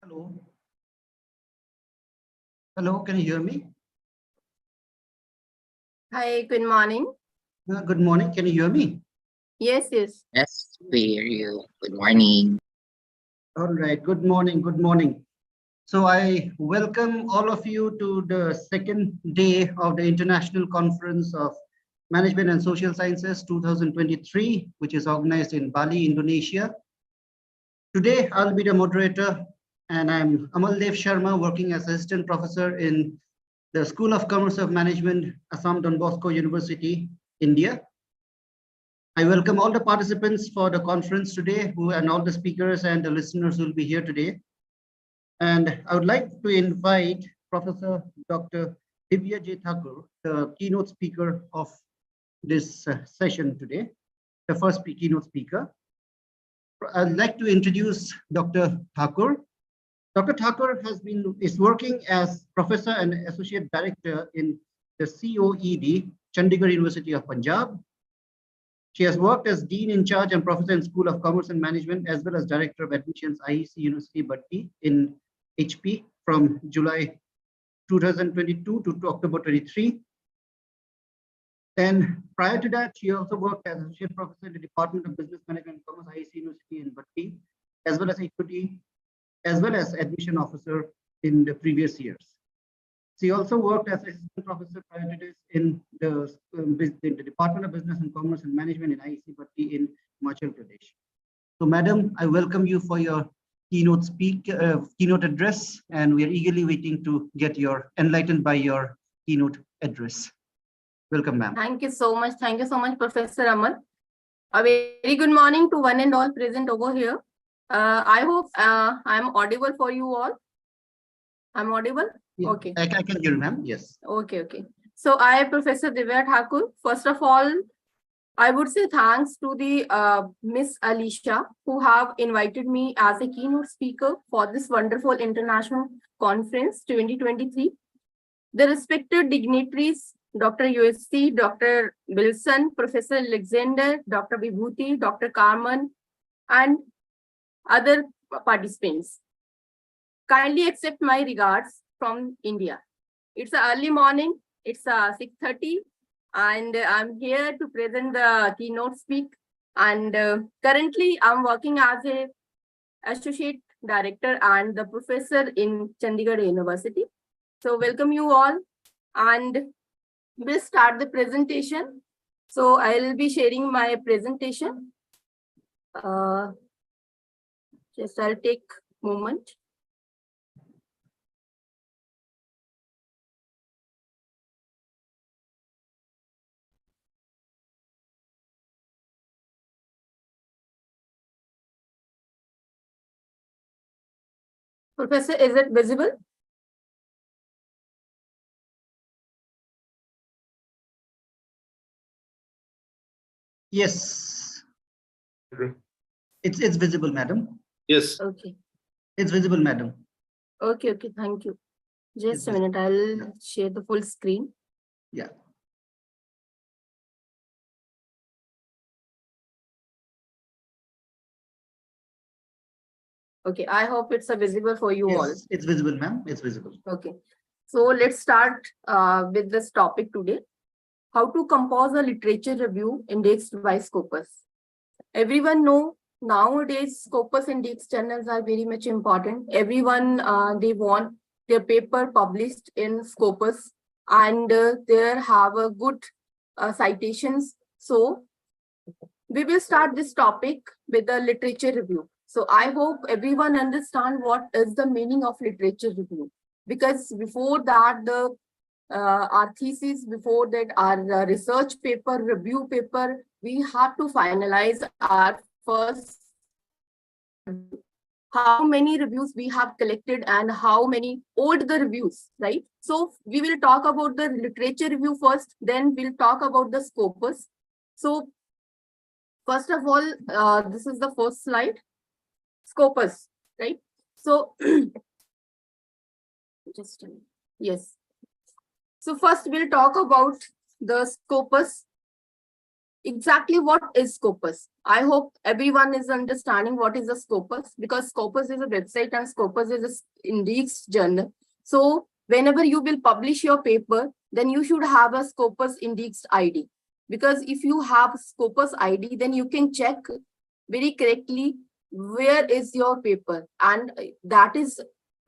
Hello. Hello, can you hear me? Hi, good morning. Good morning. Can you hear me? Yes. Yes, we hear you. Good morning. All right. Good morning. Good morning. So I welcome all of you to the second day of the International Conference of Management and Social Sciences 2023, which is organized in Bali, Indonesia. Today, I'll be the moderator, and I'm Amaldev Sharma, working as assistant professor in the School of Commerce of Management, Assam Don Bosco University, India. I welcome all the participants for the conference today, and all the speakers and the listeners who will be here today. And I would like to invite Professor Dr. Divya J. Thakur, the keynote speaker of this session today, the first keynote speaker. I'd like to introduce Dr. Thakur. Dr. Thakur is working as professor and associate director in the COED, Chandigarh University of Punjab. She has worked as Dean in Charge and Professor in School of Commerce and Management, as well as Director of Admissions, IEC University Bhatti in HP from July 2022 to October 23. And prior to that, she also worked as Associate Professor in the Department of Business Management and Commerce, IEC University in Bhatti, as well as Equity, as well as Admission Officer in the previous years. She also worked as assistant professor prior to this in the Department of Business and Commerce and Management in IEC Bhatti in Himachal Pradesh. So, madam, I welcome you for your keynote address, and we are eagerly waiting to get enlightened by your keynote address. Welcome, ma'am. Thank you so much. Thank you so much, Professor Amal. A very good morning to one and all present over here. I hope I'm audible for you all. I'm audible? Yeah, okay. I can hear you, ma'am. Yes. Okay. So I, Professor Divya Thakur, first of all, I would say thanks to the Miss Alicia, who have invited me as a keynote speaker for this wonderful international conference 2023. The respected dignitaries, Dr. USC, Dr. Wilson, Professor Alexander, Dr. Vibhuti, Dr. Carmen, and other participants. Kindly accept my regards from India. It's an early morning, it's 6:30, and I'm here to present the keynote speak. And currently, I'm working as a associate director and the professor in Chandigarh University. So welcome you all, and we'll start the presentation. So I'll be sharing my presentation. Just I'll take a moment. Professor, is it visible? Yes. It's visible, madam. Yes. Okay. It's visible, madam. Okay. Thank you. Just a minute. I'll share the full screen. Yeah. Okay. I hope it's visible for you all. Yes, it's visible, ma'am. It's visible. Okay. So let's start with this topic today. How to compose a literature review indexed by Scopus. Everyone know nowadays Scopus index journals are very much important. Everyone they want their paper published in Scopus, and they have a good citations. So we will start this topic with the literature review. So I hope everyone understand what is the meaning of literature review, because before that our thesis, before that our research paper, review paper, we have to finalize our first how many reviews we have collected and how many old the reviews, right? So we will talk about the literature review first, then we'll talk about the Scopus. So first of all, this is the first slide, Scopus, right? So just a minute. Yes. So first we'll talk about the Scopus. exactly what is Scopus. I hope everyone is understanding what is a Scopus, because Scopus is a website and Scopus is an index journal. So whenever you will publish your paper, then you should have a Scopus indexed ID. Because if you have Scopus ID, then you can check very correctly where is your paper, and that is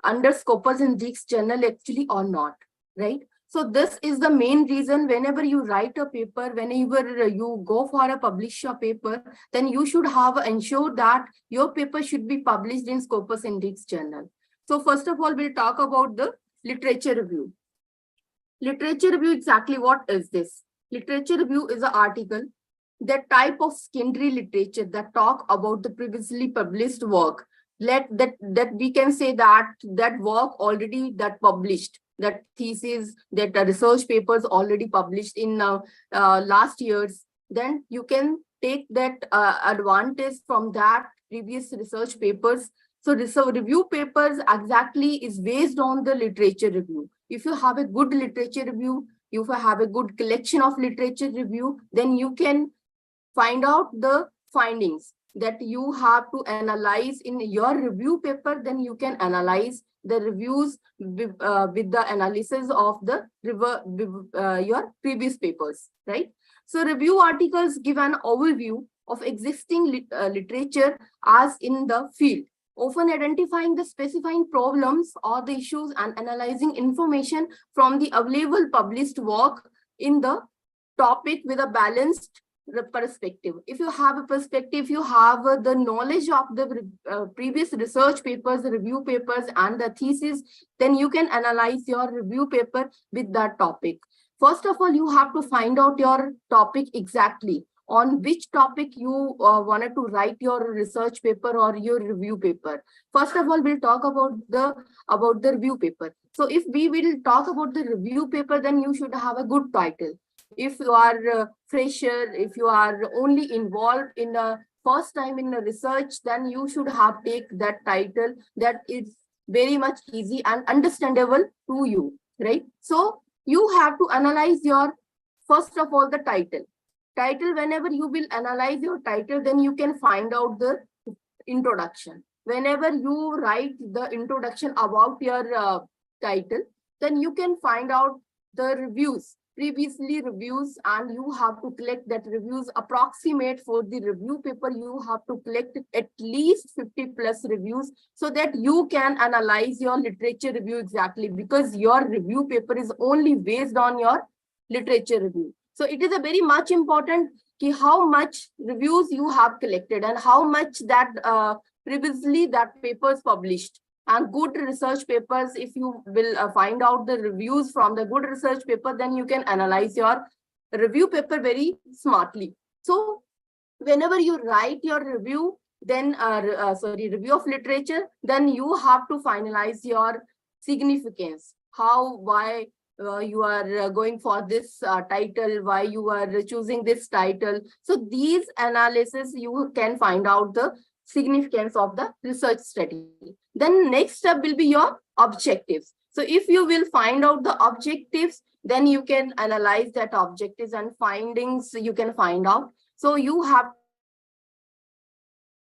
under Scopus index journal actually or not, right? So this is the main reason whenever you write a paper, whenever you go for a publish a paper, then you should have ensured that your paper should be published in Scopus Index Journal. So first of all, we'll talk about the literature review. Literature review, exactly what is this? Literature review is an article, that type of secondary literature that talk about the previously published work. That we can say that work already that published, that thesis, that research papers already published in last years, then you can take that advantage from that previous research papers. So research review papers exactly is based on the literature review. If you have a good literature review, if you have a good collection of literature review, then you can find out the findings that you have to analyze in your review paper. Then you can analyze the reviews with the analysis of the your previous papers, right? So review articles give an overview of existing literature as in the field, often identifying the specifying problems or the issues and analyzing information from the available published work in the topic with a balanced perspective. If you have a perspective, you have the knowledge of the previous research papers, the review papers, and the thesis, then you can analyze your review paper with that topic. First of all, you have to find out your topic exactly, on which topic you wanted to write your research paper or your review paper. First of all, we'll talk about the review paper. So if we will talk about the review paper, then you should have a good title. If you are a fresher, if you are only involved in a first time in a research, then you should have take that title that is very much easy and understandable to you, right? So you have to analyze your, first of all, the title. Whenever you will analyze your title, then you can find out the introduction. Whenever you write the introduction about your title, then you can find out the reviews, previously reviews, and you have to collect that reviews approximate for the review paper. You have to collect at least 50 plus reviews so that you can analyze your literature review exactly, because your review paper is only based on your literature review. So it is a very much important how much reviews you have collected and how much that previously that papers published. And good research papers, if you will find out the reviews from the good research paper, then you can analyze your review paper very smartly. So whenever you write your review, then review of literature, then you have to finalize your significance, why you are going for this title, why you are choosing this title. So these analysis, you can find out the significance of the research study. Then next step will be your objectives. So if you will find out the objectives, then you can analyze that objectives and findings you can find out. So you have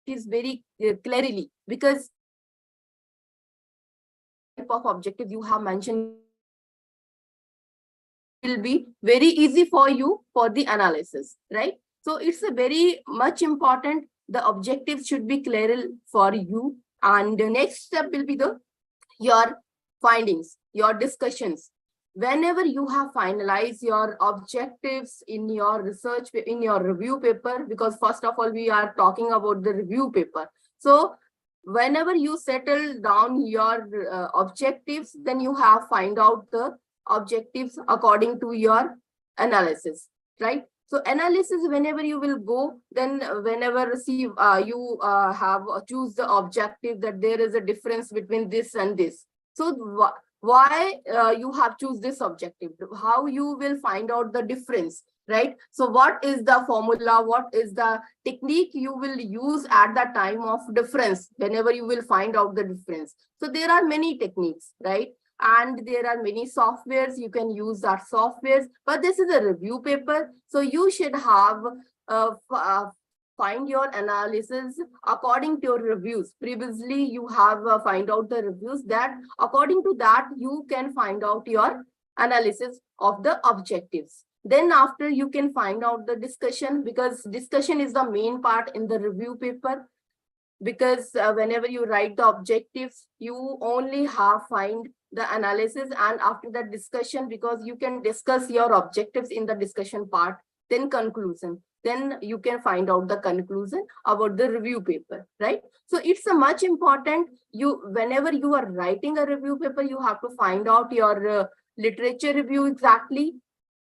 is very clearly, because type of objective you have mentioned will be very easy for you for the analysis, right? So it's a very much important, the objectives should be clear for you. And the next step will be your findings, your discussions. Whenever you have finalized your objectives in your research, in your review paper, because first of all, we are talking about the review paper. So whenever you settle down your objectives, then you have find out the objectives according to your analysis, right? So analysis, whenever you will go, then whenever you have choose the objective that there is a difference between this and this. So why you have choose this objective? How you will find out the difference, right? So what is the formula? What is the technique you will use at the time of difference, whenever you will find out the difference? So there are many techniques, right? And there are many softwares, you can use that softwares, but this is a review paper. So you should have find your analysis according to your reviews. Previously, you have find out the reviews, that according to that, you can find out your analysis of the objectives. Then after, you can find out the discussion, because discussion is the main part in the review paper. Because whenever you write the objectives, you only have find the analysis, and after that discussion, because you can discuss your objectives in the discussion part, then conclusion, then you can find out the conclusion about the review paper, right? So it's a much important, whenever you are writing a review paper, you have to find out your literature review exactly,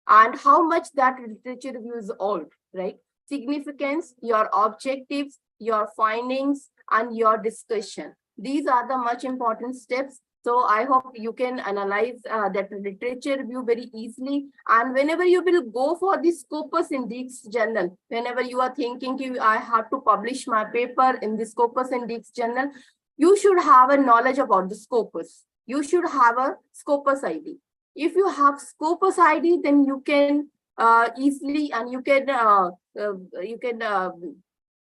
and how much that literature review is old, right? Significance, your objectives, your findings, and your discussion. These are the much important steps. So I hope you can analyze that literature review very easily. And whenever you will go for the Scopus Index journal, whenever you are thinking, I have to publish my paper in the Scopus Index journal, you should have a knowledge about the Scopus. You should have a Scopus ID. If you have Scopus ID, then you can easily, and you can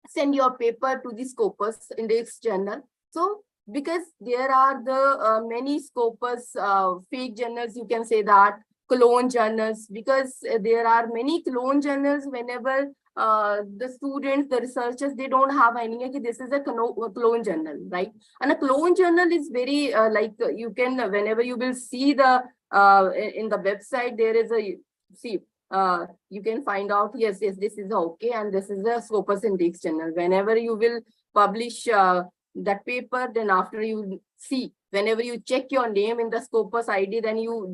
send your paper to the Scopus Index journal. So because there are the many Scopus fake journals, you can say that, clone journals, because there are many clone journals. Whenever the students, the researchers, they don't have any, okay, this is a clone journal, right? And a clone journal is very you can, whenever you will see the in the website, there is a, see, you can find out, yes, this is okay, and this is a Scopus Index journal. Whenever you will publish that paper, then after you see, whenever you check your name in the Scopus ID, then you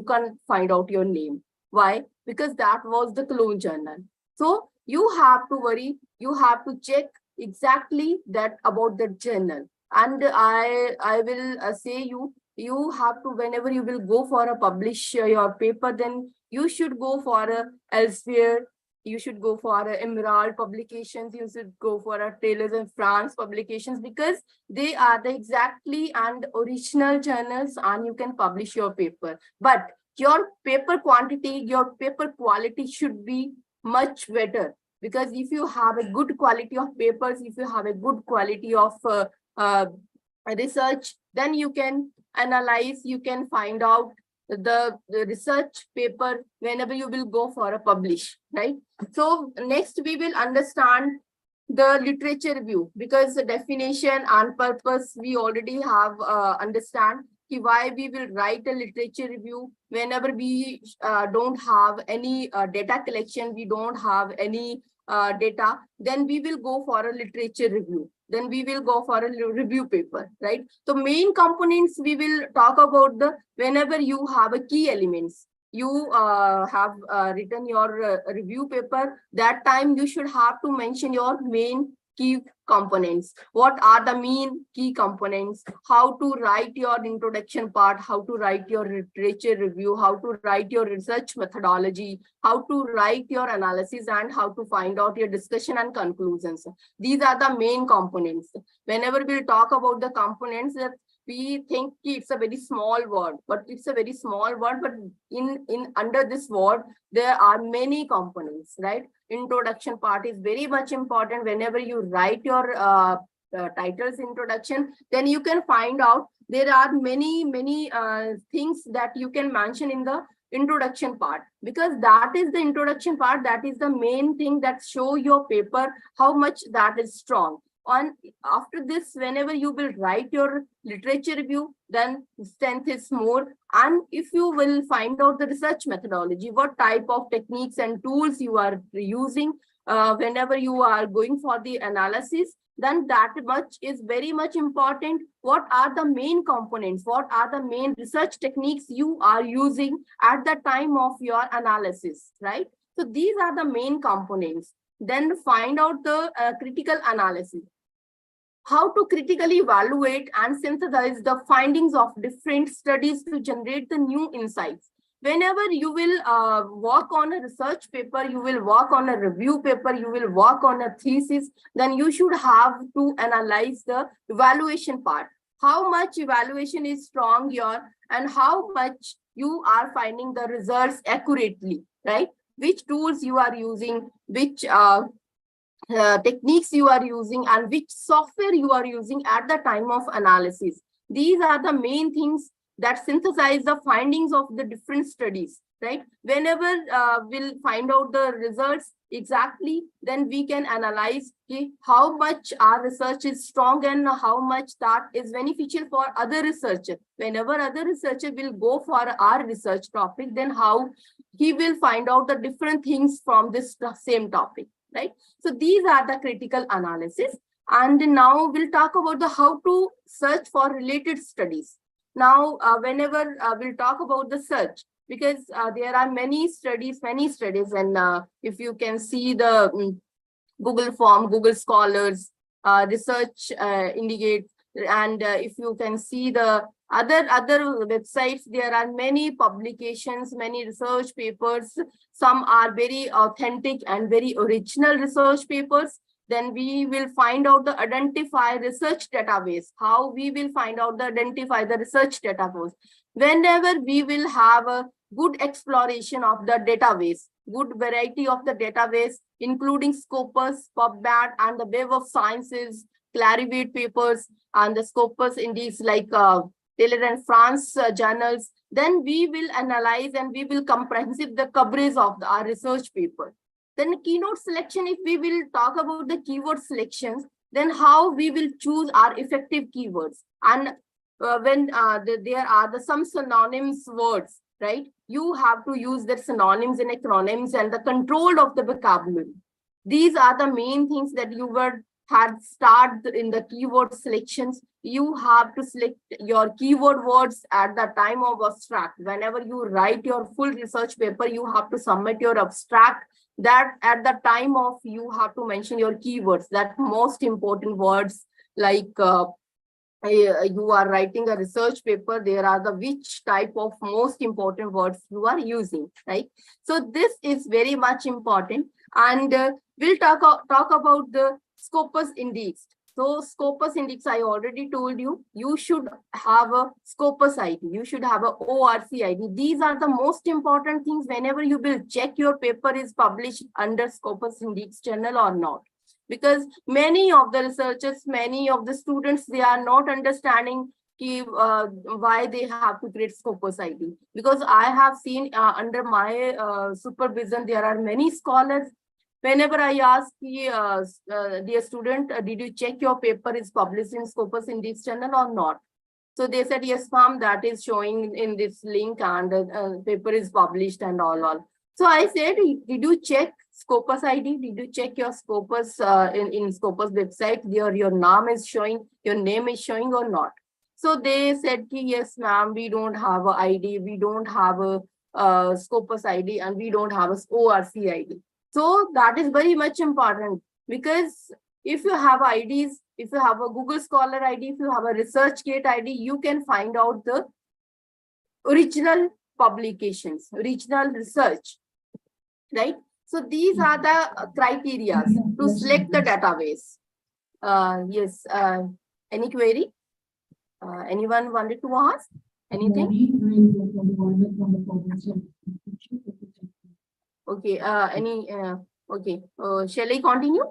can't find out your name. Why? Because that was the clone journal. So you have to worry, you have to check exactly that about the journal. And I will say you have to, whenever you will go for a publish your paper, then you should go for a Elsevier, you should go for a Emerald publications, you should go for a Taylor and France publications, because they are the exactly and original journals, and you can publish your paper. But your paper quantity, your paper quality should be much better, because if you have a good quality of papers, if you have a good quality of research, then you can analyze, you can find out the research paper whenever you will go for a publish, right? So next we will understand the literature review, because the definition and purpose we already have understand why we will write a literature review. Whenever we don't have any data collection, we don't have any data, then we will go for a literature review. Then we will go for a review paper, right? So main components we will talk about, the whenever you have a key elements, you have written your review paper, that time you should have to mention your main key components. What are the main key components? How to write your introduction part, how to write your literature review, how to write your research methodology, how to write your analysis, and how to find out your discussion and conclusions. These are the main components. Whenever we'll talk about the components, that we think it's a very small word, but it's a very small word, but in under this word there are many components, right? Introduction part is very much important. Whenever you write your titles introduction, then you can find out there are many things that you can mention in the introduction part, because that is the introduction part, that is the main thing that show your paper how much that is strong. On after this, whenever you will write your literature review, then strength is more. And if you will find out the research methodology, what type of techniques and tools you are using whenever you are going for the analysis, then that much is very much important. What are the main components? What are the main research techniques you are using at the time of your analysis, right? So these are the main components. Then find out the critical analysis. How to critically evaluate and synthesize the findings of different studies to generate the new insights. Whenever you will work on a research paper, you will work on a review paper, you will work on a thesis, then you should have to analyze the evaluation part. How much evaluation is strong here, and how much you are finding the results accurately, right? which tools you are using, which techniques you are using, and which software you are using at the time of analysis. These are the main things that synthesize the findings of the different studies, right? Whenever we'll find out the results exactly, then we can analyze how much our research is strong and how much that is beneficial for other researchers. Whenever other researcher will go for our research topic, then how he will find out the different things from this same topic, right? So these are the critical analysis. And now we'll talk about the how to search for related studies. Now, whenever we'll talk about the search, because there are many studies, and if you can see the Google form, Google Scholars, research indicate, and if you can see the other websites, there are many publications, many research papers. Some are very authentic and very original research papers. Then we will find out the identify research database. How we will find out the identify the research database? Whenever we will have a good exploration of the database, good variety of the database, including Scopus, PubMed, and the Web of Sciences, Clarivate papers, and the Scopus Index like Taylor and France journals, then we will analyze and we will comprehensive the coverage of our research paper. Then keynote selection, if we will talk about the keyword selections, then how we will choose our effective keywords. And when there are some synonyms words, right? You have to use the synonyms and acronyms and the control of the vocabulary. These are the main things that you had started in the keyword selections. You have to select your keyword words at the time of abstract. Whenever you write your full research paper, you have to submit your abstract. That at the time of you have to mention your keywords, that most important words, like you are writing a research paper, there are the which type of most important words you are using, right? So this is very much important. And we'll talk about the Scopus Index. So Scopus Index, I already told you, you should have a Scopus ID, you should have a ORC ID. These are the most important things whenever you will check your paper is published under Scopus Index journal or not. Because many of the researchers, many of the students, they are not understanding why they have to create Scopus ID. Because I have seen under my supervision, there are many scholars. Whenever I ask the dear student, did you check your paper is published in Scopus Index journal or not? So they said, yes, ma'am, that is showing in this link and paper is published and all. So I said, did you check Scopus ID? Did you check your Scopus in Scopus website? Your name is showing, your name is showing or not? So they said, yes, ma'am, we don't have a ID, we don't have a Scopus ID, and we don't have a ORC ID. So that is very much important, because if you have IDs, if you have a Google Scholar ID, if you have a ResearchGate ID, you can find out the original publications, original research, right? So these are the criteria to select the database. Yes, any query? Anyone wanted to ask anything? Okay, okay, shall I continue?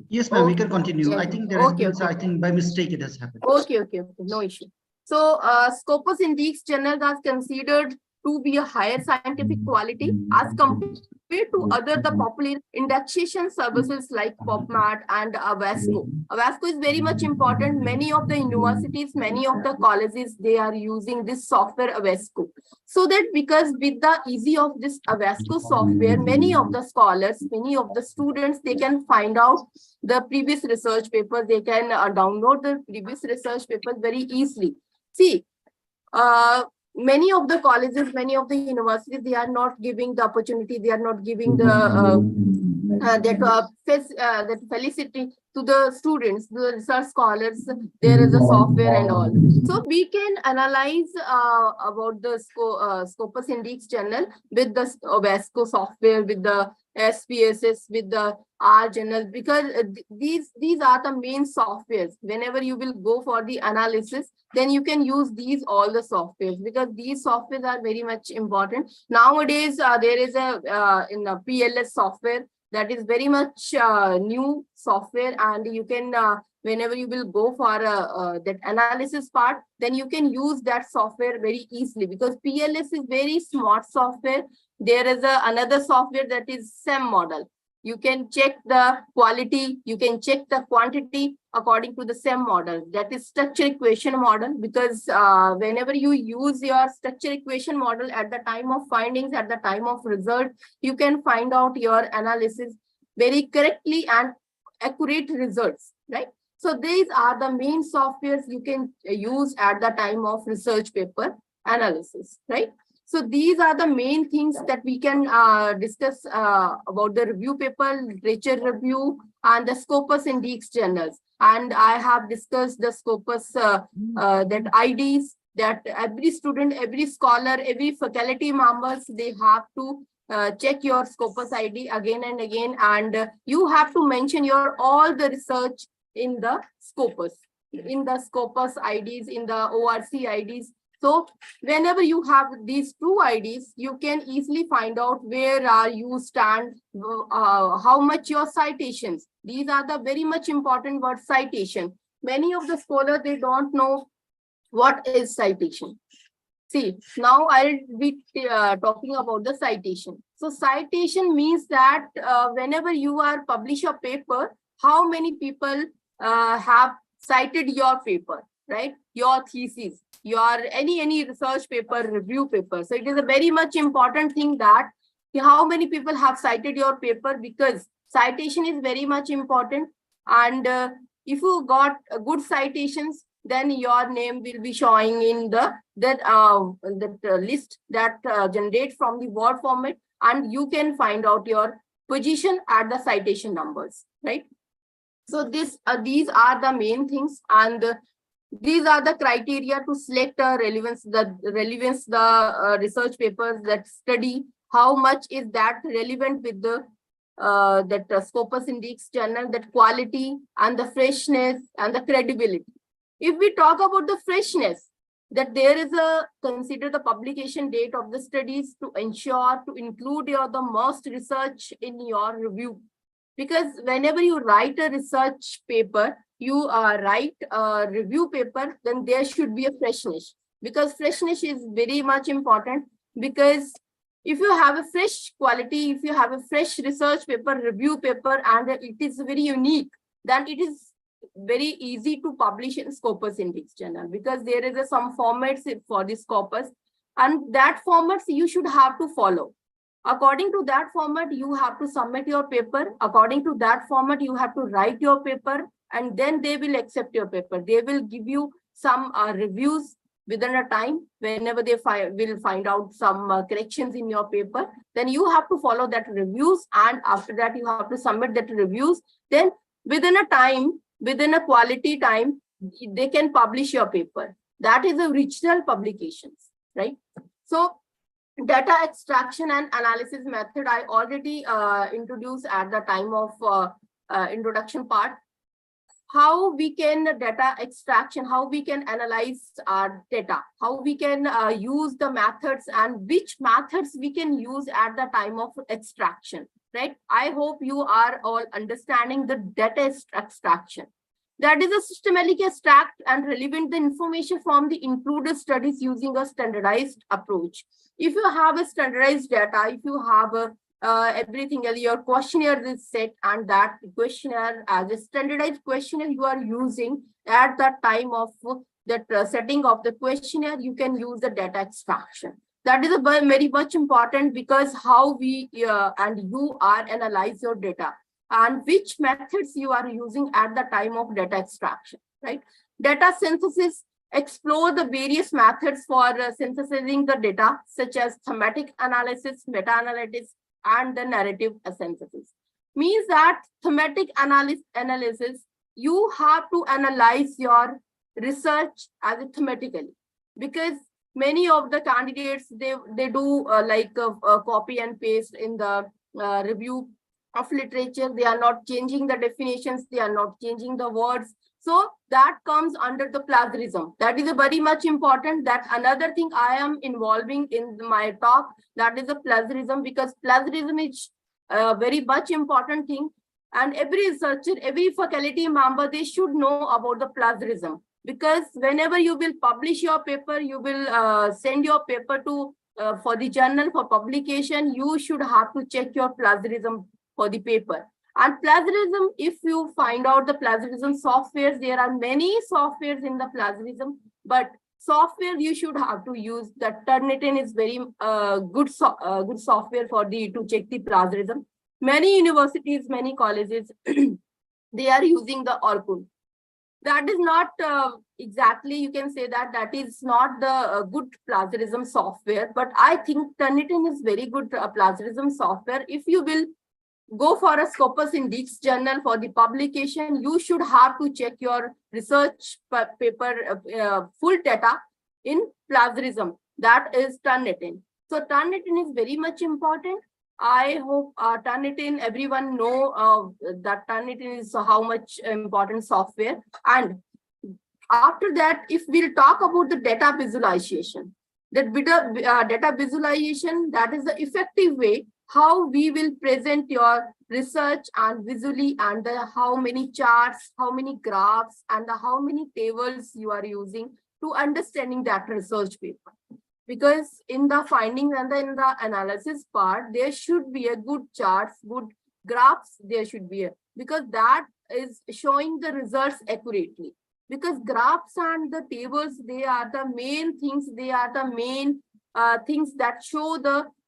Yes, ma'am, we can continue. Yeah, I think there has been, okay. I think by mistake it has happened. Okay, no issue. So Scopus Index journals are considered to be a higher scientific quality as compared to other the popular indexation services like PubMed and Avasco. Avasco is very much important. Many of the universities, many of the colleges, they are using this software Avasco. So that because with the ease of this Avasco software, many of the scholars, many of the students, they can find out the previous research papers. They can download the previous research papers very easily. See, many of the colleges, many of the universities, they are not giving the opportunity, they are not giving the that felicity to the students, the research scholars. There is a software and all. So we can analyze about the Scopus Index journal with the Avasco software, with the SPSS, with the R journal, because these are the main softwares. Whenever you will go for the analysis, then you can use these all the softwares, because these softwares are very much important. Nowadays, there is a PLS software that is very much new software, and you can whenever you will go for that analysis part, then you can use that software very easily, because PLS is very smart software. There is another software that is SEM model. You can check the quality, you can check the quantity according to the SEM model, that is structure equation model, because whenever you use your structure equation model at the time of findings, at the time of result, you can find out your analysis very correctly and accurate results, right? So these are the main softwares you can use at the time of research paper analysis, right? So these are the main things that we can discuss about the review paper, literature review, and the Scopus Index journals. And I have discussed the Scopus that IDs, that every student, every scholar, every faculty members, they have to check your Scopus ID again and again, and you have to mention your all the research in the Scopus IDs, in the ORC IDs. So whenever you have these two IDs, you can easily find out where are you stand, how much your citations. These are the very much important word, citation. Many of the scholars, they don't know what is citation. See, now I'll be talking about the citation. So citation means that whenever you are publish a paper, how many people have cited your paper, right? Your thesis, your any research paper, review paper. So it is a very much important thing that how many people have cited your paper, because citation is very much important. And if you got good citations, then your name will be showing in the list that generate from the Word format, and you can find out your position at the citation numbers, right? So these are the main things, and these are the criteria to select the research papers that study how much is that relevant with the Scopus Index journal, that quality and the freshness and the credibility. If we talk about the freshness, that there is consider the publication date of the studies to ensure to include the most research in your review. Because whenever you write a research paper, you write a review paper, then there should be a freshness, because freshness is very much important. Because if you have a fresh quality, if you have a fresh research paper, review paper, and it is very unique, then it is very easy to publish in Scopus Index journal, because there is some formats for the Scopus, and that formats you should have to follow. According to that format, you have to submit your paper. According to that format, you have to write your paper, and then they will accept your paper. They will give you some reviews within a time. Whenever they will find out some corrections in your paper, then you have to follow that reviews, and after that you have to submit that reviews. Then within a time, within a quality time, they can publish your paper. That is the original publications, right? So data extraction and analysis method I already introduced at the time of introduction part. How we can data extraction, how we can analyze our data, how we can use the methods, and which methods we can use at the time of extraction, right? I hope you are all understanding the data extraction. That is a systematic extract and relevant the information from the included studies using a standardized approach. If you have a standardized data, if you have a everything else, your questionnaire is set, and that questionnaire as a standardized questionnaire you are using at the time of that setting of the questionnaire, you can use the data extraction. That is a very much important, because how we and you are analyze your data, and which methods you are using at the time of data extraction, right? Data synthesis, explore the various methods for synthesizing the data, such as thematic analysis, meta-analysis, and the narrative synthesis. Means that thematic analysis, you have to analyze your research as a thematically, because many of the candidates, they do like a copy and paste in the review of literature. They are not changing the definitions. They are not changing the words. So that comes under the plagiarism. That is a very much important. That another thing I am involving in my talk, that is a plagiarism, because plagiarism is a very much important thing. And every researcher, every faculty member, they should know about the plagiarism, because whenever you will publish your paper, you will send your paper to for the journal for publication, you should have to check your plagiarism for the paper. And plagiarism, if you find out the plagiarism softwares, there are many softwares in the plagiarism, but software you should have to use. That Turnitin is very good software for to check the plagiarism. Many universities, many colleges, they are using the Orkun. That is not exactly, you can say that that is not the good plagiarism software, but I think Turnitin is very good plagiarism software. If you will go for a Scopus Index journal for the publication, you should have to check your research paper full data in plagiarism. That is Turnitin. So Turnitin is very much important. I hope Turnitin, everyone know that Turnitin is how much important software. And after that, if we'll talk about the data visualization, that data visualization, that is the effective way how we will present your research and visually, and how many charts, how many graphs, and how many tables you are using to understanding that research paper. Because in the findings and in the analysis part, there should be a good charts, good graphs, there should be because that is showing the results accurately. Because graphs and the tables, they are the main things, they are the main things that show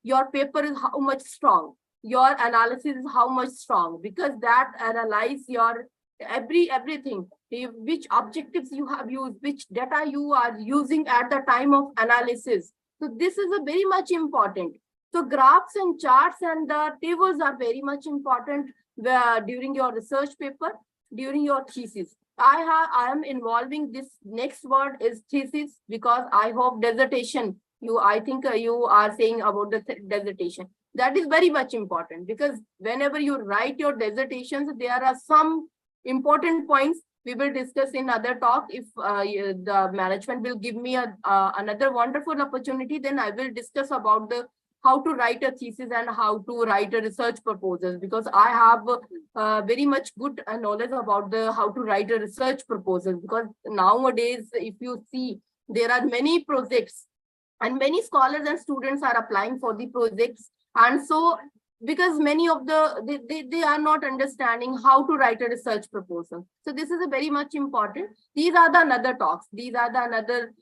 your paper is how much strong, your analysis is how much strong, because that analyze your everything, which objectives you have used, which data you are using at the time of analysis. So this is a very much important. So graphs and charts and the tables are very much important during your research paper, during your thesis. I am involving this next word is thesis, because I hope dissertation, I think you are saying about the dissertation. That is very much important, because whenever you write your dissertations, there are some important points we will discuss in other talk. If the management will give me another wonderful opportunity, then I will discuss about how to write a thesis and how to write a research proposal, because I have very much good knowledge about how to write a research proposal. Because nowadays, if you see, there are many projects and many scholars and students are applying for the projects. And so, because many of they are not understanding how to write a research proposal. So this is a very much important. These are the another talks. These are the another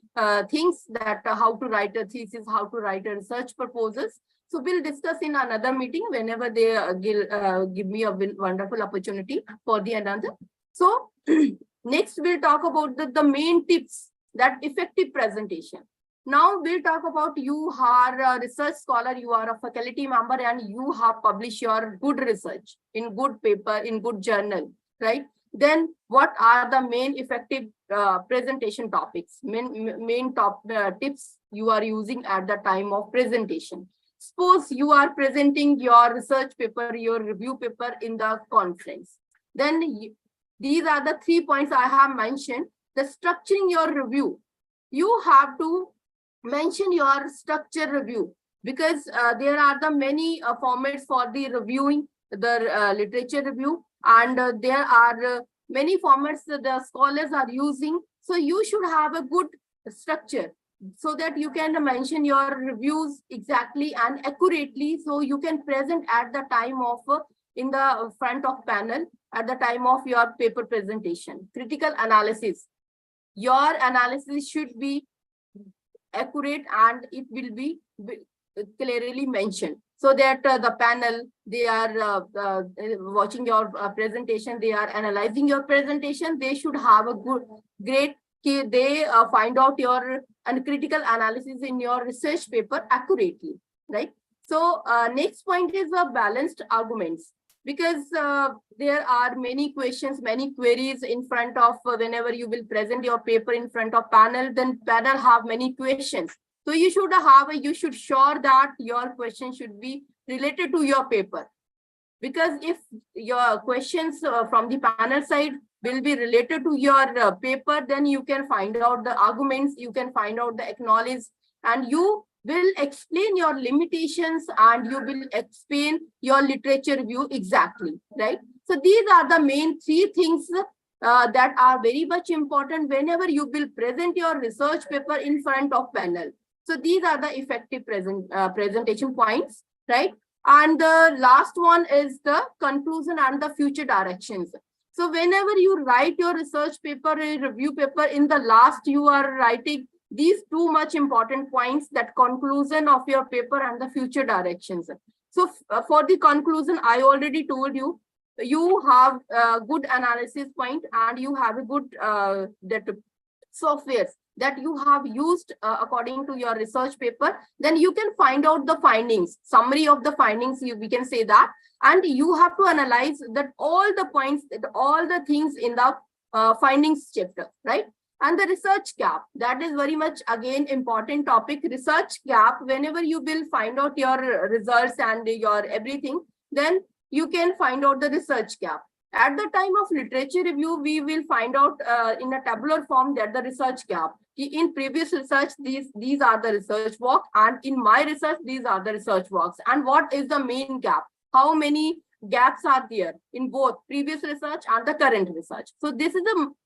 things that how to write a thesis, how to write a research proposals. So we'll discuss in another meeting whenever they give me a wonderful opportunity for the another. So next we'll talk about the main tips that effective presentation. Now we'll talk about you are a research scholar, you are a faculty member, and you have published your good research in good paper, in good journal, right? Then what are the main effective presentation topics, main top tips you are using at the time of presentation? Suppose you are presenting your research paper, your review paper in the conference. Then these are the 3 points I have mentioned. The structuring your review. You have to mention your structure review, because there are the many formats for the reviewing the literature review, and there are many formats that the scholars are using. So you should have a good structure so that you can mention your reviews exactly and accurately, so you can present at the time of in the front of panel at the time of your paper presentation. Critical analysis. Your analysis should be accurate and it will be clearly mentioned, so that the panel, they are watching your presentation, they are analyzing your presentation, they should have a great they find out your critical analysis in your research paper accurately, right? So next point is balanced arguments, because there are many questions, many queries in front of whenever you will present your paper in front of panel, then panel have many questions. So you should sure that your question should be related to your paper. Because if your questions from the panel side will be related to your paper, then you can find out the arguments, you can find out the acknowledge, and you will explain your limitations and you will explain your literature review exactly, right? So these are the main three things that are very much important whenever you will present your research paper in front of panel. So these are the effective presentation points, right? And the last one is the conclusion and the future directions. So whenever you write your research paper, review paper, in the last you are writing these two much important points, that conclusion of your paper and the future directions. So for the conclusion, I already told you, you have a good analysis point and you have a good that softwares that you have used according to your research paper. Then you can find out the findings, summary of the findings, we can say that, and you have to analyze that all the points, all the things in the findings chapter, right? And the research gap, that is very much again important topic. Research gap, whenever you will find out your results and your everything, then you can find out the research gap. At the time of literature review, we will find out in a tabular form that the research gap. In previous research, these are the research work, and in my research, these are the research works. And what is the main gap? How many gaps are there in both previous research and the current research? So this is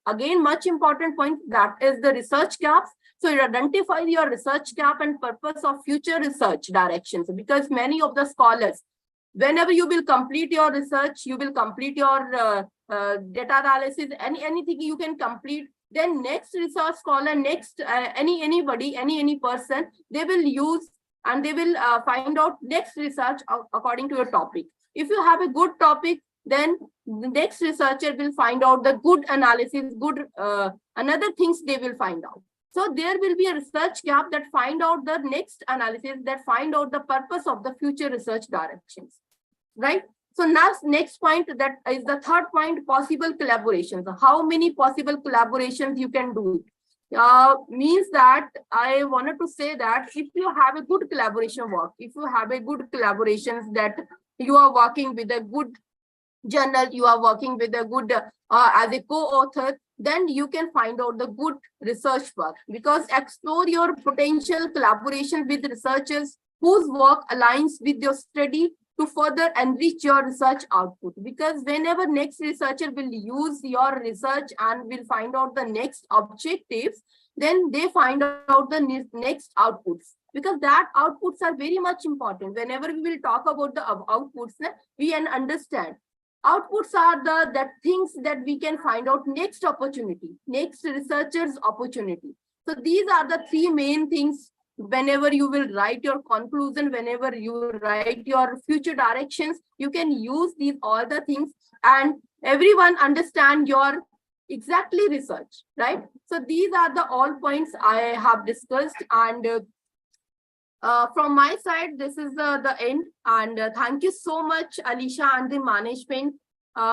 again much important point, that is the research gaps. So you identify your research gap and purpose of future research directions, because many of the scholars, whenever you will complete your research, you will complete your data analysis, anything you can complete, then next research scholar, next anybody, any person, they will use and they will find out next research according to your topic. If you have a good topic, then the next researcher will find out the good analysis, good another things they will find out. So there will be a research gap that find out the next analysis, that find out the purpose of the future research directions, right? So now next point, that is the third point, possible collaborations. How many possible collaborations you can do? Means that I wanted to say that if you have a good collaboration work, if you have a good collaborations, that you are working with a good journal, you are working with a good as a co-author, then you can find out the good research work, because explore your potential collaboration with researchers whose work aligns with your study to further enrich your research output. Because whenever next researcher will use your research and will find out the next objectives, then they find out the next outputs, because that outputs are very much important. Whenever we will talk about the outputs, we can understand outputs are the things that we can find out next opportunity, next researcher's opportunity. So these are the three main things. Whenever you will write your conclusion, whenever you write your future directions, you can use these all the things, and everyone understand your exactly research, right? So these are the all points I have discussed, and from my side, this is the end. And thank you so much, Alisha and the management,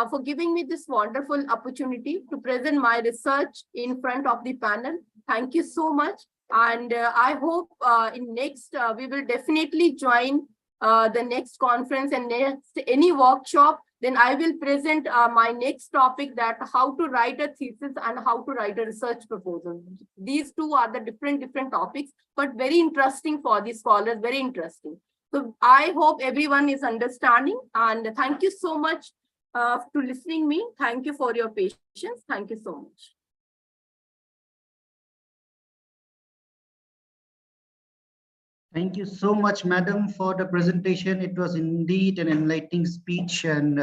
for giving me this wonderful opportunity to present my research in front of the panel. Thank you so much. And I hope in next, we will definitely join the next conference and next any workshop. Then I will present my next topic, that how to write a thesis and how to write a research proposal. These two are the different topics, but very interesting for the scholars, very interesting. So I hope everyone is understanding, and thank you so much to listening me. Thank you for your patience. Thank you so much. Thank you so much, madam, for the presentation. It was indeed an enlightening speech and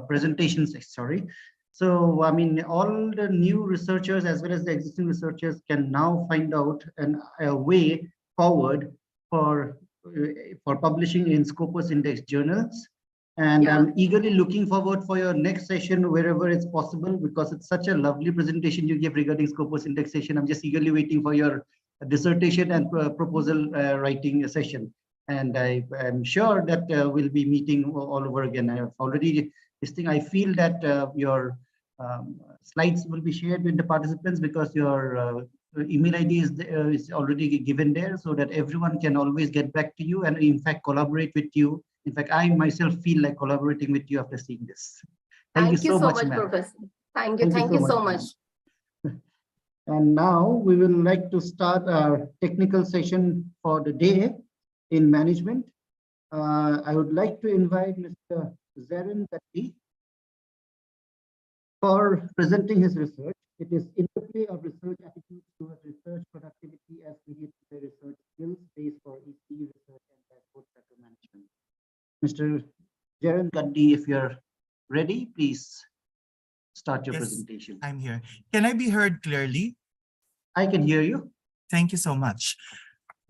presentation, sorry. So, I mean, all the new researchers as well as the existing researchers can now find out a way forward for publishing in Scopus Index journals. And Yeah. I'm eagerly looking forward for your next session wherever it's possible, because it's such a lovely presentation you gave regarding Scopus indexation. I'm just eagerly waiting for your dissertation and proposal writing session. And I am sure that we'll be meeting all over again. I have already this thing. I feel that your slides will be shared with the participants, because your email ID is already given there so that everyone can always get back to you and in fact collaborate with you. In fact, I myself feel like collaborating with you after seeing this. Thank you so much, ma'am. Professor. Thank you. Thank you Thank so you much, so ma'am. much. And now we will like to start our technical session for the day in management. I would like to invite Mr. Zarin Katti for presenting his research. It is interplay of research attitudes towards research productivity as mediated by research skills based for EC research and dashboard tracker management. Mr. Zarin Katti, if you're ready, please start your Yes, presentation. I'm here. Can I be heard clearly? I can hear you. Thank you so much.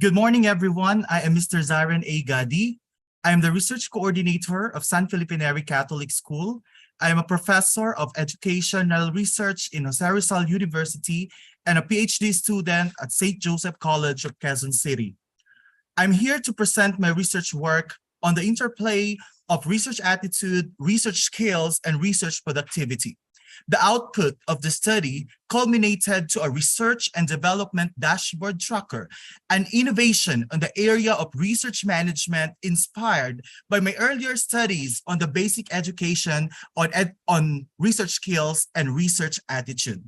Good morning, everyone. I am Mr. Zarin A. Gadi. I am the research coordinator of San Felipe Neri Catholic School. I am a professor of educational research in Jose Rizal University and a PhD student at St. Joseph College of Quezon City. I'm here to present my research work on the interplay of research attitude, research skills, and research productivity. The output of the study culminated to a research and development dashboard tracker, an innovation in the area of research management inspired by my earlier studies on the basic education on research skills and research attitude.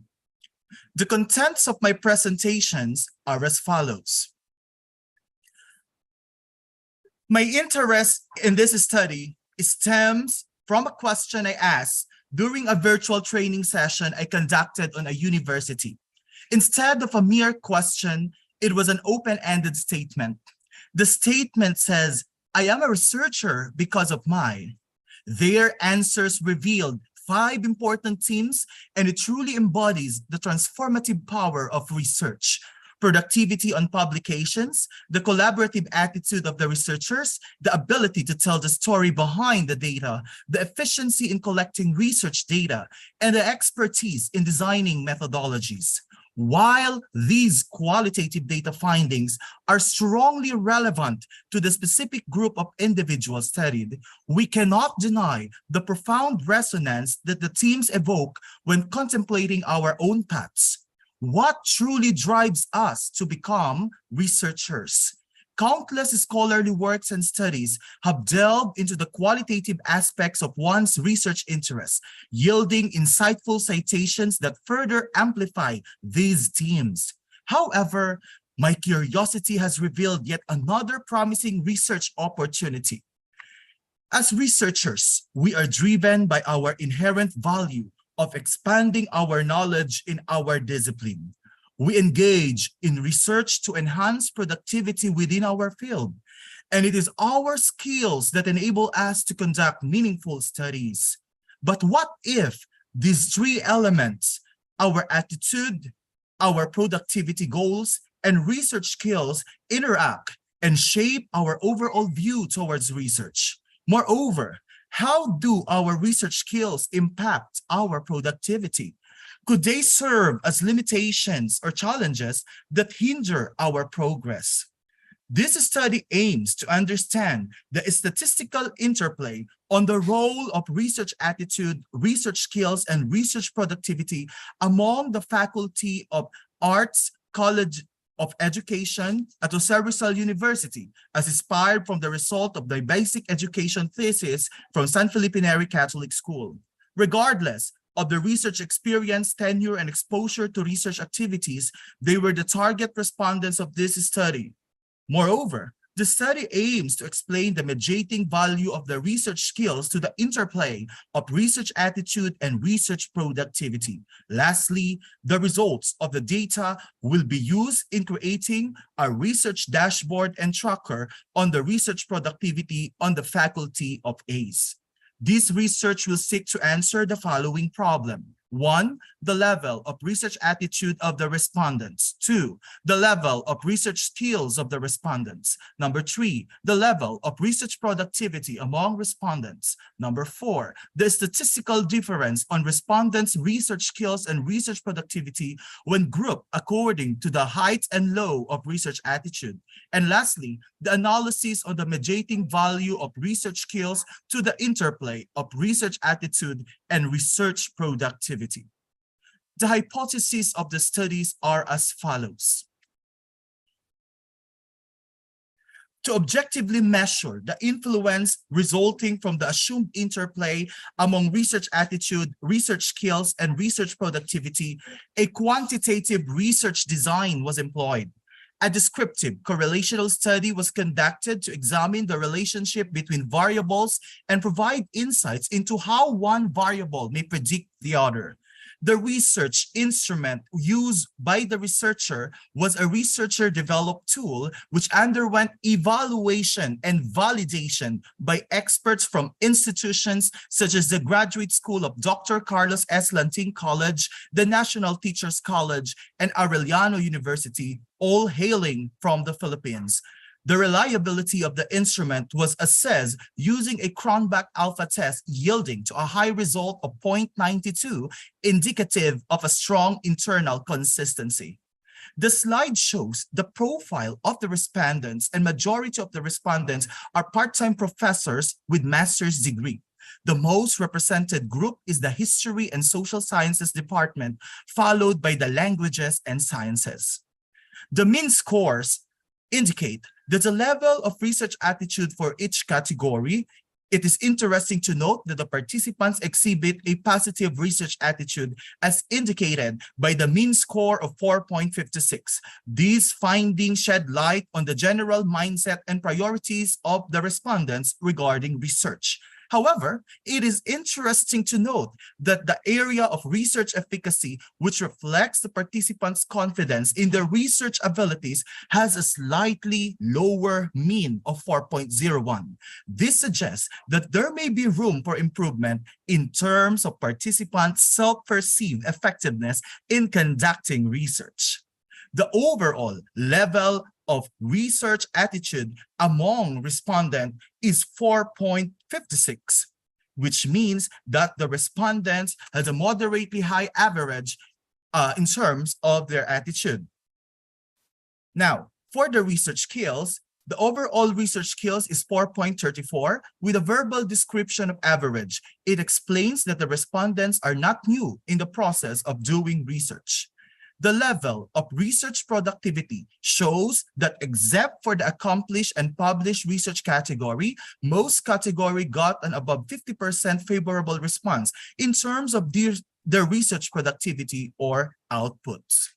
The contents of my presentations are as follows. My interest in this study stems from a question I asked during a virtual training session I conducted on a university. Instead of a mere question, it was an open-ended statement. The statement says, I am a researcher because of my. Their answers revealed 5 important themes, and it truly embodies the transformative power of research. Productivity on publications, the collaborative attitude of the researchers, the ability to tell the story behind the data, the efficiency in collecting research data, and the expertise in designing methodologies. While these qualitative data findings are strongly relevant to the specific group of individuals studied, we cannot deny the profound resonance that the themes evoke when contemplating our own paths. What truly drives us to become researchers? Countless scholarly works and studies have delved into the qualitative aspects of one's research interests, yielding insightful citations that further amplify these themes. However, my curiosity has revealed yet another promising research opportunity. As researchers, we are driven by our inherent value of expanding our knowledge in our discipline. We engage in research to enhance productivity within our field, and it is our skills that enable us to conduct meaningful studies. But what if these 3 elements, our attitude, our productivity goals, and research skills interact and shape our overall view towards research? Moreover, how do our research skills impact our productivity? Could they serve as limitations or challenges that hinder our progress? This study aims to understand the statistical interplay on the role of research attitude, research skills, and research productivity among the Faculty of Arts, College of Education at Jose Rizal University, as inspired from the result of the basic education thesis from San Felipe Neri Catholic School. Regardless of the research experience, tenure, and exposure to research activities, they were the target respondents of this study. Moreover, the study aims to explain the mediating value of the research skills to the interplay of research attitude and research productivity. Lastly, the results of the data will be used in creating a research dashboard and tracker on the research productivity on the Faculty of ACE. This research will seek to answer the following problem. 1, the level of research attitude of the respondents. 2, the level of research skills of the respondents. Number 3, the level of research productivity among respondents. Number 4, the statistical difference on respondents' research skills and research productivity when grouped according to the height and low of research attitude. And lastly, the analysis of the mediating value of research skills to the interplay of research attitude and research productivity. The hypotheses of the studies are as follows. To objectively measure the influence resulting from the assumed interplay among research attitude, research skills, and research productivity, a quantitative research design was employed. A descriptive correlational study was conducted to examine the relationship between variables and provide insights into how one variable may predict the other. The research instrument used by the researcher was a researcher-developed tool which underwent evaluation and validation by experts from institutions such as the Graduate School of Dr. Carlos S. Lanting College, the National Teachers College, and Arellano University, all hailing from the Philippines. The reliability of the instrument was assessed using a Cronbach alpha test yielding to a high result of 0.92, indicative of a strong internal consistency. The slide shows the profile of the respondents, and majority of the respondents are part-time professors with master's degree. The most represented group is the History and Social Sciences Department, followed by the Languages and Sciences. The mean scores indicate that the level of research attitude for each category. It is interesting to note that the participants exhibit a positive research attitude as indicated by the mean score of 4.56. These findings shed light on the general mindset and priorities of the respondents regarding research. However, it is interesting to note that the area of research efficacy, which reflects the participants' confidence in their research abilities, has a slightly lower mean of 4.01. This suggests that there may be room for improvement in terms of participants' self-perceived effectiveness in conducting research. The overall level of research attitude among respondents is 4.56, which means that the respondents had a moderately high average in terms of their attitude. Now, for the research skills, the overall research skills is 4.34 with a verbal description of average. It explains that the respondents are not new in the process of doing research. The level of research productivity shows that except for the accomplished and published research category, most category got an above 50% favorable response in terms of their research productivity or outputs.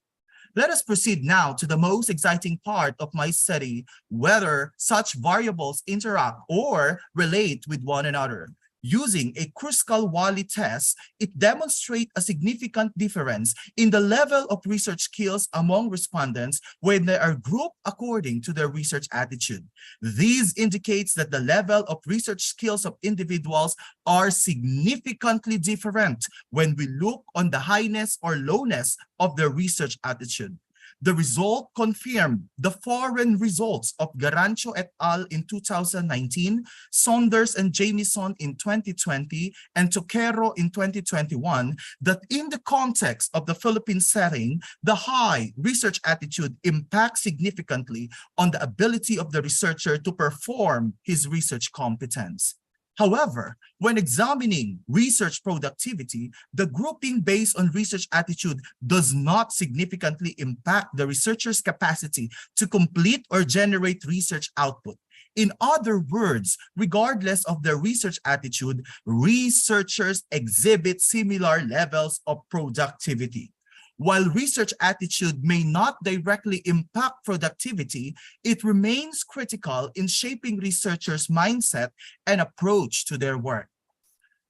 Let us proceed now to the most exciting part of my study, whether such variables interact or relate with one another. Using a Kruskal-Wallis test, it demonstrates a significant difference in the level of research skills among respondents when they are grouped according to their research attitude. This indicates that the level of research skills of individuals are significantly different when we look on the highness or lowness of their research attitude. The result confirmed the foreign results of Garancho et al. In 2019, Saunders and Jamieson in 2020, and Toquero in 2021, that in the context of the Philippine setting, the high research attitude impacts significantly on the ability of the researcher to perform his research competence. However, when examining research productivity, the grouping based on research attitude does not significantly impact the researcher's capacity to complete or generate research output. In other words, regardless of their research attitude, researchers exhibit similar levels of productivity. While research attitude may not directly impact productivity, it remains critical in shaping researchers' mindset and approach to their work.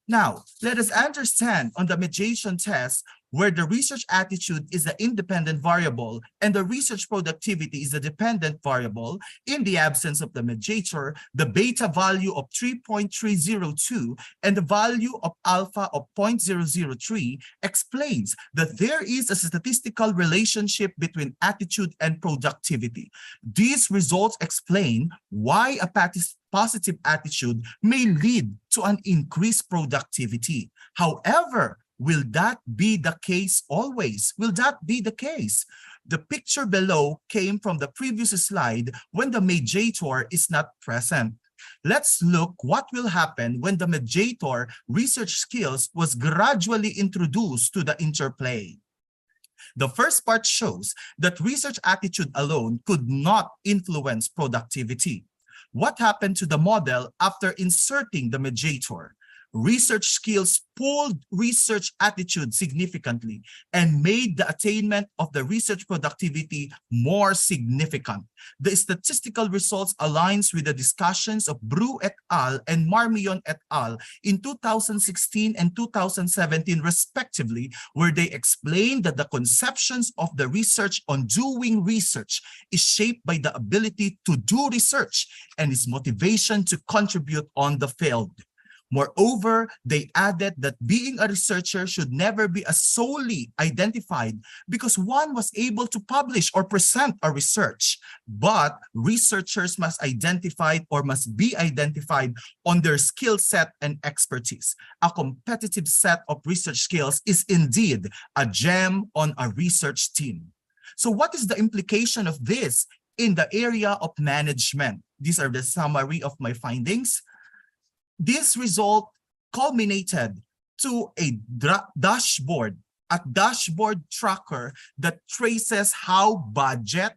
Now, let us understand on the mediation test, where the research attitude is the independent variable and the research productivity is the dependent variable. In the absence of the mediator, the beta value of 3.302 and the value of alpha of 0.003 explains that there is a statistical relationship between attitude and productivity. These results explain why a positive attitude may lead to an increased productivity. However, will that be the case always? Will that be the case? The picture below came from the previous slide when the mediator is not present. Let's look what will happen when the mediator research skills was gradually introduced to the interplay. The first part shows that research attitude alone could not influence productivity. What happened to the model after inserting the mediator? Research skills pulled research attitude significantly and made the attainment of the research productivity more significant. The statistical results aligns with the discussions of Bru et al. And Marmion et al. In 2016 and 2017 respectively, where they explained that the conceptions of the research on doing research is shaped by the ability to do research and its motivation to contribute on the field. Moreover, they added that being a researcher should never be as solely identified because one was able to publish or present a research, but researchers must be identified on their skill set and expertise. A competitive set of research skills is indeed a gem on a research team. So what is the implication of this in the area of management? These are the summary of my findings. This result culminated to a dashboard tracker that traces how budget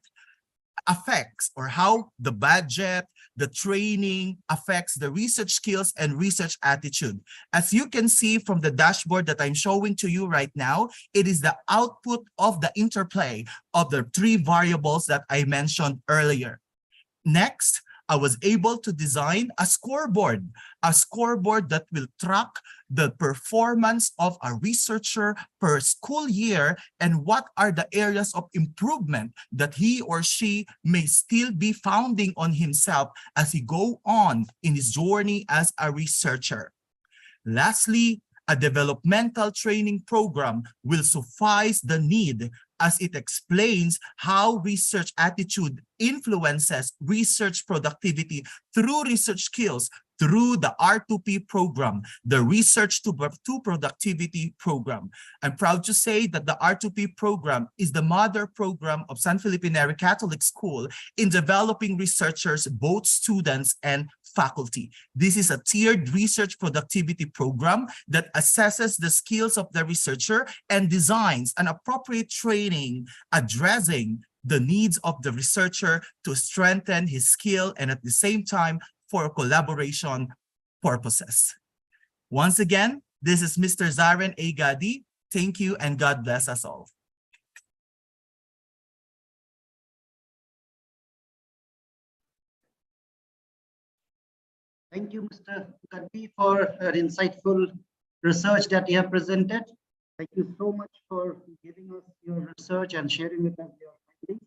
affects, or how the budget, the training affects the research skills and research attitude. As you can see from the dashboard that I'm showing to you right now, it is the output of the interplay of the three variables that I mentioned earlier. Next, I was able to design a scoreboard that will track the performance of a researcher per school year and what are the areas of improvement that he or she may still be founding on himself as he go on in his journey as a researcher. Lastly, a developmental training program will suffice the need as it explains how research attitude influences research productivity through research skills through the R2P program, the Research to Productivity program. I'm proud to say that the R2P program is the mother program of San Felipe Neri Catholic School in developing researchers, both students and faculty. This is a tiered research productivity program that assesses the skills of the researcher and designs an appropriate training addressing the needs of the researcher to strengthen his skill and at the same time for collaboration purposes. Once again, this is Mr. Zaren A. Gadi. Thank you and God bless us all. Thank you, Mr. Gadi, for an insightful research that you have presented. Thank you so much for giving us your research and sharing with us your findings.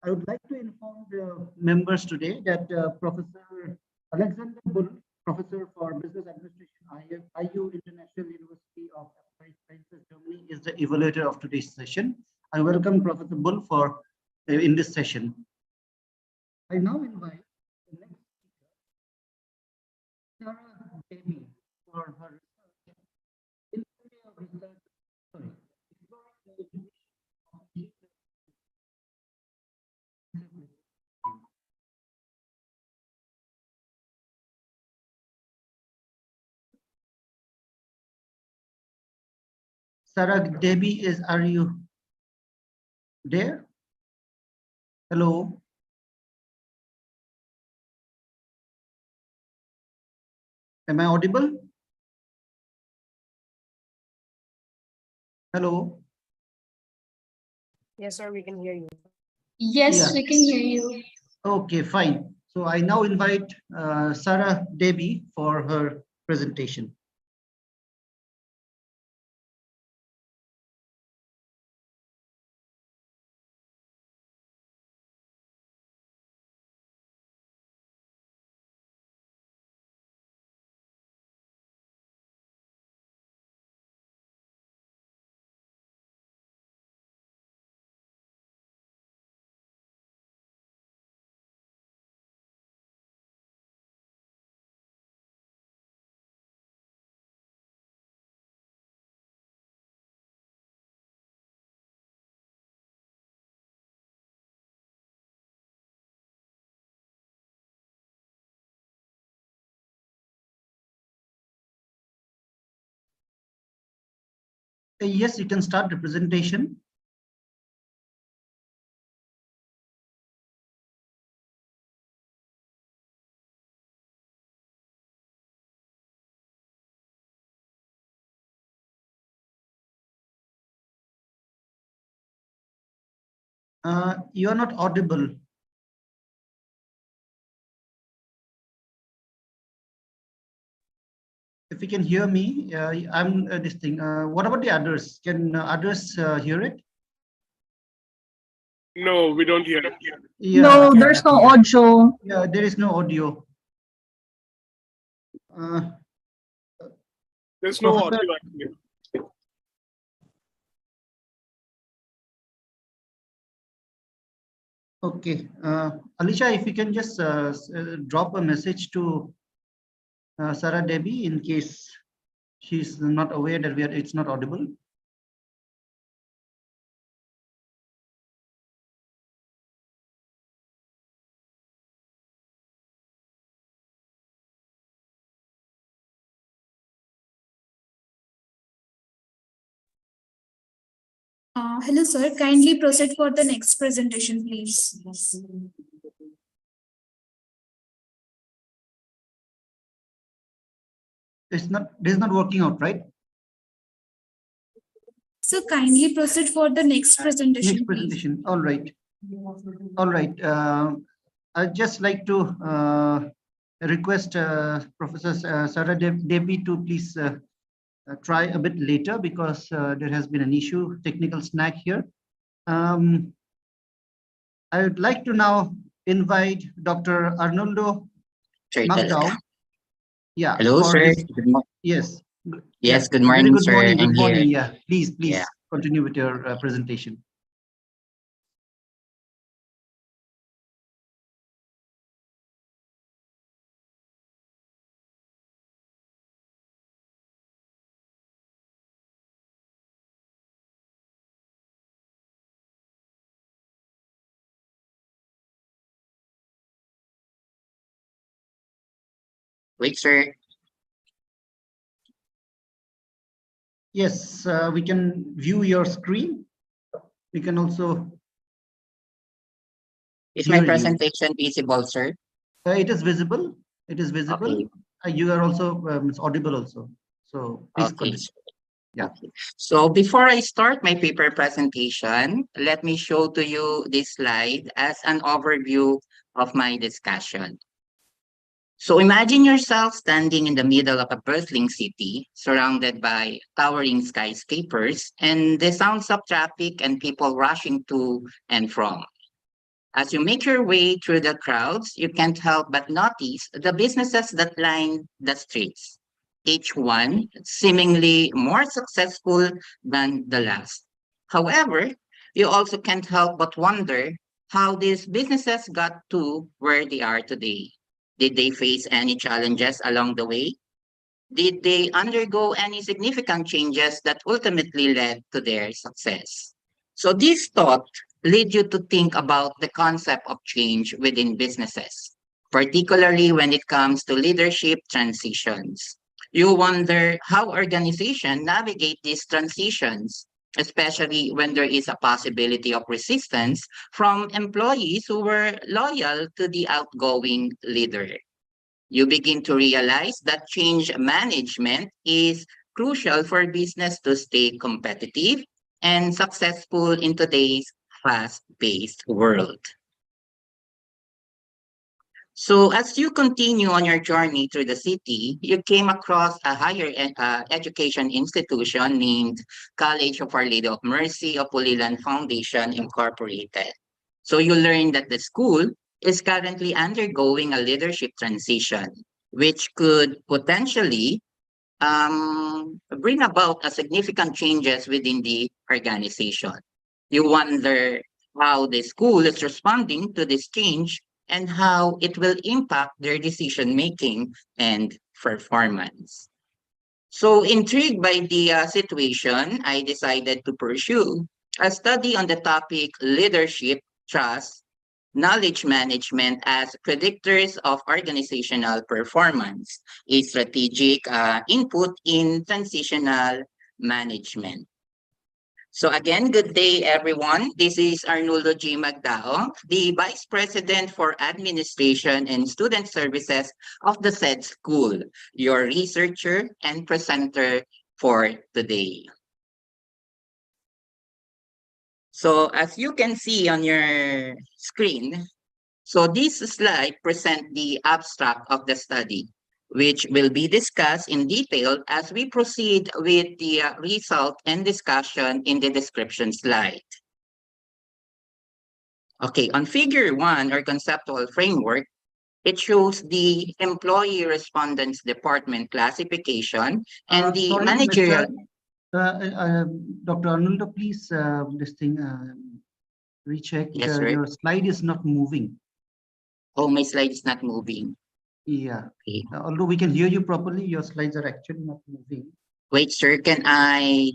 I would like to inform the members today that Professor Alexander Bull, Professor for Business Administration, IU International University of Applied Sciences, Germany, is the evaluator of today's session. I welcome Professor Bull for in this session. I now invite the next speaker, Sarah Devi, for her research in the area of research. Sorry, Sarah Devi, are you there? Hello. Am I audible? Hello. Yes, sir, we can hear you. Yes, Yeah. we can hear you. Okay, fine. So I now invite Sarah Devi for her presentation. Yes, you can start the presentation. You are not audible. If you can hear me, I'm this thing. What about the others? Can others hear it? No, we don't hear it. Yeah, No, there's no audio. yeah, there is no audio. There's no Professor- audio actually. Okay, Alisha, if you can just drop a message to Sarah Debbie in case she's not aware that it's not audible. Hello, sir. Kindly proceed for the next presentation, please. This is not working out, right? So kindly proceed for the next presentation, Next please. presentation. All right. All right. I'd just like to request Professor Sarah Debbie to please try a bit later because there has been an issue, technical snag here. I would like to now invite Dr. Arnoldo Sir, Magdao. Yeah. hello, for sir. his- Good mo- Yes. Yes, good Very morning, good sir. morning. I'm Good morning. here. Yeah. Please Yeah. continue with your presentation. Wait, sir. Yes, we can view your screen. We can also, Is hear my you. presentation visible, sir? It is visible. It is visible. Okay. You are also it's audible also. So please Okay. continue. Yeah. Okay. So before I start my paper presentation, let me show to you this slide as an overview of my discussion. So imagine yourself standing in the middle of a bustling city, surrounded by towering skyscrapers and the sounds of traffic and people rushing to and from. As you make your way through the crowds, you can't help but notice the businesses that line the streets, each one seemingly more successful than the last. However, you also can't help but wonder how these businesses got to where they are today. Did they face any challenges along the way? Did they undergo any significant changes that ultimately led to their success? So this thought lead you to think about the concept of change within businesses, particularly when it comes to leadership transitions. You wonder how organizations navigate these transitions, especially when there is a possibility of resistance from employees who were loyal to the outgoing leader. You begin to realize that change management is crucial for business to stay competitive and successful in today's fast-paced world. So as you continue on your journey through the city, you came across a higher education institution named College of Our Lady of Mercy of Pulilan Foundation Incorporated. So you learn that the school is currently undergoing a leadership transition, which could potentially bring about a significant changes within the organization. You wonder how the school is responding to this change and how it will impact their decision making and performance. So intrigued by the situation, I decided to pursue a study on the topic leadership, trust, knowledge management as predictors of organizational performance, a strategic input in transitional management. So again, good day, everyone. This is Arnoldo G. Magdao, the Vice President for Administration and Student Services of the said school, your researcher and presenter for today. So as you can see on your screen, so this slide present the abstract of the study, which will be discussed in detail as we proceed with the result and discussion in the description slide. Okay, on figure 1 or conceptual framework, it shows the employee respondents department classification and the Sorry, managerial. Dr. Arnoldo, please, recheck. Yes, sir. Your slide is not moving. Oh, my slide is not moving. Yeah. Okay. Although we can hear you properly, your slides are actually not moving. Wait, sir, can I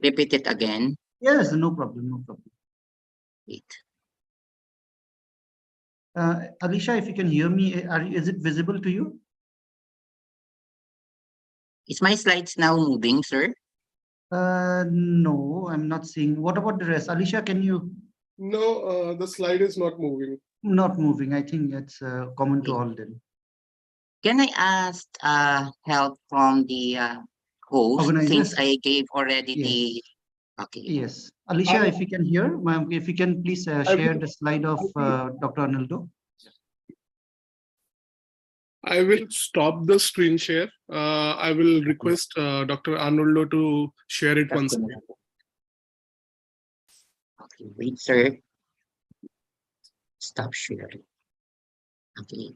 repeat it again? Yes, no problem, no problem. Wait. Alicia, if you can hear me, is it visible to you? Is my slides now moving, sir? No, I'm not seeing. What about the rest? Alicia, can you? No, the slide is not moving. Not moving. I think it's common to all then. Can I ask help from the host Organizers? since I gave already Yes. the. Okay. Yes. Alicia, if you can hear, ma'am, if you can please share the slide of Dr. Arnoldo. I will stop the screen share. I will request Dr. Arnoldo to share it once again. Okay, wait, sir. Stop sharing. Okay.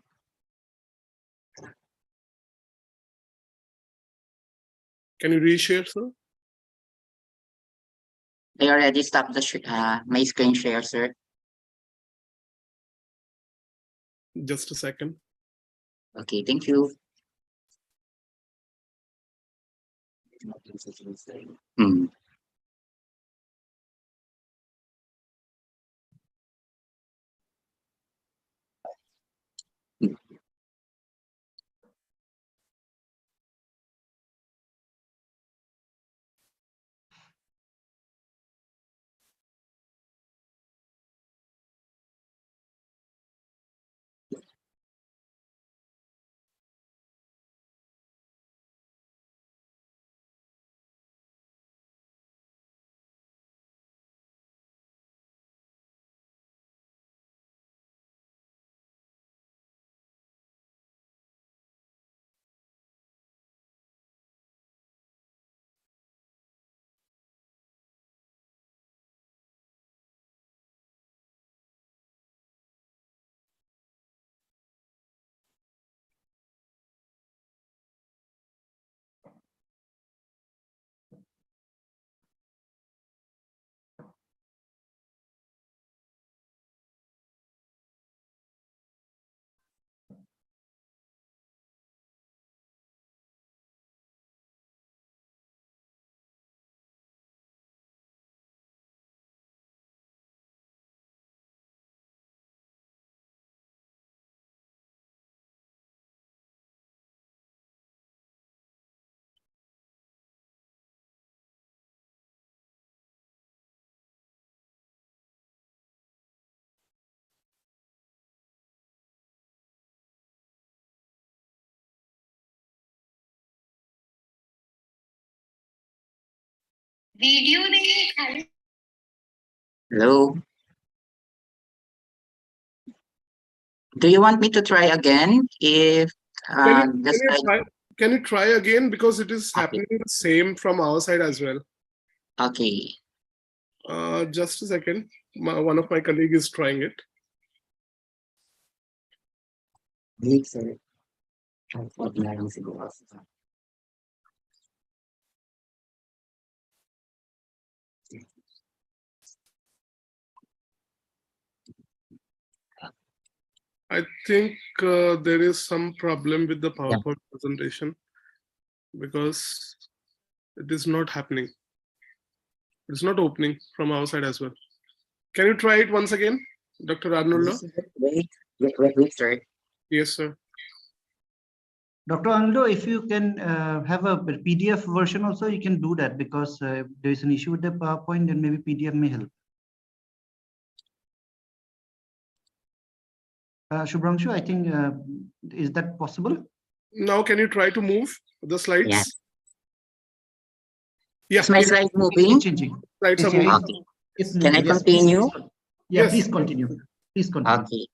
Can you reshare, sir? I already stopped the my screen share, sir. Just a second. Okay, thank you. Hmm. Hello. Do you want me to try again? If Can you try again, because it is Okay. happening the same from our side as well. Okay. Just a second. One of my colleagues is trying it. Wait, sir. Wag na lang siguro. I think there is some problem with the PowerPoint presentation because it is not happening. It's not opening from our side as well. Can you try it once again, Dr. Arnoldo? Wait, sir. Yes, sir. Dr. Arnoldo, if you can have a PDF version also, you can do that, because if there is an issue with the PowerPoint, then maybe PDF may help. Shubhranshu, I think, is that possible? Now, can you try to move the slides? Yes. Yes. Is my slide moving? Changing. Slides are Yes, yeah, moving. If Can I needed. Yes, continue? Yeah, Yes. please continue. Please continue. Okay.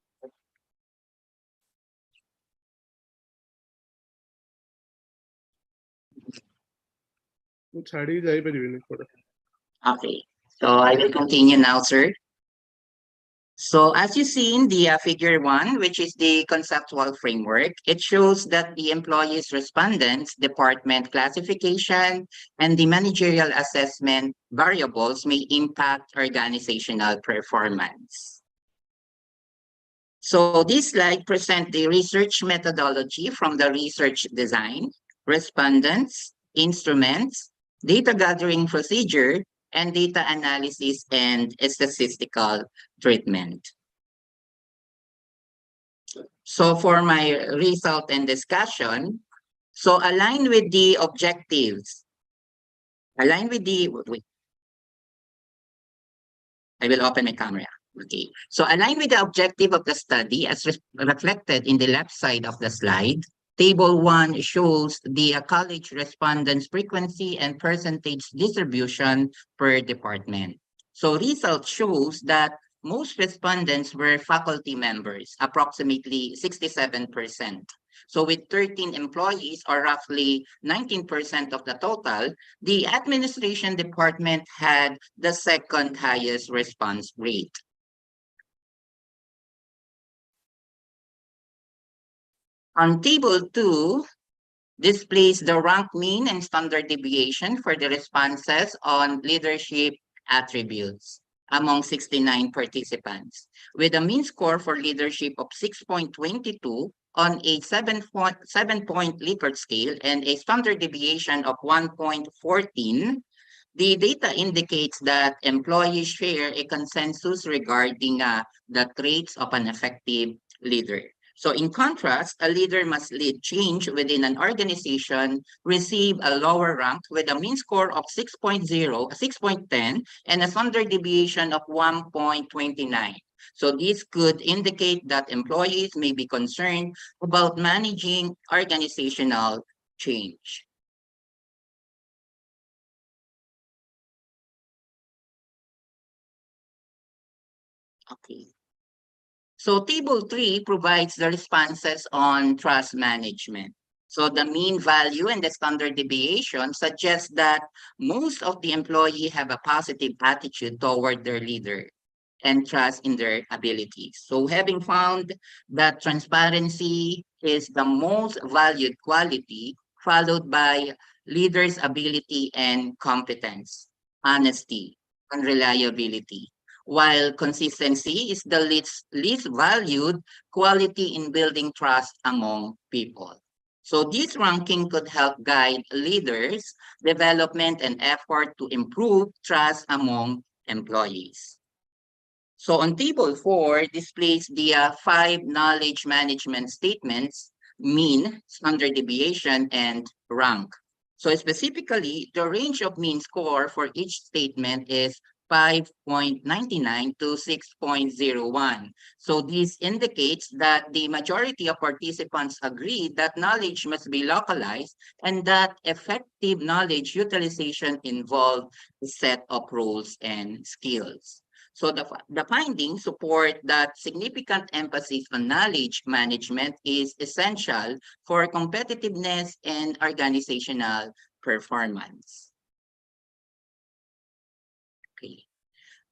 ମୁଁ ଛାଡିକି ଯାଇପାରିବିନି କୁଆଡେ। Okay. So I will continue now, sir. So as you see in the figure 1, which is the conceptual framework, it shows that the employees, respondents, department classification, and the managerial assessment variables may impact organizational performance. So this slide presents the research methodology from the research design, respondents, instruments, data gathering procedure, and data analysis and statistical treatment. So for my result and discussion, so align with the objectives. Align with the, wait, I will open my camera. Okay, so align with the objective of the study as reflected in the left side of the slide. Table 1 shows the college respondents frequency and percentage distribution per department. So result shows that most respondents were faculty members, approximately 67%. So with 13 employees, or roughly 19% of the total, the administration department had the second highest response rate. On table 2, displays the rank mean and standard deviation for the responses on leadership attributes among 69 participants, with a mean score for leadership of 6.22 on a 7-point Likert scale and a standard deviation of 1.14. The data indicates that employees share a consensus regarding the traits of an effective leader. So in contrast, a leader must lead change within an organization, receive a lower rank with a mean score of 6.10, and a standard deviation of 1.29. So this could indicate that employees may be concerned about managing organizational change. Okay. So table 3 provides the responses on trust management. So the mean value and the standard deviation suggests that most of the employees have a positive attitude toward their leader and trust in their abilities. So having found that transparency is the most valued quality, followed by leaders' ability and competence, honesty, and reliability, while consistency is the least valued quality in building trust among people. So this ranking could help guide leaders' development and effort to improve trust among employees. So on table 4 displays the 5 knowledge management statements: mean, standard deviation, and rank. So specifically, the range of mean score for each statement is 5.99 to 6.01. So this indicates that the majority of participants agree that knowledge must be localized and that effective knowledge utilization involves a set of roles and skills. So the findings support that significant emphasis on knowledge management is essential for competitiveness and organizational performance. Okay.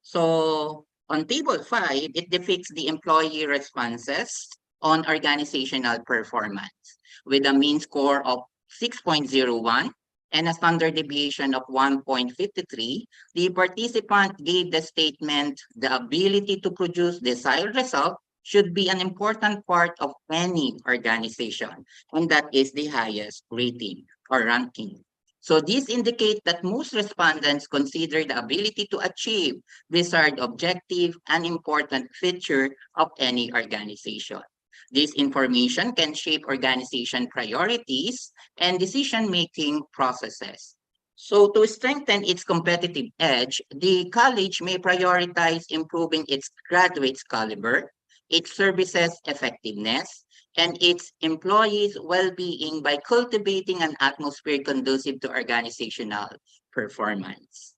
So on table 5, it depicts the employee responses on organizational performance with a mean score of 6.01 and a standard deviation of 1.53, the participant gave the statement, the ability to produce desired result should be an important part of any organization, and that is the highest rating or ranking. So this indicates that most respondents consider the ability to achieve desired objective an important feature of any organization. This information can shape organization priorities and decision-making processes. So to strengthen its competitive edge, the college may prioritize improving its graduates' caliber, its services effectiveness, and its employees' well-being by cultivating an atmosphere conducive to organizational performance.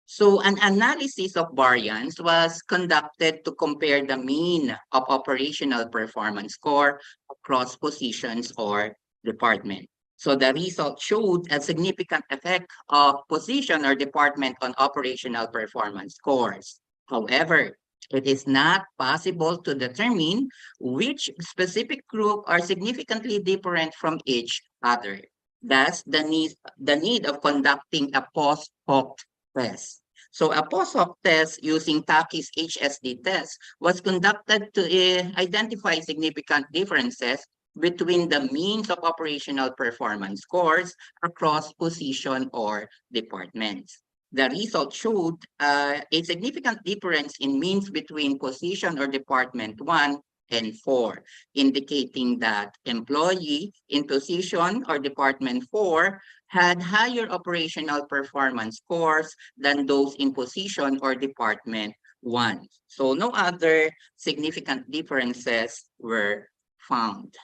So an analysis of variance was conducted to compare the mean of operational performance score across positions or department. So the result showed a significant effect of position or department on operational performance scores. However, it is not possible to determine which specific group are significantly different from each other. Thus, the need of conducting a post hoc test. So a post hoc test using Taki's HSD test was conducted to identify significant differences between the means of operational performance scores across position or departments. The result showed a significant difference in means between position or department 1 and 4, indicating that employee in position or department 4 had higher operational performance scores than those in position or department 1. So no other significant differences were found.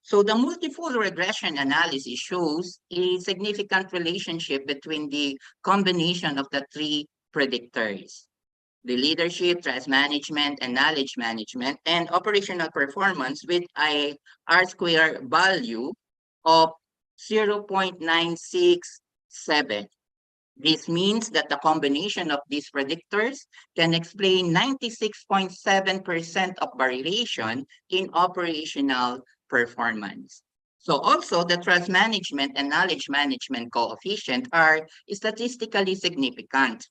So the multifold regression analysis shows a significant relationship between the combination of the three predictors: the leadership, trust management, and knowledge management, and operational performance with a R-square value of 0.967. This means that the combination of these predictors can explain 96.7% of variation in operational performance. So also the trust management and knowledge management coefficient are statistically significant.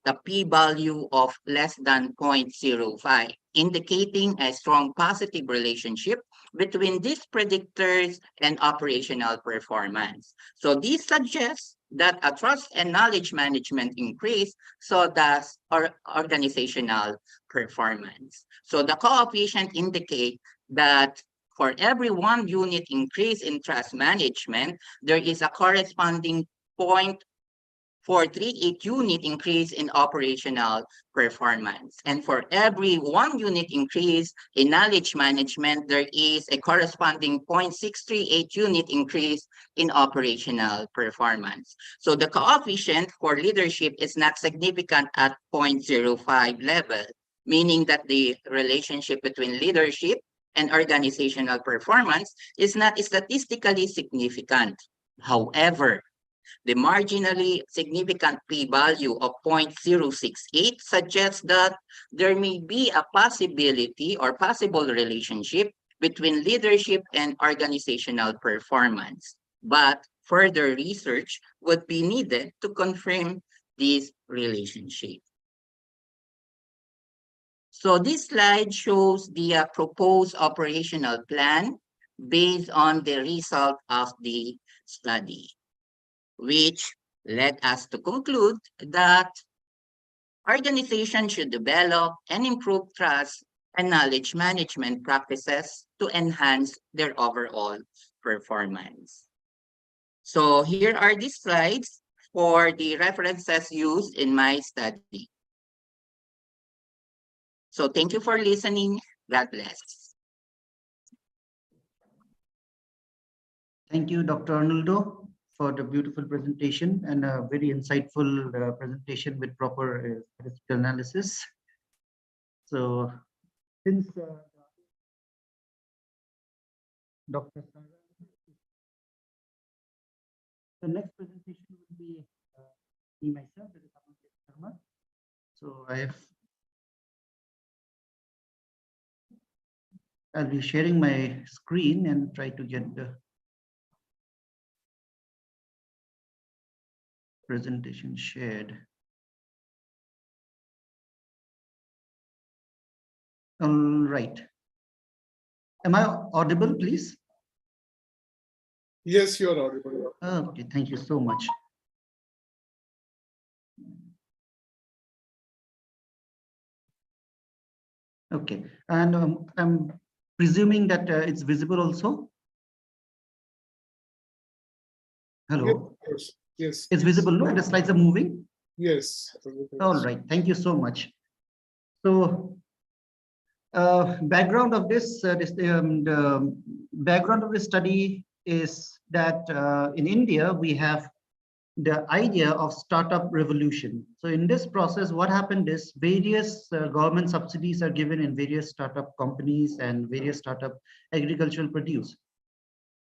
The p-value of less than 0.05, indicating a strong positive relationship between these predictors and operational performance. So this suggests that a trust and knowledge management increase, so does our organizational performance. So the coefficient indicate that for every 1 unit increase in trust management, there is a corresponding 0.438 unit increase in operational performance. And for every 1 unit increase in knowledge management, there is a corresponding 0.638 unit increase in operational performance. So the coefficient for leadership is not significant at 0.05 level, meaning that the relationship between leadership and organizational performance is not statistically significant. However, the marginally significant p-value of 0.068 suggests that there may be a possibility or possible relationship between leadership and organizational performance. But further research would be needed to confirm this relationship. So this slide shows the proposed operational plan based on the result of the study, which led us to conclude that organizations should develop and improve trust and knowledge management practices to enhance their overall performance. So here are the slides for the references used in my study. So thank you for listening. God bless. Thank you, Dr. Arnoldo, for the beautiful presentation and a very insightful presentation with proper statistical analysis. So since Dr. Sarah, the next presentation will be me myself, that is Amandeep Sharma. So I'll be sharing my screen and try to get the presentation shared. All right. Am I audible, please? Yes, you are audible. Okay, thank you so much. Okay, and I'm presuming that it's visible also. Hello. Yes, yes. It's visible, no? The slides are moving. Yes. All right, thank you so much. So, background of this, the background of this study is that in India we have the idea of startup revolution. So in this process, what happened is various government subsidies are given in various startup companies and various startup agricultural produce.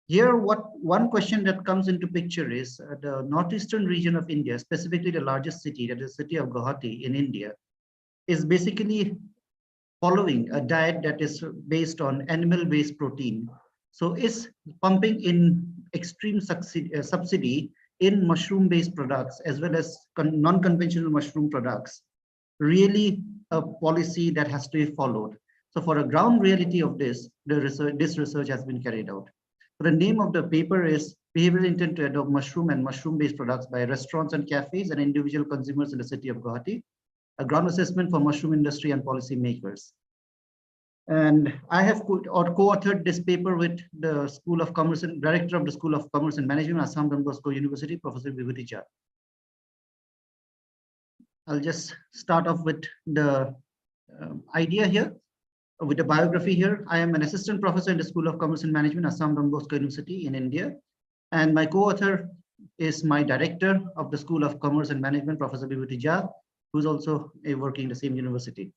Here, one question that comes into picture is the northeastern region of India, specifically the largest city, that is the city of Guwahati in India, is basically following a diet that is based on animal-based protein. So is pumping in extreme subsidy in mushroom-based products as well as non-conventional mushroom products really a policy that has to be followed? So for a ground reality of this, this research has been carried out. So the name of the paper is Behavioral Intent to Adopt Mushroom and Mushroom-Based Products by Restaurants and Cafes and Individual Consumers in the City of Guwahati, a ground assessment for mushroom industry and policy makers. And I have co-authored this paper with the School of Commerce and Director of the School of Commerce and Management, Assam Don Bosco University, Professor Vibhuti Jha. I'll just start off with the idea here, with the biography here. I am an assistant professor in the School of Commerce and Management, Assam Don Bosco University in India. And my co-author is my director of the School of Commerce and Management, Professor Vibhuti Jha, who's also working in the same university.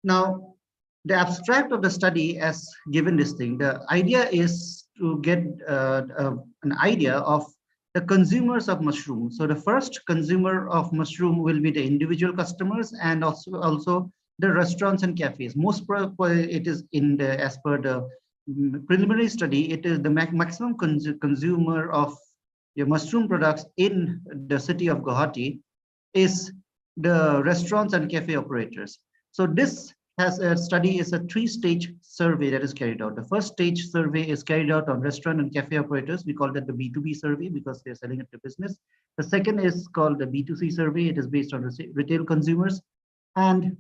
Now, the abstract of the study as given this thing, the idea is to get an idea of the consumers of mushroom. So the first consumer of mushroom will be the individual customers and also the restaurants and cafes. It is in the, as per the preliminary study, it is the maximum consumer of your mushroom products in the city of Guwahati is the restaurants and cafe operators. So this has a study is a three-stage survey that is carried out. The first stage survey is carried out on restaurant and cafe operators. We call that the B2B survey because they're selling it to business. The second is called the B2C survey. It is based on retail consumers. And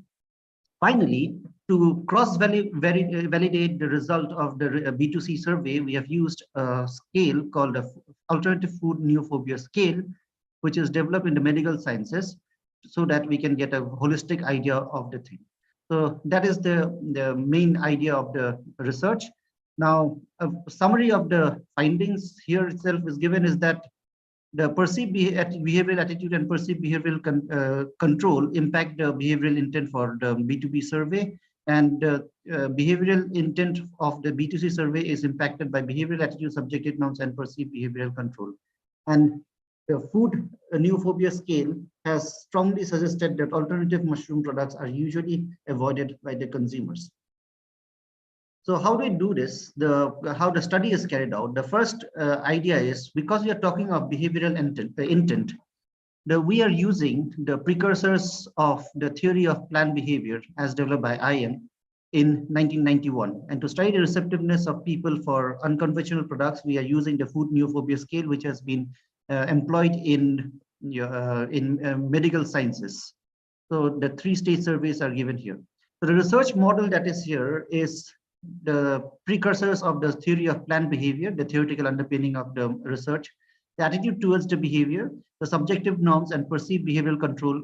finally, to cross-validate the result of the B2C survey, we have used a scale called the Alternative Food Neophobia Scale, which is developed in the medical sciences so that we can get a holistic idea of the thing. So that is the main idea of the research. Now, a summary of the findings here itself is given is that the perceived behavioral attitude and perceived behavioral control impact the behavioral intent for the B2B survey, and the behavioral intent of the B2C survey is impacted by behavioral attitude, subjective norms, and perceived behavioral control. And the food neophobia scale has strongly suggested that alternative mushroom products are usually avoided by the consumers. So how do we do this? How the study is carried out. The first idea is, because we are talking of behavioral intent, we are using the precursors of the theory of planned behavior as developed by IM in 1991. And to study the receptiveness of people for unconventional products, we are using the food neophobia scale, which has been employed in medical sciences. So the three-stage surveys are given here. So the research model that is here is the precursors of the theory of planned behavior, the theoretical underpinning of the research, the attitude towards the behavior, the subjective norms, and perceived behavioral control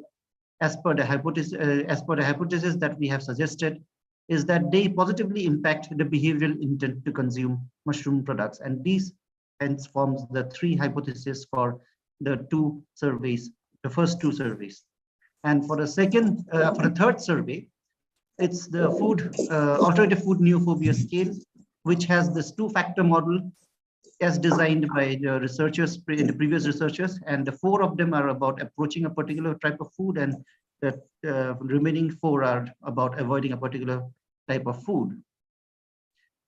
as per the hypothesis that we have suggested, is that they positively impact the behavioral intent to consume mushroom products. And these hence forms the three hypotheses for the two surveys, the first two surveys. And for the third survey, it's the alternative food neophobia scale, which has this two-factor model as designed by the researchers, the previous researchers, and the four of them are about approaching a particular type of food, and the remaining four are about avoiding a particular type of food.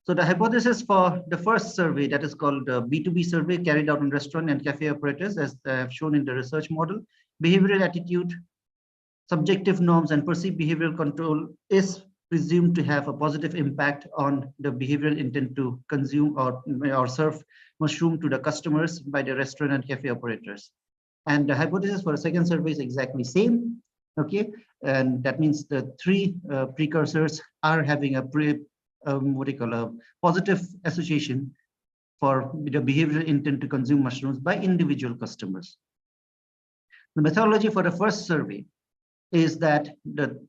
So the hypothesis for the first survey, that is called the B2B survey, carried out on restaurant and cafe operators, as I have shown in the research model, behavioral attitude, subjective norms, and perceived behavioral control is presumed to have a positive impact on the behavioral intent to consume or serve mushroom to the customers by the restaurant and cafe operators. And the hypothesis for the second survey is exactly same. Okay, and that means the three precursors are having a positive association for the behavioral intent to consume mushrooms by individual customers. The methodology for the first survey is that the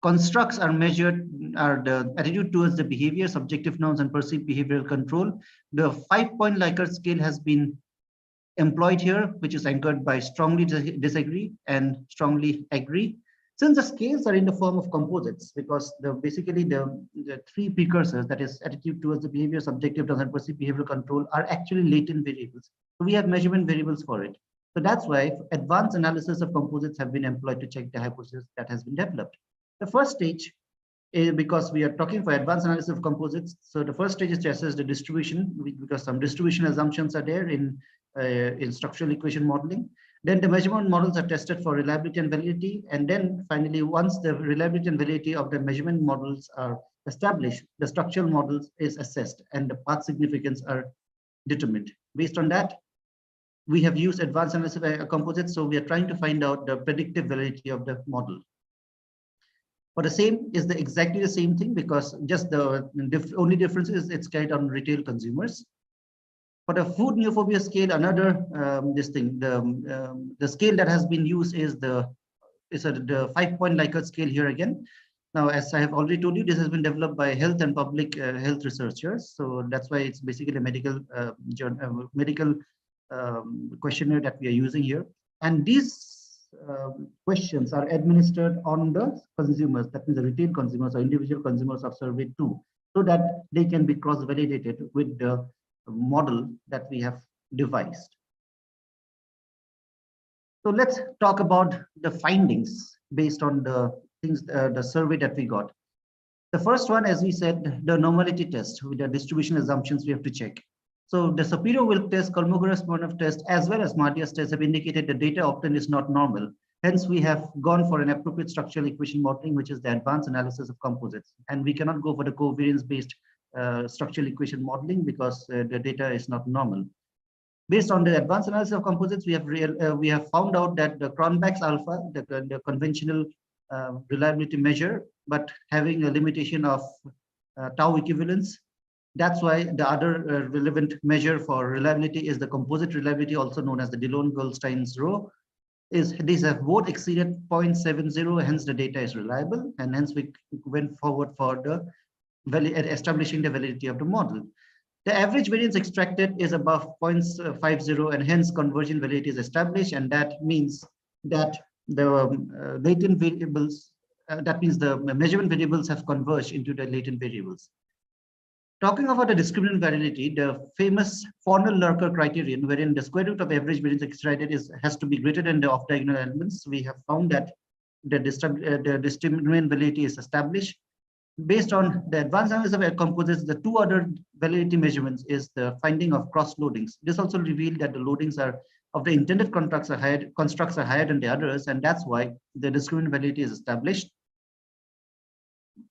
constructs are measured are the attitude towards the behavior, subjective norms, and perceived behavioral control. The 5-point Likert scale has been employed here, which is anchored by strongly disagree and strongly agree. Since the scales are in the form of composites, because basically the three precursors, that is attitude towards the behavior, subjective doesn't perceive behavioral control, are actually latent variables. So we have measurement variables for it. So that's why advanced analysis of composites have been employed to check the hypothesis that has been developed. The first stage is, because we are talking for advanced analysis of composites, so the first stage is to assess the distribution, because some distribution assumptions are there in structural equation modeling. Then the measurement models are tested for reliability and validity. And then finally, once the reliability and validity of the measurement models are established, the structural models is assessed and the path significance are determined. Based on that, we have used advanced analysis of composites. So we are trying to find out the predictive validity of the model. For the same is exactly the same thing, because just the only difference is it's carried on retail consumers. For the food neophobia scale, another the scale that has been used is the 5-point Likert scale here again. Now, as I have already told you, this has been developed by health and public health researchers. So that's why it's basically a medical questionnaire that we are using here. And these questions are administered on the consumers, that means the retail consumers or individual consumers of survey 2, so that they can be cross-validated with the model that we have devised. So let's talk about the findings based on the things, the survey that we got. The first one, as we said, the normality test with the distribution assumptions we have to check. So the Shapiro-Wilk test, Kolmogorov-Smirnov test, as well as Mardia's test have indicated the data obtained is not normal. Hence, we have gone for an appropriate structural equation modeling, which is the advanced analysis of composites. And we cannot go for the covariance-based structural equation modeling because the data is not normal. Based on the advanced analysis of composites, we have found out that the Cronbach's alpha, the conventional reliability measure, but having a limitation of tau equivalence. That's why the other relevant measure for reliability is the composite reliability, also known as the Dillon-Goldstein's rho. These have both exceeded 0.70, hence the data is reliable, and hence we went forward for the establishing the validity of the model. The average variance extracted is above 0.50, and hence conversion validity is established, and that means that the latent variables, that means the measurement variables have converged into the latent variables. Talking about the discriminant validity, the famous Fornell-Lurker criterion, wherein the square root of average variance extracted has to be greater than the off-diagonal elements, we have found that the discriminant validity is established. Based on the advanced analysis of composites, the two other validity measurements is the finding of cross loadings. This also revealed that the loadings of the intended constructs are higher than the others, and that's why the discriminant validity is established.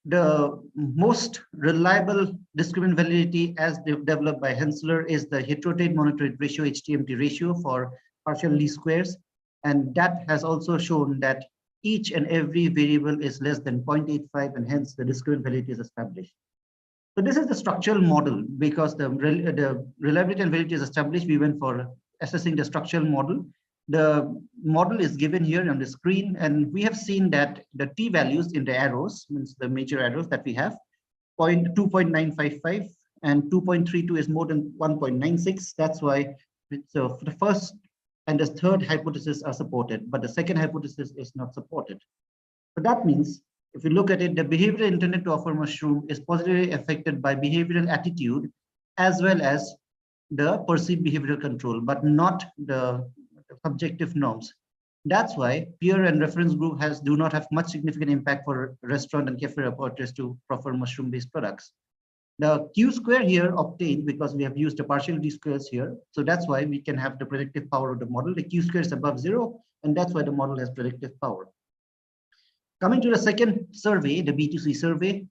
The most reliable discriminant validity as developed by Hensler is the heterotate monotoid ratio, HTMT ratio, for partial least squares. And that has also shown that each and every variable is less than 0.85, and hence the discriminant validity is established. So this is the structural model. Because the reliability and validity is established, we went for assessing the structural model. The model is given here on the screen, and we have seen that the t values in the arrows, means the major arrows that we have, 2.955 and 2.32 is more than 1.96. That's why so the first and the third hypothesis are supported, but the second hypothesis is not supported. So that means if you look at it, the behavior intended to offer mushroom is positively affected by behavioral attitude as well as the perceived behavioral control, but not the subjective norms. That's why peer and reference group do not have much significant impact for restaurant and cafe operators to prefer mushroom-based products. The Q square here obtained because we have used the partial D squares here. So that's why we can have the predictive power of the model. The Q square is above 0, and that's why the model has predictive power. Coming to the second survey, the B2C survey,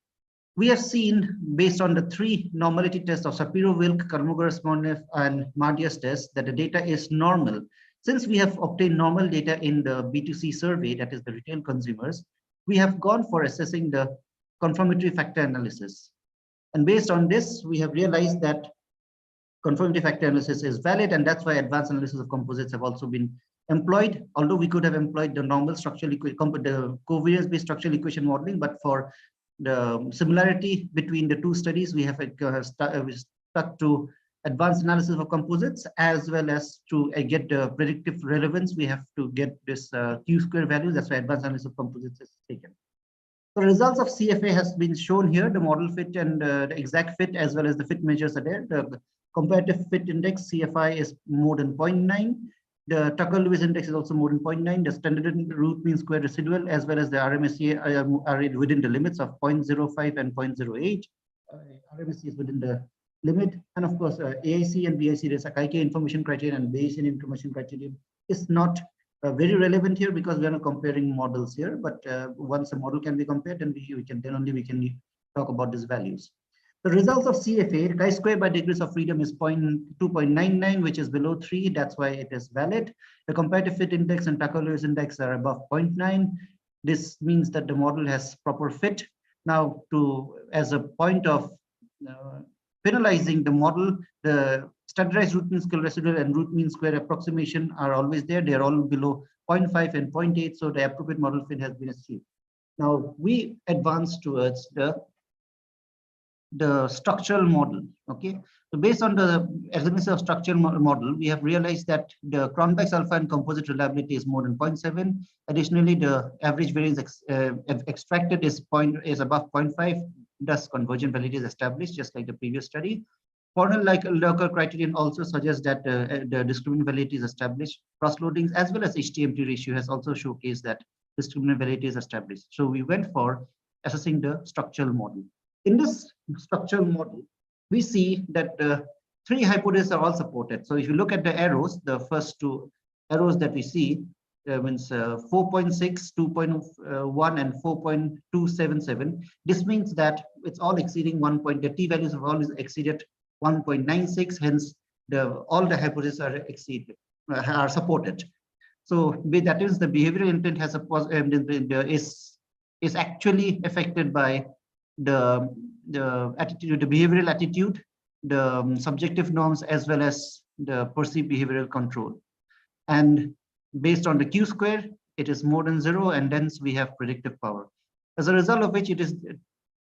we have seen based on the 3 normality tests of Shapiro-Wilk, Kolmogorov-Smirnov, and Mardia's test that the data is normal. Since we have obtained normal data in the B2C survey, that is the retail consumers, we have gone for assessing the conformity factor analysis. And based on this, we have realized that conformity factor analysis is valid, and that's why advanced analysis of composites have also been employed. Although we could have employed the normal structural equation, the covariance-based structural equation modeling, but for the similarity between the two studies, we have stuck to advanced analysis of composites, as well as to get predictive relevance, we have to get this Q-square value. That's why advanced analysis of composites is taken. The results of CFA has been shown here. The model fit and the exact fit, as well as the fit measures are there. The comparative fit index, CFI, is more than 0.9. The Tucker-Lewis index is also more than 0.9. The standard root mean square residual, as well as the RMSE are within the limits of 0.05 and 0.08. RMSE is within the limit. And of course, AIC and BIC, there's a KIK information criterion and Bayesian information criterion is not very relevant here because we are not comparing models here. But once a model can be compared, then we can talk about these values. The results of CFA, chi-square by degrees of freedom, is 2.99, which is below 3. That's why it is valid. The comparative fit index and Tucker-Lewis index are above 0.9. This means that the model has proper fit. Now, as a point of penalizing the model, the standardized root mean square residual and root mean square approximation are always there. They are all below 0.5 and 0.8. So the appropriate model fit has been achieved. Now we advance towards the structural model. Okay, so based on the estimates of structural model, we have realized that the Cronbach's alpha and composite reliability is more than 0.7. Additionally, the average variance extracted is above 0.5. Thus, convergent validity is established, just like the previous study. Cornell-Locker criterion also suggests that the discriminant validity is established. Cross-loadings as well as HTMT ratio has also showcased that discriminant validity is established. So we went for assessing the structural model. In this structural model, we see that the 3 hypotheses are all supported. So if you look at the arrows, the first 2 arrows that we see means 4.6, 2.1, and 4.277. This means that it's all exceeding 1 point. The t values of all is exceeded 1.96. Hence, all the hypotheses are supported. So that is the behavioral intent has is actually affected by the attitude, the behavioral attitude, the subjective norms, as well as the perceived behavioral control. And based on the Q-square, it is more than 0, and hence we have predictive power. As a result of which, it is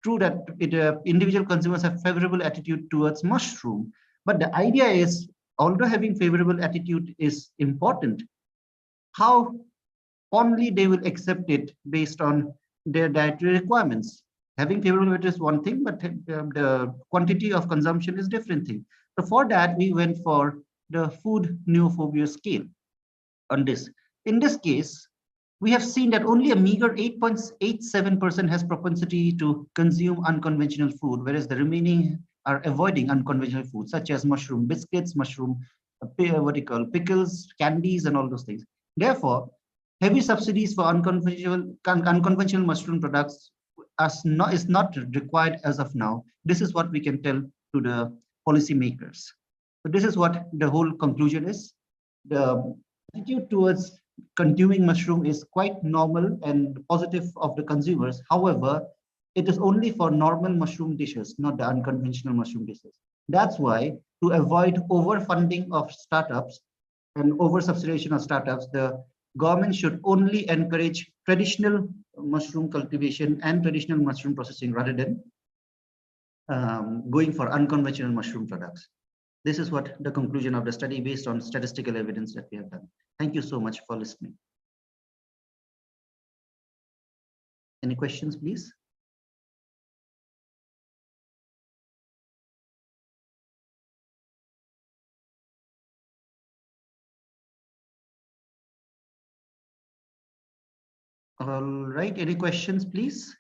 true that individual consumers have favorable attitude towards mushroom. But the idea is, although having favorable attitude is important, how only they will accept it based on their dietary requirements. Having favorable attitude is one thing, but the quantity of consumption is different thing. So for that, we went for the food neophobia scale on this. In this case, we have seen that only a meager 8.87% has propensity to consume unconventional food, whereas the remaining are avoiding unconventional food, such as mushroom biscuits, mushroom pickles, candies, and all those things. Therefore, heavy subsidies for unconventional mushroom products is not required as of now. This is what we can tell to the policymakers. So this is what the whole conclusion is. The attitude towards consuming mushroom is quite normal and positive of the consumers. However, it is only for normal mushroom dishes, not the unconventional mushroom dishes. That's why, to avoid overfunding of startups and oversubsidization of startups, the government should only encourage traditional mushroom cultivation and traditional mushroom processing rather than going for unconventional mushroom products. This is what the conclusion of the study based on statistical evidence that we have done. Thank you so much for listening. Any questions, please? All right, any questions, please?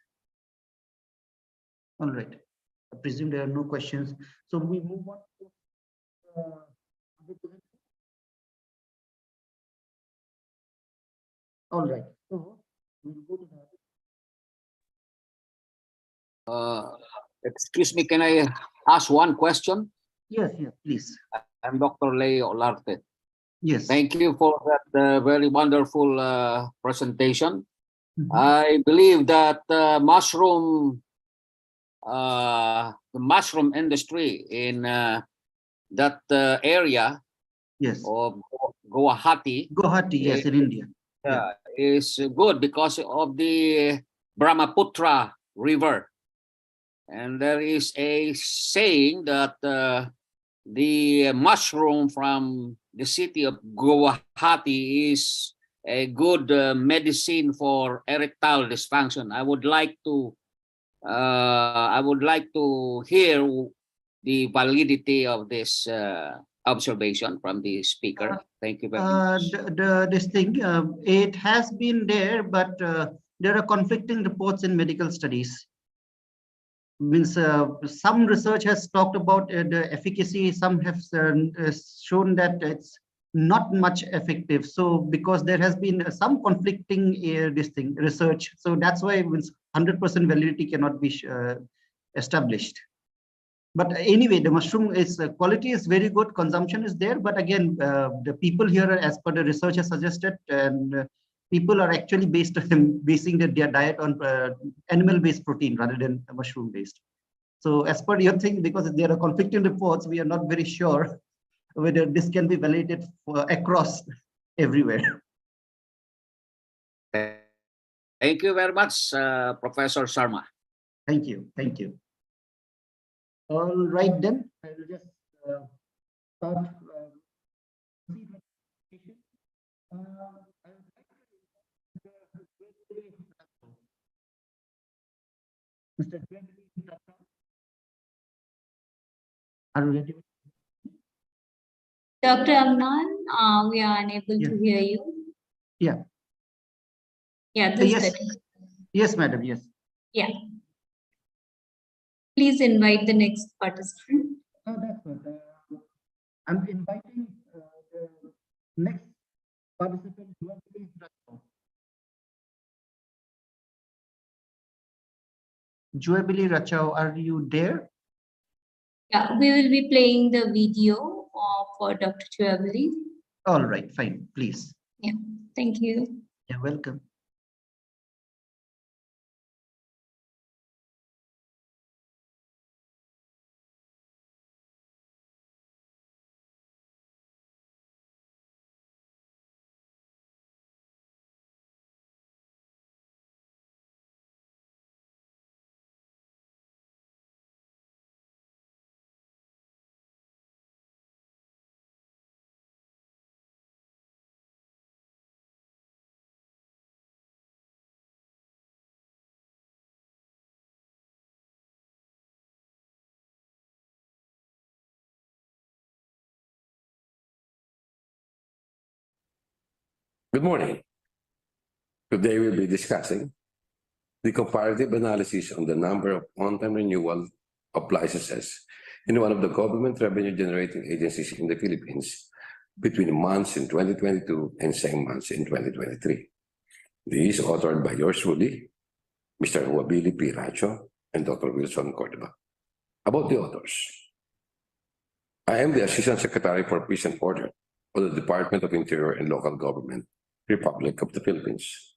All right, I presume there are no questions. So we move on to all right. So we'll go to the Excuse me, can I ask one question? yes, please. I'm Dr. Leo Olarte. Yes. Thank you for that very wonderful presentation. Mhm. I believe that the mushroom industry in that area Yes. of Guwahati Guwahati, yes, in India. is good because of the Brahmaputra River. And there is a saying that the mushroom from the city of Guwahati is a good medicine for erectile dysfunction. I would like to hear the validity of this observation from the speaker. Thank you very much. This thing, it has been there, but there are conflicting reports in medical studies. Means some research has talked about the efficacy, some have shown that it's not much effective. So because there has been some conflicting research, so that's why 100% validity cannot be established. But anyway, the mushroom is quality is very good, consumption is there, but again, the people here, as per the research has suggested, and people are actually basing their diet on animal-based protein rather than mushroom-based. So as per your thing, because there are conflicting reports, we are not very sure whether this can be validated across everywhere. Thank you very much, Professor Sharma. Thank you. Thank you. All right, then I will just start. Mr. Are you ready? Dr. Amnan, we are unable to hear you. Yeah. Yeah, this Yes. is better. Yes, madam. Yes. Yeah. Please invite the next participant. That's good. I'm inviting the next participant. Joabili Rachao, are you there? Yeah, we will be playing the video for Dr. Chuabali. All right, fine, please. Yeah, thank you. You're welcome. Good morning. Today we'll be discussing the comparative analysis on the number of on-time renewal of licenses in one of the government revenue generating agencies in the Philippines between months in 2022 and same months in 2023. This is authored by yours truly, Mr. Joabili P. Racho and Dr. Wilson Cordova. About the authors. I am the Assistant Secretary for Peace and Order of the Department of Interior and Local Government, Republic of the Philippines.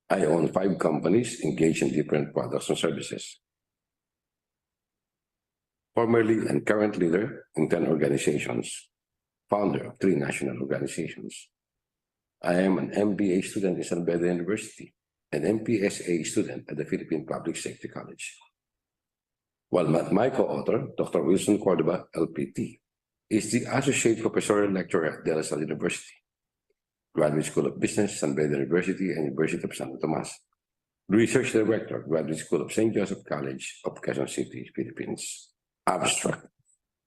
I own 5 companies engaged in different products and services. Formerly and current leader in 10 organizations, founder of 3 national organizations. I am an MBA student in San Beda University, an MPSA student at the Philippine Public Safety College. While my co-author, Dr. Wilson Cordova, LPT, is the Associate Professorial Lecturer at De La Salle University, Graduate School of Business, San Beda University, and University of Santo Tomas. Research Director, Graduate School of St. Joseph College of Quezon City, Philippines. Abstract.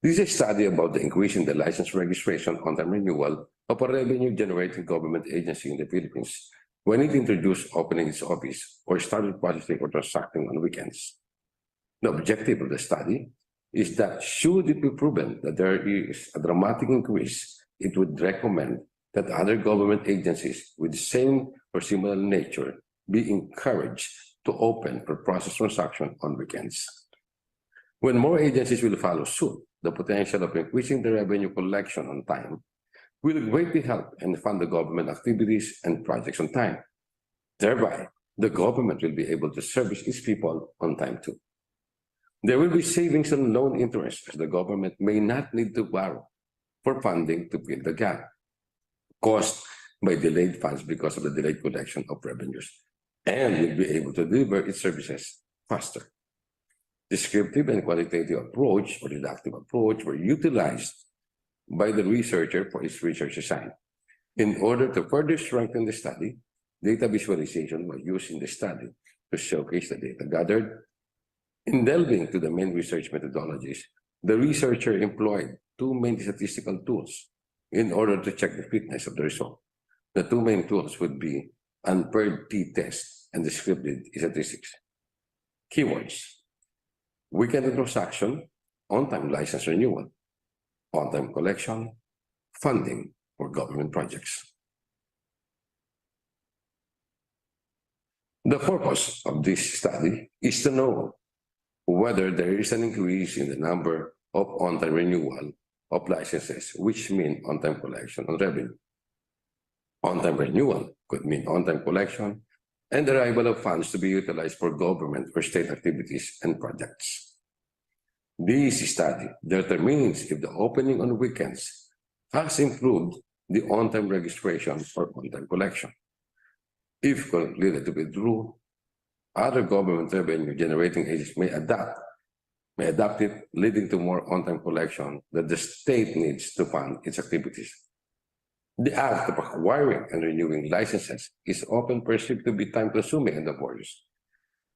This is a study about the increase in the license registration on time renewal of a revenue-generating government agency in the Philippines when it introduced opening its office or started processing or transacting on weekends. The objective of the study is that should it be proven that there is a dramatic increase, it would recommend that other government agencies with the same or similar nature be encouraged to open or process transactions on weekends. When more agencies will follow suit, the potential of increasing the revenue collection on time will greatly help and fund the government activities and projects on time. Thereby, the government will be able to service its people on time too. There will be savings on loan interest as the government may not need to borrow for funding to fill the gap caused by delayed funds because of the delayed collection of revenues, and will be able to deliver its services faster. Descriptive and qualitative approach or deductive approach were utilized by the researcher for his research assignment. In order to further strengthen the study, data visualization was used in the study to showcase the data gathered. In delving to the main research methodologies, the researcher employed two main statistical tools in order to check the fitness of the result. The two main tools would be unpaired t-test and descriptive statistics. Keywords: weekend transaction, on-time license renewal, on-time collection, funding for government projects. The purpose of this study is to know whether there is an increase in the number of on-time renewal of licenses, which mean on-time collection and revenue. On-time renewal could mean on-time collection and arrival of funds to be utilized for government or state activities and projects. This study determines if the opening on weekends has improved the on-time registration or on-time collection. If concluded to be true, other government revenue generating agencies may adapt it, leading to more on-time collection that the state needs to fund its activities. The act of acquiring and renewing licenses is often perceived to be time-consuming and laborious,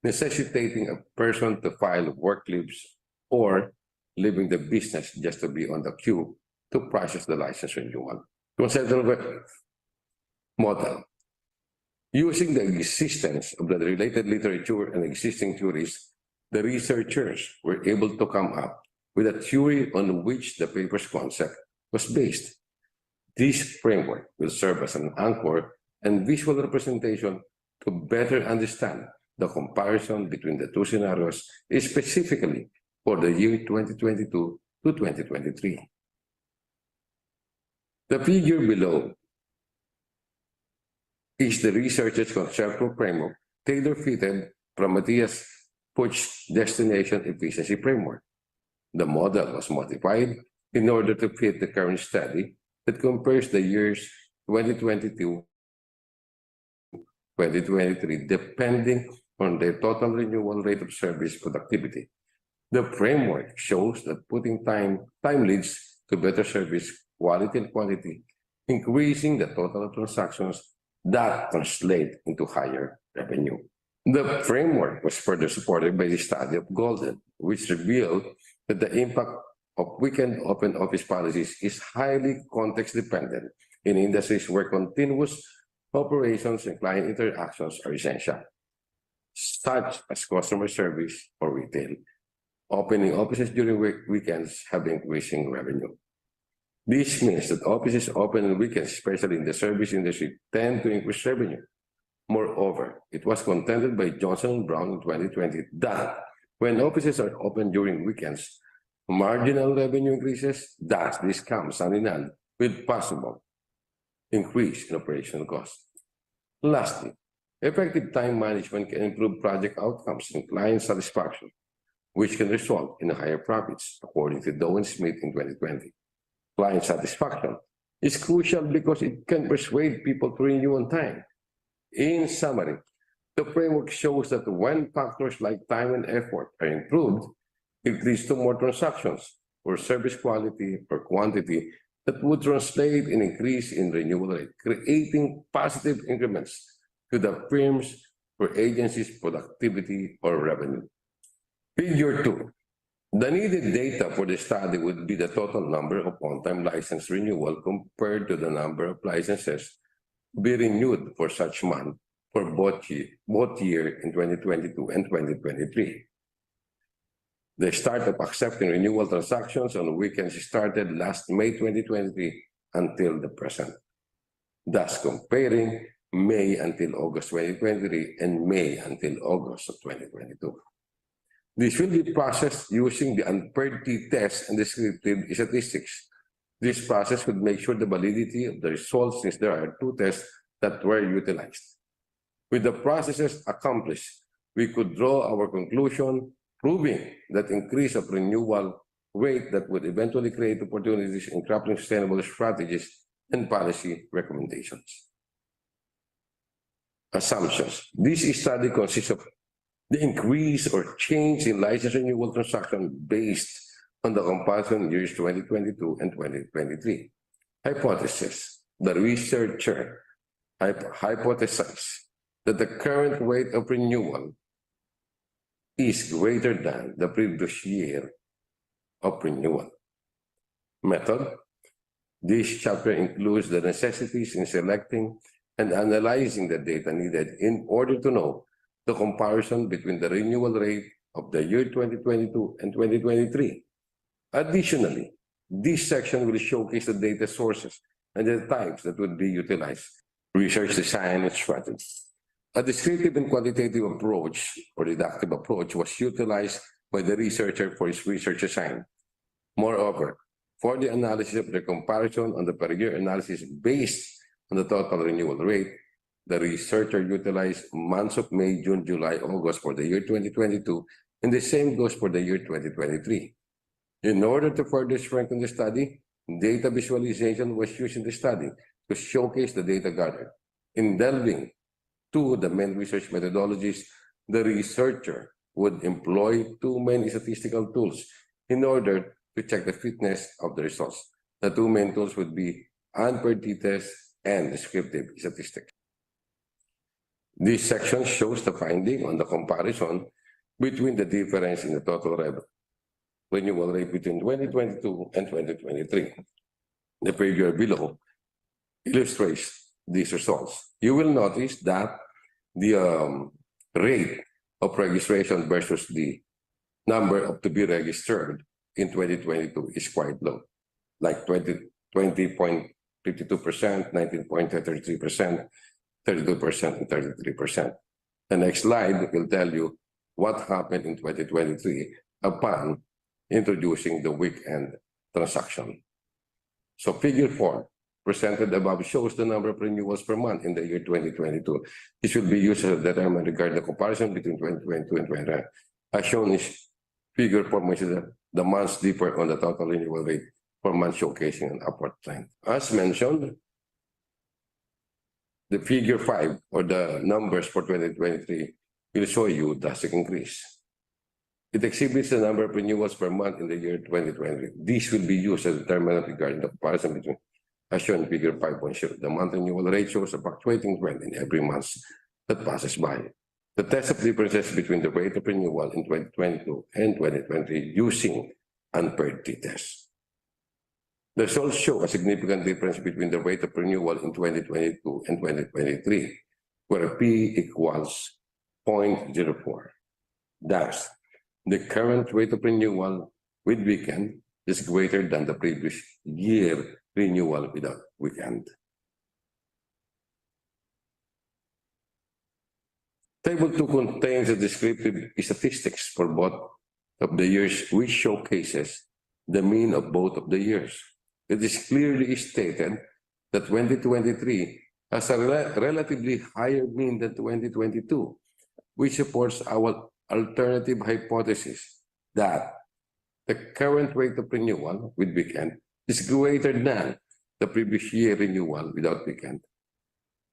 necessitating a person to file work leaves or leaving the business just to be on the queue to process the license renewal. Consider model. Using the existence of the related literature and existing theories, the researchers were able to come up with a theory on which the paper's concept was based. This framework will serve as an anchor and visual representation to better understand the comparison between the two scenarios, specifically for the year 2022 to 2023. The figure below is the researcher's conceptual framework, tailor-fitted from Matthias Puig's destination efficiency framework. The model was modified in order to fit the current study that compares the years 2022-2023, depending on the total renewal rate of service productivity. The framework shows that putting time leads to better service quality and quantity, increasing the total transactions that translate into higher revenue. The framework was further supported by the study of Golden, which revealed that the impact of weekend open office policies is highly context dependent in industries where continuous operations and client interactions are essential, such as customer service or retail. Opening offices during weekends have increasing revenue. This means that offices open on weekends, especially in the service industry, tend to increase revenue. Moreover, it was contended by Johnson & Brown in 2020 that when offices are open during weekends, marginal revenue increases. Thus, this comes hand in hand with possible increase in operational costs. Lastly, effective time management can improve project outcomes and client satisfaction, which can result in higher profits, according to Doe and Smith in 2020. Client satisfaction is crucial because it can persuade people to renew on time. In summary, the framework shows that when factors like time and effort are improved, it leads to more transactions or service quality or quantity that would translate in increase in renewal rate, creating positive increments to the firm's or agency's productivity or revenue. Figure 2. The needed data for the study would be the total number of on-time license renewal compared to the number of licenses to be renewed for such month for both year in 2022 and 2023. The start of accepting renewal transactions on weekends started last May 2023 until the present, thus comparing May until August 2023 and May until August of 2022. This will be processed using the unpaired t-test and descriptive statistics. This process would make sure the validity of the results since there are two tests that were utilized. With the processes accomplished, we could draw our conclusion, proving that increase of renewal rate that would eventually create opportunities in crafting sustainable strategies and policy recommendations. Assumptions. This study consists of the increase or change in license renewal transaction based on the comparison years 2022 and 2023. Hypothesis: the researcher hypothesized that the current rate of renewal is greater than the previous year of renewal. Method: this chapter includes the necessities in selecting and analyzing the data needed in order to know the comparison between the renewal rate of the year 2022 and 2023. Additionally, this section will showcase the data sources and the types that would be utilized, research design and strategy. A descriptive and quantitative approach or deductive approach was utilized by the researcher for his research assignment. Moreover, for the analysis of the comparison on the per year analysis based on the total renewal rate, the researcher utilized months of May, June, July, August for the year 2022, and the same goes for the year 2023. In order to further strengthen the study, data visualization was used in the study to showcase the data gathered. In delving to the main research methodologies, the researcher would employ two main statistical tools in order to check the fitness of the results. The two main tools would be unpaired t-test and descriptive statistics. This section shows the finding on the comparison between the difference in the total renewal rate between 2022 and 2023. The figure below illustrates these results. You will notice that the rate of registration versus the number of to be registered in 2022 is quite low, like 20.52%, 19.33%, 32%, and 33%. The next slide will tell you what happened in 2023 upon introducing the weekend transaction. So figure 4 presented above shows the number of renewals per month in the year 2022. This will be used to determine regarding the comparison between 2022 and 2023. As shown is figure 4, which is the months differ on the total renewal rate per month, showcasing an upward trend. As mentioned, the figure 5 or the numbers for 2023 will show you drastic increase. It exhibits the number of renewals per month in the year 2020. This will be used as a determinant regarding the comparison between, as shown in figure 5.0. The month renewal rate shows a fluctuating trend in every month that passes by. The test of differences between the rate of renewal in 2022 and 2020 using unpaired t-test. The results show a significant difference between the rate of renewal in 2022 and 2023, where P equals 0.04. Thus, the current rate of renewal with weekend is greater than the previous year renewal without weekend. Table 2 contains the descriptive statistics for both of the years, which showcases the mean of both of the years. It is clearly stated that 2023 has a relatively higher mean than 2022, which supports our alternative hypothesis that the current rate of renewal with weekend is greater than the previous year renewal without weekend.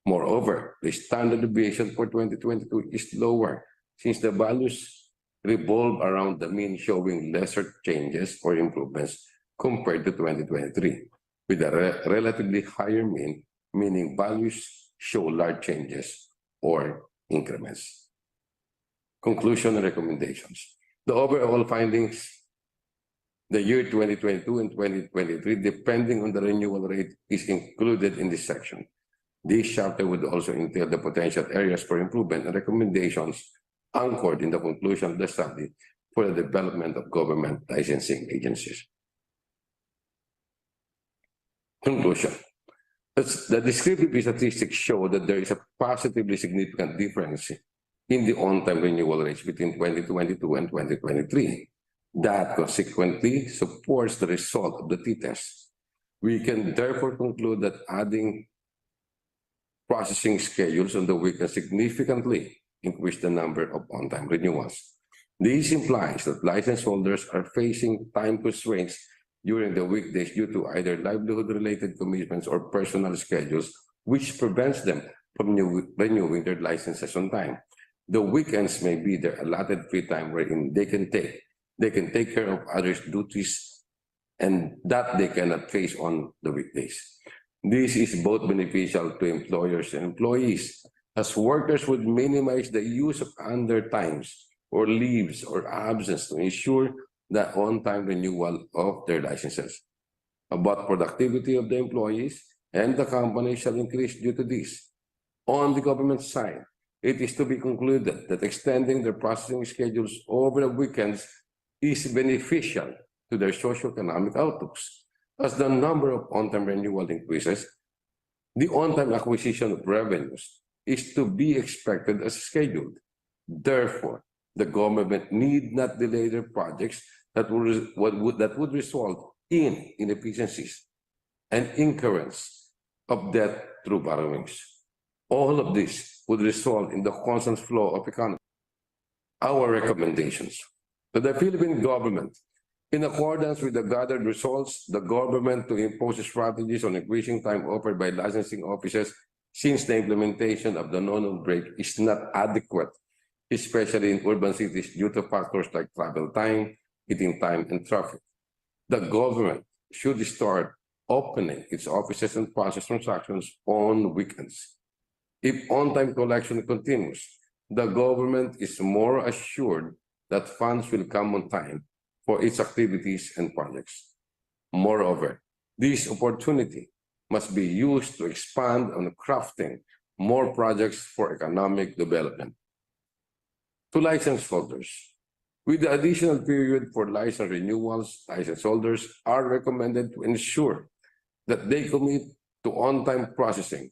Moreover, the standard deviation for 2022 is lower since the values revolve around the mean, showing lesser changes or improvements compared to 2023, with a relatively higher mean, meaning values show large changes or increments. Conclusion and recommendations. The overall findings, the year 2022 and 2023, depending on the renewal rate, is included in this section. This chapter would also entail the potential areas for improvement and recommendations anchored in the conclusion of the study for the development of government licensing agencies. Conclusion. The descriptive statistics show that there is a positively significant difference in the on-time renewal rates between 2022 and 2023. That consequently supports the result of the t-test. We can therefore conclude that adding processing schedules on the weekend significantly increase the number of on-time renewals. This implies that license holders are facing time constraints during the weekdays due to either livelihood-related commitments or personal schedules, which prevents them from renewing their licenses on time. The weekends may be their allotted free time wherein they can take care of others' duties and that they cannot face on the weekdays. This is both beneficial to employers and employees, as workers would minimize the use of undertimes or leaves or absence to ensure the on-time renewal of their licenses. About productivity of the employees and the company shall increase due to this. On the government side, it is to be concluded that extending their processing schedules over the weekends is beneficial to their socioeconomic outlooks. As the number of on-time renewal increases, the on-time acquisition of revenues is to be expected as scheduled. Therefore, the government need not delay their projects that would result in inefficiencies and incurrence of debt through borrowings. All of this would result in the constant flow of economy. Our recommendations to the Philippine government, in accordance with the gathered results, the government to impose strategies on increasing time offered by licensing offices since the implementation of the no-no break is not adequate, especially in urban cities due to factors like travel time, eating time, and traffic. The government should start opening its offices and process transactions on weekends. If on-time collection continues, the government is more assured that funds will come on time for its activities and projects. Moreover, this opportunity must be used to expand on crafting more projects for economic development. To license holders, with the additional period for license renewals, license holders are recommended to ensure that they commit to on-time processing.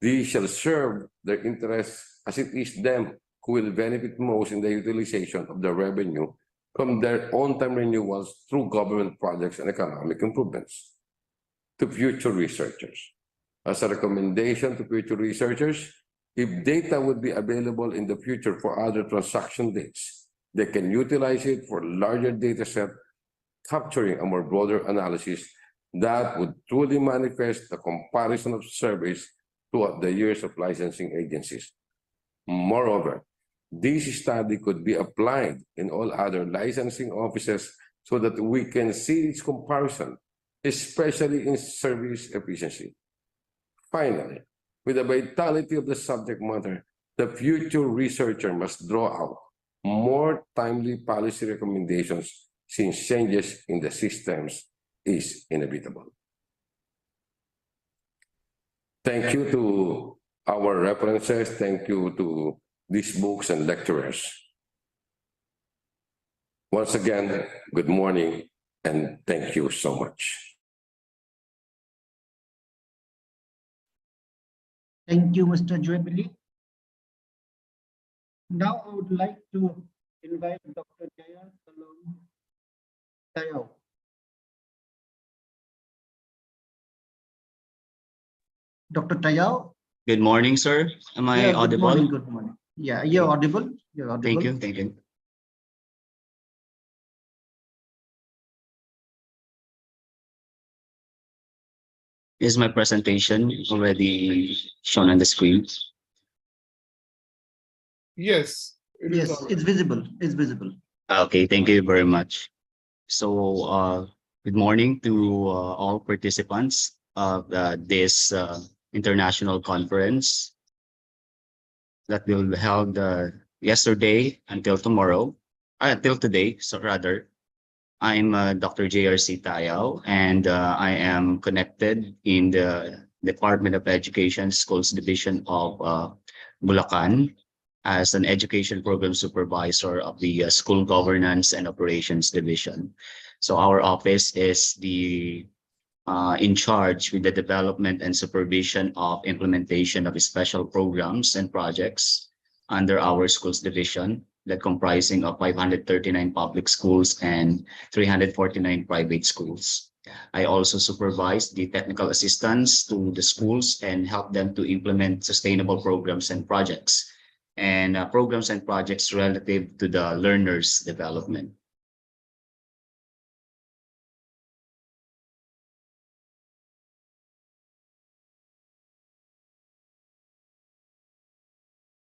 These shall serve their interests as it is them who will benefit most in the utilization of the revenue from their on-time renewals through government projects and economic improvements. To future researchers, as a recommendation to future researchers, if data would be available in the future for other transaction dates, they can utilize it for larger data set, capturing a more broader analysis that would truly manifest the comparison of surveys throughout the years of licensing agencies. Moreover, this study could be applied in all other licensing offices so that we can see its comparison, especially in service efficiency. Finally, with the vitality of the subject matter, the future researcher must draw out more timely policy recommendations since changes in the systems is inevitable. Thank you to our references. Thank you to these books and lecturers. Once again, good morning and thank you so much. Thank you, Mr. Juebeli. Now I would like to invite Dr. Jaya Salom Tayao. Dr. Tayao. Good morning, sir. Am I audible? Good morning. Yeah, you're audible. You're audible. Thank you. Thank you. Is my presentation already shown on the screen? Yes. Yes, it's visible. It's visible. Okay, thank you very much. So, good morning to all participants of this international conference that will be held yesterday until tomorrow, until today, so rather. I'm Dr. JRC Tayao, and I am connected in the Department of Education Schools Division of Bulacan as an education program supervisor of the School Governance and Operations Division. So our office is the in charge with the development and supervision of implementation of special programs and projects under our schools division, that comprising of 539 public schools and 349 private schools. I also supervise the technical assistance to the schools and help them to implement sustainable programs and projects relative to the learners' development.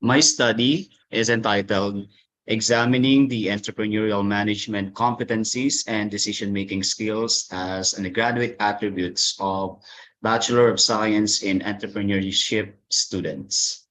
My study is entitled Examining the Entrepreneurial Management Competencies and Decision-Making Skills as Undergraduate Attributes of Bachelor of Science in Entrepreneurship students.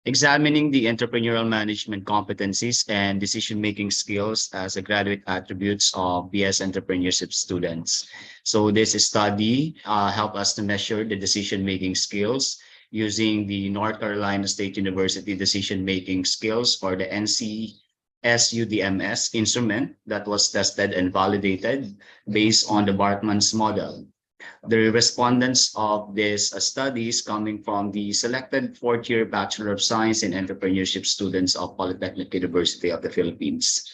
Examining the entrepreneurial management competencies and decision-making skills as a graduate attributes of BS entrepreneurship students. So this study helped us to measure the decision-making skills using the North Carolina State University decision-making skills, or the NCSUDMS instrument that was tested and validated based on the Bartman's model. The respondents of this studies coming from the selected fourth-year Bachelor of Science in Entrepreneurship students of Polytechnic University of the Philippines.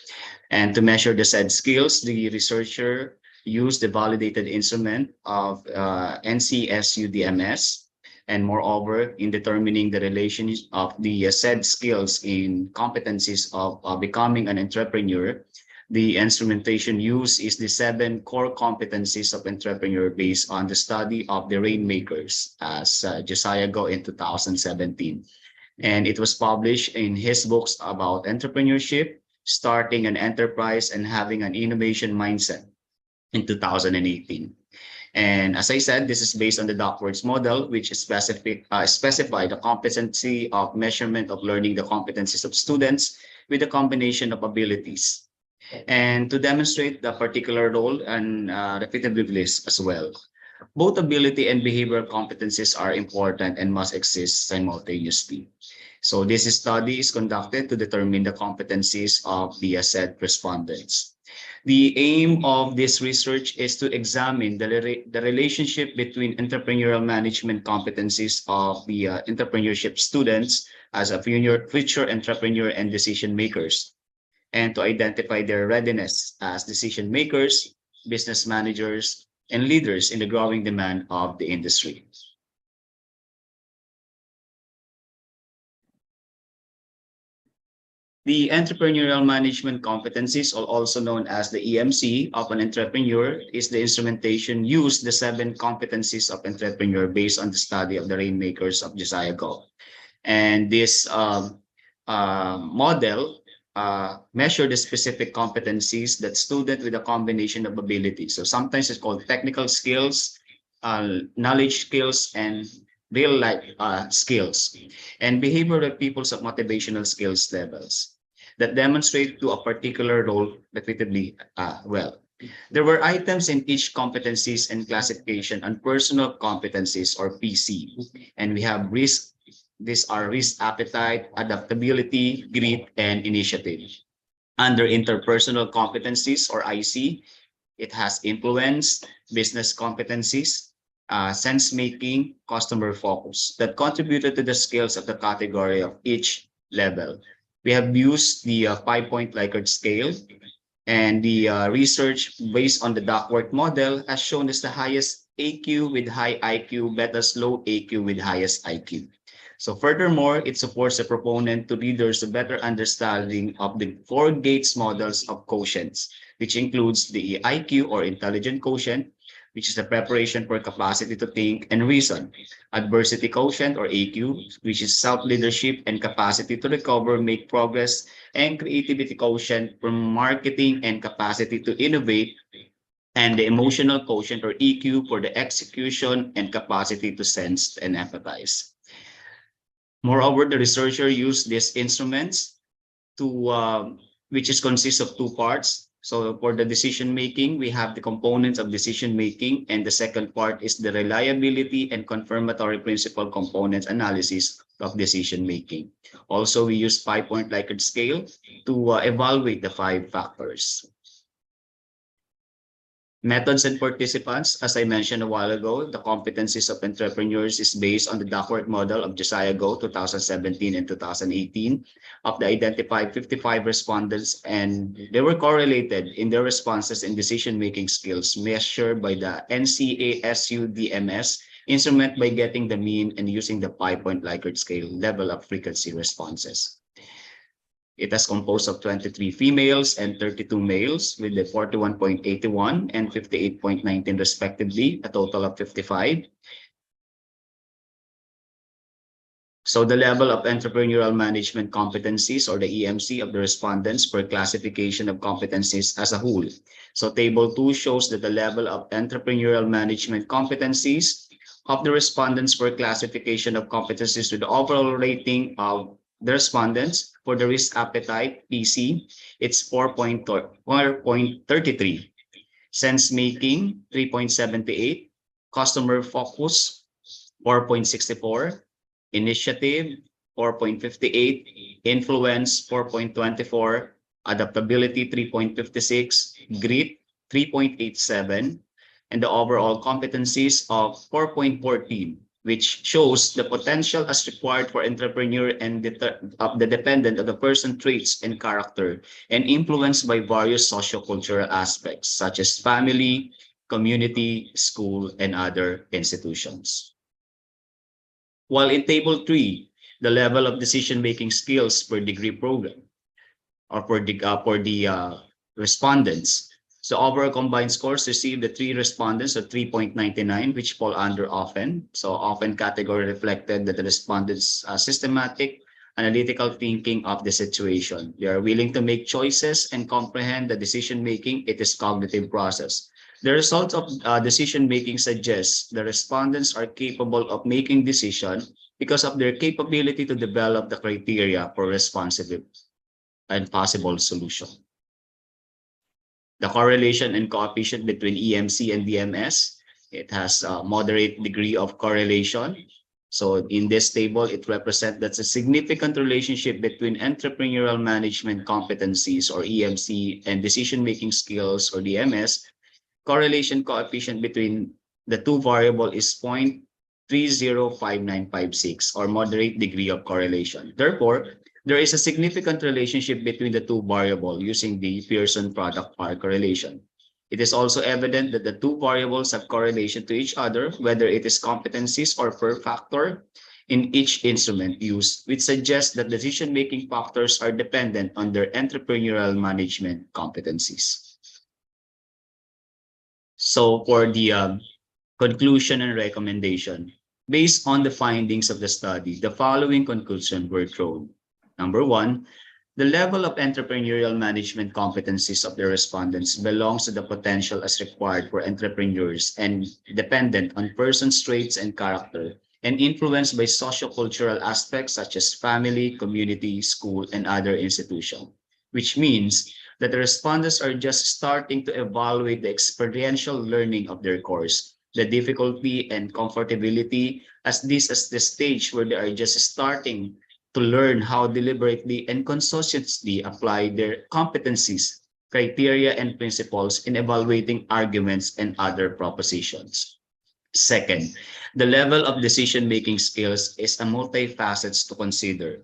And to measure the said skills, the researcher used the validated instrument of NCSUDMS, and moreover, in determining the relation of the said skills in competencies of becoming an entrepreneur, the instrumentation used is the 7 core competencies of entrepreneur based on the study of the Rainmakers as Josiah Go in 2017. And it was published in his books about entrepreneurship, starting an enterprise and having an innovation mindset in 2018. And as I said, this is based on the Duckworth model, which specify the competency of measurement of learning the competencies of students with a combination of abilities, and to demonstrate the particular role and repetitiveness as well. Both ability and behavioral competencies are important and must exist simultaneously. So this study is conducted to determine the competencies of the said respondents. The aim of this research is to examine the relationship between entrepreneurial management competencies of the entrepreneurship students as a future entrepreneur and decision makers, and to identify their readiness as decision makers, business managers, and leaders in the growing demand of the industry. The entrepreneurial management competencies, also known as the EMC of an entrepreneur, is the instrumentation used the 7 competencies of entrepreneur based on the study of the Rainmakers of Josiah Go. And this model measure the specific competencies that student with a combination of abilities. So sometimes it's called technical skills, knowledge skills, and real life skills, and behavioral peoples of motivational skills levels that demonstrate to a particular role repeatedly well. There were items in each competencies and classification on personal competencies, or PC, and we have risk. These are risk appetite, adaptability, grit, and initiative. Under interpersonal competencies, or IC, it has influence, business competencies, sense making, customer focus that contributed to the skills of the category of each level. We have used the 5-point Likert scale, and the research based on the Duckworth model has shown us the highest AQ with high IQ, betas low AQ with highest IQ. So furthermore, it supports the proponent to readers a better understanding of the 4 Gates models of quotients, which includes the IQ, or intelligent quotient, which is the preparation for capacity to think and reason, adversity quotient, or AQ, which is self-leadership and capacity to recover, make progress, and creativity quotient from marketing and capacity to innovate, and the emotional quotient, or EQ, for the execution and capacity to sense and empathize. Moreover, the researcher used these instruments to, which consists of 2 parts. So for the decision making, we have the components of decision making, and the second part is the reliability and confirmatory principle components analysis of decision making. Also, we use 5-point Likert scale to evaluate the 5 factors. Methods and participants, as I mentioned a while ago, the competencies of entrepreneurs is based on the Duckworth model of Josiah Go 2017 and 2018. Of the identified 55 respondents, and they were correlated in their responses and decision-making skills measured by the NCASUDMS instrument by getting the mean and using the 5-point Likert scale level of frequency responses. It is composed of 23 females and 32 males with the 41.81 and 58.19 respectively, a total of 55. So the level of entrepreneurial management competencies, or the EMC, of the respondents per classification of competencies as a whole. So table 2 shows that the level of entrepreneurial management competencies of the respondents per classification of competencies with the overall rating of the respondents for the risk appetite, PC, it's 4.33. Sense making, 3.78. Customer focus, 4.64. Initiative, 4.58, influence, 4.24, adaptability, 3.56, grit, 3.87, and the overall competencies of 4.14, which shows the potential as required for entrepreneur and of the dependent of the person traits and character, and influenced by various sociocultural aspects such as family, community, school, and other institutions. While in table 3, the level of decision-making skills per degree program, or for the respondents. So overall combined scores received the 3 respondents of 3.99, which fall under often. So often category reflected that the respondents' systematic, analytical thinking of the situation. They are willing to make choices and comprehend the decision-making. It is cognitive process. The results of decision-making suggests the respondents are capable of making decisions because of their capability to develop the criteria for responsive and possible solution. The correlation and coefficient between EMC and DMS, it has a moderate degree of correlation. So in this table, it represents that's a significant relationship between entrepreneurial management competencies, or EMC, and decision-making skills, or DMS. Correlation coefficient between the two variables is 0.305956, or moderate degree of correlation. Therefore, there is a significant relationship between the two variables using the Pearson product R correlation. It is also evident that the two variables have correlation to each other, whether it is competencies or per factor in each instrument used, which suggests that decision-making factors are dependent on their entrepreneurial management competencies. So for the conclusion and recommendation, based on the findings of the study, the following conclusions were drawn. Number 1, the level of entrepreneurial management competencies of the respondents belongs to the potential as required for entrepreneurs and dependent on persons' traits and character, and influenced by sociocultural aspects such as family, community, school, and other institutions, which means that the respondents are just starting to evaluate the experiential learning of their course, the difficulty and comfortability, as this is the stage where they are just starting to learn how deliberately and conscientiously apply their competencies, criteria, and principles in evaluating arguments and other propositions. Second, the level of decision-making skills is a multifaceted to consider.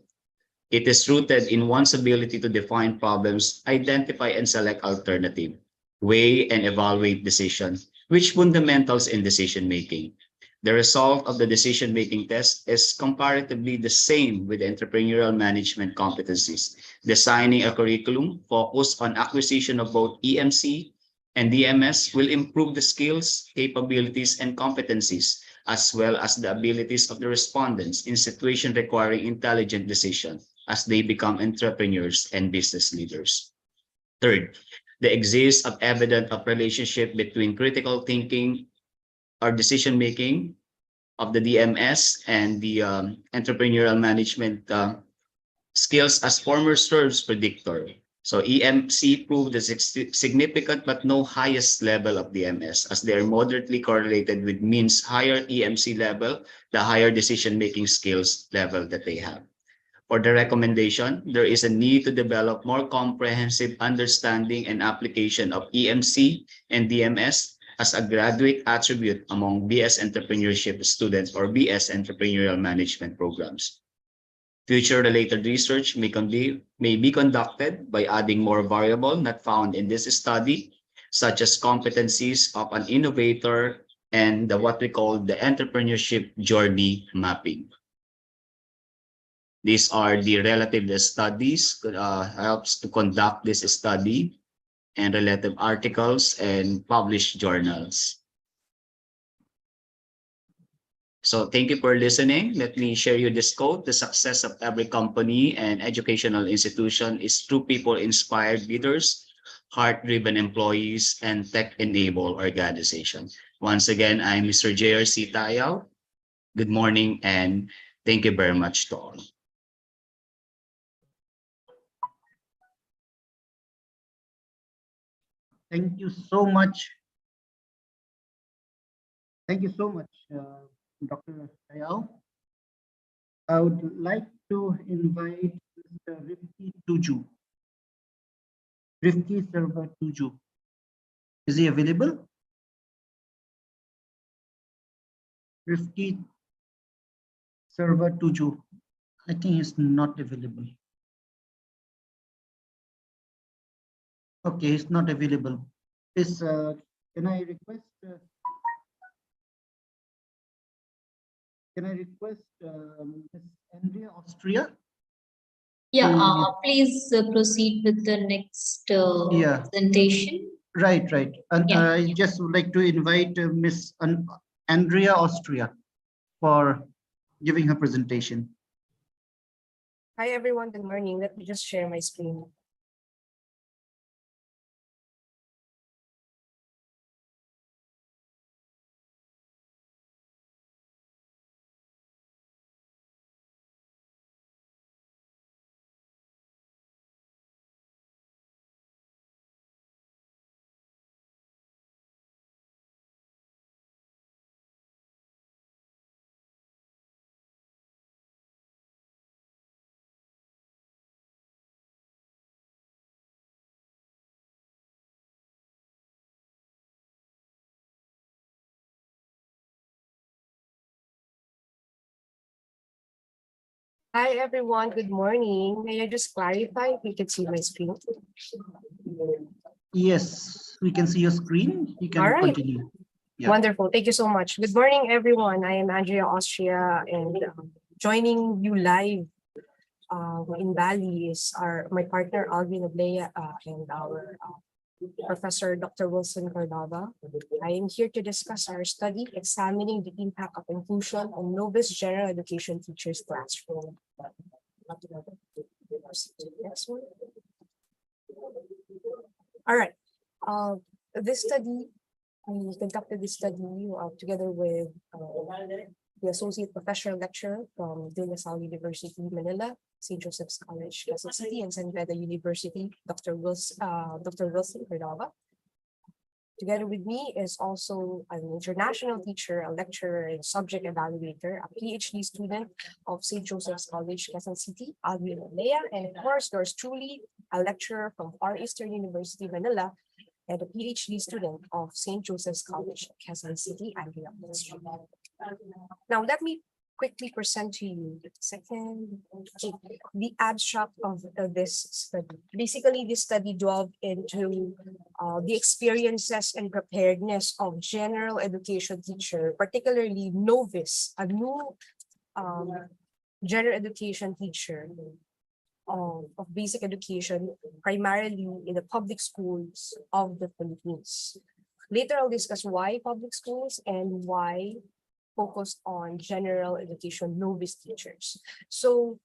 It is rooted in one's ability to define problems, identify and select alternatives, weigh and evaluate decisions, which fundamentals in decision-making. The result of the decision-making test is comparatively the same with entrepreneurial management competencies. Designing a curriculum focused on acquisition of both EMC and DMS will improve the skills, capabilities, and competencies, as well as the abilities of the respondents in situations requiring intelligent decision as they become entrepreneurs and business leaders. Third, the existence of evidence of relationship between critical thinking or decision-making of the DMS and the entrepreneurial management skills as former serves predictor. So EMC proved the significant but no highest level of DMS, as they are moderately correlated with means higher EMC level, the higher decision-making skills level that they have. For the recommendation, there is a need to develop more comprehensive understanding and application of EMC and DMS as a graduate attribute among BS entrepreneurship students or BS entrepreneurial management programs. Future related research may be conducted by adding more variables not found in this study, such as competencies of an innovator and what we call the entrepreneurship journey mapping. These are the relative studies, helps to conduct this study, and relative articles and published journals. So thank you for listening. Let me share you this quote. The success of every company and educational institution is through people-inspired leaders, heart-driven employees, and tech-enabled organization. Once again, I'm Mr. JRC Tayaw. Good morning and thank you very much to all. Thank you so much. Thank you so much, Dr. Tayaw. I would like to invite Mr. Rifki Tuju. Rifki Server Tuju. Is he available? Rifki Server Tuju. I think he's not available. Okay, he's not available. Is can I request? Can I request Ms. Andrea Austria? Yeah, to- please proceed with the next Yeah. presentation. Right. And Yeah. I just would like to invite Ms. Andrea Austria for giving her presentation. Hi, everyone. Good morning. Let me just share my screen. Hi, everyone. Good morning. May I just clarify if you can see my screen? Yes, we can see your screen. You can All right. continue. Yeah. Wonderful. Thank you so much. Good morning, everyone. I am Andrea Austria, and joining you live in Bali is my partner, Alvin Oblea, and our Professor Dr. Wilson Cordova. I am here to discuss our study examining the impact of inclusion on novice general education teachers' classroom. Next one. All right. This study, we conducted this study together with the Associate Professor Lecturer from De La Salle University, Manila, St. Joseph's College, Quezon City, and San Beda University, Dr. Wilson Cordova. Together with me is also an international teacher, a lecturer, and subject evaluator, a PhD student of St. Joseph's College, Quezon City, Alvin Olea, and of course, there's truly a lecturer from Far Eastern University, Manila, and a PhD student of St. Joseph's College, Quezon City, Andrea Austria. Now, let me quickly present to you the abstract of this study. Basically, this study delved into the experiences and preparedness of general education teacher, particularly novice, a new general education teacher of basic education, primarily in the public schools of the Philippines. Later, I'll discuss why public schools and why focused on general education novice teachers. So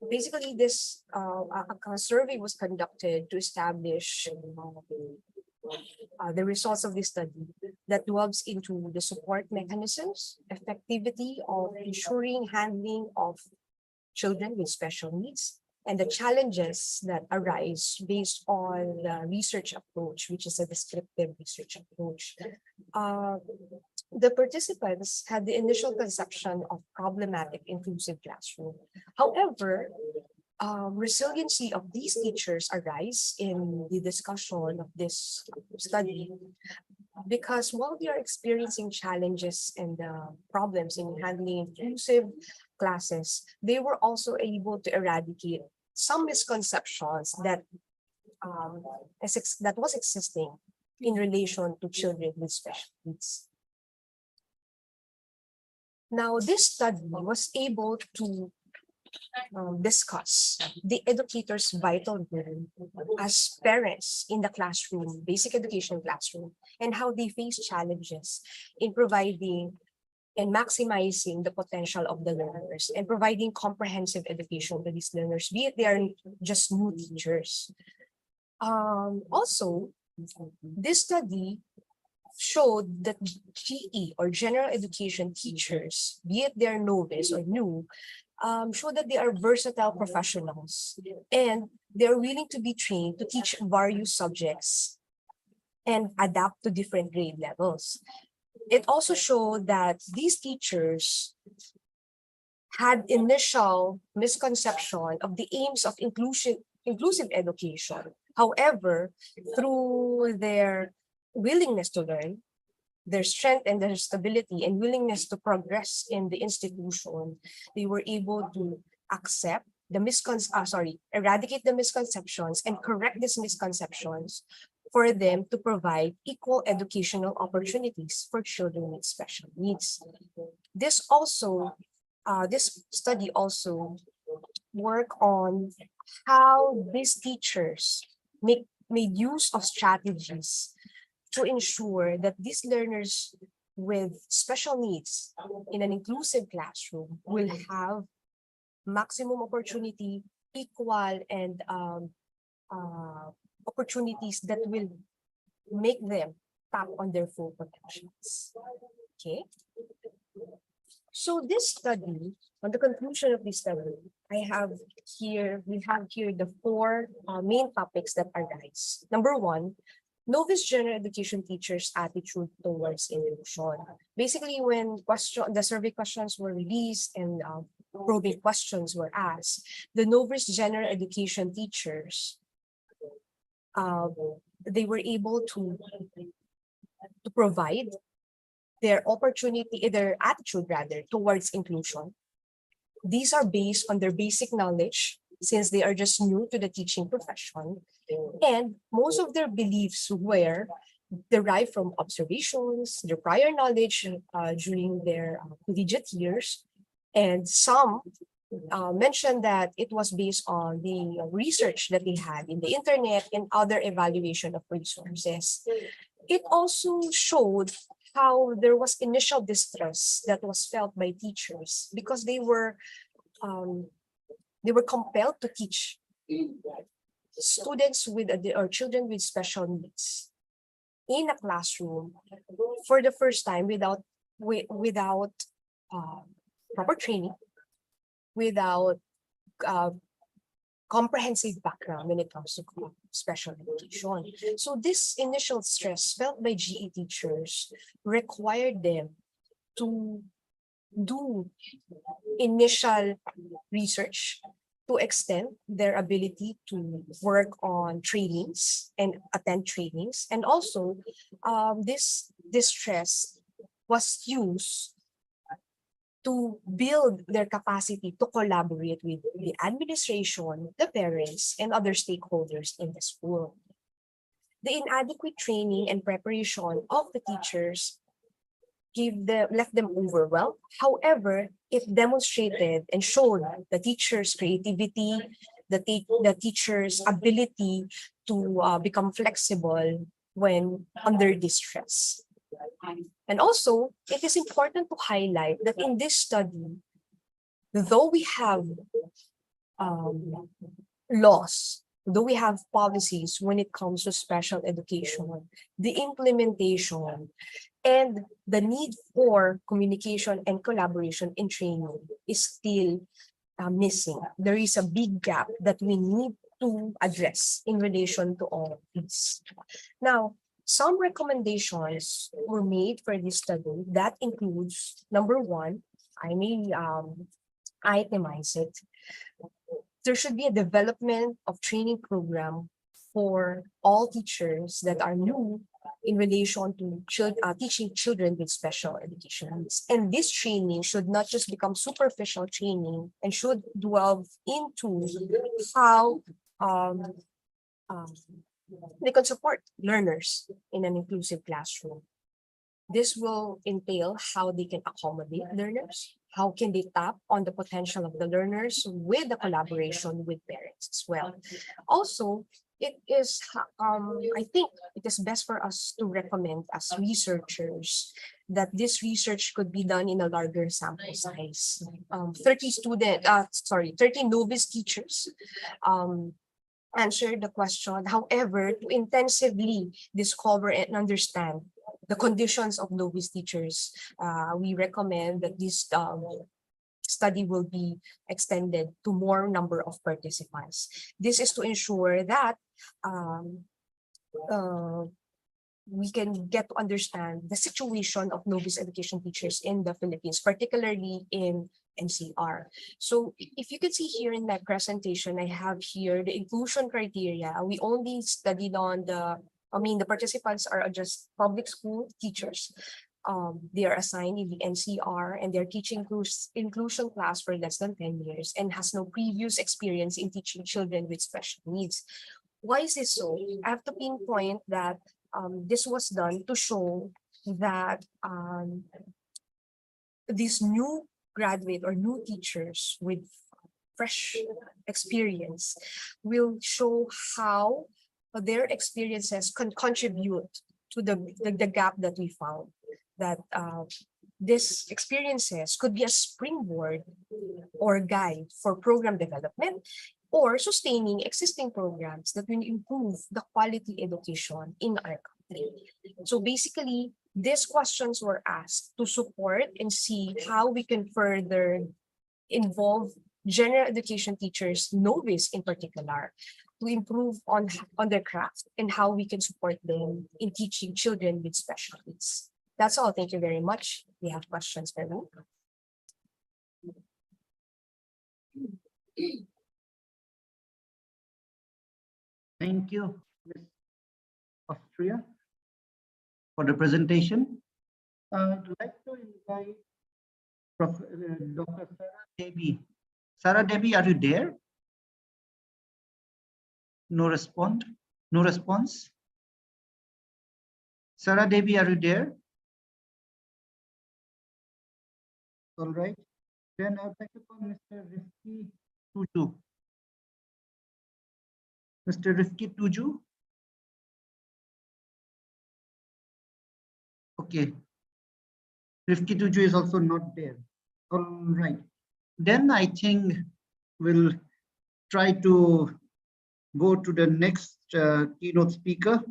basically, this a survey was conducted to establish the results of this study that delves into the support mechanisms, effectivity of ensuring handling of children with special needs, and the challenges that arise based on the research approach, which is a descriptive research approach. The participants had the initial conception of problematic inclusive classroom. However, resiliency of these teachers arise in the discussion of this study because while they are experiencing challenges and problems in handling inclusive classes, they were also able to eradicate some misconceptions that was existing in relation to children with special needs. Now, this study was able to discuss the educator's vital role as parents in the classroom, basic education classroom, and how they face challenges in providing and maximizing the potential of the learners and providing comprehensive education to these learners, be it they are just new teachers. Also, this study showed that GE or general education teachers, be it they're novice or new, show that they are versatile professionals and they're willing to be trained to teach various subjects and adapt to different grade levels. It also showed that these teachers had initial misconception of the aims of inclusive education. However, through their willingness to learn, their strength and their stability and willingness to progress in the institution, they were able to accept the eradicate the misconceptions and correct these misconceptions for them to provide equal educational opportunities for children with special needs. This study also work on how these teachers made use of strategies to ensure that these learners with special needs in an inclusive classroom will have maximum opportunity, equal and opportunities that will make them tap on their full potentials. Okay. So this study, on the conclusion of this study, we have here the four main topics that arise. Number one, novice general education teachers' attitude towards inclusion. Basically, when the survey questions were released and probing questions were asked, the novice general education teachers, they were able to provide their attitude rather towards inclusion. These are based on their basic knowledge, since they are just new to the teaching profession, and most of their beliefs were derived from observations, their prior knowledge during their collegiate years, and some mentioned that it was based on the research that they had in the internet and other evaluation of resources. It also showed how there was initial distrust that was felt by teachers because they were compelled to teach students with or children with special needs in a classroom for the first time without proper training, without comprehensive background when it comes to special education. So this initial stress felt by GE teachers required them to do initial research to extend their ability to work on trainings and attend trainings. And also this stress was used to build their capacity to collaborate with the administration, the parents, and other stakeholders in the school. The inadequate training and preparation of the teachers left them overwhelmed. However, it demonstrated and showed the teachers' creativity, the teachers' ability to become flexible when under distress. And also, it is important to highlight that in this study, though we have laws, though we have policies when it comes to special education, the implementation and the need for communication and collaboration in training is still missing. There is a big gap that we need to address in relation to all of this. Now, some recommendations were made for this study that includes, number one, I may itemize it. There should be a development of training program for all teachers that are new in relation to teaching children with special education needs. And this training should not just become superficial training and should delve into how they can support learners in an inclusive classroom. This will entail how they can accommodate learners, how can they tap on the potential of the learners with the collaboration with parents as well. Also, it is, I think it is best for us to recommend as researchers that this research could be done in a larger sample size. 30 novice teachers answered the question. However, to intensively discover and understand the conditions of novice teachers, we recommend that this study will be extended to more number of participants. This is to ensure that we can get to understand the situation of novice education teachers in the Philippines, particularly in NCR. So if you can see here in my presentation, I have here the inclusion criteria. We only studied on the participants are just public school teachers. They are assigned in the NCR and they're teaching inclusion class for less than 10 years and has no previous experience in teaching children with special needs. Why is this so? I have to pinpoint that this was done to show that these new graduate or new teachers with fresh experience will show how their experiences can contribute to the gap that we found, that these experiences could be a springboard or guide for program development or sustaining existing programs that will improve the quality education in our country. So basically, these questions were asked to support and see how we can further involve general education teachers, novice in particular, to improve on their craft and how we can support them in teaching children with special needs. That's all. Thank you very much. We have questions for me. Thank you, Ms. Austria, for the presentation. I'd like to invite Dr. Sarah Devi. Sarah Devi, are you there? No response. No response. Sarah Devi, are you there? All right. Then I'd like to call Mr. Rifki Tuju. Mr. Rifki Tuju. Okay. Rifki Tuju is also not there. All right. Then I think we'll try to go to the next keynote speaker.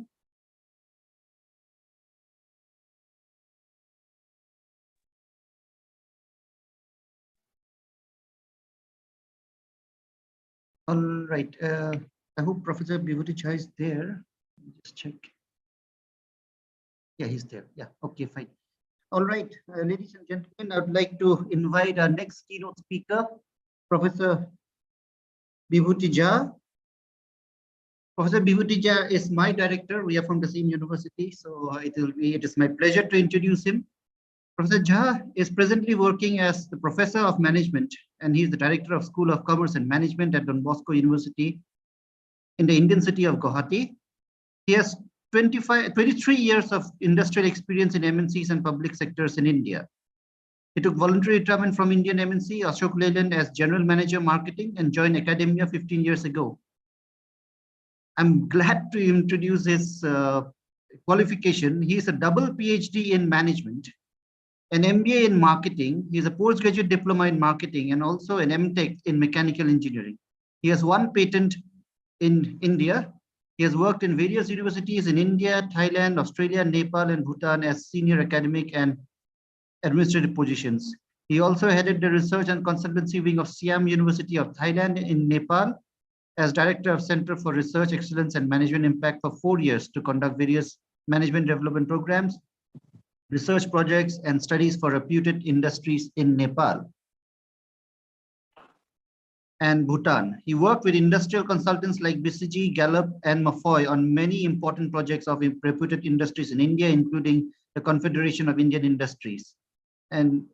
All right. I hope Professor Bibhuti Jha is there. Just check. Yeah, he's there. Yeah. Okay, fine. All right, ladies and gentlemen, I would like to invite our next keynote speaker, Professor Bibhuti Jha. Professor Bibhuti Jha is my director. We are from the same university, so it is my pleasure to introduce him. Professor Jha is presently working as the Professor of Management, and he is the Director of School of Commerce and Management at Don Bosco University in the Indian city of Guwahati. He has 23 years of industrial experience in MNCs and public sectors in India. He took voluntary retirement from Indian MNC Ashok Leyland as General Manager Marketing and joined academia 15 years ago. I'm glad to introduce his qualification. He is a double PhD in management, an MBA in marketing. He is a postgraduate diploma in marketing and also an MTech in mechanical engineering. He has one patent in India. He has worked in various universities in India, Thailand, Australia, Nepal, and Bhutan as senior academic and administrative positions. He also headed the research and consultancy wing of Siam University of Thailand in Nepal as Director of Center for Research Excellence and Management Impact for 4 years to conduct various management development programs, research projects, and studies for reputed industries in Nepal and Bhutan. He worked with industrial consultants like BCG, Gallup, and Mafoy on many important projects of reputed industries in India, including the Confederation of Indian Industries. And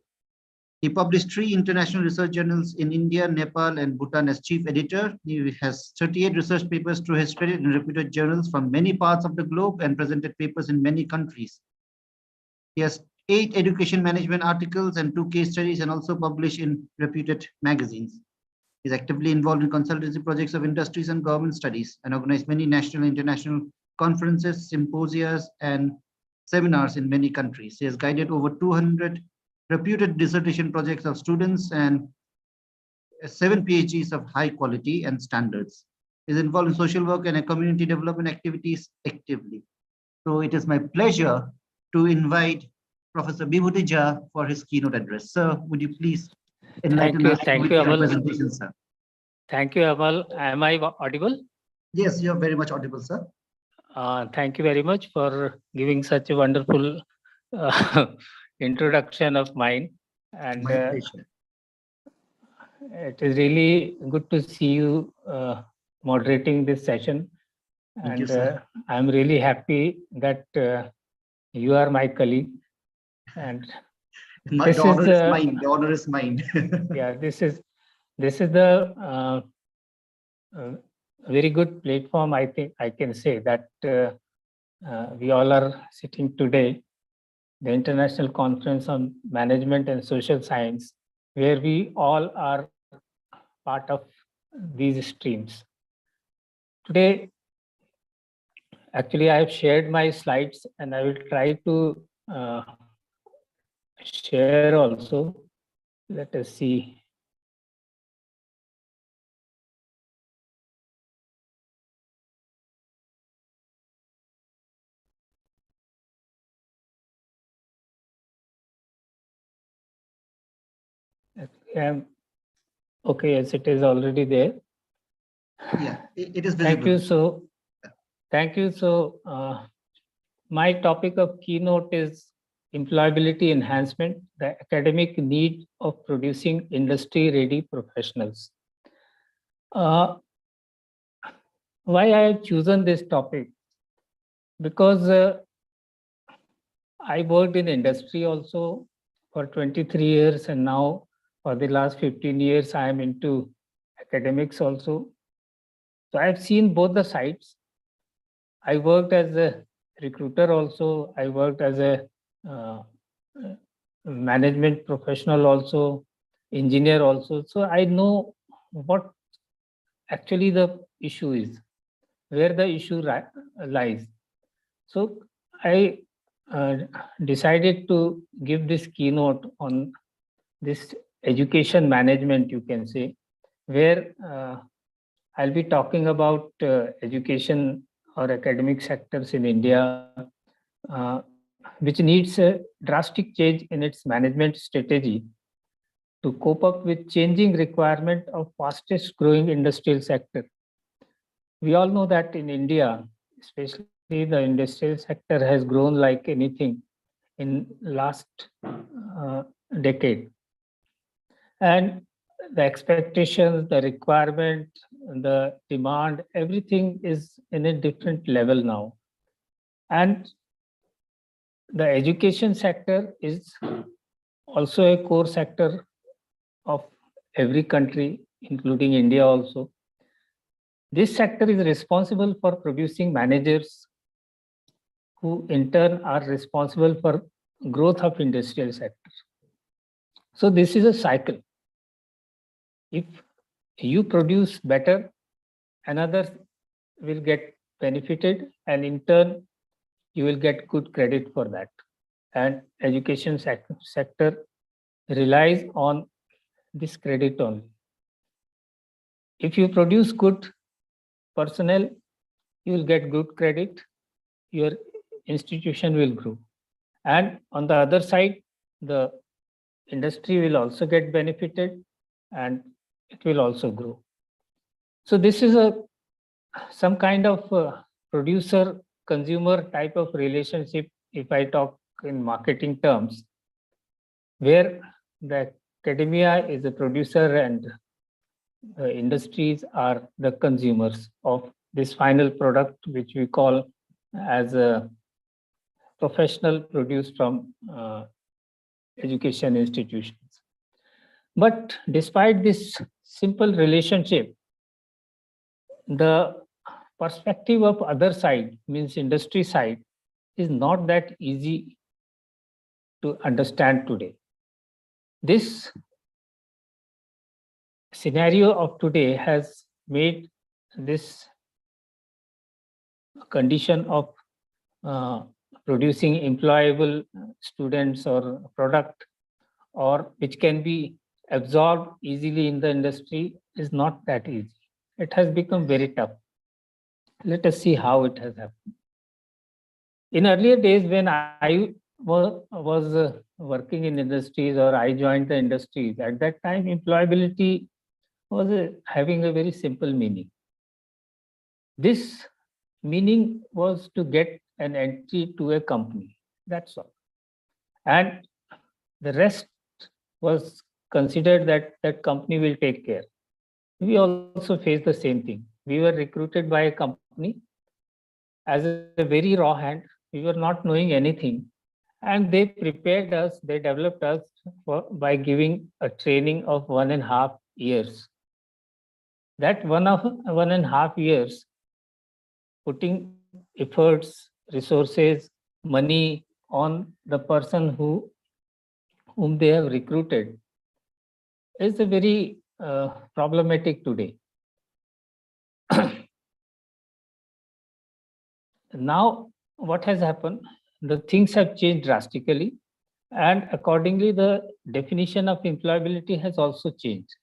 he published 3 international research journals in India, Nepal, and Bhutan as chief editor. He has 38 research papers to his credit in reputed journals from many parts of the globe and presented papers in many countries. He has 8 education management articles and 2 case studies, and also published in reputed magazines. He is actively involved in consultancy projects of industries and government studies and organized many national and international conferences, symposia, and seminars in many countries. He has guided over 200 reputed dissertation projects of students and 7 PhDs of high quality and standards. He is involved in social work and community development activities actively. So it is my pleasure to invite Professor Bibhuti Jha for his keynote address. Sir, would you please enlighten us Thank with you, your Amal. presentation, sir? Thank you, Amal. Am I audible? Yes, you are very much audible, sir. Thank you very much for giving such a wonderful introduction of mine. And My pleasure. it is really good to see you moderating this session. Thank you, And sir. I'm really happy that you are my colleague. And My this honor is is mine. The honor is mine. yeah, this is the very good platform. I think I can say that we all are sitting today, the International Conference on Management and Social Science, where we all are part of these streams. Today, actually, I have shared my slides and I will try to share also. Let us see. Okay, yes, it is already there. Yeah, it is visible. Thank you. So, thank you. So, my topic of keynote is employability enhancement, the academic need of producing industry-ready professionals. Why I have chosen this topic? Because I worked in industry also for 23 years, and now for the last 15 years, I am into academics also. So I've seen both the sides. I worked as a recruiter also. I worked as a management professional also, engineer also. So I know what actually the issue is, where the issue lies. So I decided to give this keynote on this education management, you can say, where I'll be talking about education or academic sectors in India, which needs a drastic change in its management strategy to cope up with changing requirement of fastest growing industrial sector. We all know that in India, especially the industrial sector has grown like anything in last decade. And the expectations, the requirement, the demand, everything is in a different level now. And the education sector is also a core sector of every country, including India also. This sector is responsible for producing managers who in turn are responsible for growth of industrial sector. So this is a cycle. If you produce better, another will get benefited, and in turn, you will get good credit for that. And education sector relies on this credit only. If you produce good personnel, you will get good credit, your institution will grow. And on the other side, the industry will also get benefited and it will also grow. So this is some kind of producer-consumer type of relationship, if I talk in marketing terms, where the academia is a producer and industries are the consumers of this final product, which we call as a professional produced from education institutions. But despite this simple relationship, the perspective of other side, means industry side, is not that easy to understand today. This scenario of today has made this condition of producing employable students or product, or which can be absorbed easily in the industry, is not that easy. It has become very tough. Let us see how it has happened. In earlier days, when I was working in industries, or I joined the industries, at that time employability was having a very simple meaning. This meaning was to get an entry to a company, that's all. And the rest was considered that that company will take care. We also faced the same thing. We were recruited by a company as a very raw hand. We were not knowing anything. And they prepared us, they developed us by giving a training of 1.5 years. That 1.5 years, putting efforts, resources, money on the person whom they have recruited, is a very problematic today. Now, what has happened? The things have changed drastically, and accordingly, the definition of employability has also changed.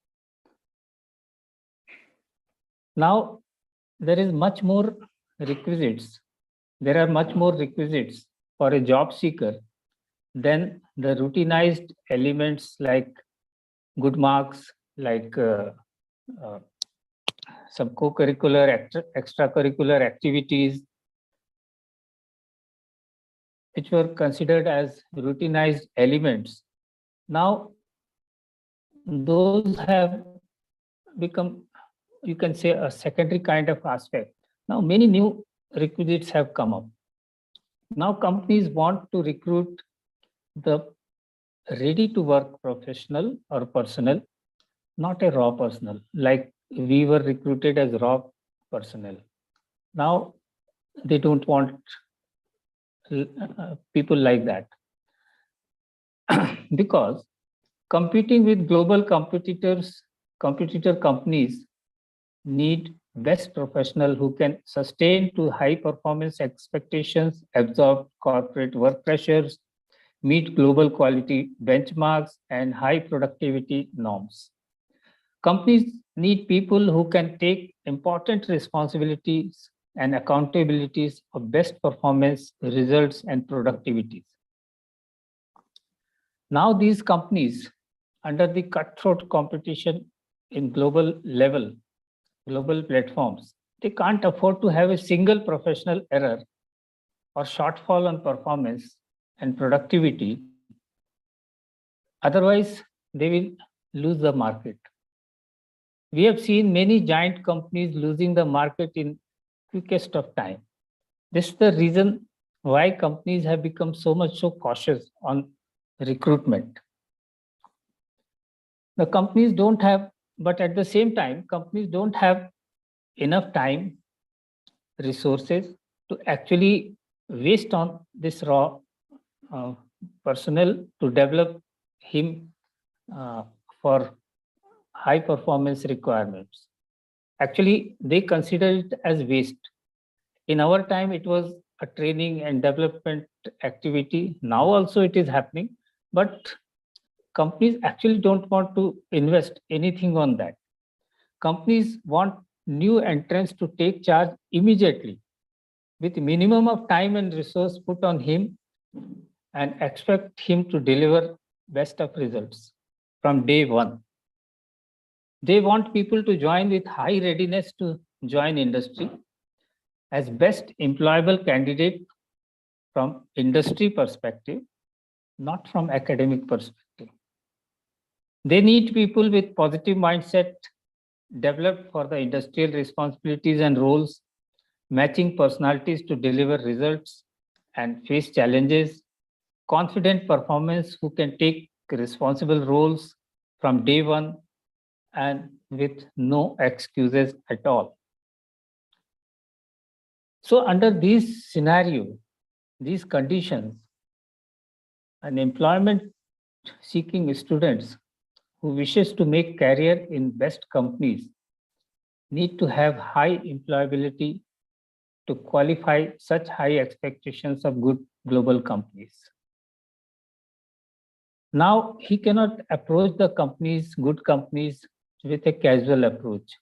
Now, there is much more requisites. There are much more requisites for a job seeker than the routinized elements like good marks, like some co-curricular, extracurricular activities, which were considered as routinized elements. Now, those have become, you can say, a secondary kind of aspect. Now, many new requisites have come up. Now, companies want to recruit the ready-to-work professional or personnel, not a raw personnel, like we were recruited as raw personnel. Now, they don't want people like that. Because competing with global competitor companies need best professional who can sustain to high performance expectations, absorb corporate work pressures, meet global quality benchmarks and high productivity norms. Companies need people who can take important responsibilities and accountabilities of best performance, results, and productivities. Now these companies, under the cutthroat competition in global level, global platforms, they can't afford to have a single professional error or shortfall on performance and productivity. Otherwise, they will lose the market. We have seen many giant companies losing the market in quickest of time. This is the reason why companies have become so cautious on recruitment. The companies don't have, but at the same time, companies don't have enough time, resources to actually waste on this raw personnel to develop him for high performance requirements. Actually, they consider it as waste. In our time, it was a training and development activity. Now also it is happening, but companies actually don't want to invest anything on that. Companies want new entrants to take charge immediately with minimum of time and resource put on him and expect him to deliver best of results from day one. They want people to join with high readiness to join industry as best employable candidate from industry perspective, not from academic perspective. They need people with positive mindset developed for the industrial responsibilities and roles, matching personalities to deliver results and face challenges, confident performance who can take responsible roles from day one and with no excuses at all. So under these scenarios, these conditions, an employment seeking students who wishes to make career in best companies need to have high employability to qualify such high expectations of good global companies. Now, he cannot approach the companies, good companies, with a casual approach,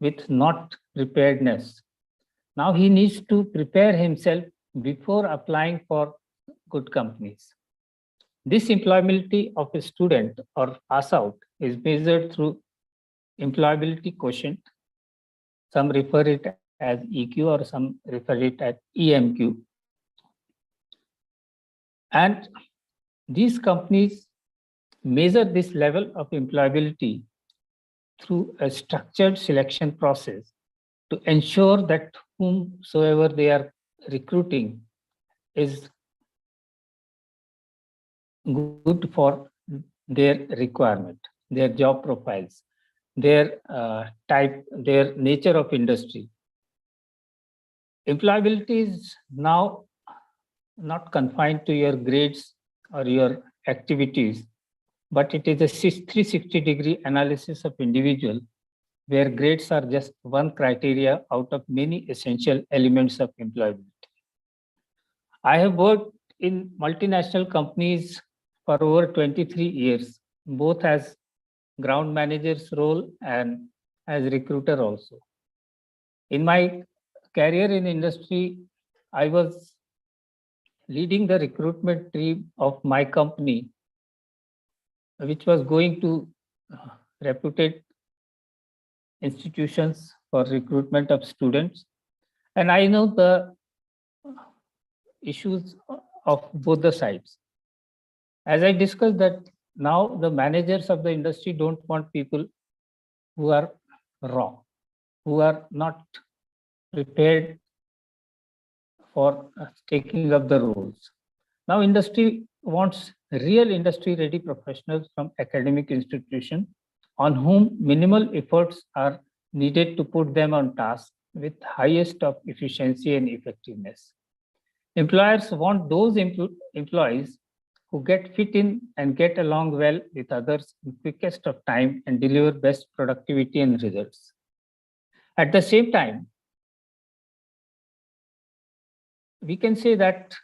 with not preparedness. Now he needs to prepare himself before applying for good companies. This employability of a student or pass out is measured through employability quotient. Some refer it as EQ or some refer it as EMQ. And these companies measure this level of employability through a structured selection process to ensure that whomsoever they are recruiting is good for their requirement, their job profiles, their type, their nature of industry. Employability is now not confined to your grades or your activities, but it is a 360-degree analysis of individual where grades are just one criteria out of many essential elements of employability. I have worked in multinational companies for over 23 years, both as ground manager's role and as recruiter also. In my career in industry, I was leading the recruitment team of my company, which was going to reputed institutions for recruitment of students. And I know the issues of both the sides. As I discussed that now the managers of the industry don't want people who are raw, who are not prepared for taking up the roles. Now industry wants real industry-ready professionals from academic institutions on whom minimal efforts are needed to put them on task with highest of efficiency and effectiveness. Employers want those employees who get fit in and get along well with others in quickest of time and deliver best productivity and results. At the same time, we can say that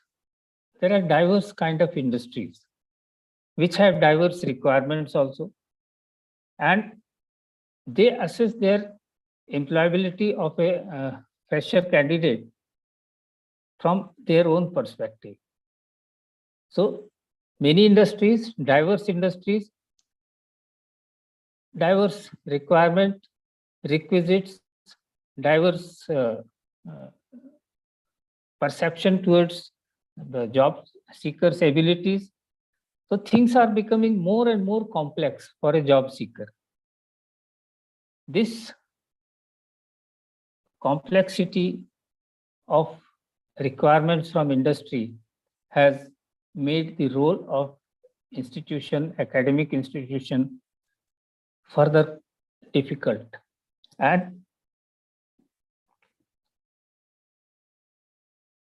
there are diverse kind of industries which have diverse requirements also, and they assess their employability of a fresher candidate from their own perspective. So many industries, diverse requirement, requisites, diverse perception towards the job seeker's abilities. So things are becoming more and more complex for a job seeker. This complexity of requirements from industry has made the role of institution, academic institution, further difficult. And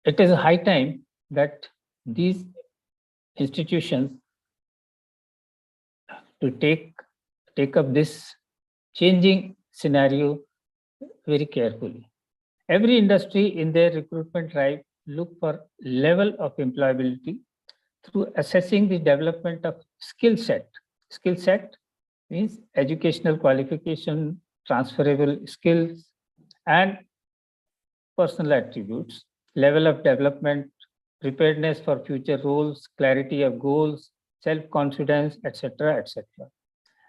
it is high time that these institutions to take up this changing scenario very carefully. Every industry in their recruitment drive look for level of employability through assessing the development of skill set. Skill set means educational qualification, transferable skills, and personal attributes, level of development, preparedness for future roles, clarity of goals, self-confidence, etc., etc.,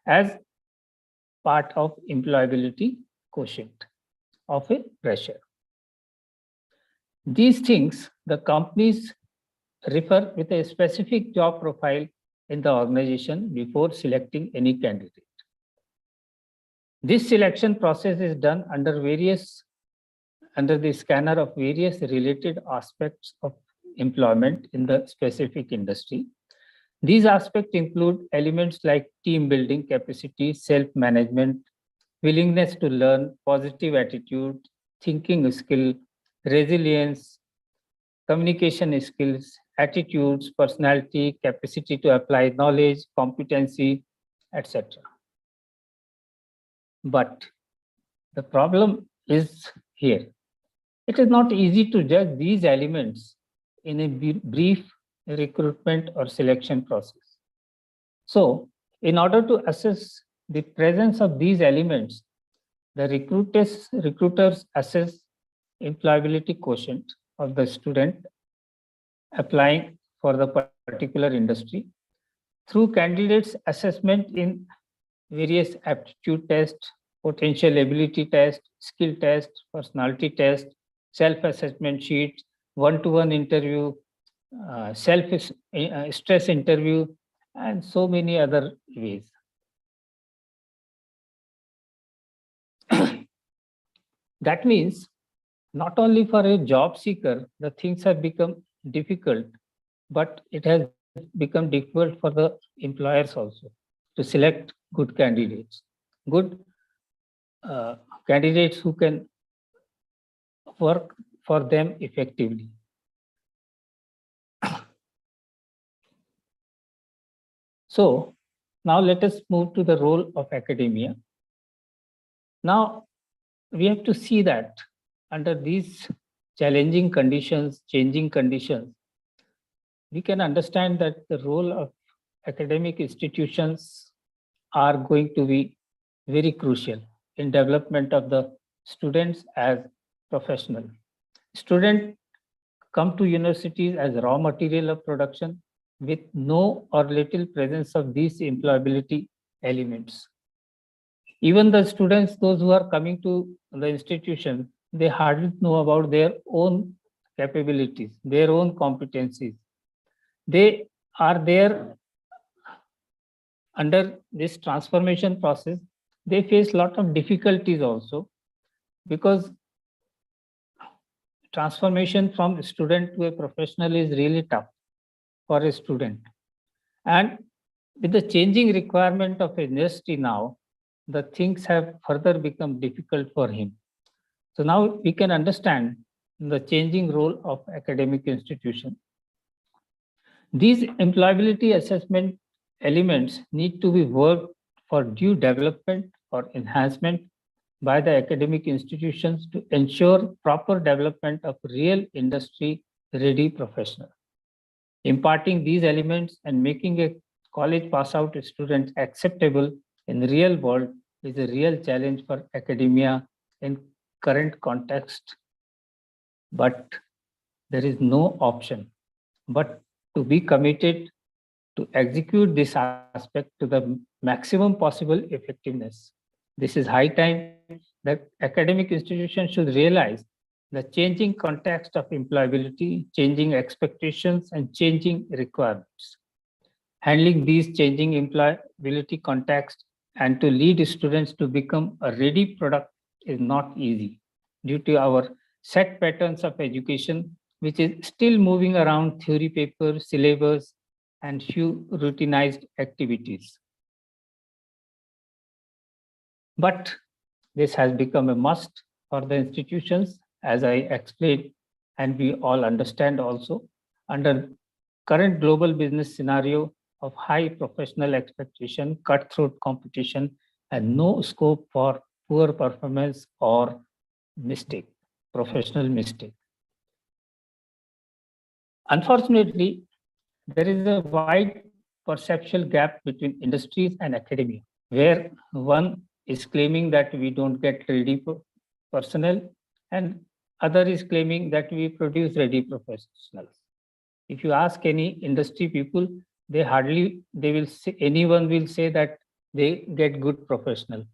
as part of employability quotient of a fresher. These things the companies refer with a specific job profile in the organization before selecting any candidate. This selection process is done under the scanner of various related aspects of employment in the specific industry. These aspects include elements like team building capacity, self-management, willingness to learn, positive attitude, thinking skill, resilience, communication skills, attitudes, personality, capacity to apply knowledge, competency, etc. But the problem is here. It is not easy to judge these elements in a brief recruitment or selection process. So, in order to assess the presence of these elements, the recruiters assess employability quotient of the student applying for the particular industry through candidates' assessment in various aptitude tests, potential ability test, skill test, personality test, self-assessment sheets, one-to-one interview, self-stress interview, and so many other ways. That means not only for a job seeker, the things have become difficult, but it has become difficult for the employers also to select good candidates, good candidates who can work for them effectively. So now let us move to the role of academia. Now we have to see that under these challenging conditions, changing conditions, we can understand that the role of academic institutions are going to be very crucial in development of the students as professionals. Students come to universities as raw material of production with no or little presence of these employability elements. Even the students, those who are coming to the institution, they hardly know about their own capabilities, their own competencies. They are there under this transformation process. They face a lot of difficulties also, because transformation from a student to a professional is really tough for a student. And with the changing requirement of industry now, the things have further become difficult for him. So now we can understand the changing role of academic institutions. These employability assessment elements need to be worked for due development or enhancement by the academic institutions to ensure proper development of real industry-ready professionals. Imparting these elements and making a college pass-out student acceptable in the real world is a real challenge for academia in current context. But there is no option but to be committed to execute this aspect to the maximum possible effectiveness. This is high time that academic institutions should realize the changing context of employability, changing expectations, and changing requirements. Handling these changing employability context and to lead students to become a ready product is not easy due to our set patterns of education, which is still moving around theory papers, syllabus, and few routinized activities. But this has become a must for the institutions, as I explained, and we all understand also, under current global business scenario of high professional expectation, cutthroat competition, and no scope for poor performance or mistake, professional mistake. Unfortunately, there is a wide perceptual gap between industries and academia, where one is claiming that we don't get ready personnel and other is claiming that we produce ready professionals. If you ask any industry people, anyone will say that they get good professional.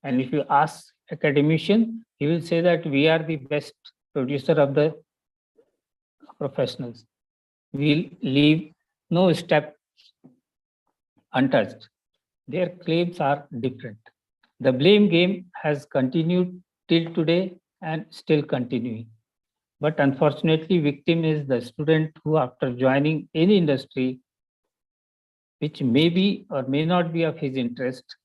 And if you ask academician, he will say that we are the best producer of the professionals. We'll leave no step untouched. Their claims are different. The blame game has continued till today and still continuing. But unfortunately, victim is the student who, after joining any industry, which may be or may not be of his interest,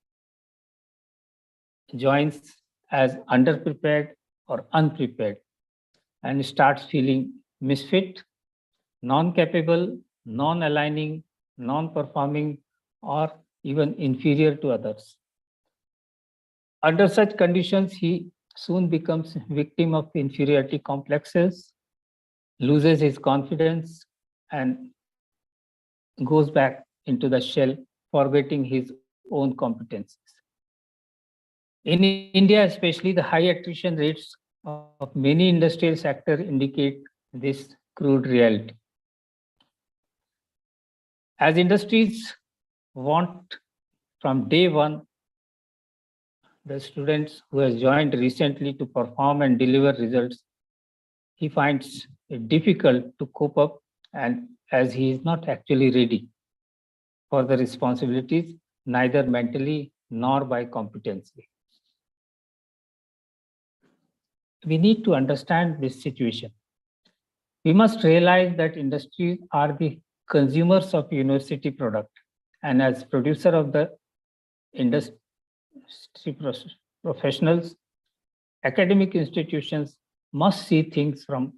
joins as underprepared or unprepared and starts feeling misfit, non-capable, non-aligning, non-performing, or even inferior to others. Under such conditions, he soon becomes victim of inferiority complexes, loses his confidence, and goes back into the shell, forgetting his own competencies. In India, especially, the high attrition rates of many industrial sectors indicate this crude reality. As industries want from day one the students who has joined recently to perform and deliver results, he finds it difficult to cope up, and as he is not actually ready for the responsibilities, neither mentally nor by competency. We need to understand this situation. We must realize that industries are the consumers of university product, and as producer of the industry professionals, academic institutions must see things from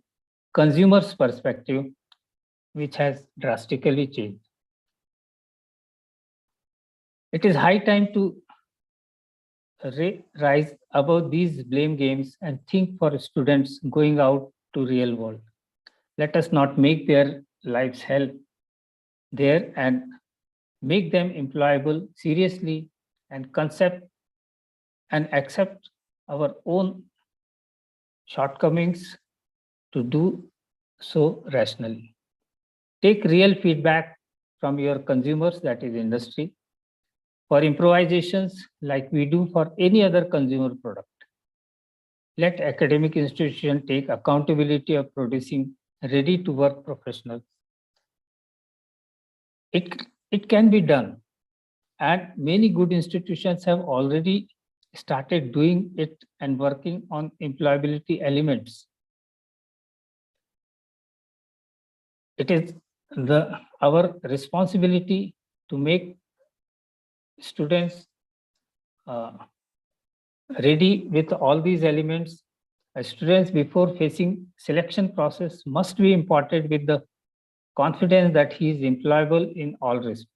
consumers' perspective, which has drastically changed. It is high time to rise above these blame games and think for students going out to real world. Let us not make their lives hell there and make them employable seriously and accept our own shortcomings to do so rationally. Take real feedback from your consumers, that is industry, for improvisations like we do for any other consumer product. Let academic institutions take accountability of producing ready-to-work professionals. It can be done, and many good institutions have already started doing it and working on employability elements. It is our responsibility to make students ready with all these elements. Students, before facing selection process, must be imparted with the confidence that he is employable in all respects.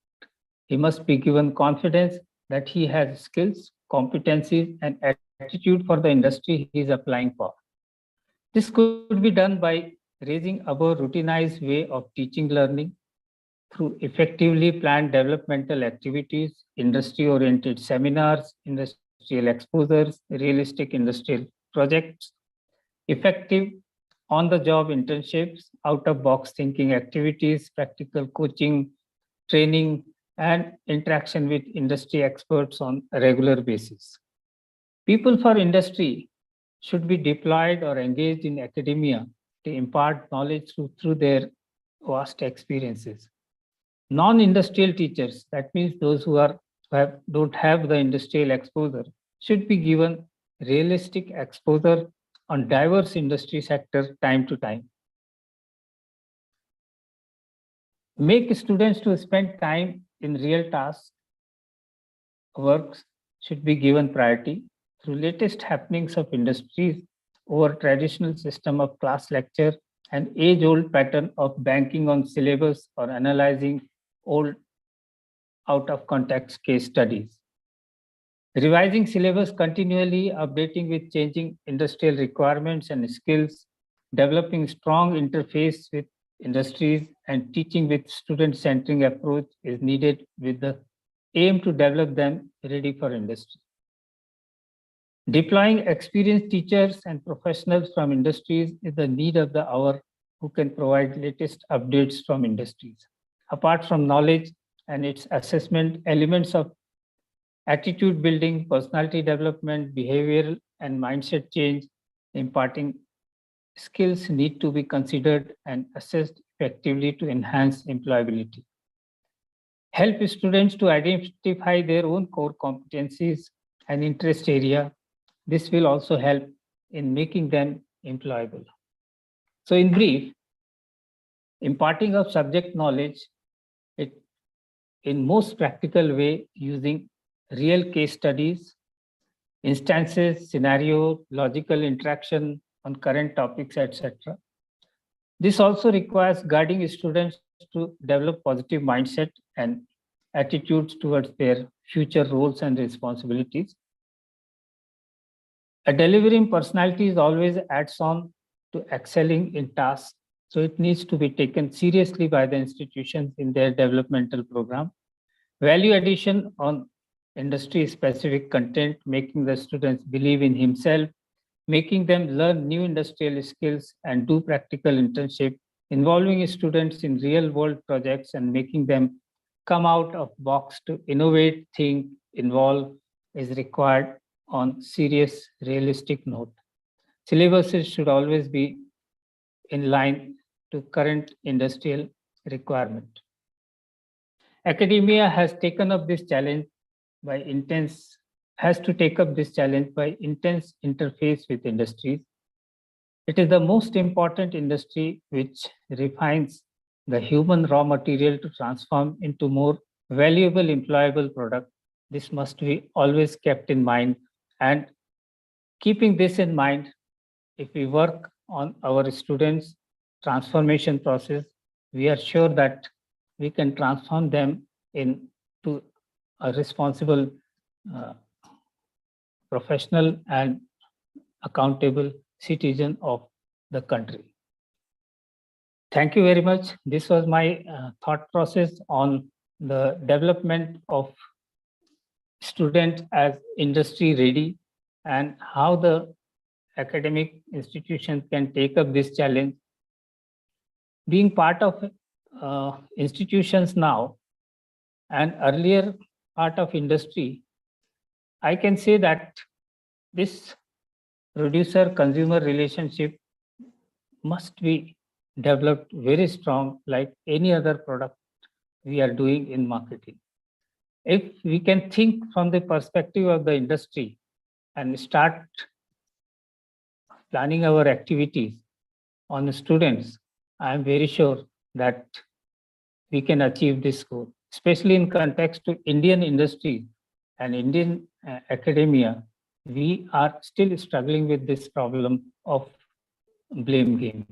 He must be given confidence that he has skills, competencies, and attitude for the industry he is applying for. This could be done by raising above routinized way of teaching learning through effectively planned developmental activities, industry-oriented seminars, industrial exposures, realistic industrial projects, effective on-the-job internships, out-of-box thinking activities, practical coaching, training, and interaction with industry experts on a regular basis. People for industry should be deployed or engaged in academia to impart knowledge through their vast experiences. Non-industrial teachers, that means those who don't have the industrial exposure, should be given realistic exposure on diverse industry sectors time to time. Make students to spend time in real tasks. Works should be given priority through latest happenings of industries over traditional system of class lecture and age-old pattern of banking on syllabus or analyzing old out-of-context case studies. Revising syllabus continually, updating with changing industrial requirements and skills, developing strong interface with industries, and teaching with student-centering approach is needed with the aim to develop them ready for industry. Deploying experienced teachers and professionals from industries is the need of the hour who can provide latest updates from industries. Apart from knowledge and its assessment, elements of attitude building, personality development, behavioral and mindset change, imparting skills need to be considered and assessed effectively to enhance employability. Help students to identify their own core competencies and interest area. This will also help in making them employable. So in brief, imparting of subject knowledge in most practical way using real case studies, instances, scenario, logical interaction on current topics, etc. This also requires guiding students to develop positive mindset and attitudes towards their future roles and responsibilities. A delivering personality is always adds on to excelling in tasks, so it needs to be taken seriously by the institutions in their developmental program. Value addition on industry-specific content, making the students believe in himself, making them learn new industrial skills and do practical internship, involving students in real-world projects and making them come out of box to innovate, think, involve is required on serious, realistic note. Syllabuses should always be in line to current industrial requirement. Academia has taken up this challenge by intense interface with industries. It is the most important industry which refines the human raw material to transform into more valuable, employable product. This must be always kept in mind, and keeping this in mind, if we work on our students' transformation process, we are sure that we can transform them into a responsible professional and accountable citizen of the country. Thank you very much. This was my thought process on the development of students as industry ready and how the academic institutions can take up this challenge. Being part of institutions now and earlier part of industry, I can say that this producer-consumer relationship must be developed very strong like any other product we are doing in marketing. If we can think from the perspective of the industry and start planning our activities on the students, I am very sure that we can achieve this goal, especially in context to Indian industry and Indian academia. We are still struggling with this problem of blame game.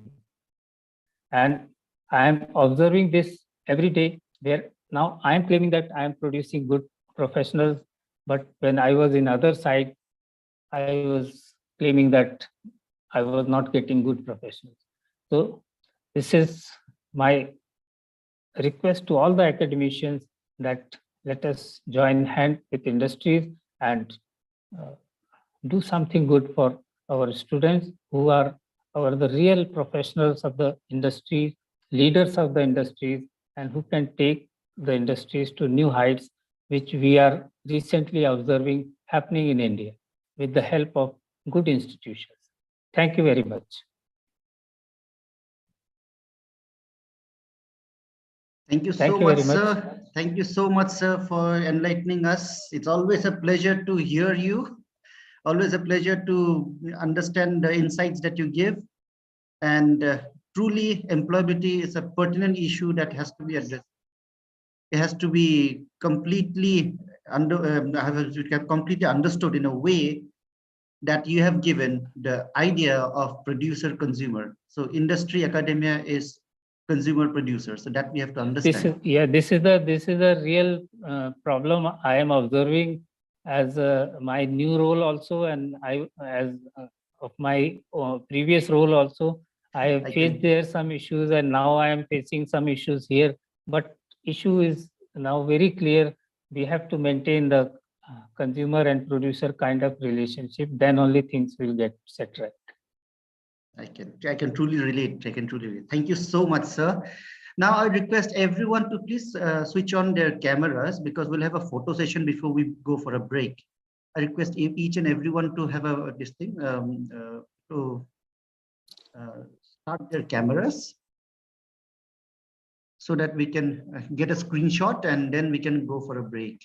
And I am observing this every day, where now I am claiming that I am producing good professionals, but when I was in other side, I was claiming that I was not getting good professionals. So this is my request to all the academicians that let us join hand with industries and do something good for our students who are the real professionals of the industry, leaders of the industries, and who can take the industries to new heights, which we are recently observing happening in India with the help of good institutions. Thank you very much. Thank you so much, sir. Thank you so much, sir, for enlightening us. It's always a pleasure to hear you. Always a pleasure to understand the insights that you give. And truly, employability is a pertinent issue that has to be addressed. It has to be completely completely understood in a way that you have given the idea of producer-consumer. So industry, academia is consumer producer, so that we have to understand. This is a real problem I am observing as my new role also, and I as of my previous role also. I have faced there some issues, and now I am facing some issues here. But issue is now very clear. We have to maintain the consumer and producer kind of relationship. Then only things will get set right. I can truly relate. Thank you so much, sir. Now I request everyone to please switch on their cameras, because we'll have a photo session before we go for a break. I request each and everyone to have to start their cameras so that we can get a screenshot, and then we can go for a break.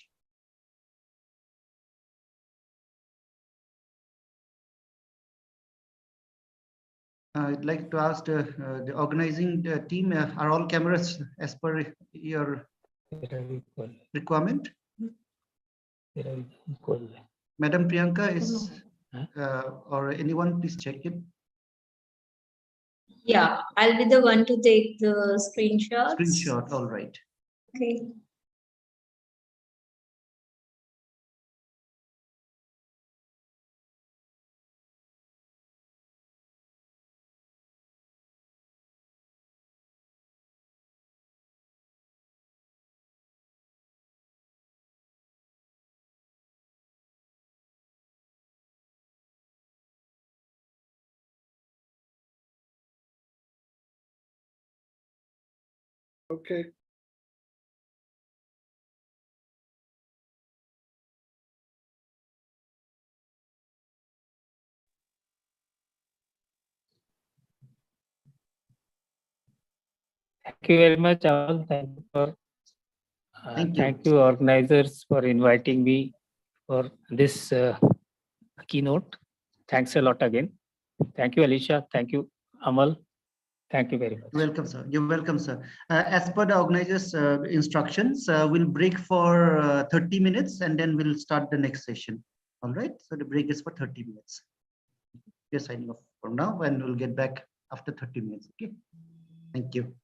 I'd like to ask the organizing team, are all cameras as per your requirement? Madam Priyanka is, or anyone, please check it. Yeah, I'll be the one to take the screenshots. Screenshot, all right. Okay. Okay. Thank you very much, Amal. Thank you. Thank you, organizers, for inviting me for this keynote. Thanks a lot again. Thank you, Alicia. Thank you, Amal. Thank you very much. You're welcome, sir. You're welcome, sir. As per the organizers' instructions, we'll break for 30 minutes and then we'll start the next session. All right. So the break is for 30 minutes. We're signing off for now and we'll get back after 30 minutes. Okay. Thank you.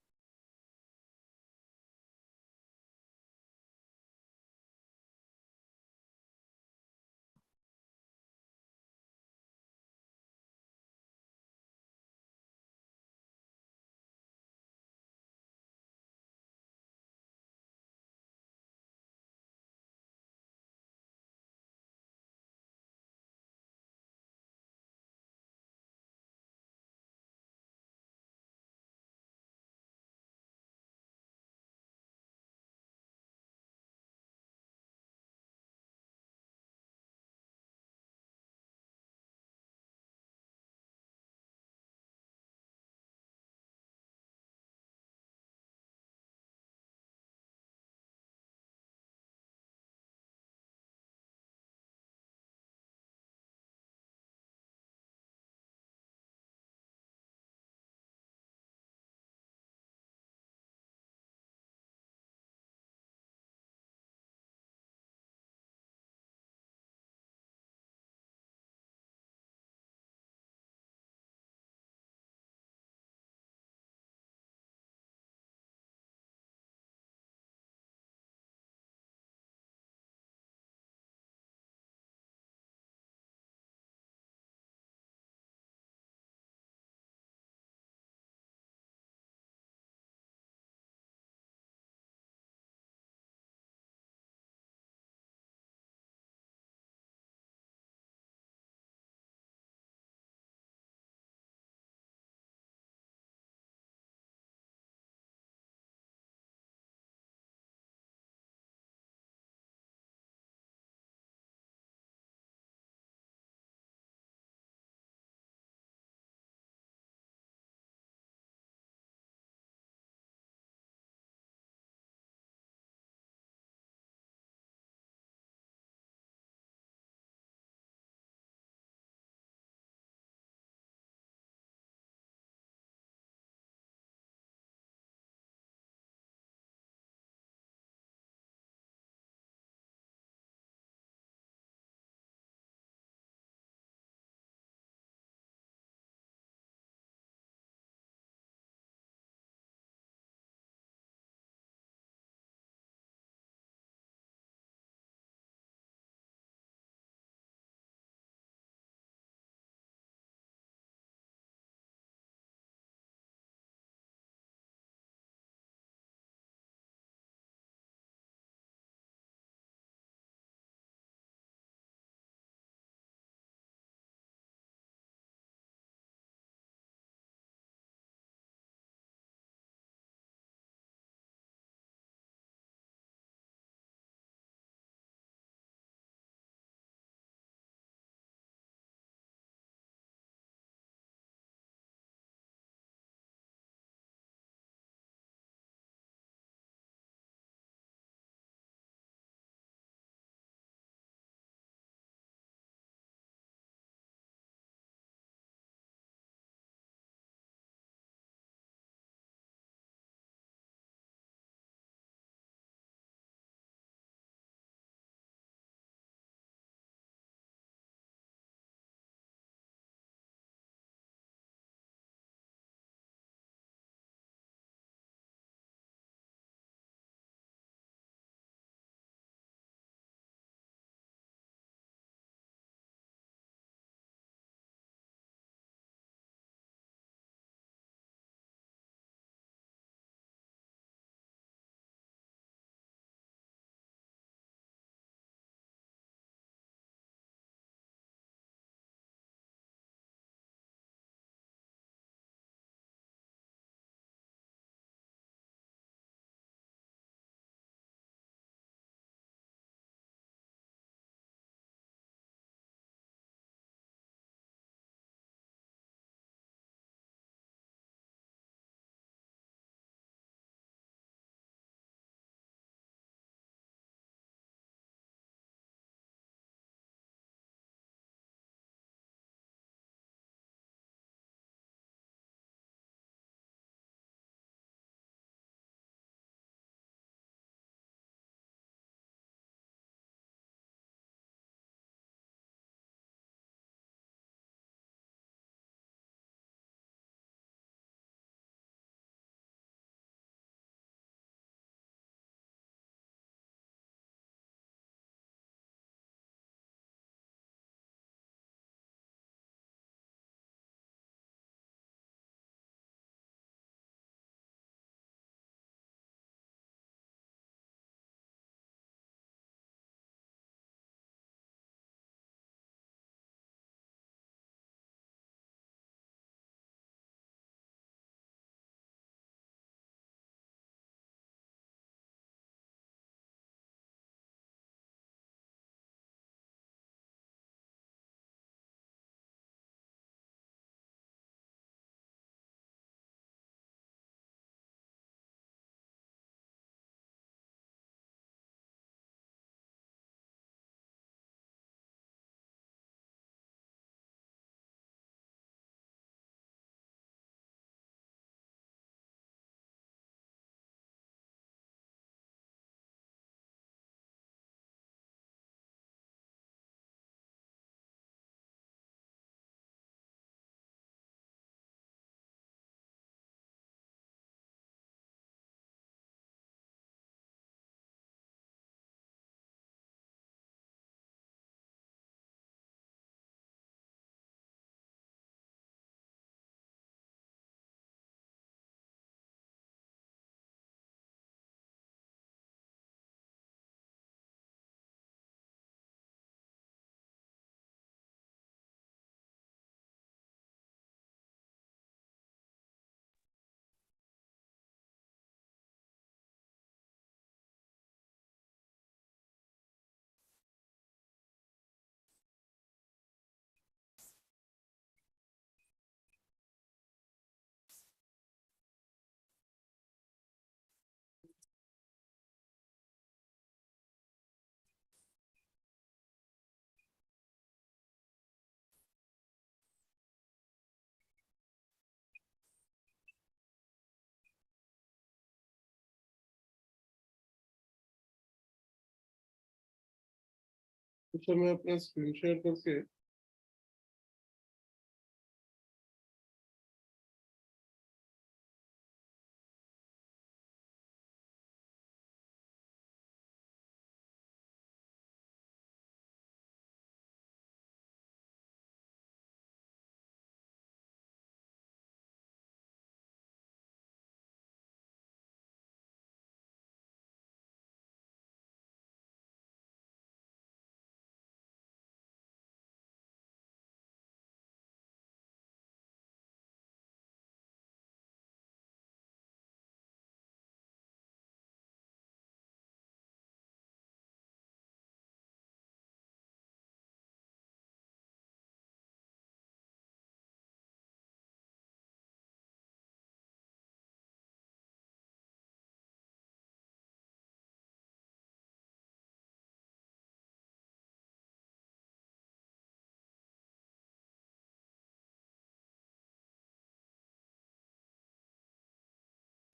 तो मैं अपना screen share करके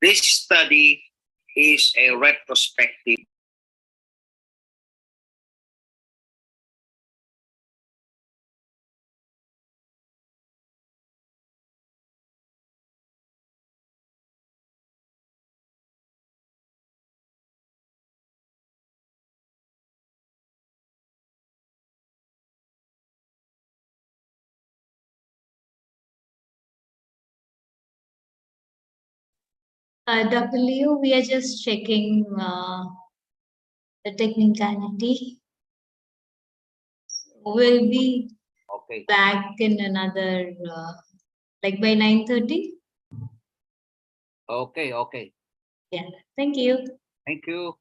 This study is a retrospective. Dr. Leo, we are just checking the technicality. We'll be Okay. back in another, like by 9:30. Okay, okay. Yeah, thank you. Thank you.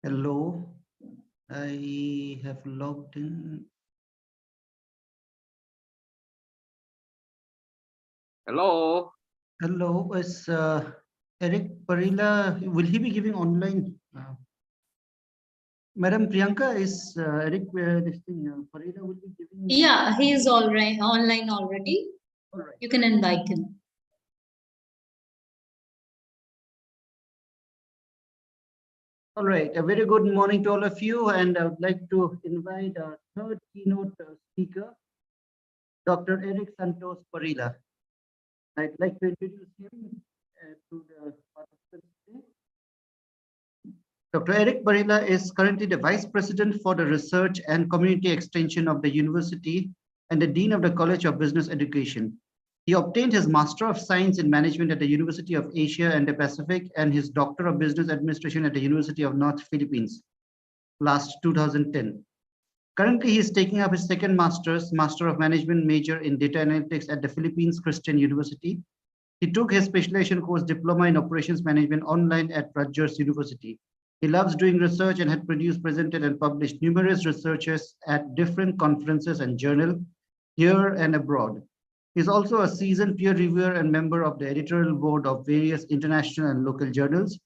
Hello, I have logged in. Hello. Hello, is Eric Parila, will he be giving online? Madam Priyanka, is Eric Parila will be giving? Yeah, he is all right, online already. All right. You can invite him. All right, a very good morning to all of you, and I would like to invite our third keynote speaker, Dr. Eric Santos Parila. I'd like to introduce him to the participants today. Dr. Eric Parila is currently the Vice President for the Research and Community Extension of the University and the Dean of the College of Business Education. He obtained his Master of Science in Management at the University of Asia and the Pacific and his Doctor of Business Administration at the University of North Philippines, last 2010. Currently, he is taking up his second Master of Management major in Data Analytics at the Philippines Christian University. He took his specialization course Diploma in Operations Management online at Rutgers University. He loves doing research and had produced, presented, and published numerous researches at different conferences and journals here and abroad. He is also a seasoned peer reviewer and member of the editorial board of various international and local journals.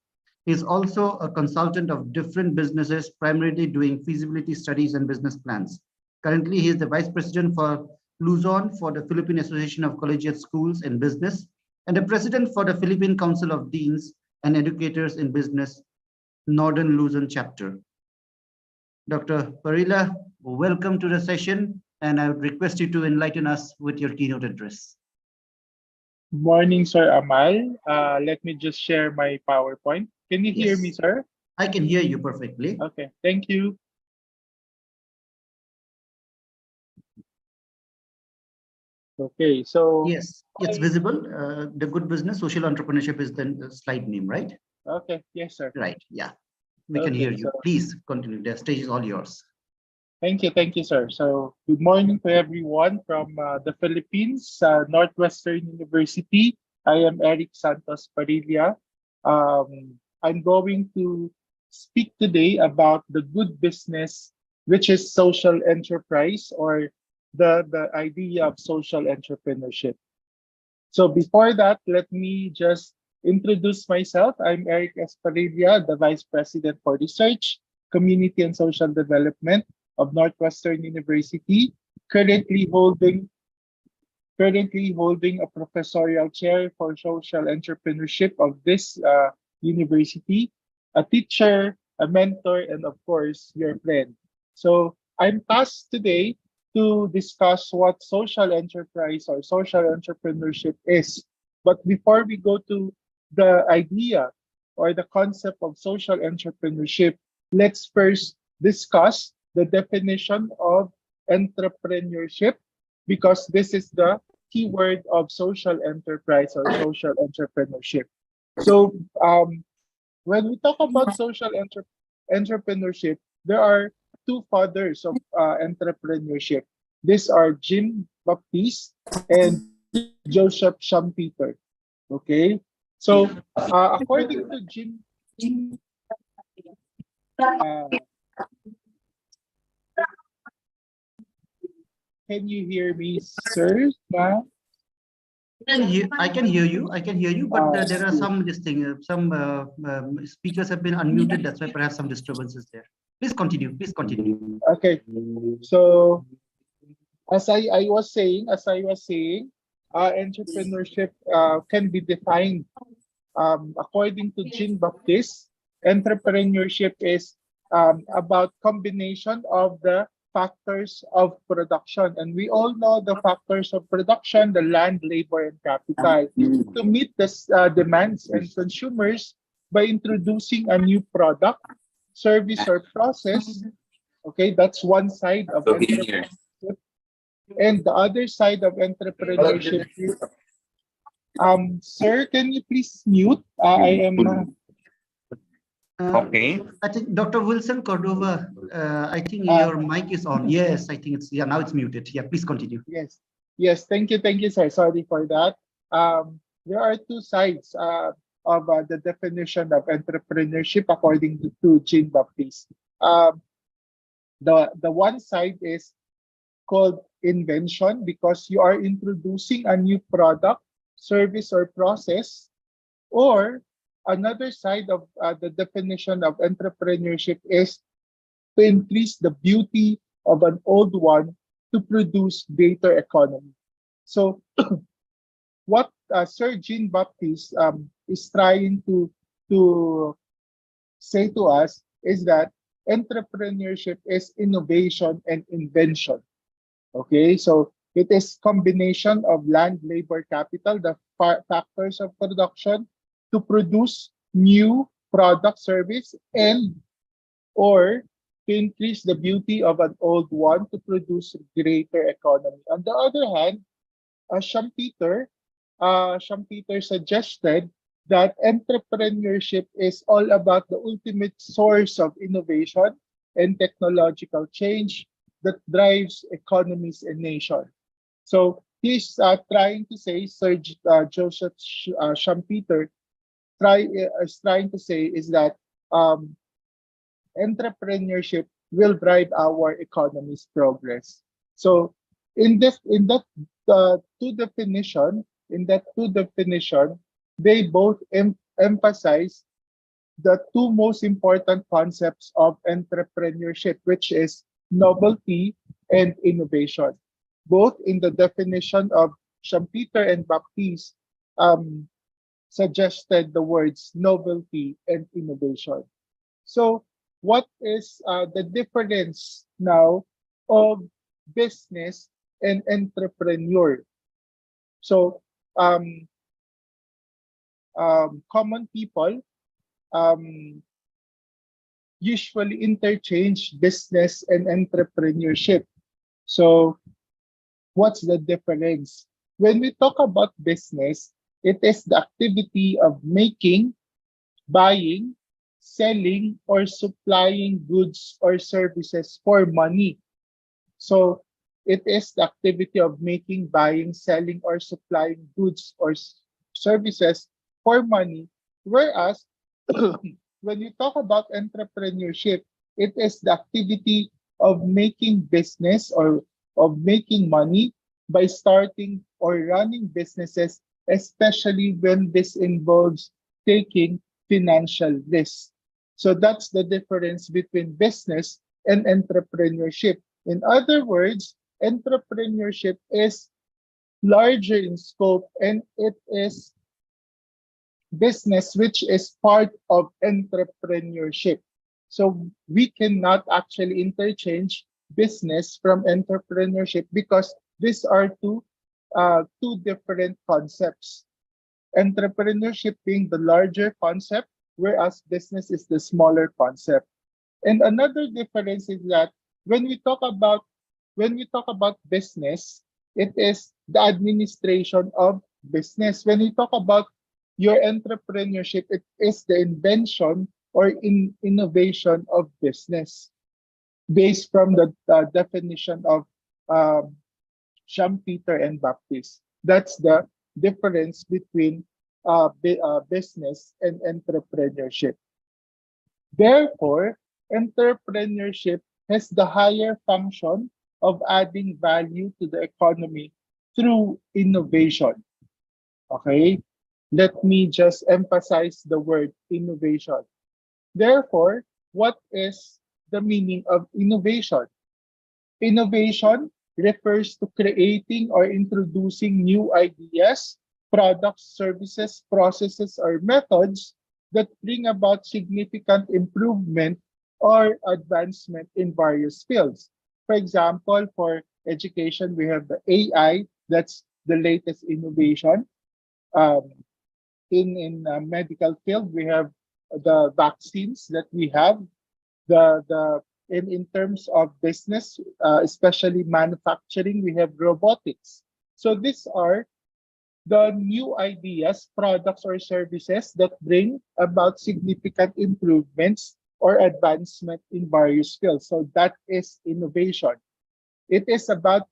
He is also a consultant of different businesses, primarily doing feasibility studies and business plans. Currently, he is the Vice President for Luzon for the Philippine Association of Collegiate Schools in Business and the President for the Philippine Council of Deans and Educators in Business, Northern Luzon chapter. Dr. Parila, welcome to the session, and I would request you to enlighten us with your keynote address. Morning, Sir Amal. Let me just share my PowerPoint. Can you hear me, sir? I can hear you perfectly. Okay, thank you. Okay, so yes, it's visible. The Good Business Social Entrepreneurship is the slide name, right? Okay, yes, sir. Right, yeah. We can hear you. So, please continue. The stage is all yours. Thank you, sir. So, good morning to everyone from the Philippines, Northwestern University. I am Eric Santos Parilla. I'm going to speak today about the good business, which is social enterprise, or the idea of social entrepreneurship. So before that, let me just introduce myself. I'm Eric S. Parilla, the Vice President for Research, Community and Social Development of Northwestern University, currently holding a professorial chair for social entrepreneurship of this university, a teacher, a mentor, and of course, your friend. So I'm tasked today to discuss what social enterprise or social entrepreneurship is. But before we go to the idea or the concept of social entrepreneurship, let's first discuss the definition of entrepreneurship, because this is the keyword of social enterprise or social entrepreneurship. So when we talk about social entrepreneurship, there are two fathers of entrepreneurship. These are Jean-Baptiste and Joseph Schumpeter. Okay, so according to can you hear me, sir? I can hear you. But there are some speakers have been unmuted. That's why perhaps some disturbances there. Please continue. Okay. So as I was saying, entrepreneurship can be defined according to Jean-Baptiste. Entrepreneurship is about combination of the factors of production, and we all know the factors of production: the land, labor, and capital, to meet the demands and consumers by introducing a new product, service, or process. Okay, that's one side of entrepreneurship. And the other side of entrepreneurship is, sir, can you please mute? I am. Okay. I think Dr. Wilson Cordova, I think your mic is on. Yes, I think now it's muted. Yeah, please continue. Yes. Thank you, sir. Sorry for that. There are two sides. of the definition of entrepreneurship according to Jean-Baptiste. The one side is called invention because you are introducing a new product, service, or process. Or another side of the definition of entrepreneurship is to increase the beauty of an old one to produce greater economy. So what Sir Jean-Baptiste is trying to say to us is that entrepreneurship is innovation and invention. Okay, so it is combination of land, labor, capital, the factors of production to produce new product, service, and or to increase the beauty of an old one to produce greater economy. On the other hand, Schumpeter suggested that entrepreneurship is all about the ultimate source of innovation and technological change that drives economies and nation. So he's trying to say, Sir Joseph Schumpeter is trying to say is that entrepreneurship will drive our economy's progress. So in that two definition, they both emphasize the two most important concepts of entrepreneurship, which is novelty and innovation. Both in the definition of Schumpeter and Baptiste suggested the words novelty and innovation. So what is the difference now of business and entrepreneur? So common people usually interchange business and entrepreneurship. So what's the difference? When we talk about business, it is the activity of making, buying, selling, or supplying goods or services for money. So it is the activity of making, buying, selling, or supplying goods or services for money. Whereas when you talk about entrepreneurship, it is the activity of making business or of making money by starting or running businesses, especially when this involves taking financial risk. So that's the difference between business and entrepreneurship. In other words, entrepreneurship is larger in scope and it is business which is part of entrepreneurship. So we cannot actually interchange business from entrepreneurship because these are two different concepts. Entrepreneurship being the larger concept, whereas business is the smaller concept. And another difference is that when we talk about business, it is the administration of business. When we talk about your entrepreneurship, it is the invention or innovation of business based from the definition of Schumpeter and Baptiste. That's the difference between business and entrepreneurship. Therefore, entrepreneurship has the higher function of adding value to the economy through innovation. Okay? Let me just emphasize the word innovation. Therefore, what is the meaning of innovation? Innovation refers to creating or introducing new ideas, products, services, processes, or methods that bring about significant improvement or advancement in various fields. For example, for education, we have the AI, that's the latest innovation. In medical field, we have the vaccines that we have. In terms of business, especially manufacturing, we have robotics. So these are the new ideas, products, or services that bring about significant improvements or advancement in various fields. So that is innovation. It is about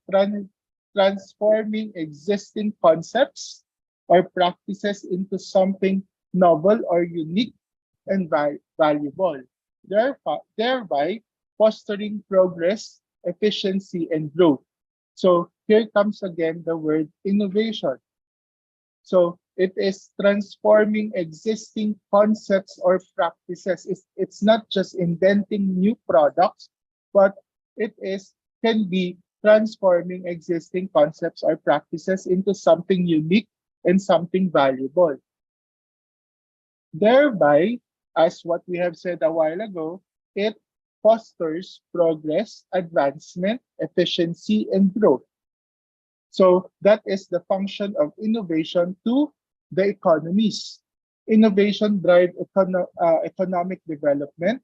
transforming existing concepts or practices into something novel or unique and valuable, thereby fostering progress, efficiency, and growth. So here comes again the word innovation. So it is transforming existing concepts or practices. It's not just inventing new products, but it can be transforming existing concepts or practices into something unique and something valuable. Thereby, as what we have said a while ago, it fosters progress, advancement, efficiency, and growth. So that is the function of innovation to the economies. Innovation drives economic development,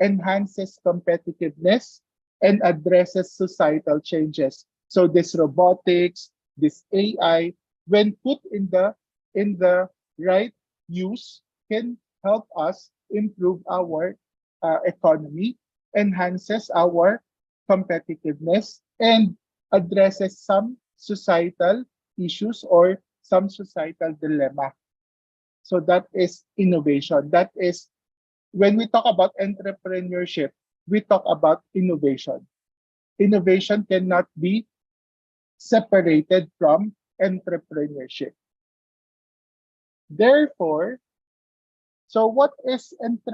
enhances competitiveness, and addresses societal changes. So this robotics, this AI, when put in the right use, can help us improve our economy, enhances our competitiveness, and addresses some societal issues or some societal dilemma. So that is innovation. That is, when we talk about entrepreneurship, we talk about innovation. Innovation cannot be separated from entrepreneurship. Therefore, so what is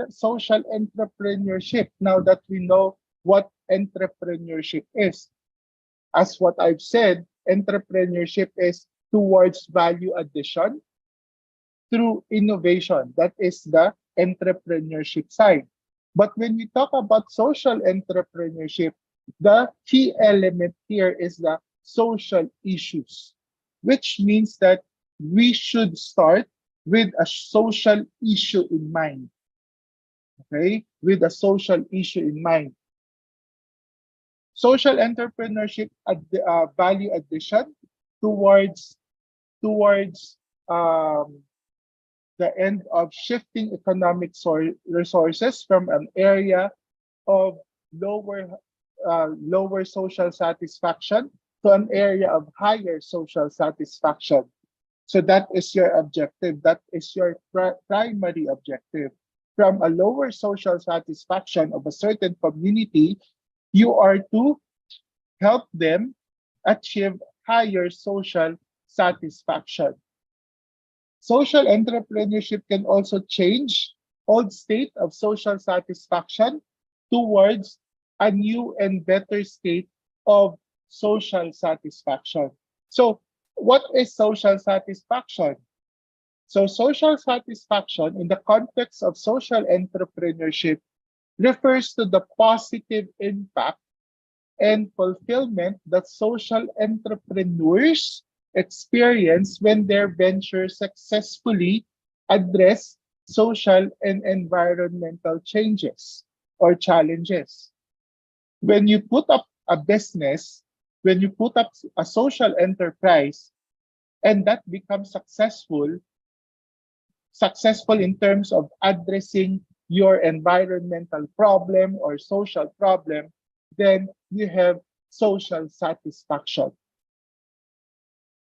social entrepreneurship now that we know what entrepreneurship is? As what I've said, entrepreneurship is towards value addition through innovation. That is the entrepreneurship side. But when we talk about social entrepreneurship, the key element here is the social issues, which means that we should start with a social issue in mind. Okay, with a social issue in mind. Social entrepreneurship value addition towards the end of shifting economic resources from an area of lower social satisfaction to an area of higher social satisfaction. So that is your objective. That is your primary objective. From a lower social satisfaction of a certain community, you are to help them achieve higher social satisfaction. Social entrepreneurship can also change old state of social satisfaction towards a new and better state of social satisfaction. So what is social satisfaction? So social satisfaction in the context of social entrepreneurship refers to the positive impact and fulfillment that social entrepreneurs experience when their ventures successfully address social and environmental changes or challenges. When you put up a business, when you put up a social enterprise, and that becomes successful in terms of addressing your environmental problem or social problem, then you have social satisfaction.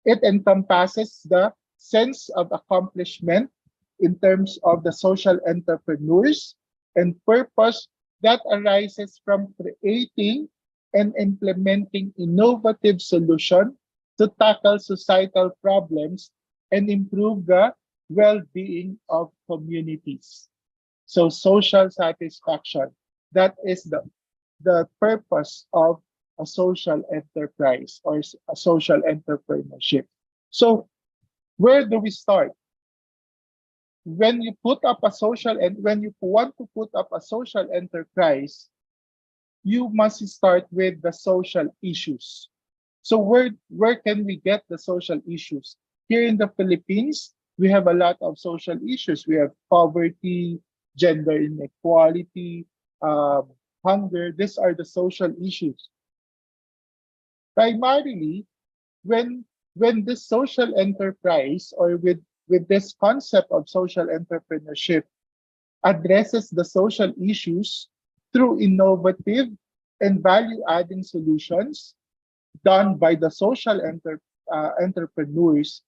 It encompasses the sense of accomplishment in terms of the social entrepreneurs and purpose that arises from creating and implementing innovative solutions to tackle societal problems and improve the well-being of communities. So social satisfaction, that is the purpose of a social enterprise or a social entrepreneurship. So where do we start? When you put up a social and when you want to put up a social enterprise, you must start with the social issues. So where can we get the social issues? Here in the Philippines, we have a lot of social issues. We have poverty, gender inequality, hunger. These are the social issues. Primarily, when this social enterprise or with this concept of social entrepreneurship addresses the social issues through innovative and value-adding solutions done by the social entrepreneurs,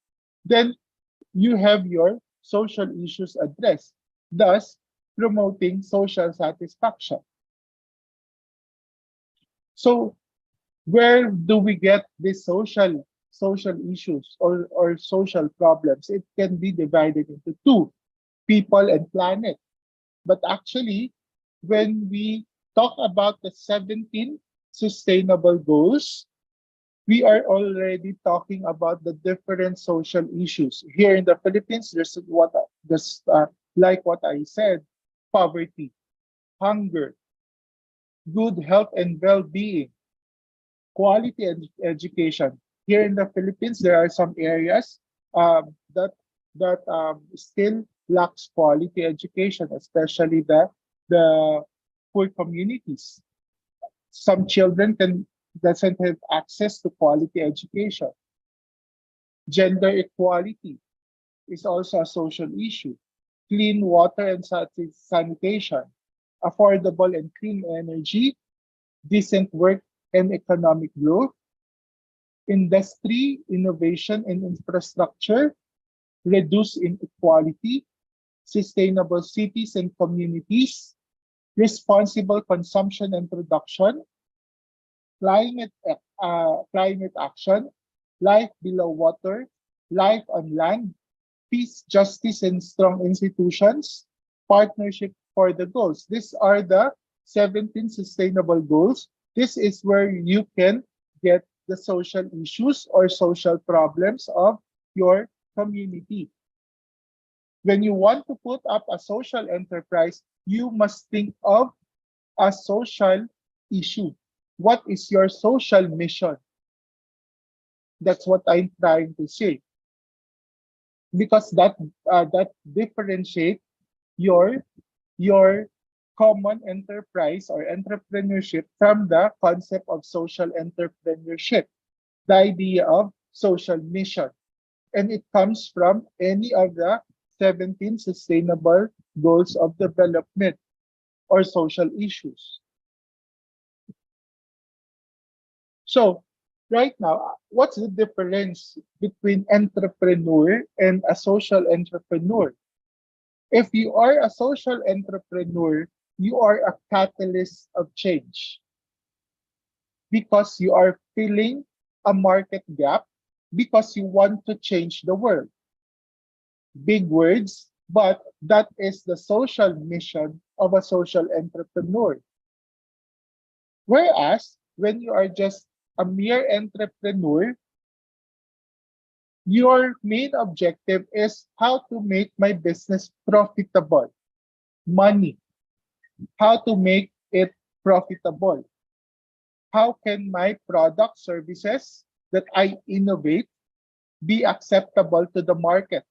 then you have your social issues addressed, thus promoting social satisfaction. So where do we get these social issues or social problems? It can be divided into two, people and planet. But actually, when we talk about the 17 sustainable goals, we are already talking about the different social issues. Here in the Philippines, there's like what I said, poverty, hunger, good health and well-being, quality education. Here in the Philippines, there are some areas that still lacks quality education, especially the poor communities. Some children doesn't have access to quality education. Gender equality is also a social issue. Clean water and sanitation, affordable and clean energy, decent work and economic growth, industry, innovation and infrastructure, reduce inequality, sustainable cities and communities, responsible consumption and production, climate action, life below water, life on land, peace, justice, and strong institutions, partnership for the goals. These are the 17 sustainable goals. This is where you can get the social issues or social problems of your community. When you want to put up a social enterprise, you must think of a social issue. What is your social mission? That's what I'm trying to say. Because that differentiates your common enterprise or entrepreneurship from the concept of social entrepreneurship, the idea of social mission. And it comes from any of the 17 sustainable goals of development or social issues. So right now, what's the difference between entrepreneur and a social entrepreneur? If you are a social entrepreneur, you are a catalyst of change because you are filling a market gap because you want to change the world. Big words, but that is the social mission of a social entrepreneur. Whereas when you are just a mere entrepreneur, your main objective is how to make my business profitable. Money. How to make it profitable. How can my product services that I innovate be acceptable to the market?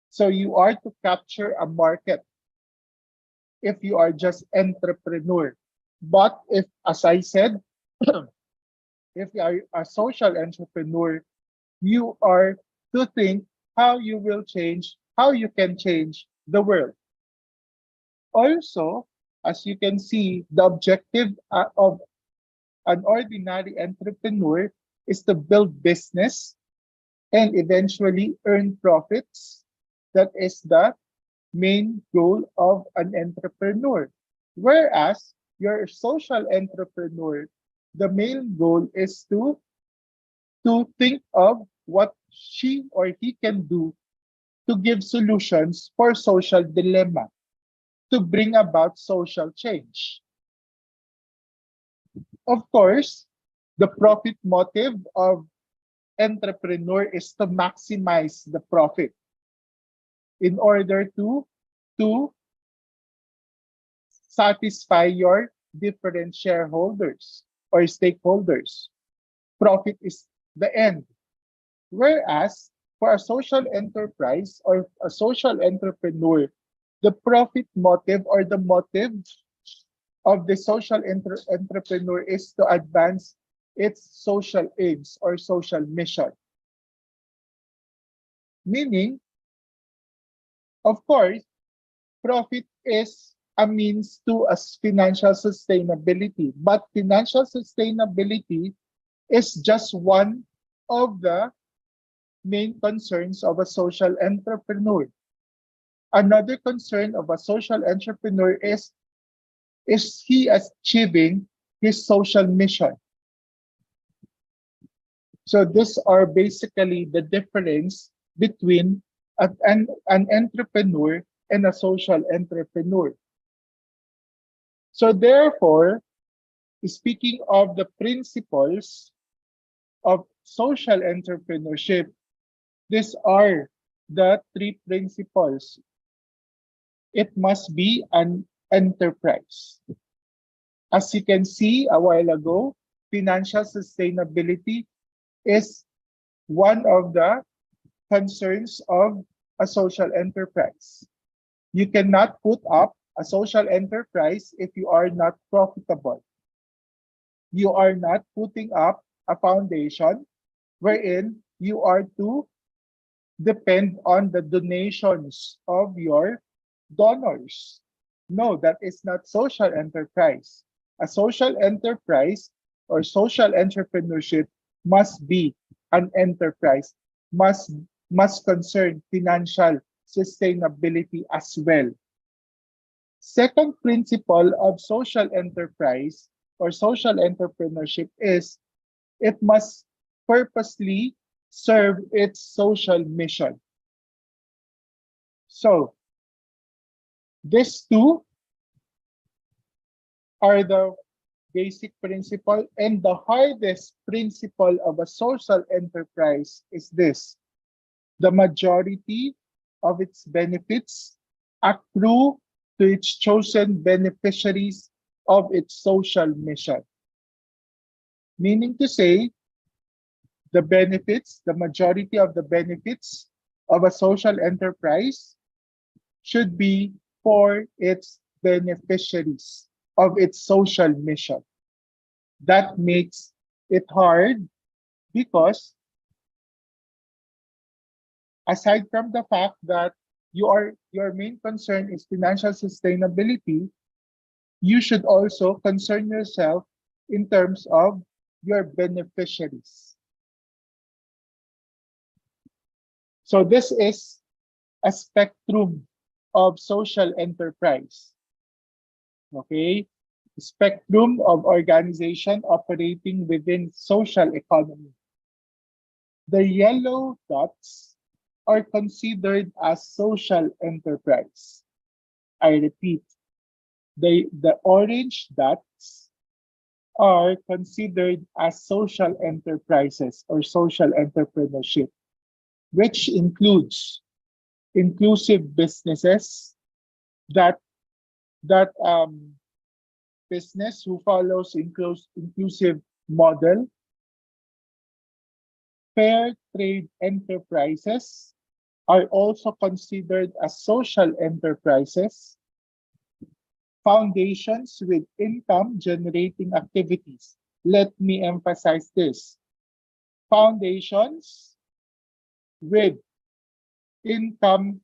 So you are to capture a market if you are just entrepreneur. But if, as I said, if you are a social entrepreneur, you are to think how you will change, how you can change the world. Also, as you can see, the objective of an ordinary entrepreneur is to build business and eventually earn profits. That is the main goal of an entrepreneur. Whereas your social entrepreneur, the main goal is to think of what she or he can do to give solutions for social dilemma, to bring about social change. Of course, the profit motive of entrepreneur is to maximize the profit in order to satisfy your different shareholders or stakeholders. Profit is the end. Whereas for a social enterprise or a social entrepreneur, the profit motive or the motive of the social entrepreneur is to advance its social aims or social mission. Meaning, of course, profit is a means to financial sustainability, but financial sustainability is just one of the main concerns of a social entrepreneur. Another concern of a social entrepreneur is he achieving his social mission? So these are basically the difference between an entrepreneur and a social entrepreneur. So therefore, speaking of the principles of social entrepreneurship, these are the three principles. It must be an enterprise. As you can see a while ago, financial sustainability is one of the concerns of a social enterprise. You cannot put up a social enterprise if you are not profitable. You are not putting up a foundation wherein you are to depend on the donations of your donors. No, that is not social enterprise. A social enterprise or social entrepreneurship must be an enterprise, must concern financial sustainability as well. Second principle of social enterprise or social entrepreneurship is it must purposely serve its social mission. So these two are the basic principle, and the hardest principle of a social enterprise is this: the majority of its benefits accrue to its chosen beneficiaries of its social mission. Meaning to say, the majority of the benefits of a social enterprise should be for its beneficiaries of its social mission. That makes it hard because aside from the fact that your main concern is financial sustainability, you should also concern yourself in terms of your beneficiaries. So this is a spectrum of social enterprise. Okay, spectrum of organization operating within social economy. The yellow dots are considered as social enterprise. I repeat, the orange dots are considered as social enterprises or social entrepreneurship, which includes inclusive businesses, that business who follows inclusive model, fair trade enterprises are also considered as social enterprises, foundations with income generating activities. Let me emphasize this: foundations with income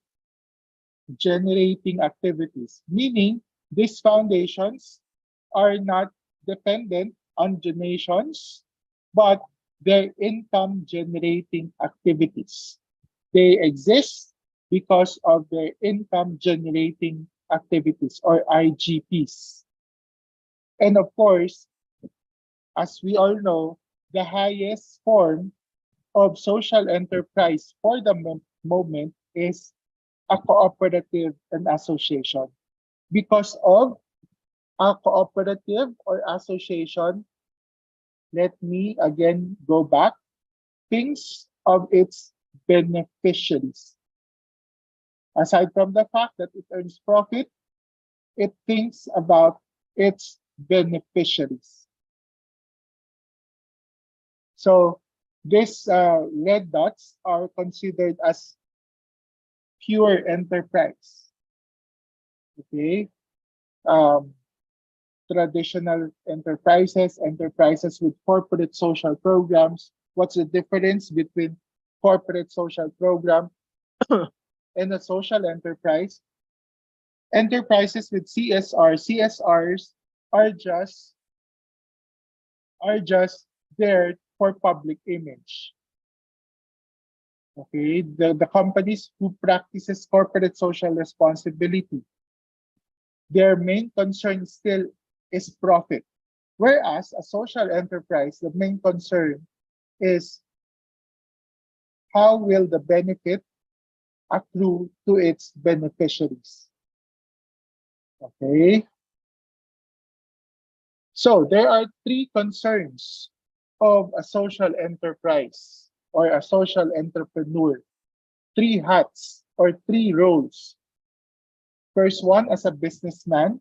generating activities, meaning these foundations are not dependent on donations, but their income generating activities. They exist because of their income generating activities or IGPs. And of course, as we all know, the highest form of social enterprise for the moment is a cooperative and association. Because of a cooperative or association, let me again go back, thinks of its beneficiaries. Aside from the fact that it earns profit, it thinks about its beneficiaries. So these red dots are considered as pure enterprise. Okay. Traditional enterprises, enterprises with corporate social programs. What's the difference between corporate social program and a social enterprise? Enterprises with CSRs are just there for public image. Okay, the companies who practices corporate social responsibility, their main concern still is profit. Whereas a social enterprise, the main concern is how will the benefit accrue to its beneficiaries. Okay. So there are three concerns of a social enterprise or a social entrepreneur. Three hats or three roles. First one, as a businessman.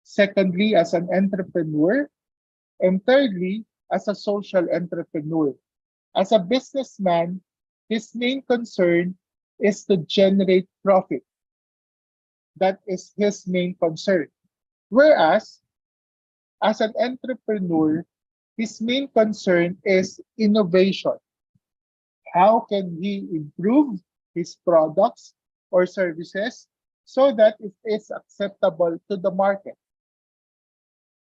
Secondly, as an entrepreneur. And thirdly, as a social entrepreneur. As a businessman, his main concern is to generate profit. That is his main concern. Whereas, as an entrepreneur, his main concern is innovation. How can he improve his products or services so that it is acceptable to the market?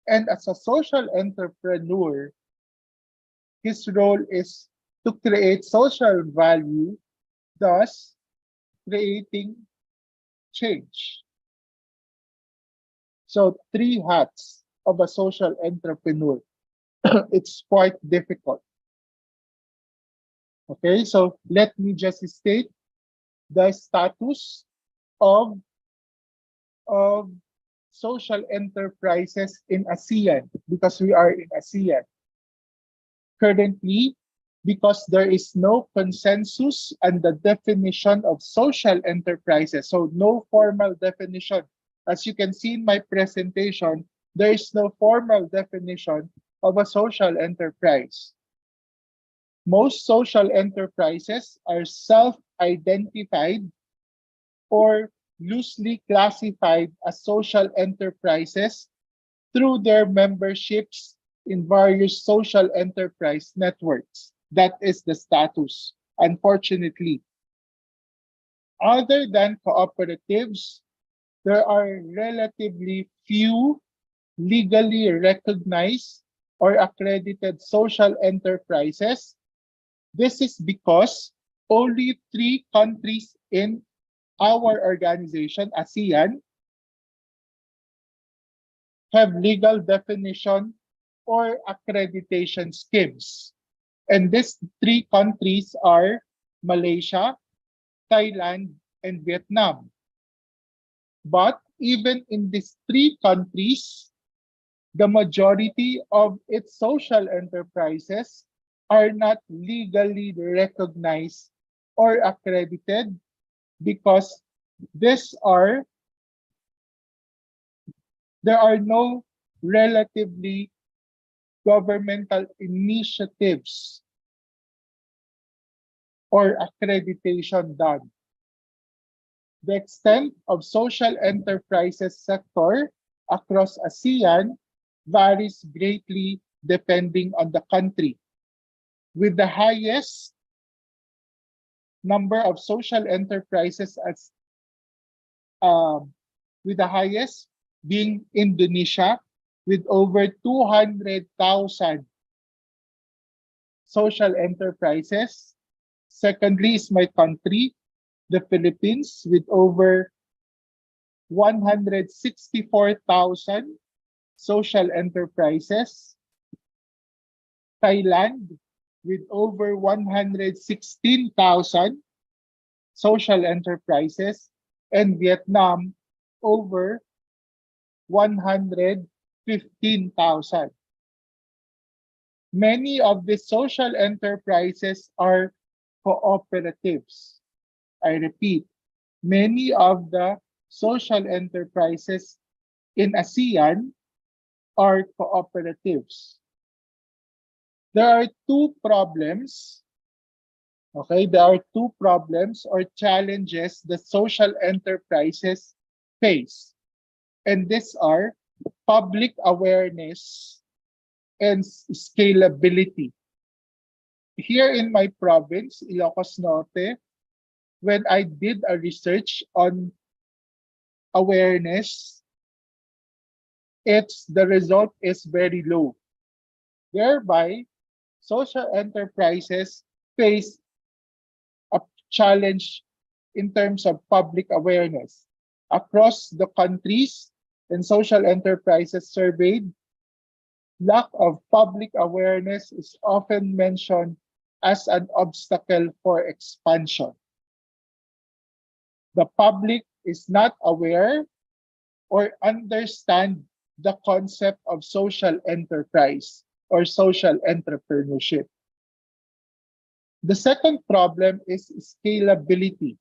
And as a social entrepreneur, his role is to create social value, thus creating change. So three hats of a social entrepreneur. It's quite difficult. Okay, so let me just state the status of social enterprises in ASEAN, because we are in ASEAN. Currently, because there is no consensus on the definition of social enterprises, so no formal definition. As you can see in my presentation, there is no formal definition of a social enterprise. Most social enterprises are self-identified or loosely classified as social enterprises through their memberships in various social enterprise networks. That is the status, unfortunately. Other than cooperatives, there are relatively few legally recognized or accredited social enterprises. This is because only 3 countries in our organization, ASEAN, have legal definition or accreditation schemes. And these 3 countries are Malaysia, Thailand, and Vietnam. But even in these 3 countries, the majority of its social enterprises are not legally recognized or accredited because there are no relatively governmental initiatives or accreditation done. The extent of social enterprises sector across ASEAN varies greatly depending on the country, with the highest number of social enterprises with the highest being Indonesia, with over 200,000 social enterprises. Secondly is my country, the Philippines, with over 164,000 social enterprises. Thailand, with over 116,000 social enterprises. And Vietnam, over 115,000. Many of the social enterprises are cooperatives. I repeat, many of the social enterprises in ASEAN are cooperatives. There are 2 problems. Okay, there are 2 problems or challenges that social enterprises face. And these are public awareness and scalability. Here in my province, Ilocos Norte, when I did a research on awareness, the result is very low. Thereby, social enterprises face challenge in terms of public awareness. Across the countries and social enterprises surveyed, lack of public awareness is often mentioned as an obstacle for expansion. The public is not aware or understand the concept of social enterprise or social entrepreneurship. The second problem is scalability.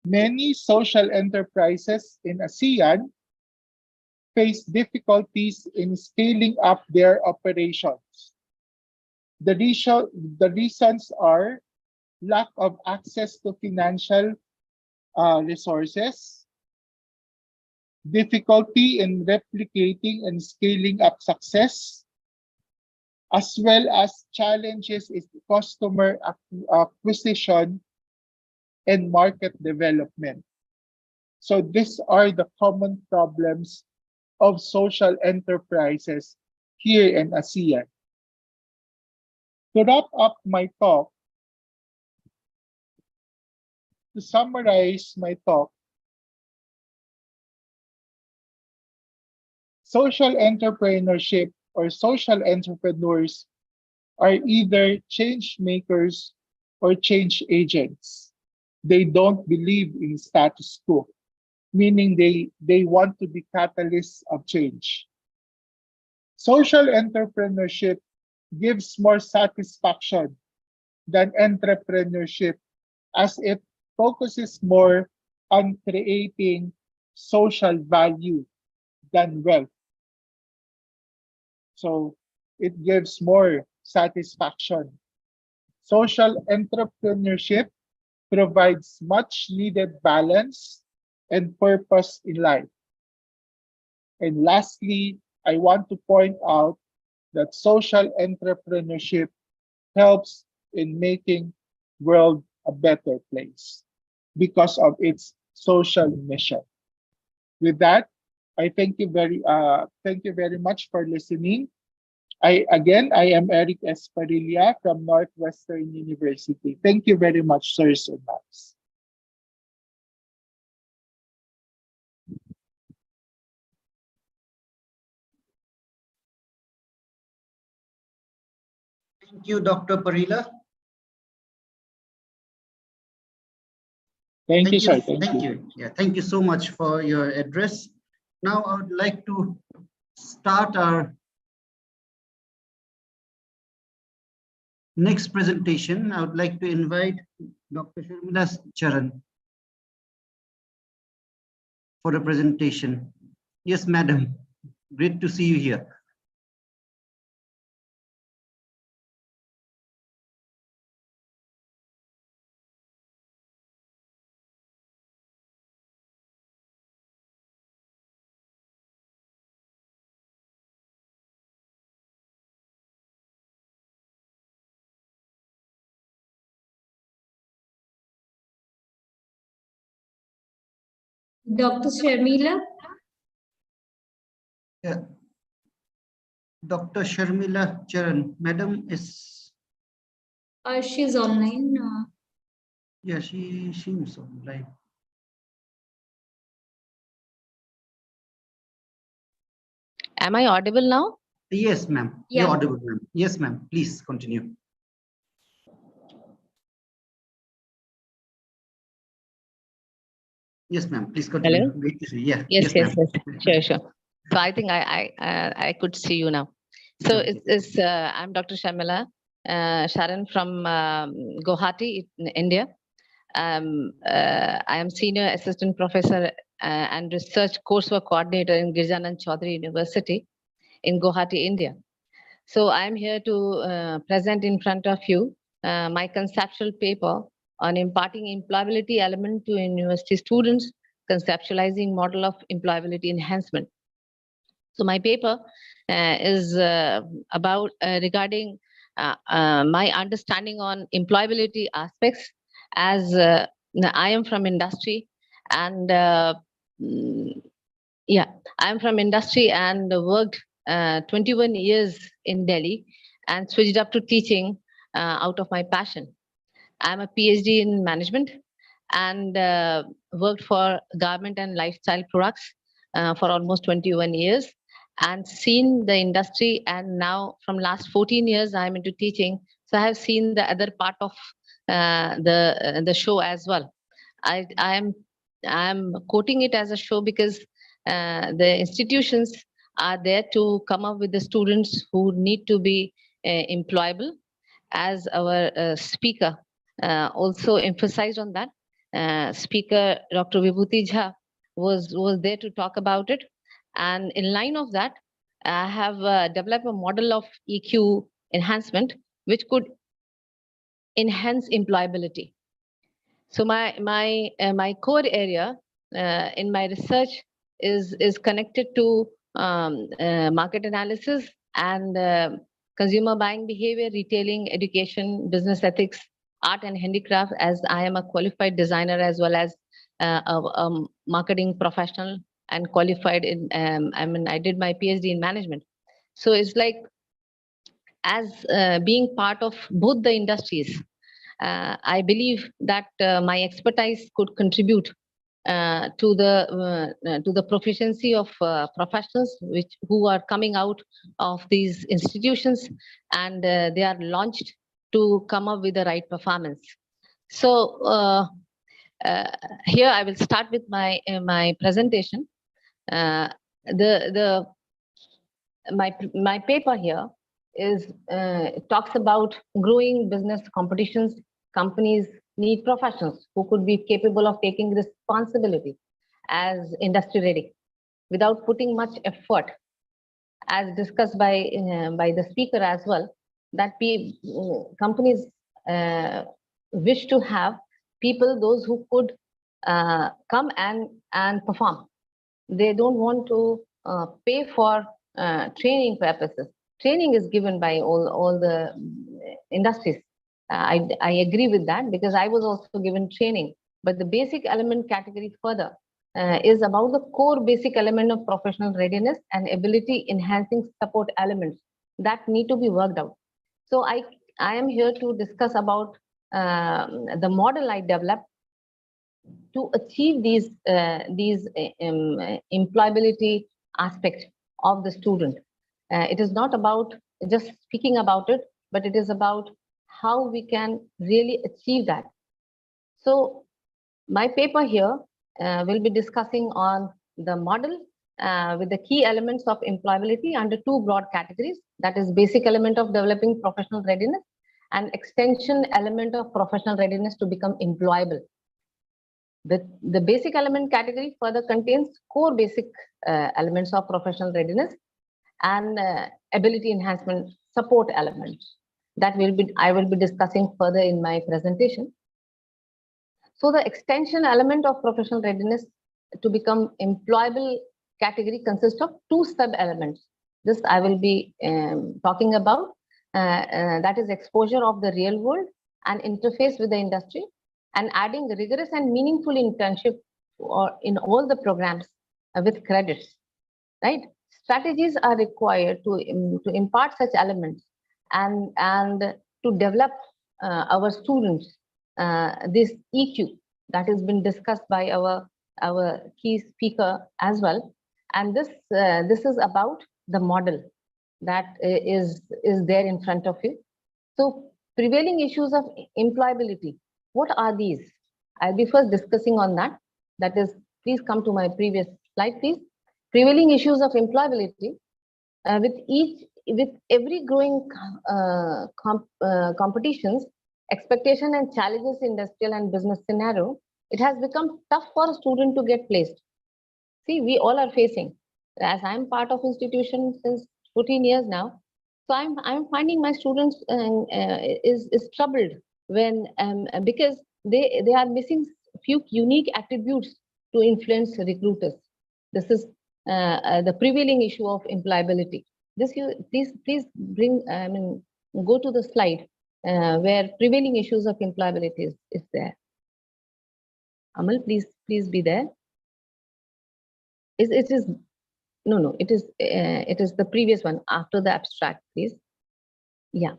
Many social enterprises in ASEAN face difficulties in scaling up their operations. The reasons are lack of access to financial resources, difficulty in replicating and scaling up success, as well as challenges in customer acquisition and market development. So these are the common problems of social enterprises here in ASEAN. To wrap up my talk, to summarize my talk, social entrepreneurship or social entrepreneurs are either change makers or change agents. They don't believe in status quo, meaning they want to be catalysts of change. Social entrepreneurship gives more satisfaction than entrepreneurship, as it focuses more on creating social value than wealth. So it gives more satisfaction. Social entrepreneurship provides much needed balance and purpose in life. And lastly, I want to point out that social entrepreneurship helps in making world a better place because of its social mission. With that, I thank you very much for listening. I am Eric Esparilla from Northwestern University. Thank you very much, sirs and ma'ams. Thank you, Dr. Parilla. Thank you, sir. Thank you. Yeah, thank you so much for your address. Now I would like to start our next presentation. I would like to invite Dr. Sharmila Charan for a presentation. Yes, madam. Great to see you here. Dr. Sharmila? Yeah. Dr. Sharmila Charan, madam is. She's online. Yeah, she seems online. Am I audible now? Yes, ma'am. Yeah. You're audible, ma'am. Yes, ma'am. Please continue. Yes, ma'am. Please continue. Hello? Great to see you. Yeah. Yes, ma'am. Sure. So I think I could see you now. So I'm Dr. Sharmila Sharan from Guwahati, in India. I am Senior Assistant Professor and Research Coursework Coordinator in Girijanand Chaudhary University in Guwahati, India. So I'm here to present in front of you my conceptual paper on imparting employability element to university students, conceptualizing model of employability enhancement. So my paper is about regarding my understanding on employability aspects, as I am from industry, and I'm from industry and worked 21 years in Delhi and switched up to teaching out of my passion. I'm a PhD in management and worked for garment and lifestyle products for almost 21 years and seen the industry. And now from last 14 years, I'm into teaching. So I have seen the other part of the show as well. I'm quoting it as a show because the institutions are there to come up with the students who need to be employable, as our speaker also emphasized on that. Speaker Dr. Vibhuti Jha was there to talk about it. And in line of that, I have developed a model of EQ enhancement, which could enhance employability. So my core area in my research is connected to market analysis and consumer buying behavior, retailing, education, business ethics, art and handicraft, as I am a qualified designer as well as a marketing professional and qualified in, I did my PhD in management. So it's like, as being part of both the industries, I believe that my expertise could contribute to the proficiency of professionals who are coming out of these institutions, and they are launched to come up with the right performance. So here I will start with my presentation. My paper here is talks about growing business competitions. Companies need professionals who could be capable of taking responsibility as industry ready without putting much effort, as discussed by the speaker as well, that companies wish to have people, those who could come and perform. They don't want to pay for training purposes. Training is given by all the industries. I agree with that, because I was also given training. But the basic element category further is about the core basic element of professional readiness and ability enhancing support elements that need to be worked out. So I am here to discuss about the model I developed to achieve these employability aspect of the student. It is not about just speaking about it, but it is about how we can really achieve that. So my paper here will be discussing on the model with the key elements of employability under two broad categories, that is basic element of developing professional readiness and extension element of professional readiness to become employable. The basic element category further contains core basic elements of professional readiness and ability enhancement support elements that I will be discussing further in my presentation. So the extension element of professional readiness to become employable category consists of two sub elements. This I will be talking about, that is exposure of the real world and interface with the industry, and adding rigorous and meaningful internship in all the programs with credits, right? Strategies are required to impart such elements and to develop our students this EQ that has been discussed by our key speaker as well. And this is about the model that is there in front of you. So prevailing issues of employability, what are these? I'll be first discussing on that. That is, please come to my previous slide, please. Prevailing issues of employability. With every growing competitions, expectation and challenges in industrial and business scenario, it has become tough for a student to get placed. See, we all are facing, as I'm part of institution since 14 years now. So I'm finding my students is troubled when because they are missing few unique attributes to influence recruiters. This is the prevailing issue of employability. This please bring go to the slide where prevailing issues of employability is there. Amal, please be there. It is the previous one after the abstract, please. Yeah.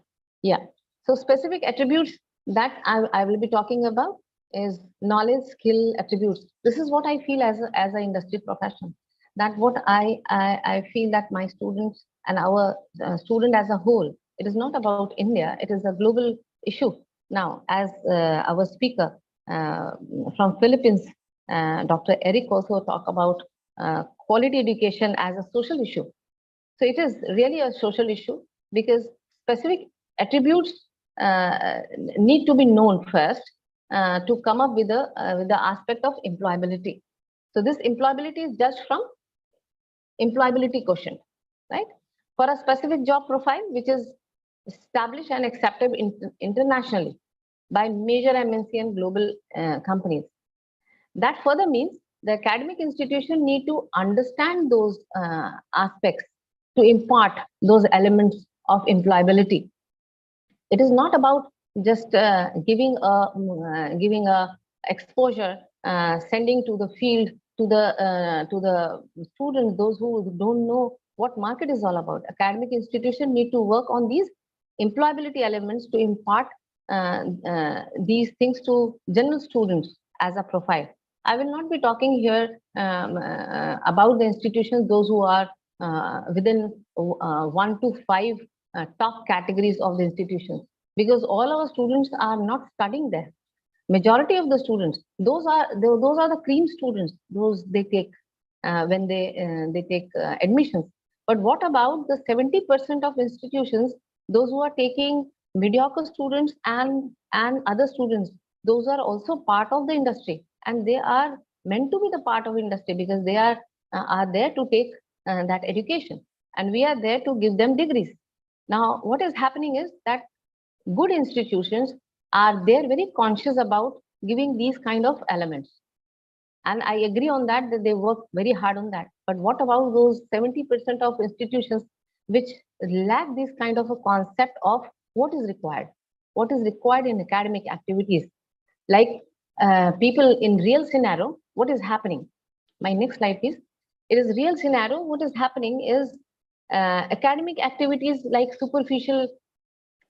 So specific attributes that I will be talking about is knowledge, skill, attributes. This is what I feel as an industry professional. That what I feel that my students and our student as a whole, it is not about India, it is a global issue. Now, as our speaker from Philippines, Dr. Eric also talk about quality education as a social issue. So it is really a social issue because specific attributes need to be known first to come up with the aspect of employability. So this employability is judged from employability quotient, right? For a specific job profile, which is established and accepted internationally by major MNC and global companies. That further means the academic institution need to understand those aspects to impart those elements of employability. It is not about just giving a exposure, sending to the field to the students, those who don't know what market is all about. Academic institution need to work on these employability elements to impart these things to general students as a profile. I will not be talking here about the institutions, those who are within 1 to 5 top categories of the institutions, because all our students are not studying there. Majority of the students, those are the cream students, those they take when they take admissions. But what about the 70% of institutions, those who are taking mediocre students and other students? Those are also part of the industry, and they are meant to be the part of industry because they are there to take that education, and we are there to give them degrees. Now, what is happening is that good institutions are there very conscious about giving these kind of elements. And I agree on that they work very hard on that. But what about those 70% of institutions which lack this kind of a concept of what is required in academic activities? Like people in real scenario, what is happening? My next slide, please. It is real scenario. What is happening is academic activities like superficial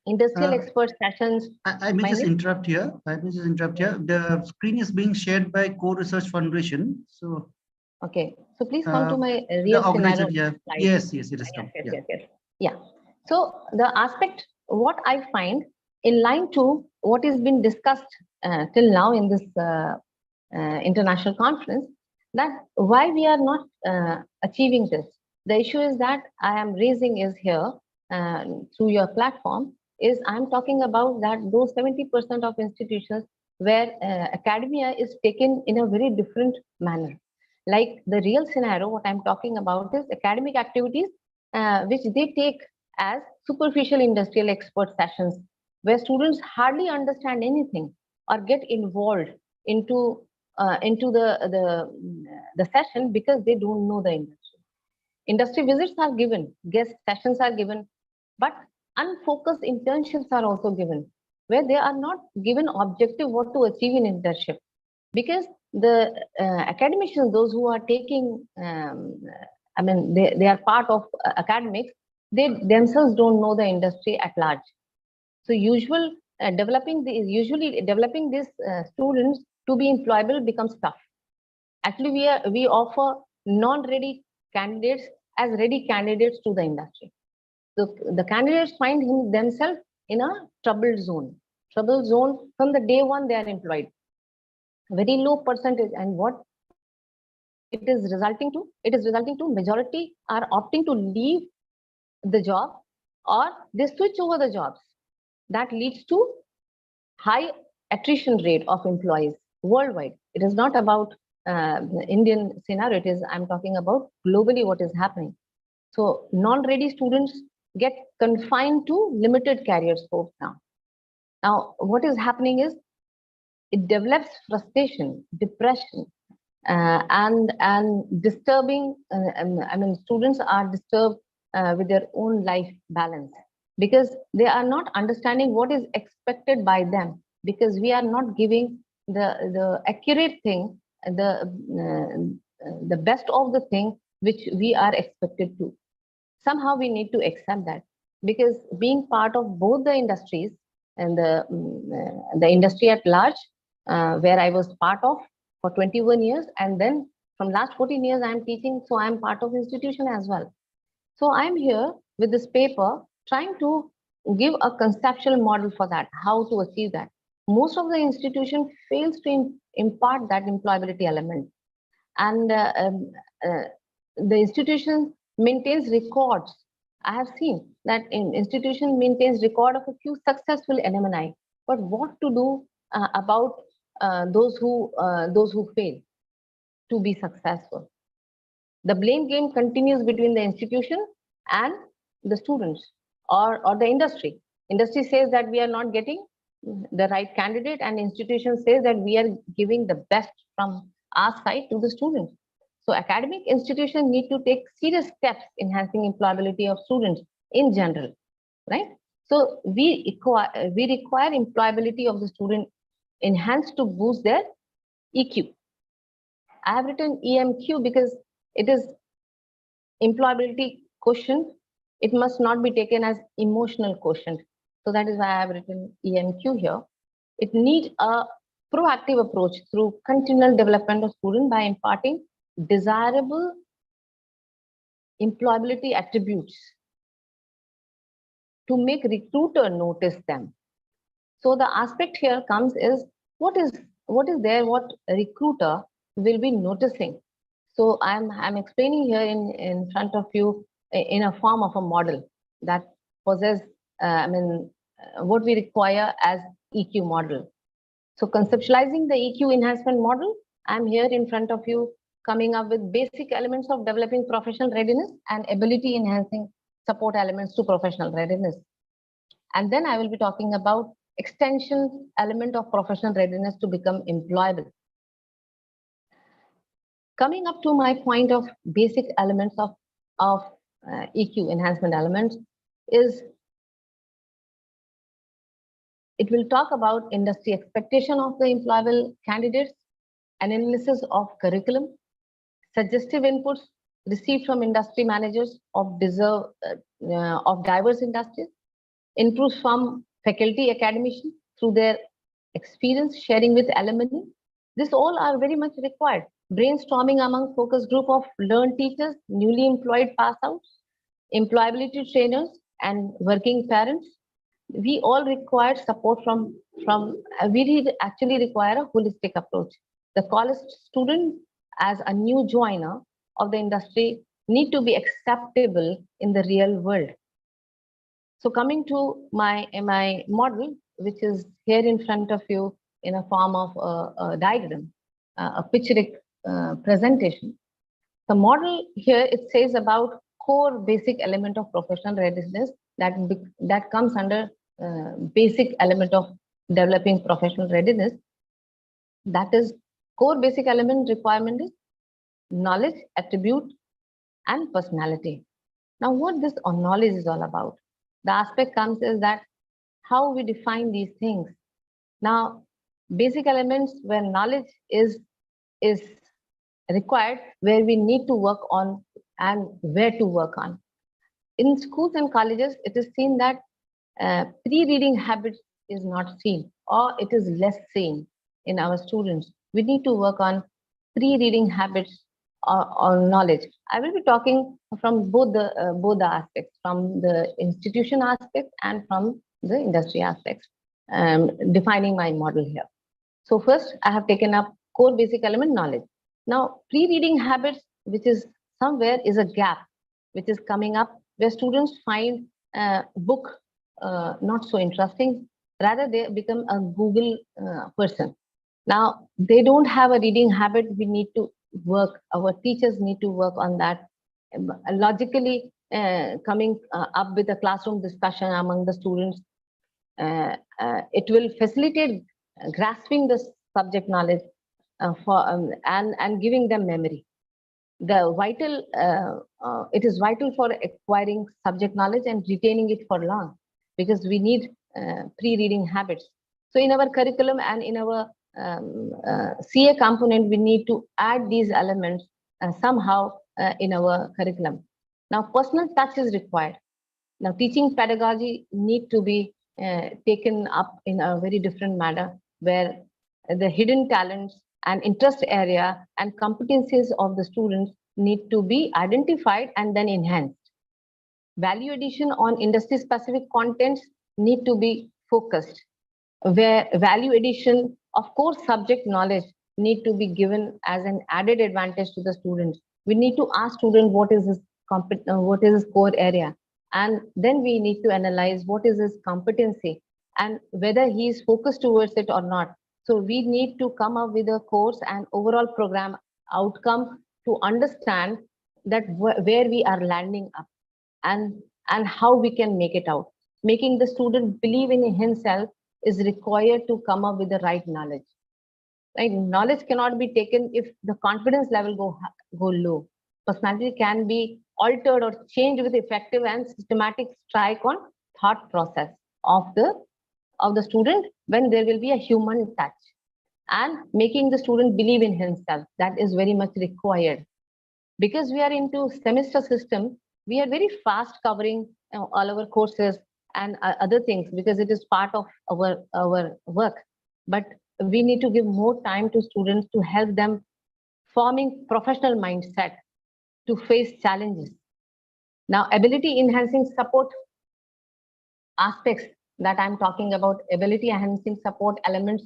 industrial expert sessions. I may just interrupt here. The screen is being shared by Core Research Foundation. So okay, so please come to my real scenario. Yeah. Yes, it is. Yeah. So the aspect, what I find in line to what is being discussed till now in this international conference, that why we are not achieving this. The issue is that I am raising is here through your platform is I'm talking about that those 70% of institutions where academia is taken in a very different manner. Like the real scenario, what I'm talking about is academic activities which they take as superficial industrial expert sessions, where students hardly understand anything or get involved into the session because they don't know the industry. Industry visits are given, guest sessions are given, but unfocused internships are also given, where they are not given objective what to achieve in internship. Because the academicians, those who are taking, I mean, they are part of academics, they themselves don't know the industry at large. So usually developing these students to be employable becomes tough. Actually, we offer non-ready candidates as ready candidates to the industry. So the candidates find themselves in a troubled zone from the day one they are employed. Very low percentage, and what it is resulting to? It is resulting to majority are opting to leave the job or they switch over the jobs. That leads to high attrition rate of employees worldwide. It is not about the Indian scenario. It is, I'm talking about globally what is happening. So non-ready students get confined to limited career scope now. Now, what is happening is it develops frustration, depression, and disturbing. I mean, students are disturbed with their own life balance because they are not understanding what is expected by them, because we are not giving the accurate thing, the best of the thing which we are expected to. Somehow we need to accept that, because being part of both the industries, the industry at large, where I was part of for 21 years. And then from last 14 years, I'm teaching, so I'm part of institution as well. So I'm here with this paper trying to give a conceptual model for that, how to achieve that. Most of the institution fails to impart that employability element. And the institution maintains records. I have seen that institution maintains record of a few successful alumni, but what to do about those who fail to be successful? The blame game continues between the institution and the students or the industry. Industry says that we are not getting the right candidate, and institution says that we are giving the best from our side to the students. So academic institutions need to take serious steps enhancing employability of students in general, right? So we require employability of the student enhanced to boost their EQ. I have written EMQ because it is employability quotient. It must not be taken as emotional quotient. So that is why I have written EMQ here. It needs a proactive approach through continual development of student by imparting desirable employability attributes to make recruiter notice them. So the aspect here comes is what is there, what recruiter will be noticing. So I'm explaining here in front of you in a form of a model that possesses what we require as EQ model. So conceptualizing the EQ enhancement model, I'm here in front of you coming up with basic elements of developing professional readiness and ability enhancing support elements to professional readiness. And then I will be talking about extension element of professional readiness to become employable. Coming up to my point of basic elements of EQ enhancement elements is, it will talk about industry expectation of the employable candidates, analysis of curriculum, suggestive inputs received from industry managers of diverse industries, inputs from faculty academicians through their experience sharing with alumni. This all are very much required. Brainstorming among focus group of learned teachers, newly employed pass outs, employability trainers, and working parents. We all require support we actually require a holistic approach. The college student as a new joiner of the industry need to be acceptable in the real world. So coming to my model, which is here in front of you in a form of a diagram, a pictorial presentation. The model here, it says about core basic element of professional readiness that comes under basic element of developing professional readiness. That is, core basic element requirement is knowledge, attribute, and personality. Now, what this knowledge is all about? The aspect comes is that how we define these things. Now, basic elements where knowledge is required, where we need to work on and where to work on. In schools and colleges, it is seen that pre-reading habits is not seen, or it is less seen in our students. We need to work on pre-reading habits or knowledge. I will be talking from both the aspects, from the institution aspect and from the industry aspects, defining my model here. So first, I have taken up core basic element knowledge. Now, pre-reading habits, which is somewhere is a gap, which is coming up where students find a book not so interesting. Rather, they become a Google person. Now, they don't have a reading habit. We need to work. Our teachers need to work on that. Logically, coming up with a classroom discussion among the students, it will facilitate grasping the subject knowledge and giving them memory. It is vital for acquiring subject knowledge and retaining it for long, because we need pre-reading habits. So in our curriculum and in our CA component, we need to add these elements somehow in our curriculum. Now, personal touch is required. Now, teaching pedagogy need to be taken up in a very different manner, where the hidden talents and interest area and competencies of the students need to be identified and then enhanced. Value addition on industry specific contents need to be focused, where value addition of core subject knowledge need to be given as an added advantage to the students. We need to ask student what is his core area, and then we need to analyze what is his competency and whether he is focused towards it or not. So we need to come up with a course and overall program outcome to understand that where we are landing up and how we can make it out. Making the student believe in himself is required to come up with the right knowledge. Right? Knowledge cannot be taken if the confidence level go low. Personality can be altered or changed with effective and systematic strike on thought process of the student when there will be a human touch. And making the student believe in himself, that is very much required. Because we are into semester system, we are very fast covering all our courses and other things because it is part of our work. But we need to give more time to students to help them forming professional mindset to face challenges. Now, ability enhancing support aspects that I'm talking about, ability enhancing support elements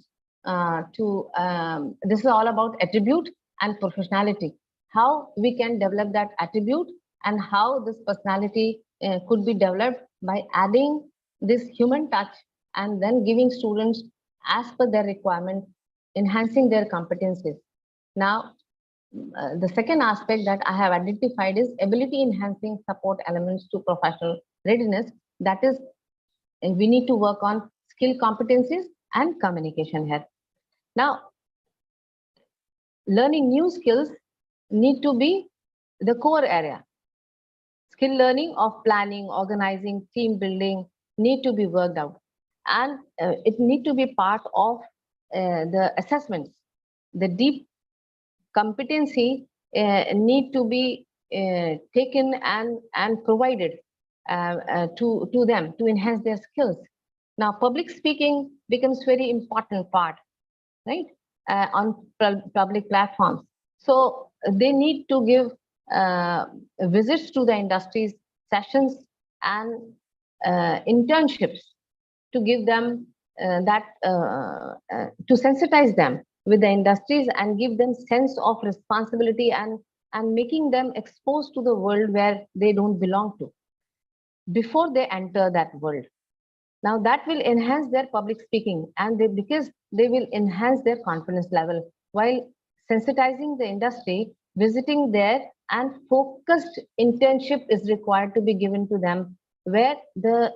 this is all about attribute and professionality. How we can develop that attribute and how this personality could be developed by adding this human touch and then giving students as per their requirement, enhancing their competencies. Now, the second aspect that I have identified is ability enhancing support elements to professional readiness. That is, we need to work on skill competencies and communication here. Now, learning new skills need to be the core area. Skill learning of planning, organizing, team building need to be worked out. And it need to be part of the assessments. The deep competency need to be taken and provided to them to enhance their skills. Now, public speaking becomes very important part, right, on public platforms. So they need to give visits to the industries, sessions, and internships to give them to sensitize them with the industries and give them sense of responsibility and making them exposed to the world where they don't belong to before they enter that world. Now that will enhance their public speaking and because they will enhance their confidence level while sensitizing the industry, visiting there, and focused internship is required to be given to them where the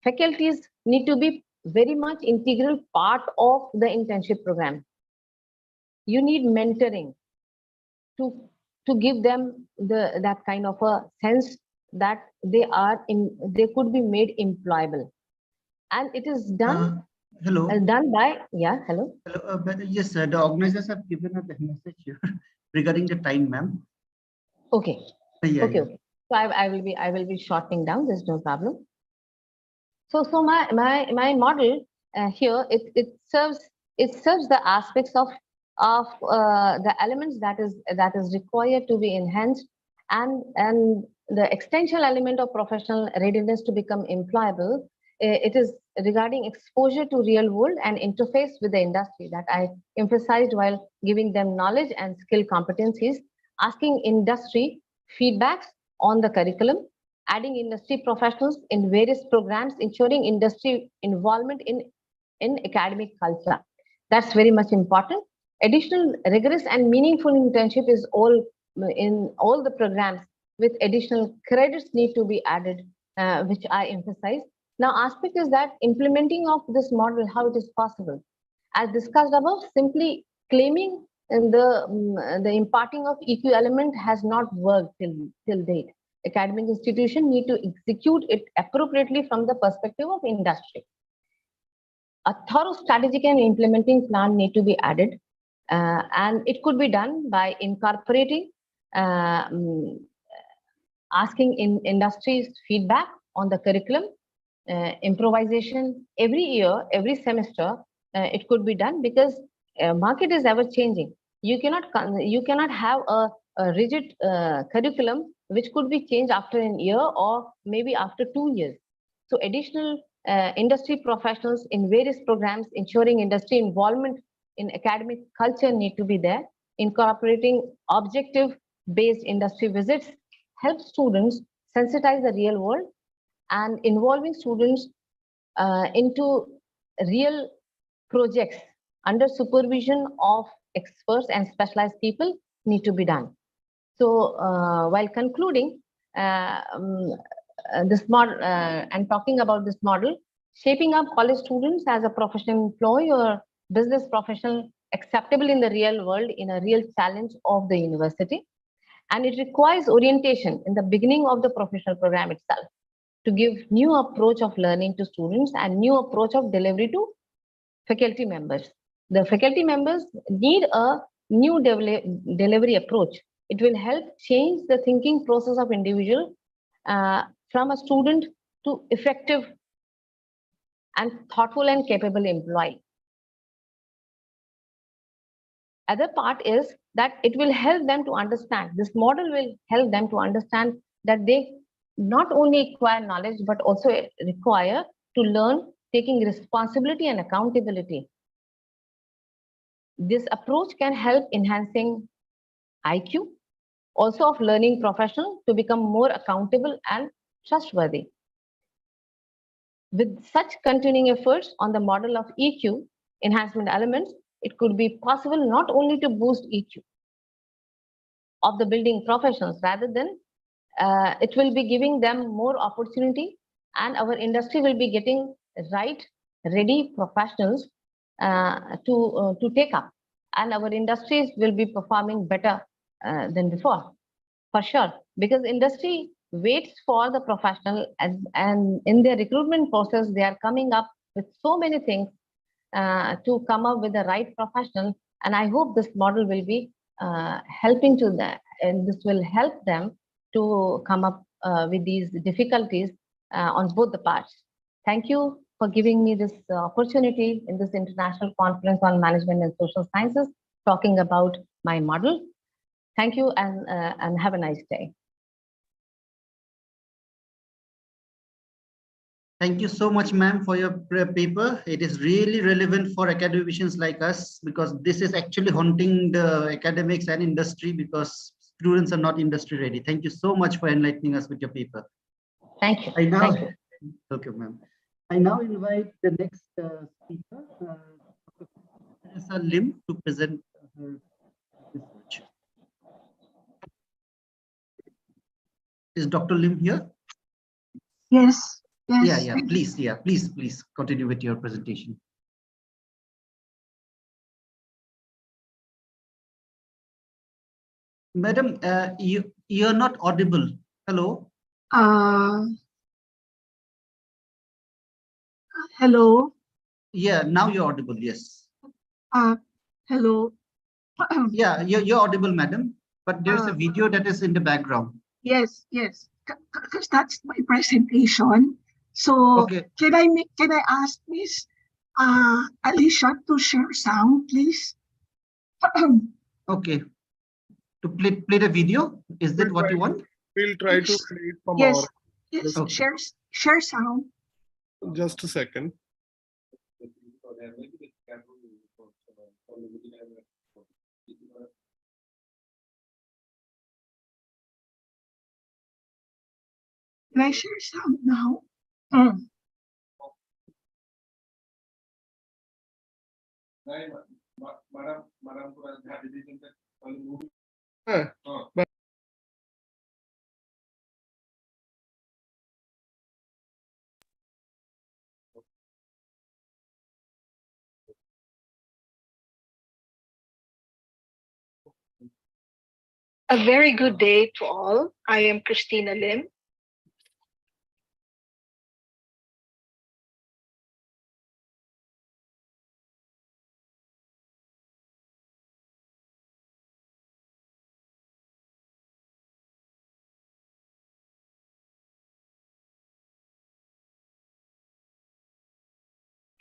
faculties need to be very much integral part of the internship program. You need mentoring to give them that kind of a sense that they could be made employable, and it is done. Hello. Done by hello. Hello, but yes, sir. The organizers have given us a message here regarding the time, ma'am. Okay. Yeah, okay. So I will be shortening down. There's no problem. So my model here it serves the aspects of the elements that is required to be enhanced and the extension element of professional readiness to become employable. It is regarding exposure to real world and interface with the industry that I emphasized while giving them knowledge and skill competencies, asking industry feedbacks on the curriculum, adding industry professionals in various programs, ensuring industry involvement in academic culture. That's very much important. Additional rigorous and meaningful internship is in all the programs with additional credits need to be added, which I emphasize. Now, aspect is that implementing of this model, how it is possible. As discussed above, simply claiming the imparting of EQ element has not worked till date. Academic institution need to execute it appropriately from the perspective of industry. A thorough strategic and implementing plan need to be added, and it could be done by incorporating, asking in industry's feedback on the curriculum, improvisation every year, every semester. It could be done because market is ever changing. You cannot have a rigid curriculum which could be changed after a year or maybe after 2 years. So additional industry professionals in various programs ensuring industry involvement in academic culture need to be there. Incorporating objective-based industry visits helps students sensitize the real world, and involving students into real projects under supervision of experts and specialized people need to be done. So while concluding this model and talking about this model, shaping up college students as a professional employee or business professional acceptable in the real world in a real challenge of the university. And it requires orientation in the beginning of the professional program itself to give new approach of learning to students and new approach of delivery to faculty members. The faculty members need a new delivery approach. It will help change the thinking process of individual from a student to effective and thoughtful and capable employee. Other part is that it will help them to understand, this model will help them to understand that they not only acquire knowledge, but also require to learn taking responsibility and accountability. This approach can help enhancing IQ, also of learning professional to become more accountable and trustworthy. With such continuing efforts on the model of EQ enhancement elements, it could be possible not only to boost EQ of the building professionals, rather than it will be giving them more opportunity, and our industry will be getting right, ready professionals to take up, and our industries will be performing better than before, for sure, because industry waits for the professional, and in their recruitment process, they are coming up with so many things to come up with the right professional. And I hope this model will be helping to that, and this will help them to come up with these difficulties on both the parts. Thank you for giving me this opportunity in this International Conference on Management and Social Sciences, talking about my model. Thank you, and have a nice day. Thank you so much, ma'am, for your paper. It is really relevant for academicians like us, because this is actually haunting the academics and industry, because students are not industry ready. Thank you so much for enlightening us with your paper. Thank you. Thank you. Welcome, ma'am. I now invite the next speaker, Professor Lim, to present her research. Is Dr. Lim here? Yes. Yes. Yeah. Please continue with your presentation. Madam, you're not audible. Hello. Hello. Yeah, now you're audible. Yes. Hello. Yeah, you're audible, madam. But there's a video that is in the background. Yes. Because that's my presentation. So Okay. can I ask Miss Alicia to share sound, please? Okay. To play the video, is that what you want? We'll try to play it from Yes. our. Yes. Okay. Share sound. Just a second. Can I share sound now? A very good day to all. I am Christina Lim,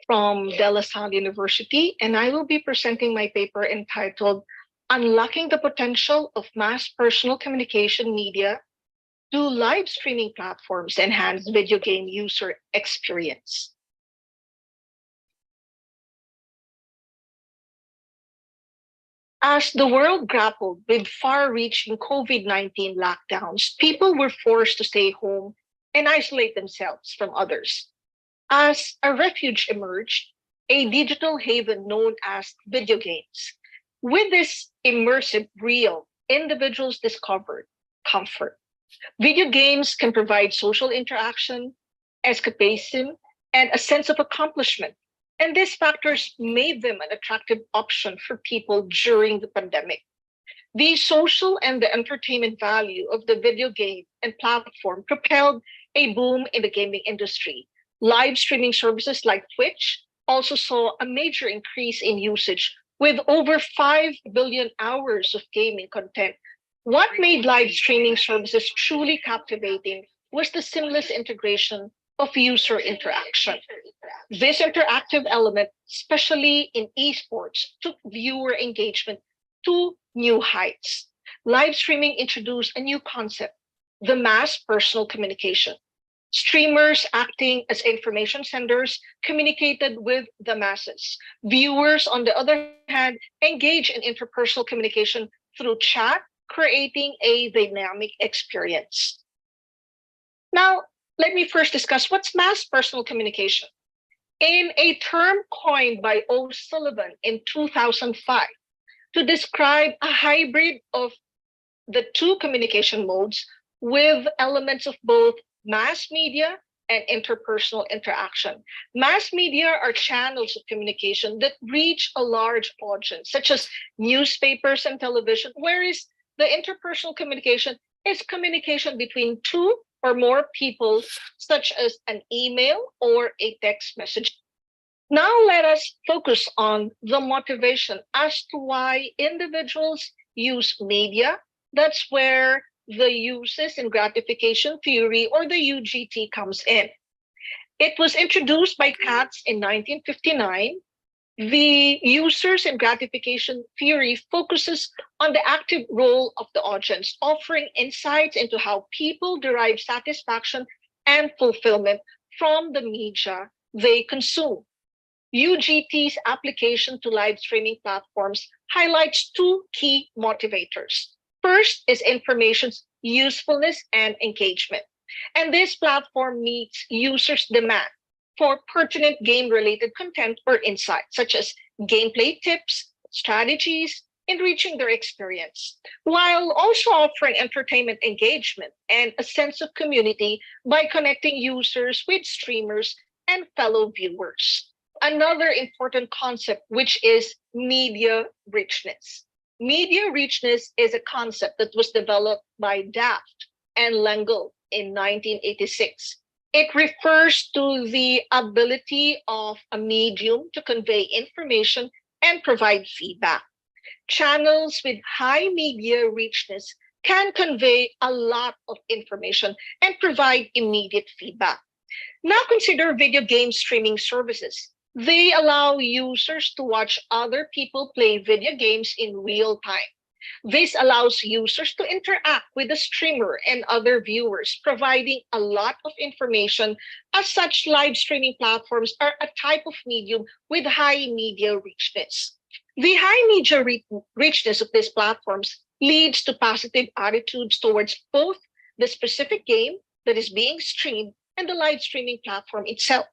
from De La Salle University, and I will be presenting my paper entitled Unlocking the Potential of Mass Personal Communication Media Do Live Streaming Platforms Enhance Video Game User Experience? As the world grappled with far-reaching COVID-19 lockdowns, people were forced to stay home and isolate themselves from others. As a refuge emerged, a digital haven known as video games. With this immersive reel, individuals discovered comfort. Video games can provide social interaction, escapism, and a sense of accomplishment. And these factors made them an attractive option for people during the pandemic. The social and the entertainment value of the video game and platform propelled a boom in the gaming industry. Live streaming services like Twitch also saw a major increase in usage with over 5 billion hours of gaming content. What made live streaming services truly captivating was the seamless integration of user interaction. This interactive element, especially in esports, took viewer engagement to new heights. Live streaming introduced a new concept, the mass personal communication. Streamers acting as information senders communicated with the masses. Viewers, on the other hand, engage in interpersonal communication through chat, creating a dynamic experience. Now, let me first discuss what's mass personal communication. In a term coined by O'Sullivan in 2005 to describe a hybrid of the two communication modes with elements of both mass media and interpersonal interaction. Mass media are channels of communication that reach a large audience, such as newspapers and television, whereas the interpersonal communication is communication between two or more people, such as an email or a text message. Now let us focus on the motivation as to why individuals use media. That's where the uses and gratification theory, or the UGT, comes in. It was introduced by Katz in 1959. The users and gratification theory focuses on the active role of the audience, offering insights into how people derive satisfaction and fulfillment from the media they consume. UGT's application to live streaming platforms highlights two key motivators. First is information's usefulness and engagement. And this platform meets users' demand for pertinent game-related content or insights, such as gameplay tips, strategies, enriching their experience, while also offering entertainment engagement and a sense of community by connecting users with streamers and fellow viewers. Another important concept, which is media richness. Media richness is a concept that was developed by Daft and Lengel in 1986. It refers to the ability of a medium to convey information and provide feedback. Channels with high media richness can convey a lot of information and provide immediate feedback. Now consider video game streaming services. They allow users to watch other people play video games in real time. This allows users to interact with the streamer and other viewers, providing a lot of information. As such, live streaming platforms are a type of medium with high media richness. The high media richness of these platforms leads to positive attitudes towards both the specific game that is being streamed and the live streaming platform itself.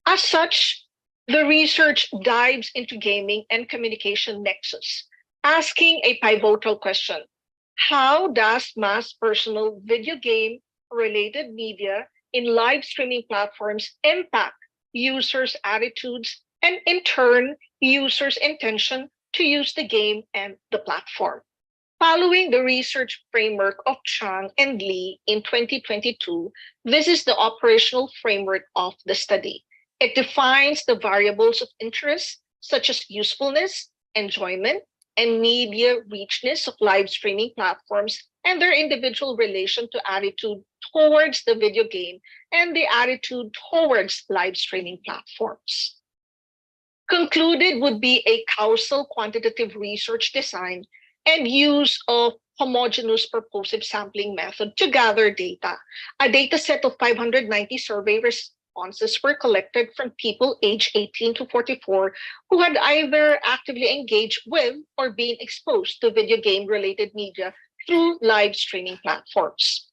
As such, the research dives into gaming and communication nexus, asking a pivotal question. How does mass personal video game related media in live streaming platforms impact users' attitudes and in turn, users' intention to use the game and the platform? Following the research framework of Chang and Lee in 2022, this is the operational framework of the study. It defines the variables of interest, such as usefulness, enjoyment, and media richness of live streaming platforms and their individual relation to attitude towards the video game and the attitude towards live streaming platforms. Concluded would be a causal quantitative research design and use of homogeneous purposive sampling method to gather data. A data set of 590 survey responses were collected from people aged 18 to 44 who had either actively engaged with or been exposed to video game related media through live streaming platforms.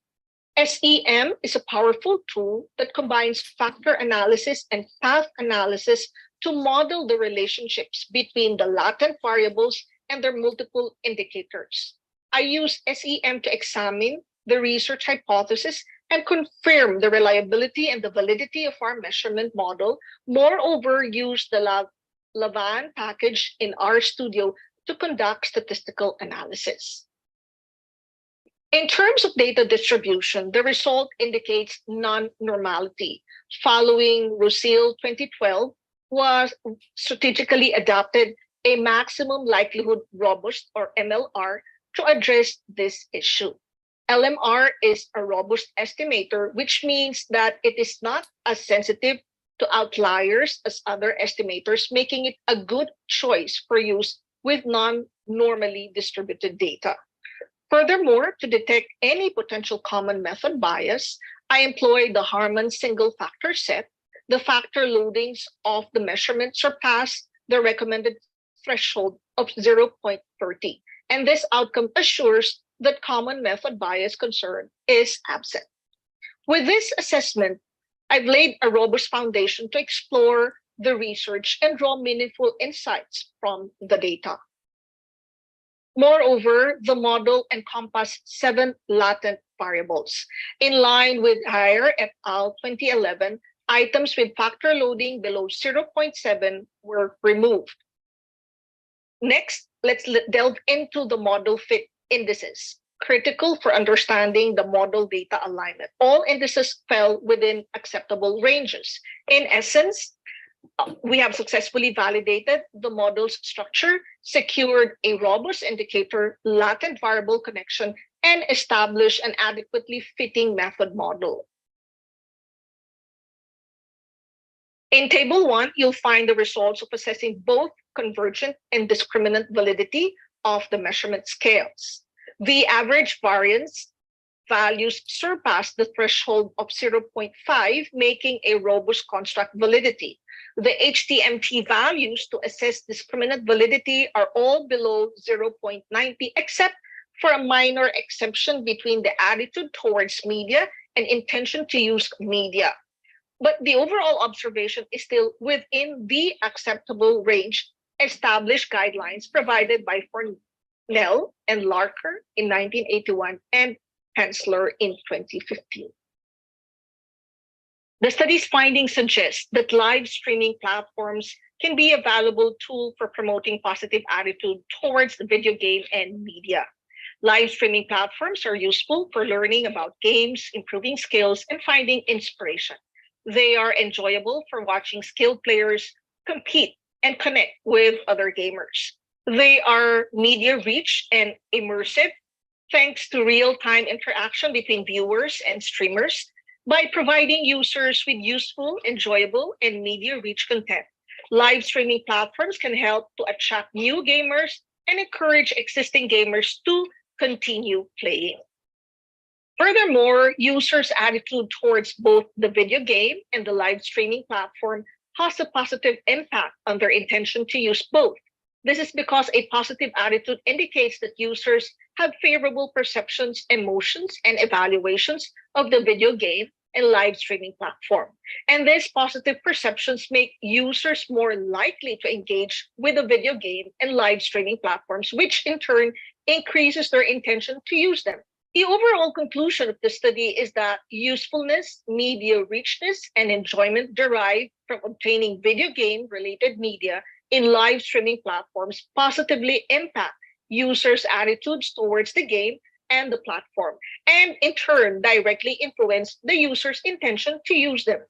SEM is a powerful tool that combines factor analysis and path analysis to model the relationships between the latent variables and their multiple indicators. I use SEM to examine the research hypothesis and confirm the reliability and the validity of our measurement model. Moreover, use the Lavaan package in RStudio to conduct statistical analysis. In terms of data distribution, the result indicates non-normality. Following Rusil 2012, was strategically adopted a maximum likelihood robust or MLR to address this issue. LMR is a robust estimator, which means that it is not as sensitive to outliers as other estimators, making it a good choice for use with non-normally distributed data. Furthermore, to detect any potential common method bias, I employ the Harman single factor set. The factor loadings of the measurement surpass the recommended threshold of 0.30. And this outcome assures that common method bias concern is absent. With this assessment, I've laid a robust foundation to explore the research and draw meaningful insights from the data. Moreover, the model encompassed 7 latent variables. In line with Haier et al. 2011, items with factor loading below 0.7 were removed. Next, let's delve into the model fit indices, critical for understanding the model data alignment. All indices fell within acceptable ranges. In essence, we have successfully validated the model's structure, secured a robust indicator, latent variable connection, and established an adequately fitting method model. In Table 1, you'll find the results of assessing both convergent and discriminant validity of the measurement scales. The average variance values surpass the threshold of 0.5, making a robust construct validity. The HTMT values to assess discriminant validity are all below 0.90, except for a minor exception between the attitude towards media and intention to use media. But the overall observation is still within the acceptable range established guidelines provided by Fornell and Larker in 1981 and Hensler in 2015. The study's findings suggest that live streaming platforms can be a valuable tool for promoting positive attitude towards the video game and media. Live streaming platforms are useful for learning about games, improving skills, and finding inspiration. They are enjoyable for watching skilled players compete and connect with other gamers. They are media rich and immersive, thanks to real-time interaction between viewers and streamers, by providing users with useful, enjoyable, and media-rich content. Live streaming platforms can help to attract new gamers and encourage existing gamers to continue playing. Furthermore, users' attitude towards both the video game and the live streaming platform has a positive impact on their intention to use both. This is because a positive attitude indicates that users have favorable perceptions, emotions, and evaluations of the video game and live streaming platform. And these positive perceptions make users more likely to engage with the video game and live streaming platforms, which in turn increases their intention to use them. The overall conclusion of the study is that usefulness, media richness, and enjoyment derived from obtaining video game-related media in live streaming platforms positively impact users' attitudes towards the game and the platform, and in turn directly influence the user's intention to use them.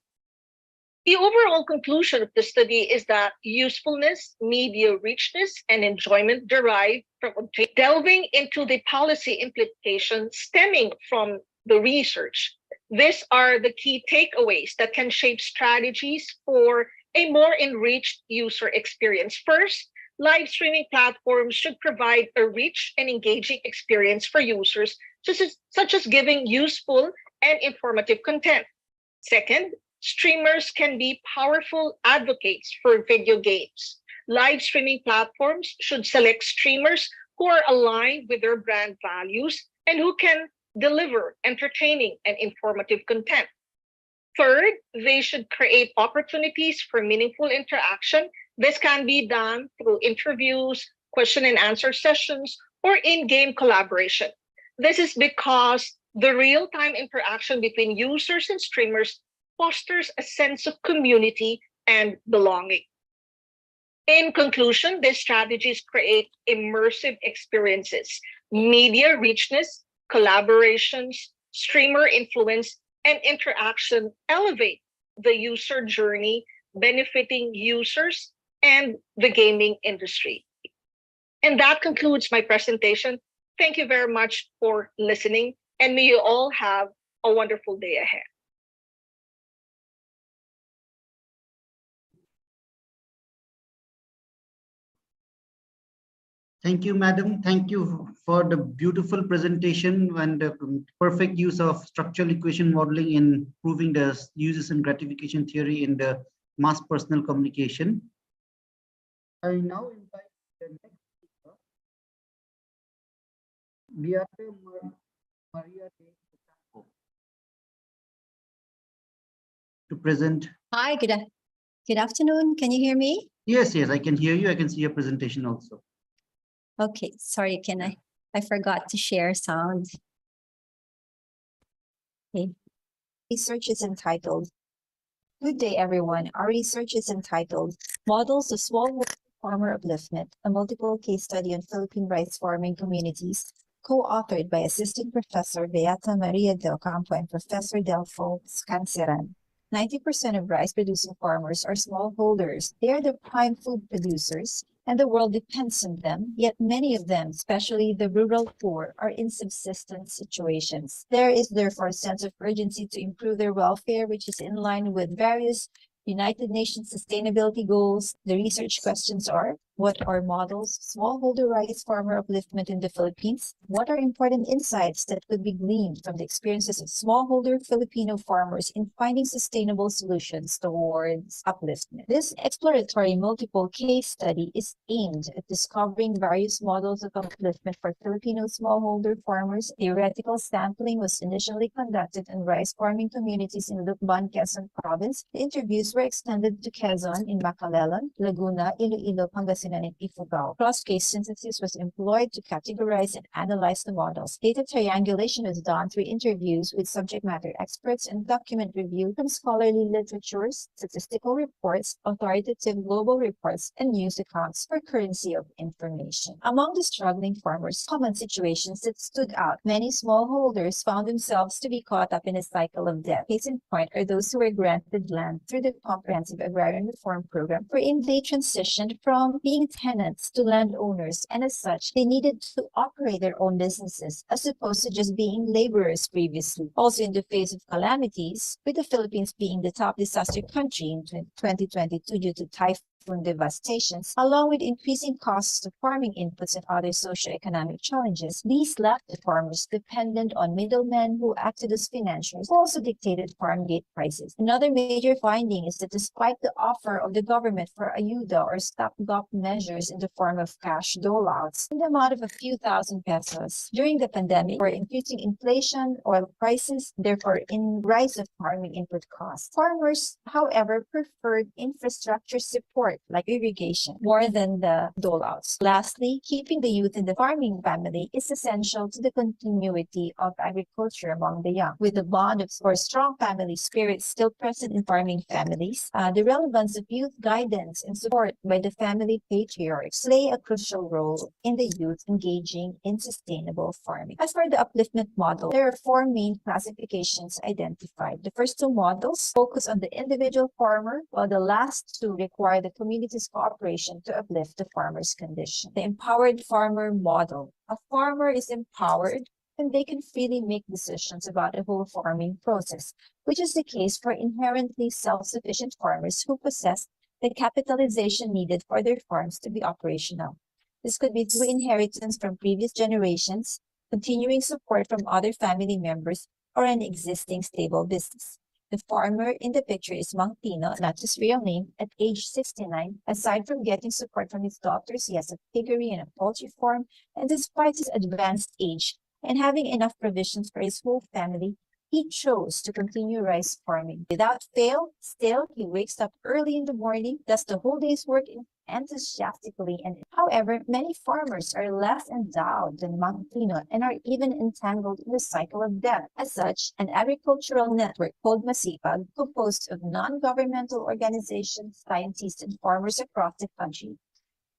The The overall conclusion of the study is that usefulness, media richness, and enjoyment derive from delving into the policy implications stemming from the research. These are the key takeaways that can shape strategies for a more enriched user experience. First, live streaming platforms should provide a rich and engaging experience for users, such as giving useful and informative content. Second, streamers can be powerful advocates for video games. Live streaming platforms should select streamers who are aligned with their brand values and who can deliver entertaining and informative content. Third, they should create opportunities for meaningful interaction. This can be done through interviews, question and answer sessions, or in-game collaboration. This is because the real-time interaction between users and streamers fosters a sense of community and belonging. In conclusion, these strategies create immersive experiences, media richness, collaborations, streamer influence, and interaction elevate the user journey, benefiting users and the gaming industry. And that concludes my presentation. Thank you very much for listening, and may you all have a wonderful day ahead. Thank you, madam. Thank you for the beautiful presentation and the perfect use of structural equation modeling in proving the uses and gratification theory in the mass personal communication. I now invite the next speaker, Beata Maria to present. Hi, good afternoon. Can you hear me? Yes, I can hear you. I can see your presentation also. Okay, sorry, I forgot to share sound. Okay. Research is entitled, Good day, everyone. Our research is entitled Models of Small Farmer Upliftment, a multiple case study on Philippine rice farming communities, co-authored by Assistant Professor Beata Maria del Campo and Professor Delfo Scanceran. 90% of rice-producing farmers are smallholders. They are the prime food producers, and the world depends on them, yet many of them, especially the rural poor, are in subsistence situations. There is therefore a sense of urgency to improve their welfare, which is in line with various United Nations sustainability goals. The research questions are: what are models of smallholder rice farmer upliftment in the Philippines? What are important insights that could be gleaned from the experiences of smallholder Filipino farmers in finding sustainable solutions towards upliftment? This exploratory multiple case study is aimed at discovering various models of upliftment for Filipino smallholder farmers. Theoretical sampling was initially conducted in rice farming communities in Lukban, Quezon Province. The interviews were extended to Quezon, in Bacalalan, Laguna, Iloilo, Pangasinan, and Ifugao. Cross-case synthesis was employed to categorize and analyze the models. Data triangulation was done through interviews with subject matter experts and document review from scholarly literatures, statistical reports, authoritative global reports, and news accounts for currency of information. Among the struggling farmers, common situations that stood out: many smallholders found themselves to be caught up in a cycle of debt. Case in point are those who were granted land through the Comprehensive Agrarian Reform Program, wherein they transitioned from being tenants to landowners, and as such, they needed to operate their own businesses as opposed to just being laborers previously. Also, in the face of calamities, with the Philippines being the top disaster country in 2022 due to typhoon devastations, along with increasing costs of farming inputs and other socioeconomic challenges, these left the farmers dependent on middlemen who acted as financiers, who also dictated farm gate prices. Another major finding is that despite the offer of the government for ayuda or stopgap measures in the form of cash doleouts in the amount of a few thousand pesos during the pandemic, for increasing inflation, oil prices, therefore in rise of farming input costs, farmers, however, preferred infrastructure support support, like irrigation, more than the doleouts. Lastly, keeping the youth in the farming family is essential to the continuity of agriculture among the young. With the bond of or strong family spirit still present in farming families, the relevance of youth guidance and support by the family patriarchs play a crucial role in the youth engaging in sustainable farming. As for the upliftment model, there are four main classifications identified. The first two models focus on the individual farmer, while the last two require the community's cooperation to uplift the farmer's condition. The empowered farmer model. A farmer is empowered and they can freely make decisions about the whole farming process, which is the case for inherently self-sufficient farmers who possess the capitalization needed for their farms to be operational. This could be through inheritance from previous generations, continuing support from other family members, or an existing stable business. The farmer in the picture is Mang Tino, not his real name, at age 69. Aside from getting support from his daughters, he has a piggery and a poultry farm, and despite his advanced age and having enough provisions for his whole family, he chose to continue rice farming. Without fail, still, he wakes up early in the morning, does the whole day's work enthusiastically. And however, many farmers are less endowed than Mang Tino and are even entangled in the cycle of debt. As such, an agricultural network called Masipag, composed of non-governmental organizations, scientists, and farmers across the country,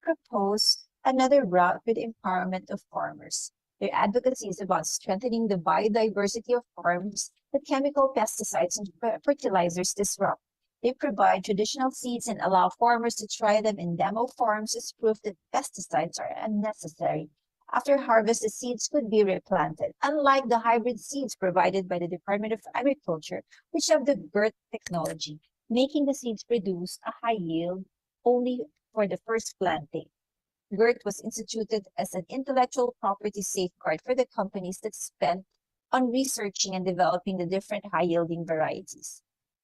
proposed another route for the empowerment of farmers. Their advocacy is about strengthening the biodiversity of farms that chemical pesticides and fertilizers disrupt. They provide traditional seeds and allow farmers to try them in demo farms as proof that pesticides are unnecessary. After harvest, the seeds could be replanted, unlike the hybrid seeds provided by the Department of Agriculture, which have the GERT technology, making the seeds produce a high yield only for the first planting. GERT was instituted as an intellectual property safeguard for the companies that spent on researching and developing the different high-yielding varieties.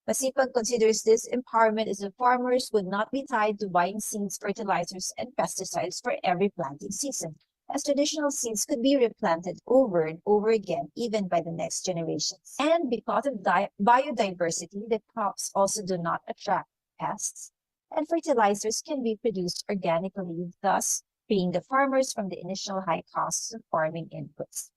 Masipag considers this empowerment as the farmers would not be tied to buying seeds, fertilizers, and pesticides for every planting season, as traditional seeds could be replanted over and over again, even by the next generations. And because of biodiversity, the crops also do not attract pests, and fertilizers can be produced organically, thus freeing the farmers from the initial high costs of farming inputs.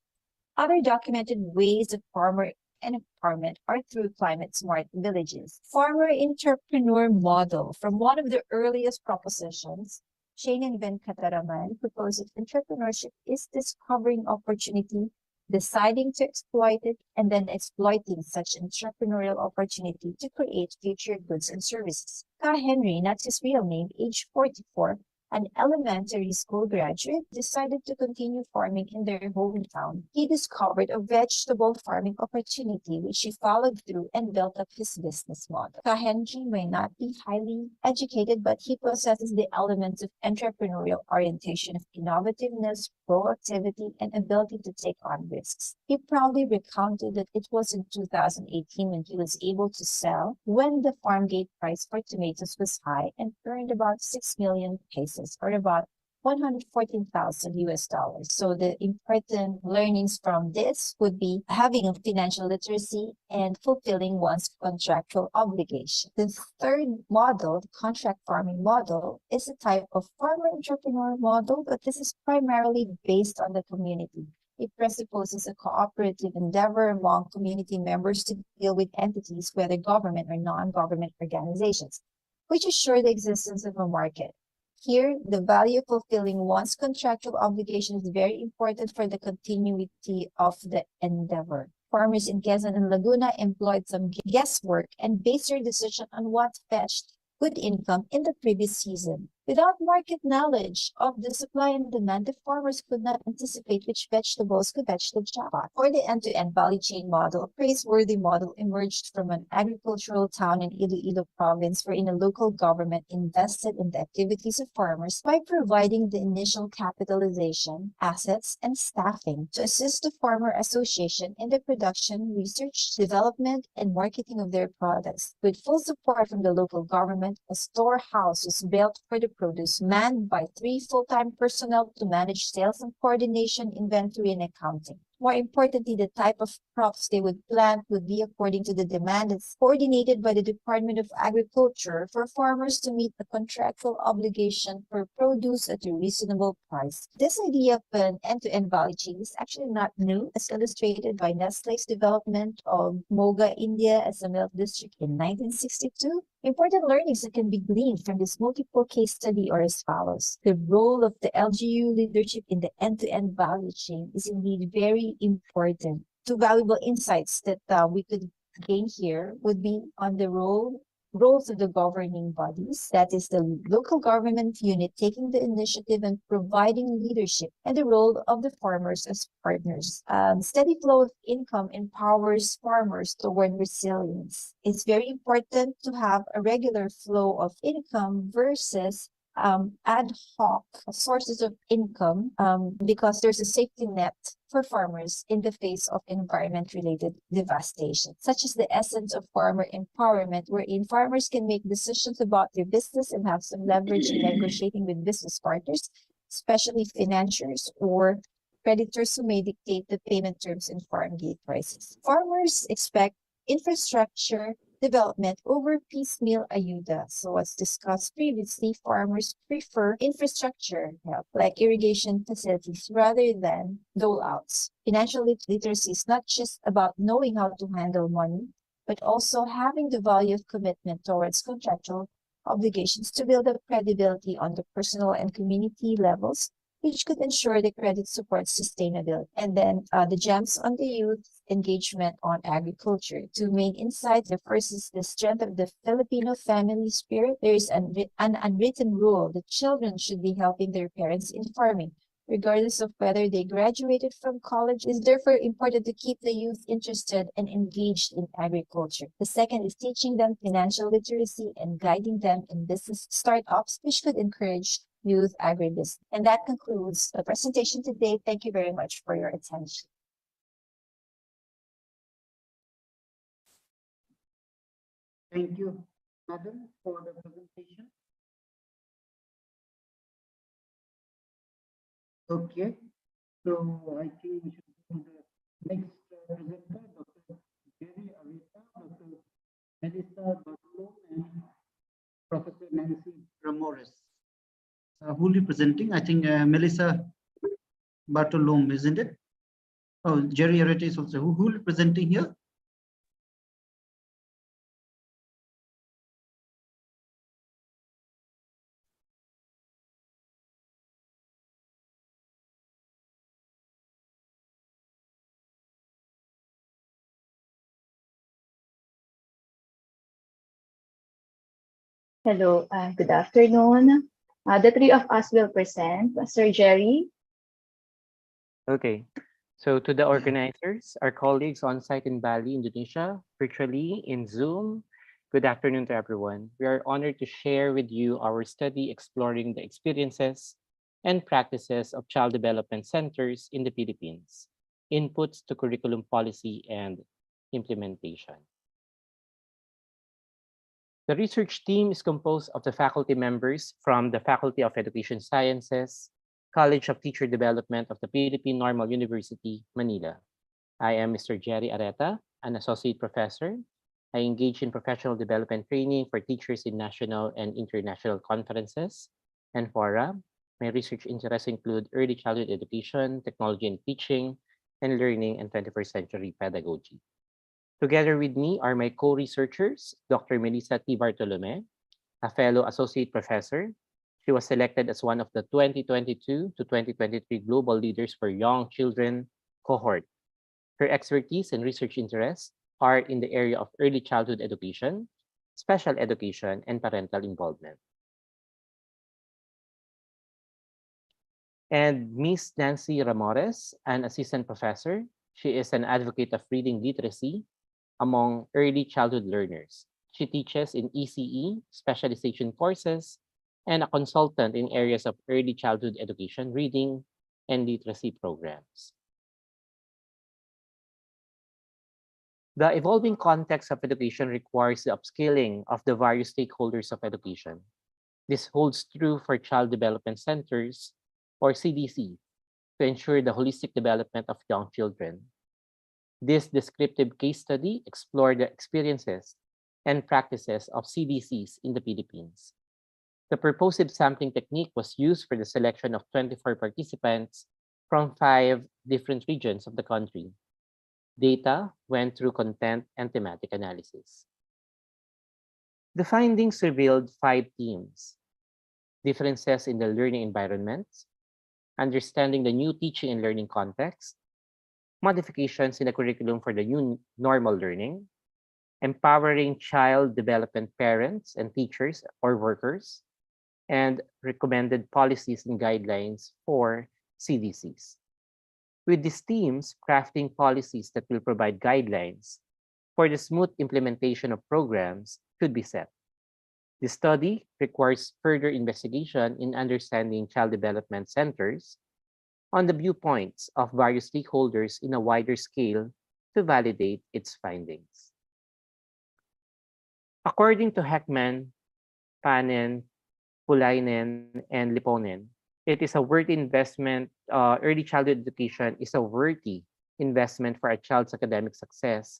Other documented ways of farmer empowerment are through climate-smart villages. Farmer entrepreneur model. From one of the earliest propositions, Shane and Venkataraman proposed that entrepreneurship is discovering opportunity, deciding to exploit it, and then exploiting such entrepreneurial opportunity to create future goods and services. Ka Henry, not his real name, age 44, an elementary school graduate, decided to continue farming in their hometown. He discovered a vegetable farming opportunity, which he followed through and built up his business model. Ka Henry may not be highly educated, but he possesses the elements of entrepreneurial orientation, of innovativeness, proactivity, and ability to take on risks. He proudly recounted that it was in 2018 when he was able to sell when the farm gate price for tomatoes was high and earned about 6 million pesos, or about $114,000. So the important learnings from this would be having a financial literacy and fulfilling one's contractual obligation. The third model, the contract farming model, is a type of farmer entrepreneur model, but this is primarily based on the community. It presupposes a cooperative endeavor among community members to deal with entities, whether government or non-government organizations, which assure the existence of a market. Here, the value of fulfilling one's contractual obligation is very important for the continuity of the endeavor. Farmers in Quezon and Laguna employed some guesswork and based their decision on what fetched good income in the previous season. Without market knowledge of the supply and demand, the farmers could not anticipate which vegetables could fetch the jackpot. For the end-to-end value chain model, a praiseworthy model emerged from an agricultural town in Iloilo province, wherein a local government invested in the activities of farmers by providing the initial capitalization, assets, and staffing to assist the farmer association in the production, research, development, and marketing of their products. With full support from the local government, a storehouse was built for the produce, manned by 3 full-time personnel to manage sales and coordination, inventory, and accounting. More importantly, the type of crops they would plant would be according to the demand that's coordinated by the Department of Agriculture for farmers to meet the contractual obligation for produce at a reasonable price. This idea of an end-to-end value chain is actually not new, as illustrated by Nestle's development of Moga, India as a milk district in 1962. Important learnings that can be gleaned from this multiple case study are as follows. The role of the LGU leadership in the end-to-end value chain is indeed very important. Two valuable insights that we could gain here would be on the roles of the governing bodies, that is the local government unit taking the initiative and providing leadership, and the role of the farmers as partners. Steady flow of income empowers farmers toward resilience. It's very important to have a regular flow of income versus ad hoc sources of income because there's a safety net for farmers in the face of environment-related devastation, such as the essence of farmer empowerment, wherein farmers can make decisions about their business and have some leverage in negotiating with business partners, especially financiers or creditors who may dictate the payment terms and farm gate prices. Farmers expect infrastructure development over piecemeal ayuda. So as discussed previously, farmers prefer infrastructure help like irrigation facilities rather than dole-outs. Financial literacy is not just about knowing how to handle money, but also having the value of commitment towards contractual obligations to build up credibility on the personal and community levels, which could ensure the credit supports sustainability. And then the gems on the youth engagement on agriculture. Two main insights. The first is the strength of the Filipino family spirit. There is an unwritten rule that children should be helping their parents in farming, regardless of whether they graduated from college. It is therefore important to keep the youth interested and engaged in agriculture. The second is teaching them financial literacy and guiding them in business startups, which could encourage youth agribusiness. And that concludes the presentation today. Thank you very much for your attention. Thank you, Madam, for the presentation. Okay, so I think we should go to the next presenter, Dr. Jerry Areta, Dr. Melissa Bartolo, and Professor Nancy Ramores. Who will be presenting? I think Melissa Bartolome, isn't it? Oh, Jerry Areta is also. Who will be presenting here? Hello, good afternoon. The three of us will present. Sir Jerry. Okay, so to the organizers, our colleagues on site in Bali, Indonesia, virtually in Zoom, good afternoon to everyone. We are honored to share with you our study exploring the experiences and practices of child development centers in the Philippines, inputs to curriculum policy and implementation. The research team is composed of the faculty members from the Faculty of Education Sciences, College of Teacher Development of the Philippine Normal University, Manila. I am Mr. Jerry Areta, an associate professor. I engage in professional development training for teachers in national and international conferences and fora. My research interests include early childhood education, technology and teaching, and learning and 21st century pedagogy. Together with me are my co-researchers, Dr. Melissa T. Bartolome, a fellow associate professor. She was selected as one of the 2022 to 2023 Global Leaders for Young Children cohort. Her expertise and research interests are in the area of early childhood education, special education, and parental involvement. And Ms. Nancy Ramores, an assistant professor. She is an advocate of reading literacy among early childhood learners. She teaches in ECE, specialization courses, and a consultant in areas of early childhood education, reading, and literacy programs. The evolving context of education requires the upskilling of the various stakeholders of education. This holds true for child development centers, or CDC, to ensure the holistic development of young children. This descriptive case study explored the experiences and practices of CDCs in the Philippines. The purposive sampling technique was used for the selection of 24 participants from 5 different regions of the country. Data went through content and thematic analysis. The findings revealed 5 themes: differences in the learning environments, understanding the new teaching and learning context, modifications in the curriculum for the new normal learning, empowering child development parents and teachers or workers, and recommended policies and guidelines for CDCs. With these themes, crafting policies that will provide guidelines for the smooth implementation of programs should be set. The study requires further investigation in understanding child development centers on the viewpoints of various stakeholders in a wider scale to validate its findings. According to Heckman, Panen, Pulainen, and Liponen, it is a worthy investment. Early childhood education is a worthy investment for a child's academic success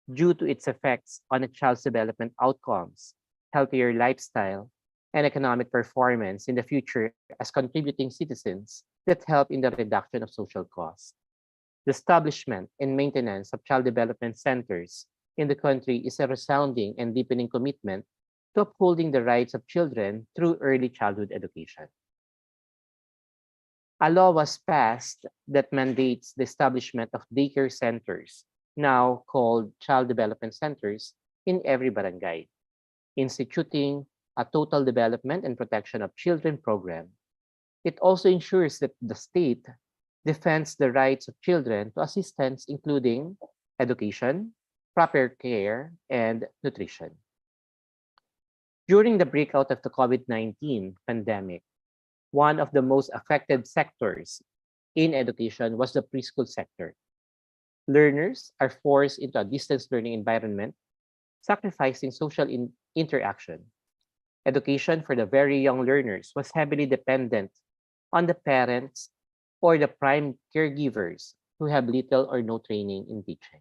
due to its effects on a child's development outcomes, healthier lifestyle, and economic performance in the future as contributing citizens that help in the reduction of social costs. The establishment and maintenance of child development centers in the country is a resounding and deepening commitment to upholding the rights of children through early childhood education. A law was passed that mandates the establishment of daycare centers, now called child development centers, in every barangay, instituting a total development and protection of children program. It also ensures that the state defends the rights of children to assistance, including education, proper care, and nutrition. During the breakout of the COVID-19 pandemic, one of the most affected sectors in education was the preschool sector. Learners are forced into a distance learning environment, sacrificing social interaction. Education for the very young learners was heavily dependent on the parents or the prime caregivers who have little or no training in teaching.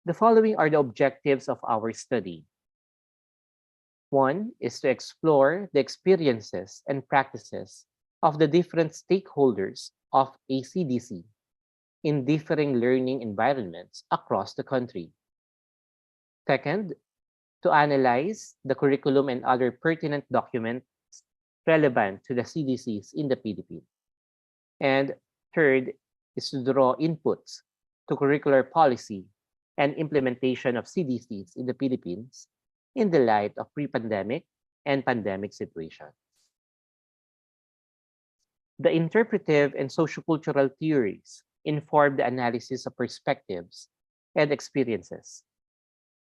The following are the objectives of our study. One is to explore the experiences and practices of the different stakeholders of a CDC in differing learning environments across the country. Second, to analyze the curriculum and other pertinent documents relevant to the CDCs in the Philippines. And third is to draw inputs to curricular policy and implementation of CDCs in the Philippines in the light of pre-pandemic and pandemic situations. The interpretive and sociocultural theories inform the analysis of perspectives and experiences.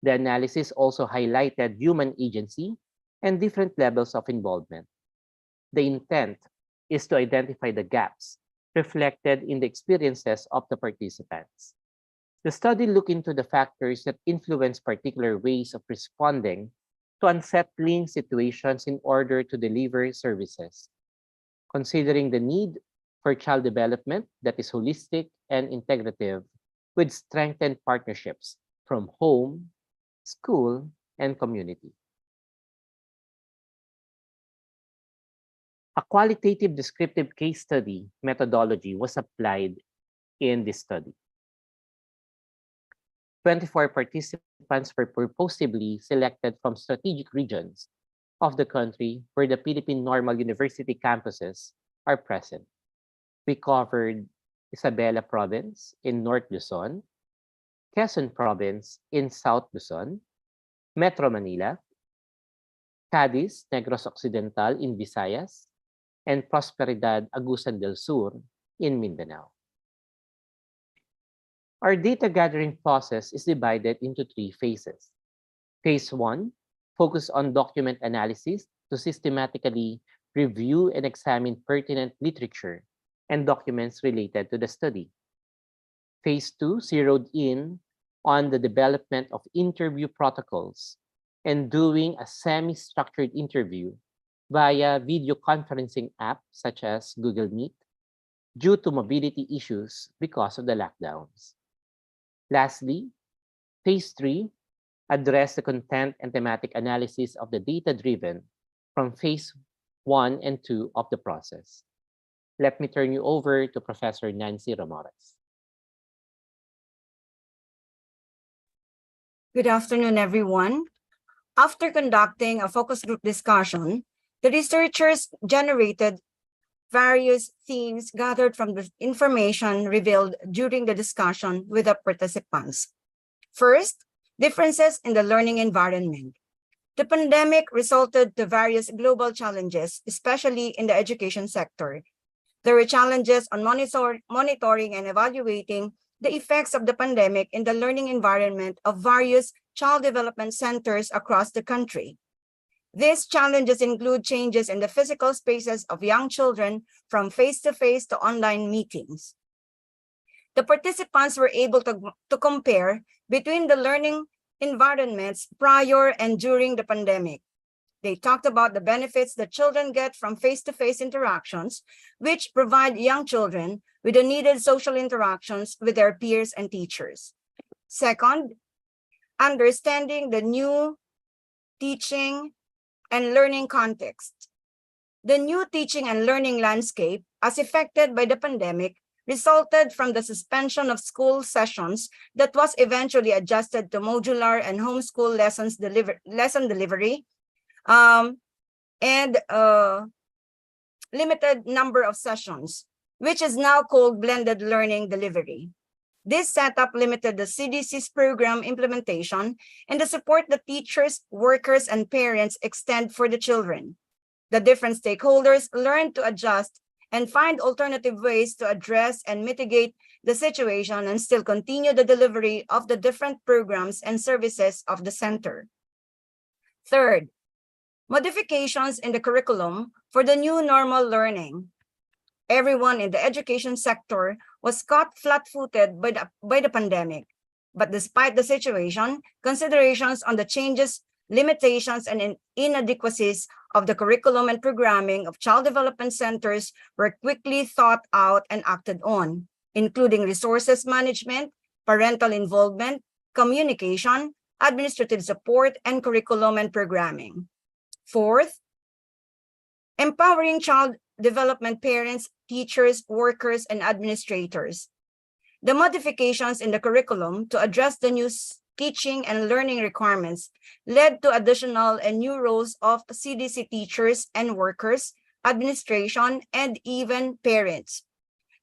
The analysis also highlighted human agency and different levels of involvement. The intent is to identify the gaps reflected in the experiences of the participants. The study looked into the factors that influence particular ways of responding to unsettling situations in order to deliver services, considering the need for child development that is holistic and integrative with strengthened partnerships from home, school, and community. A qualitative descriptive case study methodology was applied in this study. 24 participants were purposely selected from strategic regions of the country where the Philippine Normal University campuses are present. We covered Isabela Province in North Luzon, Quezon Province in South Luzon, Metro Manila, Cadiz, Negros Occidental in Visayas, and Prosperidad, Agusan del Sur in Mindanao. Our data gathering process is divided into 3 phases. Phase 1 focuses on document analysis to systematically review and examine pertinent literature and documents related to the study. Phase 2 zeroed in on the development of interview protocols and doing a semi-structured interview via video conferencing apps such as Google Meet, due to mobility issues because of the lockdowns. Lastly, phase 3 addressed the content and thematic analysis of the data-driven from phase 1 and 2 of the process. Let me turn you over to Professor Nancy Ramores. Good afternoon, everyone. After conducting a focus group discussion, the researchers generated various themes gathered from the information revealed during the discussion with the participants. First, differences in the learning environment. The pandemic resulted to various global challenges, especially in the education sector. There were challenges on monitoring and evaluating the effects of the pandemic in the learning environment of various child development centers across the country. These challenges include changes in the physical spaces of young children from face-to-face to online meetings. The participants were able to compare between the learning environments prior and during the pandemic. They talked about the benefits that children get from face-to-face interactions, which provide young children with the needed social interactions with their peers and teachers. Second, understanding the new teaching and learning context. The new teaching and learning landscape, as affected by the pandemic, resulted from the suspension of school sessions that was eventually adjusted to modular and homeschool lesson delivery, and limited number of sessions, which is now called blended learning delivery. This setup limited the CDC's program implementation and the support that teachers, workers, and parents extend for the children. The different stakeholders learned to adjust and find alternative ways to address and mitigate the situation and still continue the delivery of the different programs and services of the center. Third, modifications in the curriculum for the new normal learning. Everyone in the education sector was caught flat-footed by the pandemic. But despite the situation, considerations on the changes, limitations, and inadequacies of the curriculum and programming of child development centers were quickly thought out and acted on, including resources management, parental involvement, communication, administrative support, and curriculum and programming. Fourth, empowering child development parents, teachers, workers, and administrators. The modifications in the curriculum to address the new teaching and learning requirements led to additional and new roles of CDC teachers and workers, administration, and even parents.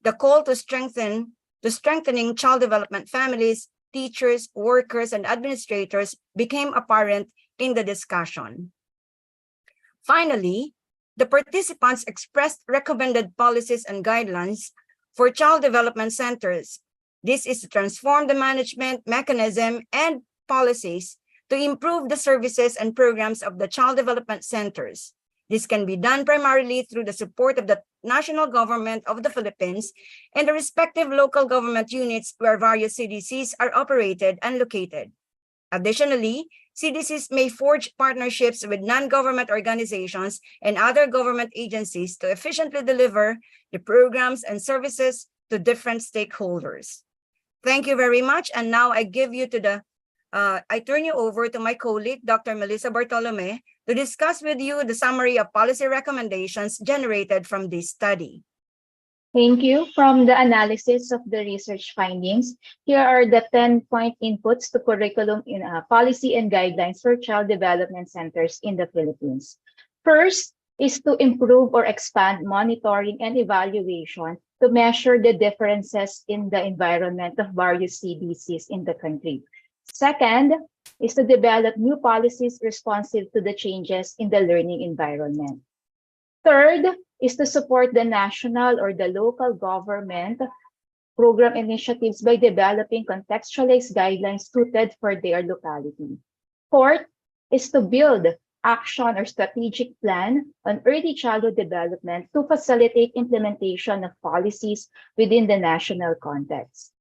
The call to strengthening child development families, teachers, workers, and administrators became apparent in the discussion. Finally, the participants expressed recommended policies and guidelines for child development centers. This is to transform the management mechanism and policies to improve the services and programs of the child development centers. This can be done primarily through the support of the national government of the Philippines and the respective local government units where various CDCs are operated and located. Additionally, CDCs may forge partnerships with non-government organizations and other government agencies to efficiently deliver the programs and services to different stakeholders. Thank you very much. And now I turn you over to my colleague, Dr. Melissa Bartolome, to discuss with you the summary of policy recommendations generated from this study. Thank you. From the analysis of the research findings, here are the 10-point inputs to curriculum in policy and guidelines for child development centers in the Philippines. First is to improve or expand monitoring and evaluation to measure the differences in the environment of various CDCs in the country. Second is to develop new policies responsive to the changes in the learning environment. Third is to support the national or the local government program initiatives by developing contextualized guidelines suited for their locality. Fourth is to build action or strategic plan on early childhood development to facilitate implementation of policies within the national context.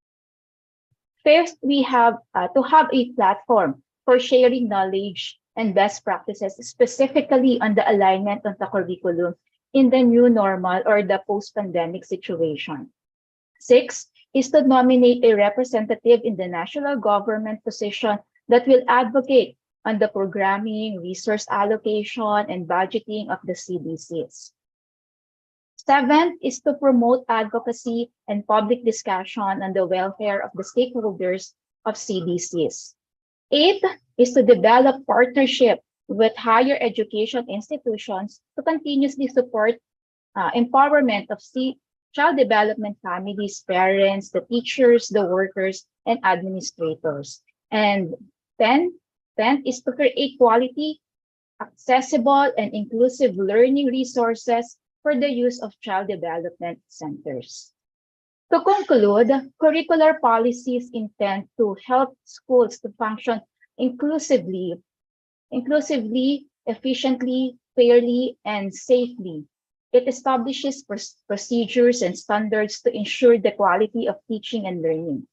Fifth, we have to have a platform for sharing knowledge and best practices, specifically on the alignment of the curriculum in the new normal or the post-pandemic situation. 6 is to nominate a representative in the national government position that will advocate on the programming, resource allocation, and budgeting of the CDCs. 7th is to promote advocacy and public discussion on the welfare of the stakeholders of CDCs. 8th is to develop partnership with higher education institutions to continuously support empowerment of child development families, parents, the teachers, the workers, and administrators. And 10th is to create quality, accessible, and inclusive learning resources for the use of child development centers. To conclude, curricular policies intend to help schools to function inclusively, efficiently, fairly, and safely. It establishes procedures and standards to ensure the quality of teaching and learning.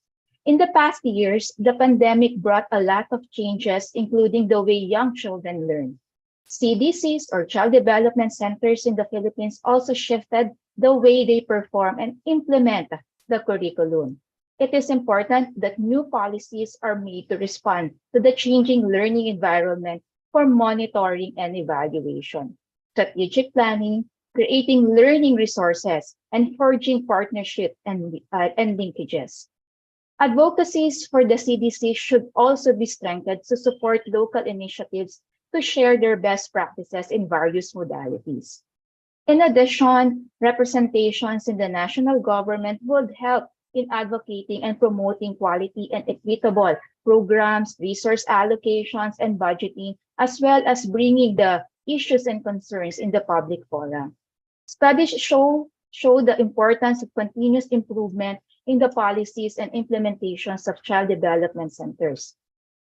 In the past years, the pandemic brought a lot of changes, including the way young children learn. CDCs, or Child Development Centers in the Philippines, also shifted the way they perform and implement the curriculum. It is important that new policies are made to respond to the changing learning environment for monitoring and evaluation, strategic planning, creating learning resources, and forging partnerships and linkages. Advocacies for the CDC should also be strengthened to support local initiatives to share their best practices in various modalities. In addition, representations in the national government would help in advocating and promoting quality and equitable programs, resource allocations, and budgeting, as well as bringing the issues and concerns in the public forum. Studies show the importance of continuous improvement in the policies and implementations of child development centers.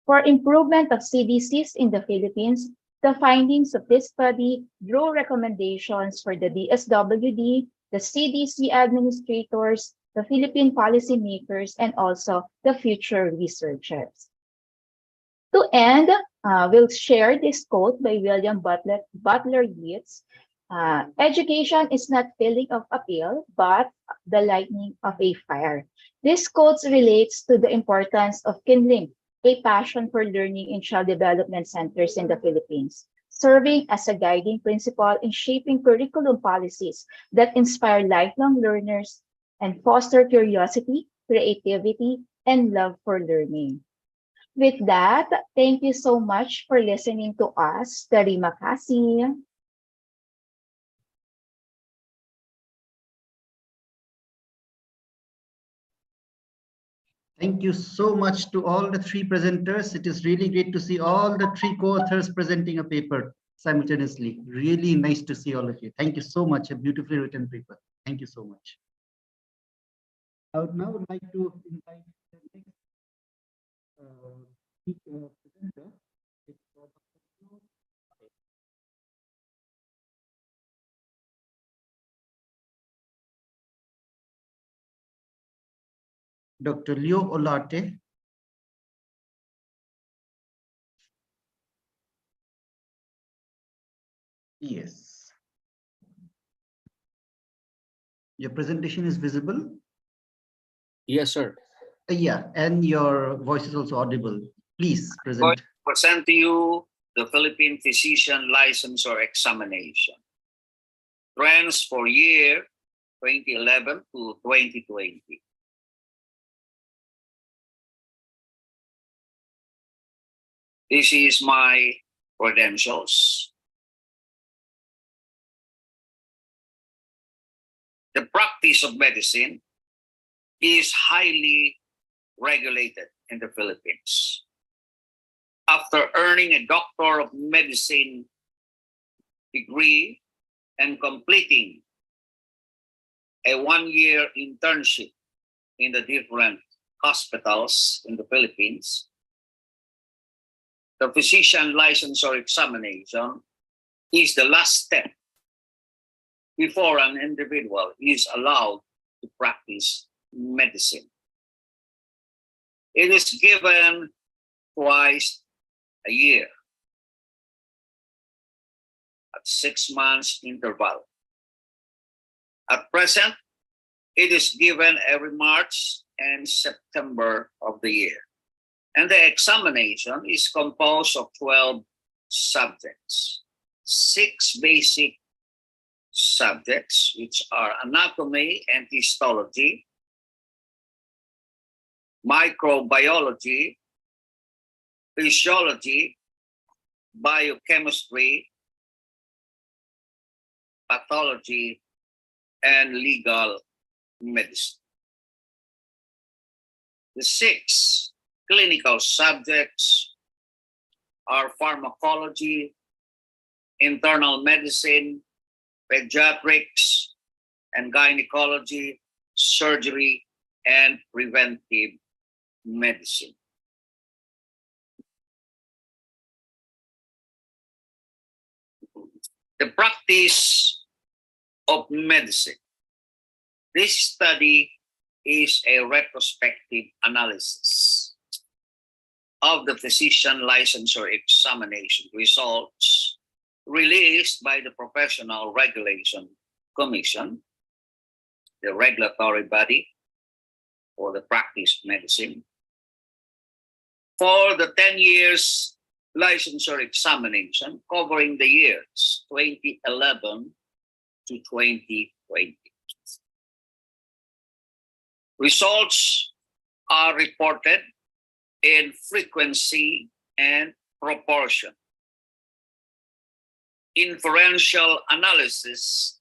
For improvement of CDCs in the Philippines, the findings of this study drew recommendations for the DSWD, the CDC administrators, the Philippine policymakers, and also the future researchers. To end, we'll share this quote by William Butler Yeats. Education is not filling of a pail, but the lighting of a fire. This quote relates to the importance of kindling a passion for learning in child development centers in the Philippines, serving as a guiding principle in shaping curriculum policies that inspire lifelong learners and foster curiosity, creativity, and love for learning. With that, thank you so much for listening to us. Terima kasih. Thank you so much to all the three presenters. It is really great to see all the three co-authors presenting a paper simultaneously. Really nice to see all of you. Thank you so much. A beautifully written paper. Thank you so much. I would now like to invite the next presenter. Dr. Leo Olarte. Yes. Your presentation is visible? Yes, sir. Yeah, and your voice is also audible. Please I'm going present. to present to you the Philippine Physician License or Examination. Trends for year 2011 to 2020. This is my credentials. The practice of medicine is highly regulated in the Philippines. After earning a Doctor of Medicine degree and completing a one-year internship in the different hospitals in the Philippines, the physician license or examination is the last step before an individual is allowed to practice medicine. It is given twice a year at 6 months interval. At present, it is given every March and September of the year. And the examination is composed of 12 subjects, 6 basic subjects, which are anatomy and histology, microbiology, physiology, biochemistry, pathology, and legal medicine. The 6 clinical subjects are pharmacology, internal medicine, pediatrics and gynecology, surgery, and preventive medicine. The practice of medicine. This study is a retrospective analysis of the physician licensure examination results released by the Professional Regulation Commission, the regulatory body for the practice of medicine, for the 10 years licensure examination covering the years 2011 to 2020. Results are reported in frequency and proportion. Inferential analysis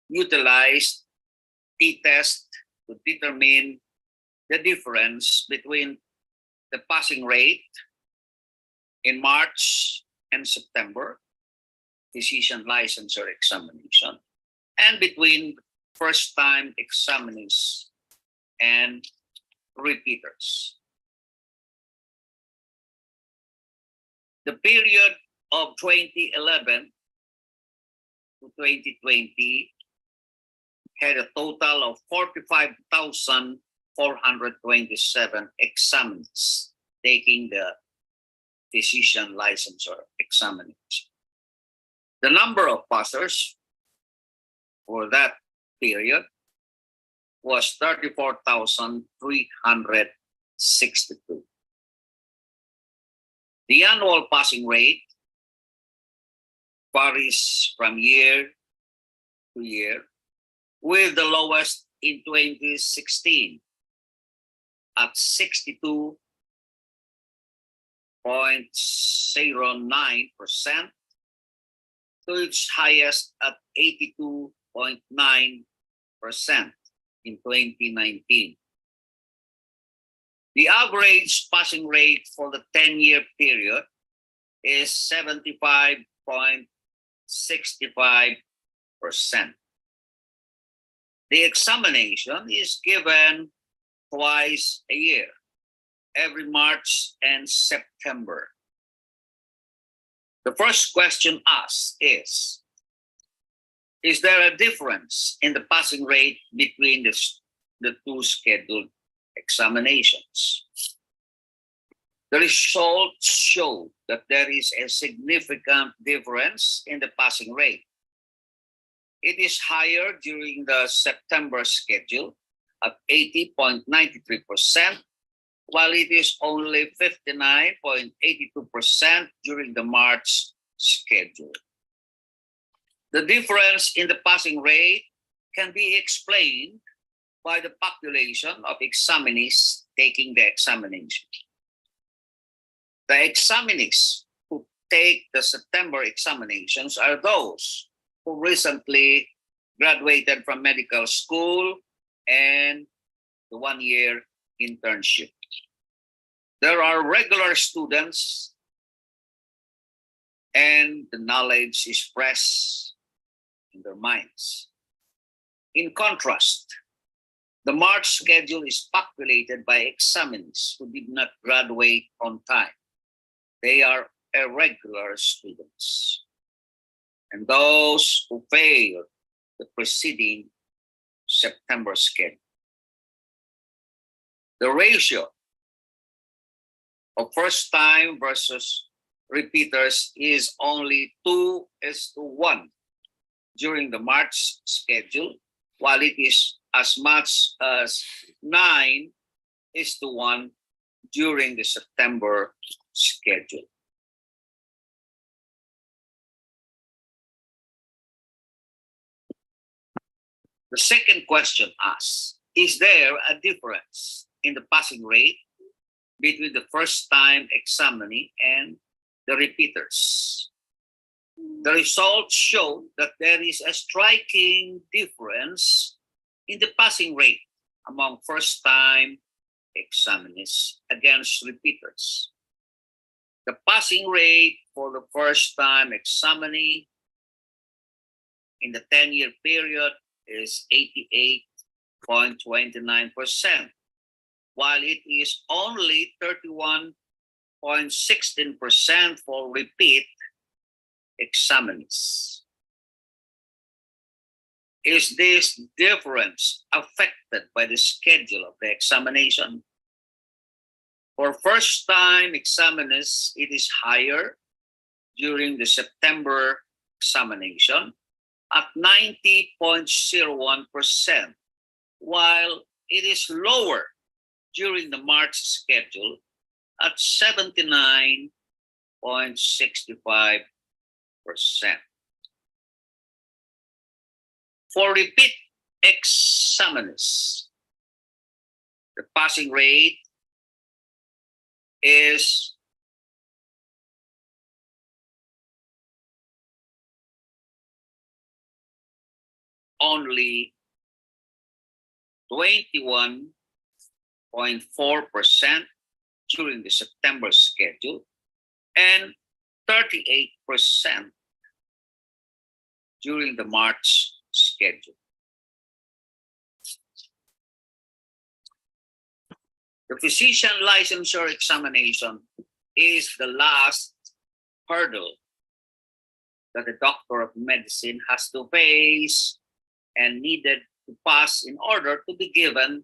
utilized t-test to determine the difference between the passing rate in March and September physician licensure examination and between first-time examinees and repeaters. The period of 2011 to 2020 had a total of 45,427 examinees taking the physician licensure examination. The number of passers for that period was 34,362. The annual passing rate varies from year to year, with the lowest in 2016 at 62.09% to its highest at 82.9% in 2019. The average passing rate for the 10-year period is 75.65%. The examination is given twice a year, every March and September. The first question asked is there a difference in the passing rate between the two scheduled examinations? The results show that there is a significant difference in the passing rate. It is higher during the September schedule at 80.93%, while it is only 59.82% during the March schedule. The difference in the passing rate can be explained by the population of examinees taking the examination. The examinees who take the September examinations are those who recently graduated from medical school and the one-year internship. There are regular students and the knowledge is fresh in their minds. In contrast, the March schedule is populated by examinees who did not graduate on time. They are irregular students. And those who failed the preceding September schedule. The ratio of first-time versus repeaters is only 2:1 during the March schedule while it is as much as 9:1 during the September schedule. The second question asks, is there a difference in the passing rate between the first-time examinee and the repeaters? The results show that there is a striking difference in the passing rate among first-time examinees against repeaters. The passing rate for the first-time examinee in the 10-year period is 88.29%, while it is only 31.16% for repeat examinees. Is this difference affected by the schedule of the examination? For first-time examiners, it is higher during the September examination at 90.01%, while it is lower during the March schedule at 79.65%. For repeat examiners, the passing rate is only 21.4% during the September schedule and 38% during the March schedule. The physician licensure examination is the last hurdle that the doctor of medicine has to face and needed to pass in order to be given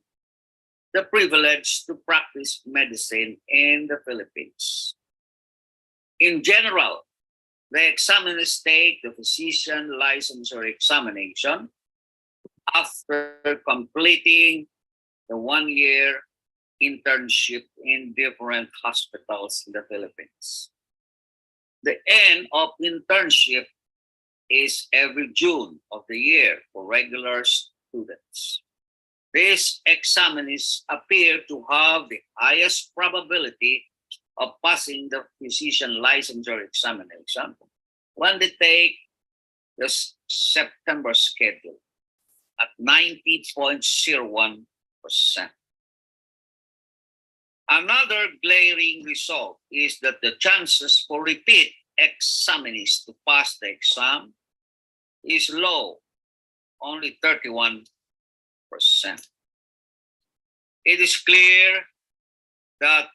the privilege to practice medicine in the Philippines. In general, the examiners take the physician licensure examination after completing the 1-year internship in different hospitals in the Philippines. The end of internship is every June of the year for regular students. These examinees appear to have the highest probability of passing the physician licensure examination when they take the September schedule at 90.01%. Another glaring result is that the chances for repeat examinees to pass the exam is low, only 31%. It is clear that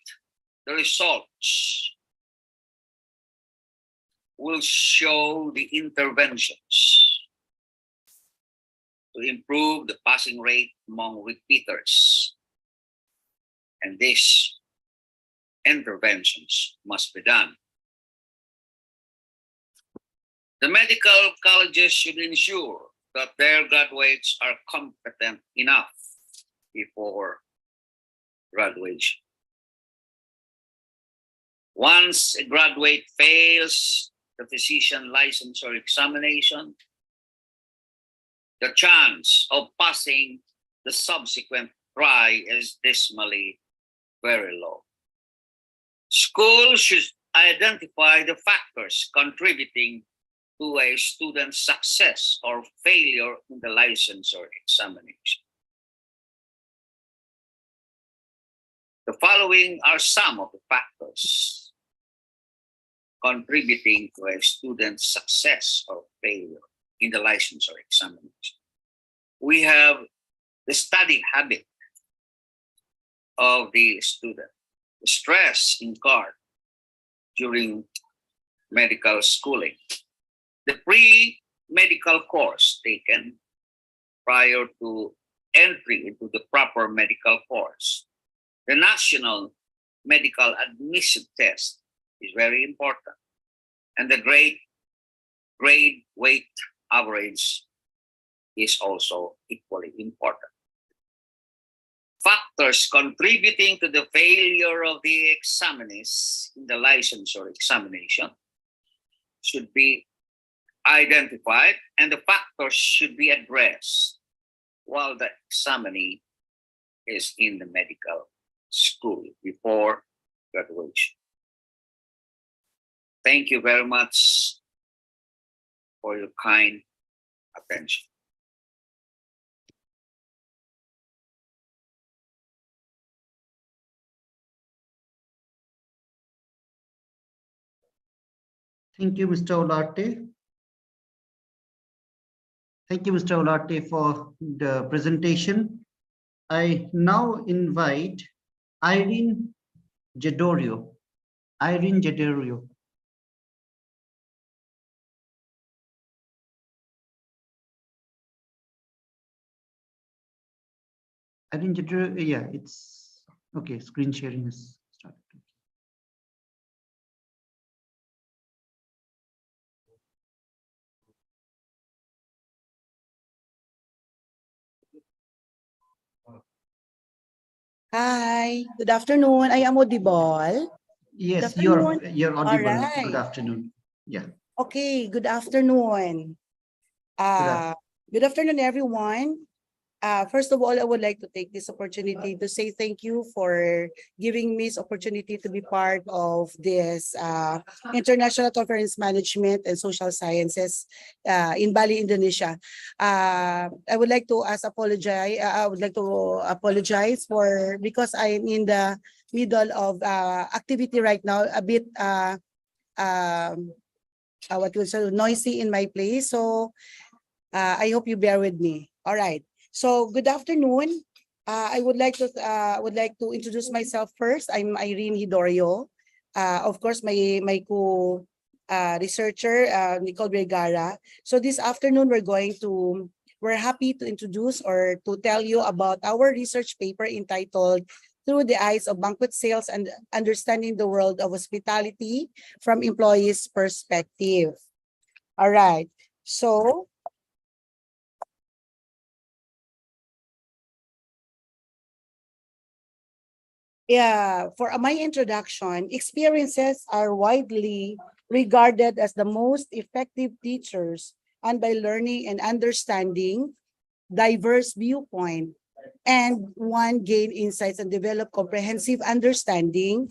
the results will show the interventions to improve the passing rate among repeaters. And these interventions must be done. The medical colleges should ensure that their graduates are competent enough before graduation. Once a graduate fails the physician licensure examination, the chance of passing the subsequent try is dismally very low. Schools should identify the factors contributing to a student's success or failure in the licensure examination. The following are some of the factors contributing to a student's success or failure in the licensure examination. We have the study habit of the student, the stress incurred during medical schooling, the pre-medical course taken prior to entry into the proper medical course. The national medical admission test is very important, and the grade weight average is also equally important. Factors contributing to the failure of the examinees in the licensure examination should be identified, and the factors should be addressed while the examinee is in the medical school before graduation. Thank you very much for your kind attention. Thank you, Mr. Olarte. Thank you, Mr. Olarte, for the presentation. I now invite Irene Jedorio. Irene Jedorio. Irene Jedorio, yeah, it's okay. Screen sharing is started. Hi, good afternoon. I am audible. Yes, Good you're afternoon. audible. All Good right. afternoon. Yeah. Okay, good afternoon. Good afternoon, everyone. First of all, I would like to take this opportunity to say thank you for giving me this opportunity to be part of this International Conference Management and Social Sciences in Bali, Indonesia. I would like to apologize for because I'm in the middle of activity right now, a bit what was so noisy in my place. So I hope you bear with me. All right. So good afternoon. I would like to introduce myself first. I'm Irene Hidorio. Of course, my co researcher Nicole Vergara. So this afternoon we're happy to introduce or to tell you about our research paper entitled Through the Eyes of Banquet Sales and Understanding the World of Hospitality from Employees' Perspective. All right. So yeah, for my introduction, experiences are widely regarded as the most effective teachers, and by learning and understanding diverse viewpoint, and one gain insights and develop comprehensive understanding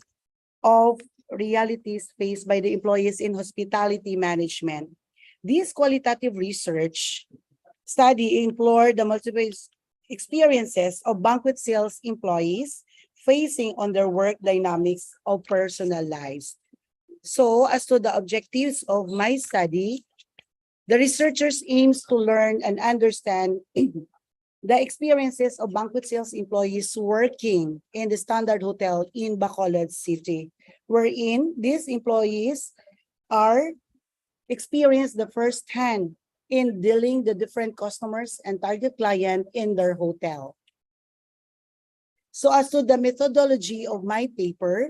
of realities faced by the employees in hospitality management. This qualitative research study explored the multiple experiences of banquet sales employees facing on their work dynamics of personal lives. So as to the objectives of my study, the researchers aims to learn and understand the experiences of banquet sales employees working in the Standard Hotel in Bacolod City, wherein these employees are experienced the first hand in dealing the different customers and target client in their hotel. So as to the methodology of my paper,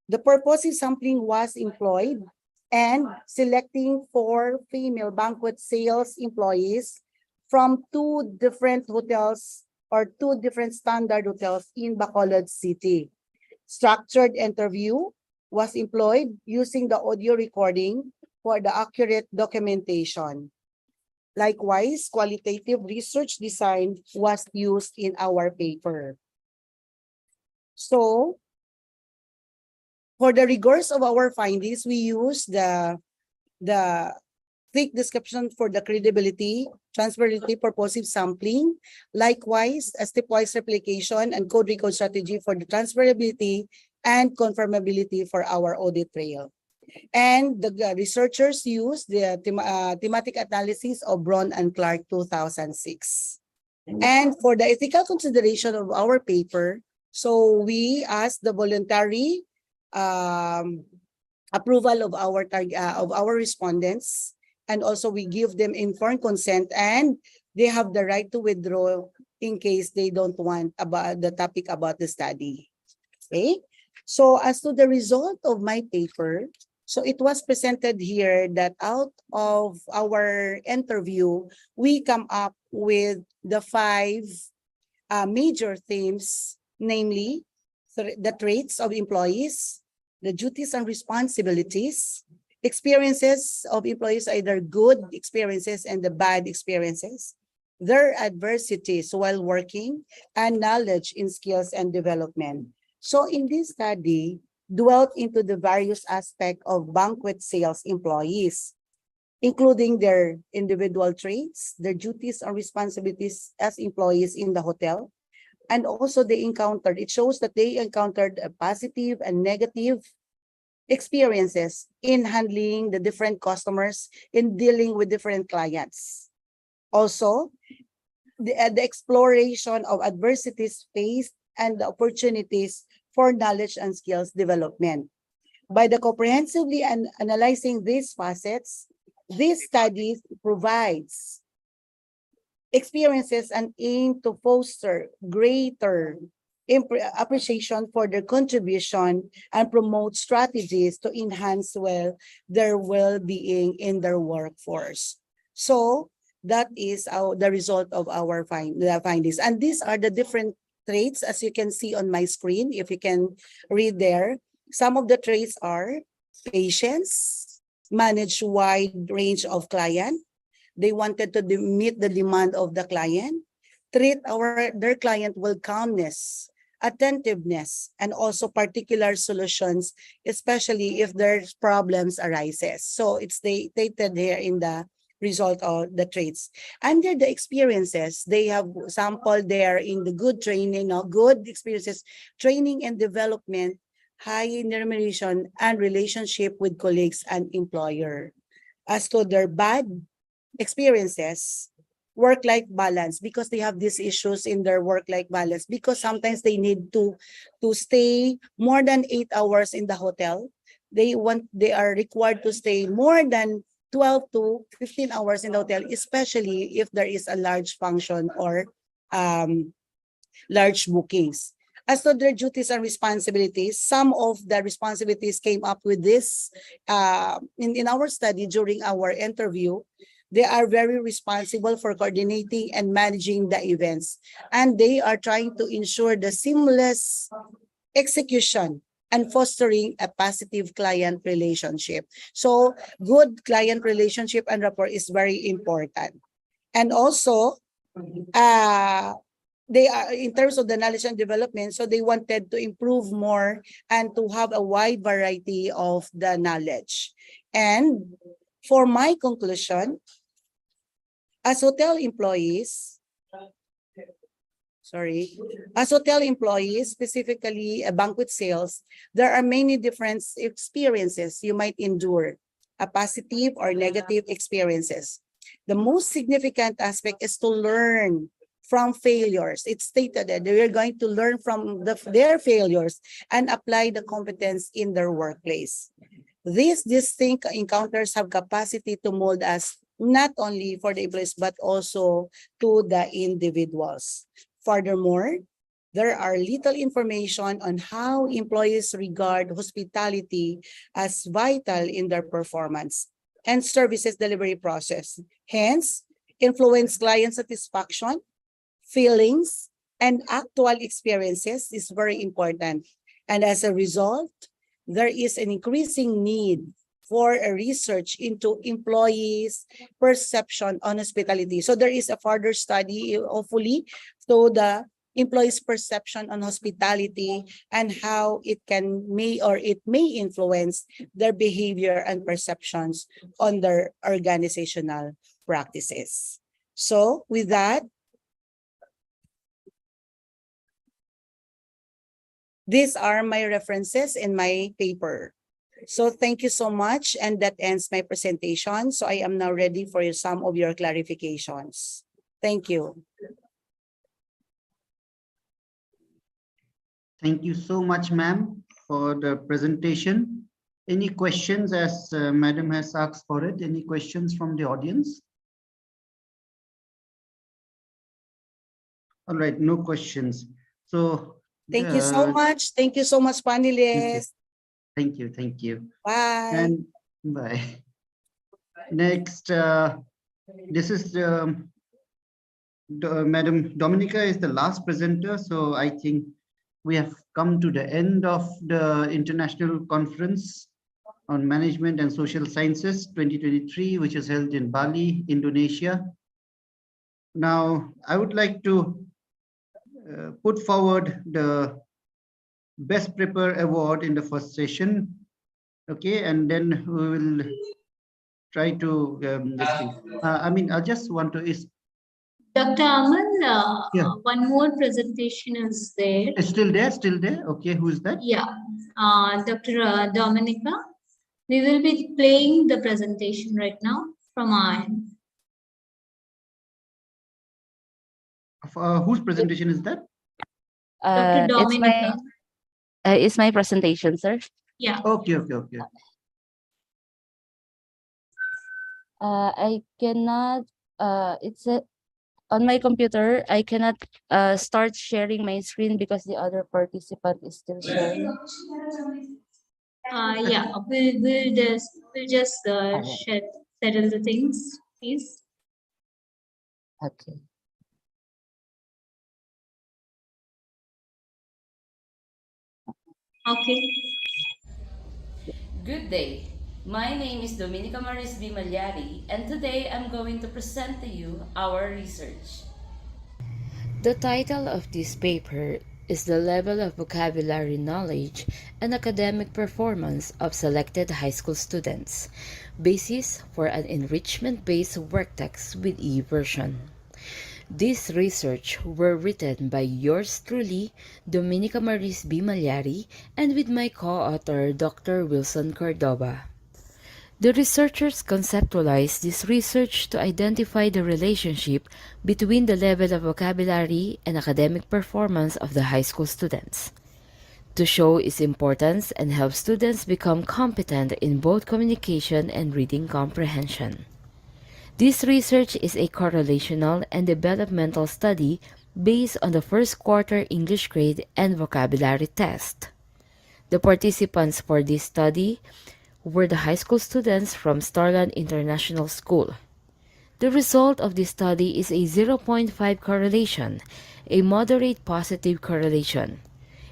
the purposive sampling was employed and selecting 4 female banquet sales employees from 2 different hotels or 2 different standard hotels in Bacolod City. Structured interview was employed using the audio recording for the accurate documentation. Likewise, qualitative research design was used in our paper. So, for the rigors of our findings, we use the thick description for the credibility, transferability, purposive sampling. Likewise, a stepwise replication and code recode strategy for the transferability and confirmability for our audit trail. And the researchers used the thematic analysis of Braun and Clark 2006. And for the ethical consideration of our paper, so we asked the voluntary approval of our respondents, and also we give them informed consent, and they have the right to withdraw in case they don't want about the topic about the study. Okay, so as to the result of my paper, So it was presented here that out of our interview, we come up with the 5 major themes, namely the traits of employees, the duties and responsibilities, experiences of employees, either good experiences and the bad experiences, their adversities while working, and knowledge in skills and development. So in this study, dwelt into the various aspects of banquet sales employees, including their individual traits, their duties and responsibilities as employees in the hotel, and also it shows that they encountered a positive and negative experiences in handling the different customers, in dealing with different clients. Also, the exploration of adversities faced and the opportunities for knowledge and skills development. By the comprehensively analyzing these facets, this study provides experiences and aim to foster greater appreciation for their contribution and promote strategies to enhance their well-being in their workforce. So that is the result of our findings. And these are the different traits, as you can see on my screen, if you can read there. Some of the traits are patience, manage wide range of client. They wanted to meet the demand of the client, treat their client with calmness, attentiveness, and also particular solutions, especially if there's problems arises. So it's stated here in the result of the traits. Under the experiences, they have sampled there in the good training, good experiences, training and development, high remuneration, and relationship with colleagues and employer. As to their bad experiences, work-life balance, because they have these issues in their work-life balance, because sometimes they need to stay more than 8 hours in the hotel. They are required to stay more than 12 to 15 hours in the hotel, especially if there is a large function or large bookings. As to their duties and responsibilities, some of the responsibilities came up with this in our study during our interview. They are very responsible for coordinating and managing the events, and they are trying to ensure the seamless execution and fostering a positive client relationship. So good client relationship and rapport is very important. And also, they are in terms of the knowledge and development, so they wanted to improve more and to have a wide variety of the knowledge. And for my conclusion, as hotel employees, specifically banquet sales, there are many different experiences you might endure, a positive or negative experiences. The most significant aspect is to learn from failures. It's stated that they are going to learn from their failures and apply the competence in their workplace. These distinct encounters have capacity to mold us not only for the employees, but also to the individuals. Furthermore, there are little information on how employees regard hospitality as vital in their performance and services delivery process. Hence, influence client satisfaction, feelings, and actual experiences is very important. And as a result, there is an increasing need for a research into employees' perception on hospitality. So there is a further study, hopefully, to the employees' perception on hospitality and how it may influence their behavior and perceptions on their organizational practices. So with that, these are my references in my paper. So thank you so much, and that ends my presentation. So I am now ready for some of your clarifications. Thank you. Thank you so much, ma'am, for the presentation. Any questions, as Madam has asked for it? Any questions from the audience? All right, no questions. So thank you so much. Thank you so much, panelists. Thank you. Thank you. Bye. And bye. Next, this is Madam Dominica is the last presenter. So I think we have come to the end of the International Conference on Management and Social Sciences 2023, which is held in Bali, Indonesia. Now, I would like to put forward the Best Prepare Award in the first session. Okay, and then we will try to this thing. I mean, I just want to is Dr. Aman, Yeah. one more presentation is there. it's still there, still there. Okay, who's that? Yeah, Dr. Dominica. We will be playing the presentation right now from our end. Whose presentation is that? Dr. Dominica. It's my presentation, sir. Yeah. Okay, okay, okay. I cannot, on my computer, I cannot start sharing my screen because the other participant is still sharing. Yeah, we'll just settle the things, please. Okay. Okay. Good day. My name is Dominica Maris B. Malyari, and today I'm going to present to you our research. The title of this paper is The Level of Vocabulary Knowledge and Academic Performance of Selected High School Students, Basis for an Enrichment-Based Work Text with eVersion. This research were written by yours truly, Dominica Maris B. Malyari, and with my co-author, Dr. Wilson Cordoba. The researchers conceptualized this research to identify the relationship between the level of vocabulary and academic performance of the high school students, to show its importance and help students become competent in both communication and reading comprehension. This research is a correlational and developmental study based on the first quarter English grade and vocabulary test. The participants for this study were the high school students from Starland International School. The result of this study is a 0.5 correlation, a moderate positive correlation.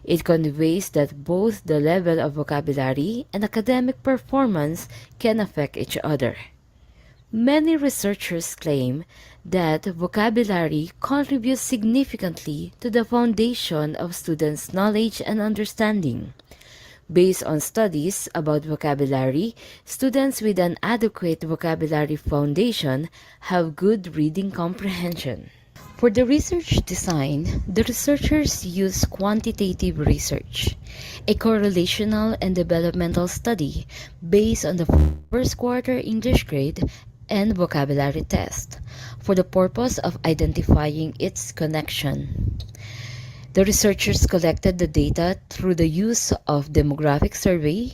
It conveys that both the level of vocabulary and academic performance can affect each other. Many researchers claim that vocabulary contributes significantly to the foundation of students' knowledge and understanding. Based on studies about vocabulary, students with an adequate vocabulary foundation have good reading comprehension. For the research design, the researchers use quantitative research, a correlational and developmental study based on the first quarter English grade and vocabulary test, for the purpose of identifying its connection. The researchers collected the data through the use of demographic survey,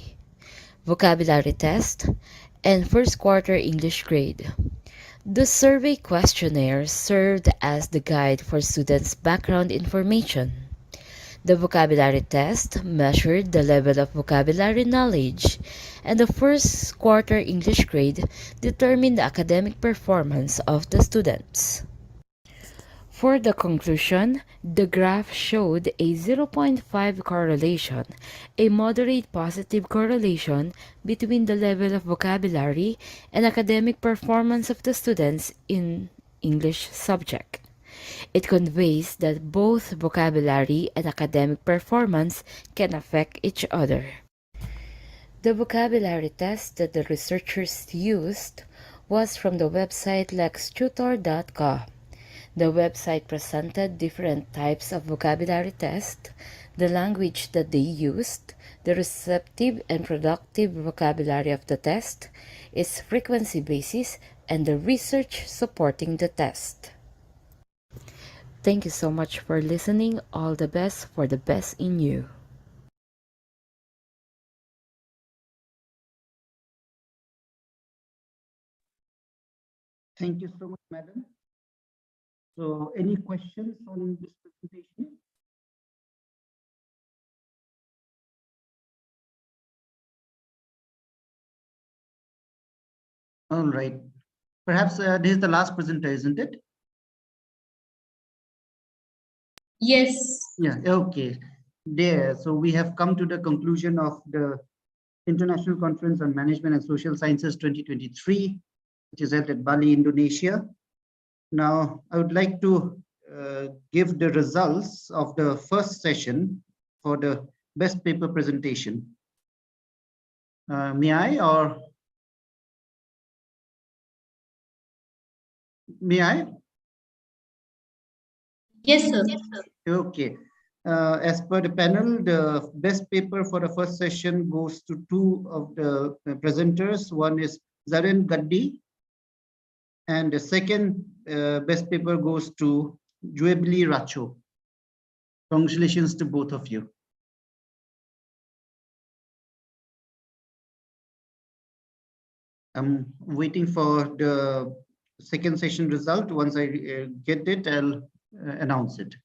vocabulary test, and first quarter English grade. The survey questionnaire served as the guide for students' background information. The vocabulary test measured the level of vocabulary knowledge, and the first quarter English grade determined the academic performance of the students. For the conclusion, the graph showed a 0.5 correlation, a moderate positive correlation between the level of vocabulary and academic performance of the students in English subject. It conveys that both vocabulary and academic performance can affect each other. The vocabulary test that the researchers used was from the website lextutor.com. The website presented different types of vocabulary tests, the language that they used, the receptive and productive vocabulary of the test, its frequency basis, and the research supporting the test. Thank you so much for listening. All the best for the best in you. Thank you so much, madam. So any questions on this presentation? All right. Perhaps this is the last presenter, isn't it? Yes. Yeah, okay. There. So we have come to the conclusion of the International Conference on Management and Social Sciences 2023, which is held at Bali, Indonesia. Now, I would like to give the results of the first session for the best paper presentation. May I, or may I? Yes, sir. Okay. As per the panel, the best paper for the first session goes to two of the presenters. One is Zaren Gaddi, and the second best paper goes to Juebli Racho. Congratulations to both of you. I'm waiting for the second session result. Once I get it, I'll announce it.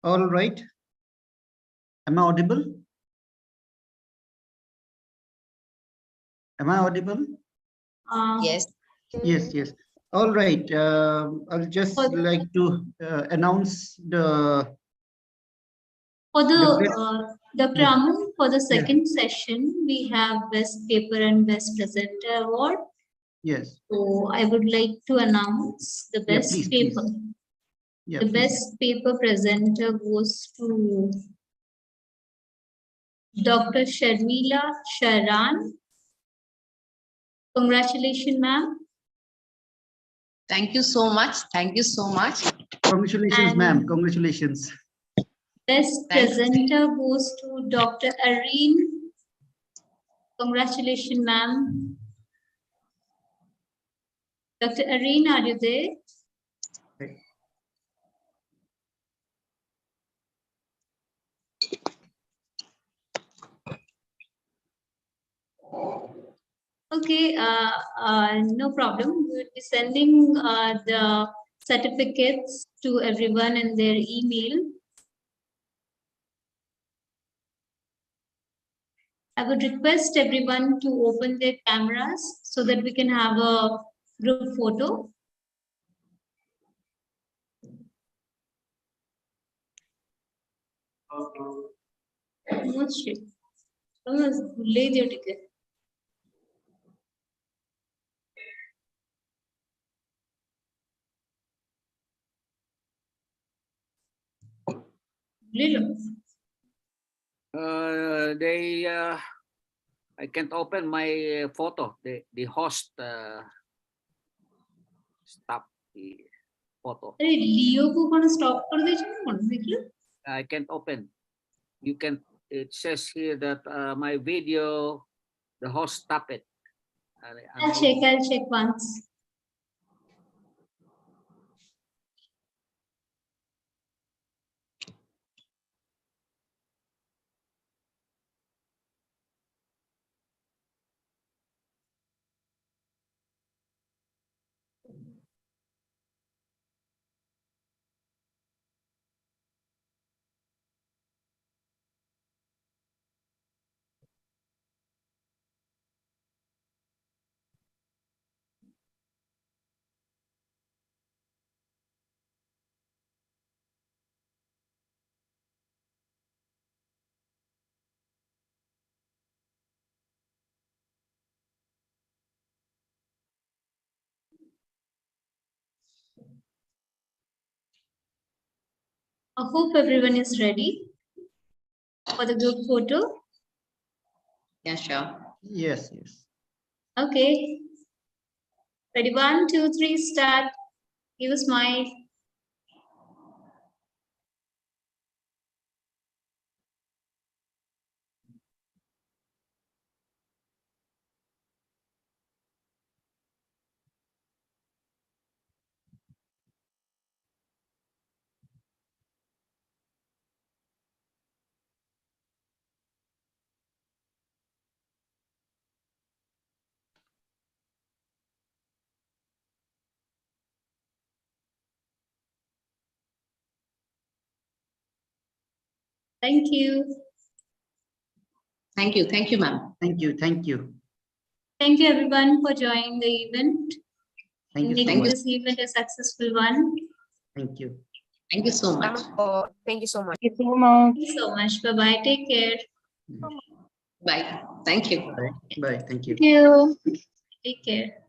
All right. Am I audible? Am I audible? Yes. Yes, yes. All right. I'll just like to announce the For best. Dr. Yes. Aman, for the Yes. second session, we have Best Paper and Best Presenter Award. Yes. So I would like to announce the Yeah, best please, paper. please. Yeah, The please. best paper presenter goes to Dr. Sharmila Sharan. Congratulations, ma'am. Thank you so much. Thank you so much. Congratulations, And ma'am. Congratulations. Best Thank you. presenter goes to Dr. Areen. Congratulations, ma'am. Dr. Areen, are you there? Okay, no problem. We'll be sending the certificates to everyone in their email. I would request everyone to open their cameras so that we can have a group photo. No shit. Lay your ticket. I can't open my photo. The host stop the photo. अरे लियो को कौन stop कर दे चुके कौन देख लो. I can't open. You can. It says here that my video, the host stop it. I'll check once. I hope everyone is ready for the group photo. Yeah, sure. Yes, yes. Okay. Ready, 1, 2, 3, start. Give a smile. Thank you. Thank you. Thank you, ma'am. Thank you. Thank you. Thank you everyone for joining the event Thank and you so making much. this event a successful one. Thank you. Thank you so much. Thank you so much. Thank you so much. Bye-bye. Take care. Bye. Thank you. Bye. Bye. Thank you. Thank you. Take care.